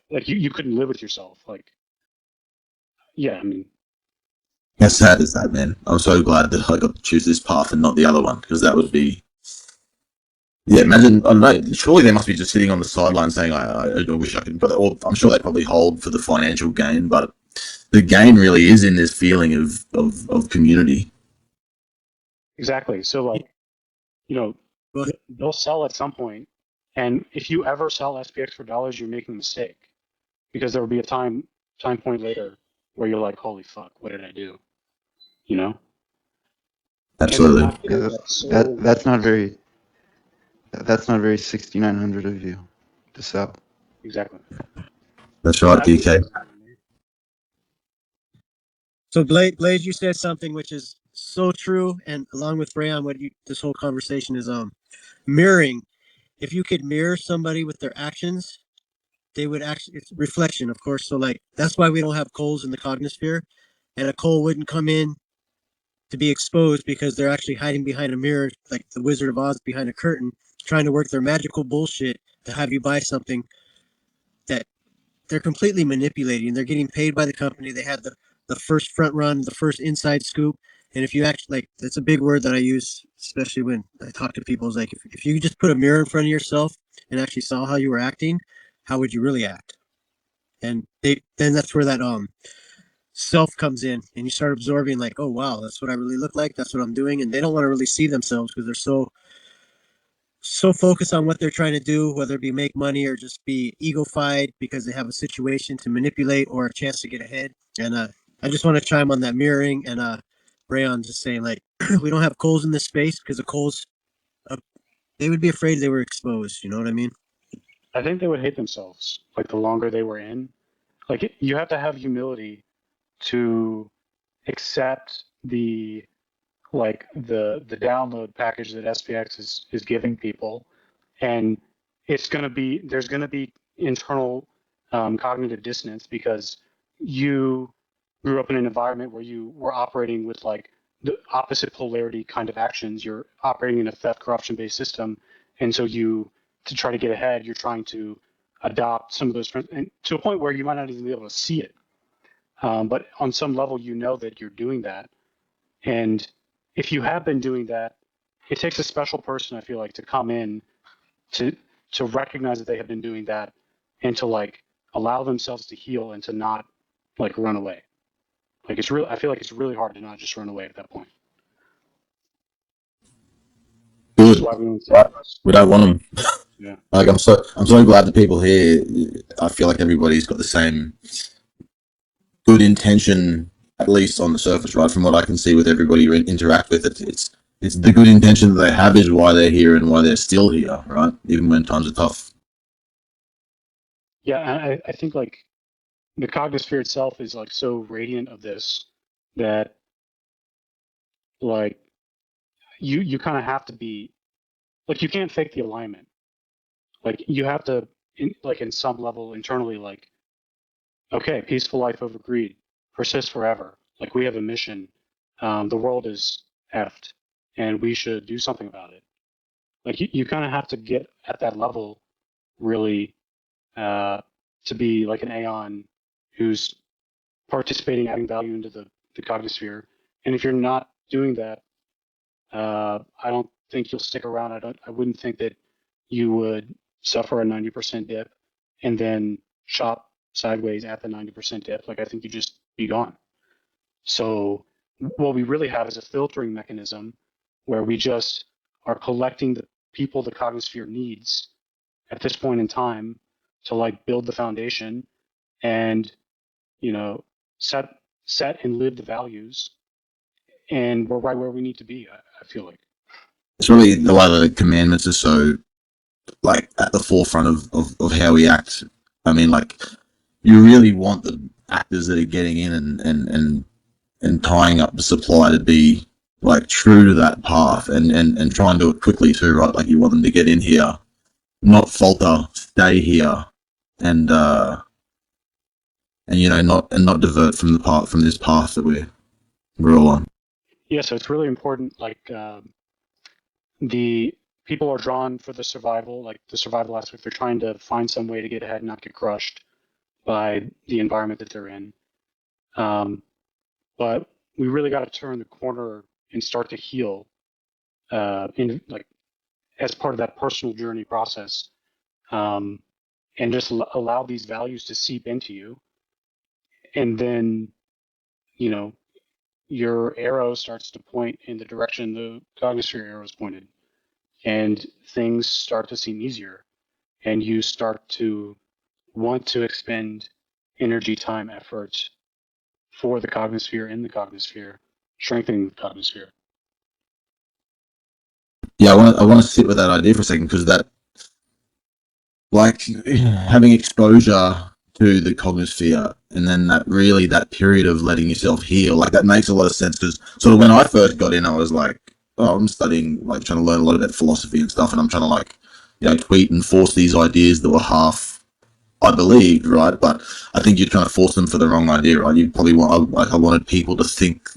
you couldn't live with yourself. Like yeah, I mean How sad is that, man? I'm so glad that I got to choose this path and not the other one because that would be. Yeah, imagine, I don't know, surely they must be just sitting on the sideline saying, I wish I could, but or I'm sure they probably hold for the financial gain, but the gain really is in this feeling of community. exactly. So like they'll sell at some point, and if you ever sell SPX for dollars, you're making a mistake because there will be a time point later where you're like, holy fuck, what did I do? You know? And they're Absolutely. not going to Yeah, get so that's not very 6900 of you to sell. exactly. That's Yeah, right, DK. So Blaze, you said something which is so true, and along with Rayon, this whole conversation is mirroring. If you could mirror somebody with their actions, they would actually, it's reflection, of course. So like that's why we don't have coals in the cognosphere, and a coal wouldn't come in to be exposed because they're actually hiding behind a mirror, like the Wizard of Oz behind a curtain, trying to work their magical bullshit to have you buy something that they're completely manipulating. They're getting paid by the company. They had the first front run, the first inside scoop. And if you actually, like, that's a big word that I use, especially when I talk to people, is like, if you just put a mirror in front of yourself and actually saw how you were acting, how would you really act? And then that's where that self comes in, and you start absorbing like, oh wow, that's what I really look like, that's what I'm doing, and they don't want to really see themselves because they're so focused on what they're trying to do, whether it be make money or just be ego-fied because they have a situation to manipulate or a chance to get ahead. And I just want to chime on that mirroring and Brayon just saying like we don't have coals in this space because the coals they would be afraid they were exposed. You know what I mean? I think they would hate themselves. Like the longer they were in, like you have to have humility to accept the download package that SPX is giving people, and there's gonna be internal cognitive dissonance because you grew up in an environment where you were operating with like the opposite polarity kind of actions. You're operating in a theft corruption based system, and so to try to get ahead, you're trying to adopt some of those and to a point where you might not even be able to see it. But on some level, you know that you're doing that. And if you have been doing that, it takes a special person, I feel like, to come in to to recognize that they have been doing that and to like allow themselves to heal and to not like run away. Like it's real. I feel like it's really hard to not just run away at that point. Which is Good. why we don't see Right. this. We don't want them. Yeah. Like I'm so glad the people here. I feel like everybody's got the same good intention, at least on the surface, right? From what I can see with everybody you interact with, it's the good intention that they have is why they're here and why they're still here, right? Even when times are tough. Yeah, and I think like the cognisphere itself is like so radiant of this that like you kind of have to be like you can't fake the alignment. Like you have to in some level internally like okay, peaceful life over greed, persist forever. Like we have a mission. The world is effed, and we should do something about it. Like you kind of have to get at that level really to be like an Aeon who's participating, adding value into the cognisphere. And if you're not doing that, I don't think you'll stick around. I wouldn't think that you would suffer a 90% dip and then shop sideways at the 90% dip. Like I think you just be gone. So what we really have is a filtering mechanism where we just are collecting the people the cognisphere needs at this point in time to like build the foundation and you know set and live the values, and we're right where we need to be. I feel like. It's really the way the commandments are so like at the forefront of how we act. I mean, like you really want the actors that are getting in and tying up the supply to be like true to that path and try and do it quickly too, right? Like you want them to get in here, not falter, stay here, and and not divert from this path that we're all on. Yeah, so it's really important. Like the people are drawn for the survival, like the survival aspect. They're trying to find some way to get ahead and not get crushed by the environment that they're in. But we really got to turn the corner and start to heal in like as part of that personal journey process, and just allow these values to seep into you, and then you know your arrow starts to point in the direction the cognisphere arrow is pointed, and things start to seem easier, and you start to want to expend energy, time, effort for the cognisphere in the cognisphere, strengthening the cognisphere. Yeah, I want to sit with that idea for a second because that like having exposure to the cognisphere and then that period of letting yourself heal, like that makes a lot of sense because sort of when I first got in, I was like, oh, I'm studying, like trying to learn a lot about philosophy and stuff, and I'm trying to like, tweet and force these ideas that were half I believed, right? But I think you're trying to force them for the wrong idea, right? You probably I wanted people to think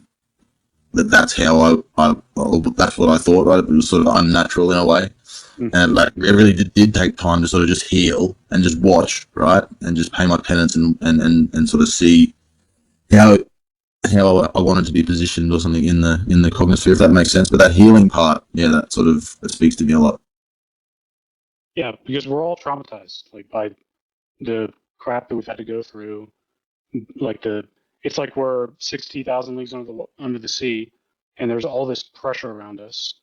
that that's how that's what I thought, right? It was sort of unnatural in a way. And like it really did take time to sort of just heal and just watch, right, and just pay my penance and sort of see how I wanted to be positioned or something in the cognisphere, if that makes sense. But that healing part, yeah, that speaks to me a lot. Yeah, because we're all traumatized, like by the crap that we've had to go through, like it's like we're 60,000 leagues under the sea, and there's all this pressure around us,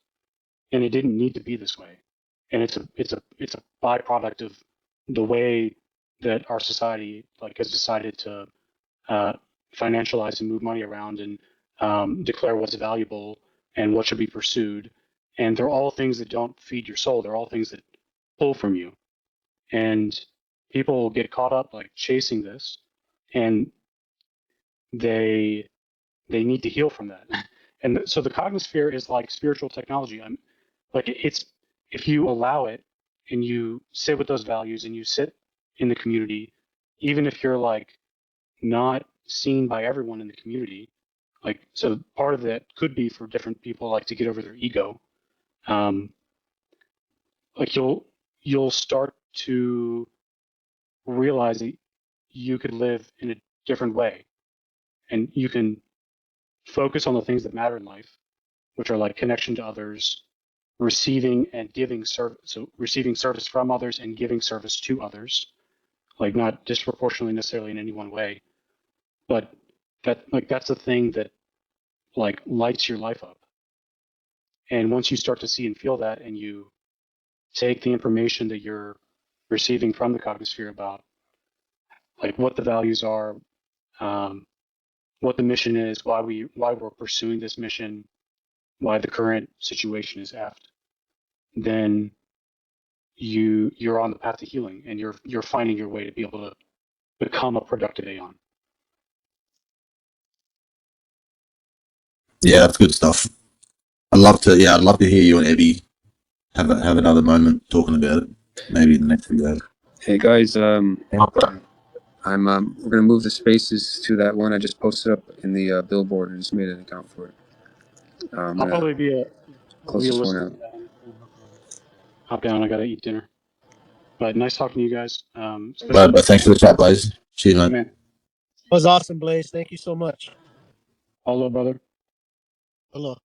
and it didn't need to be this way, and it's a byproduct of the way that our society like has decided to financialize and move money around and declare what's valuable and what should be pursued, and they're all things that don't feed your soul. They're all things that pull from you, and people get caught up like chasing this, and they need to heal from that. And so the cognosphere is like spiritual technology. I'm like it's if you allow it and you sit with those values and you sit in the community, even if you're like not seen by everyone in the community, like so part of that could be for different people like to get over their ego. Like you'll start to realize that you could live in a different way, and you can focus on the things that matter in life, which are like connection to others, receiving and giving service. So receiving service from others and giving service to others, like not disproportionately necessarily in any one way, but that's the thing that like lights your life up. And once you start to see and feel that, and you take the information that you're receiving from the cognosphere about like what the values are, what the mission is, why we're pursuing this mission, why the current situation is aft, then you're on the path to healing, and you're finding your way to be able to become a productive Aeon. Yeah, that's good stuff. I'd love to hear you and Evie have another moment talking about it. Maybe in the next video. Hey guys, I'm we're gonna move the spaces to that one I just posted up in the billboard. I just made an account for it. I'm I'll gonna probably be close this one listening out. hop down. I gotta eat dinner. But nice talking to you guys. But thanks for the chat, Blaze. Cheers, mate. Man, That was awesome, Blaze. Thank you so much. hello, brother. Hello.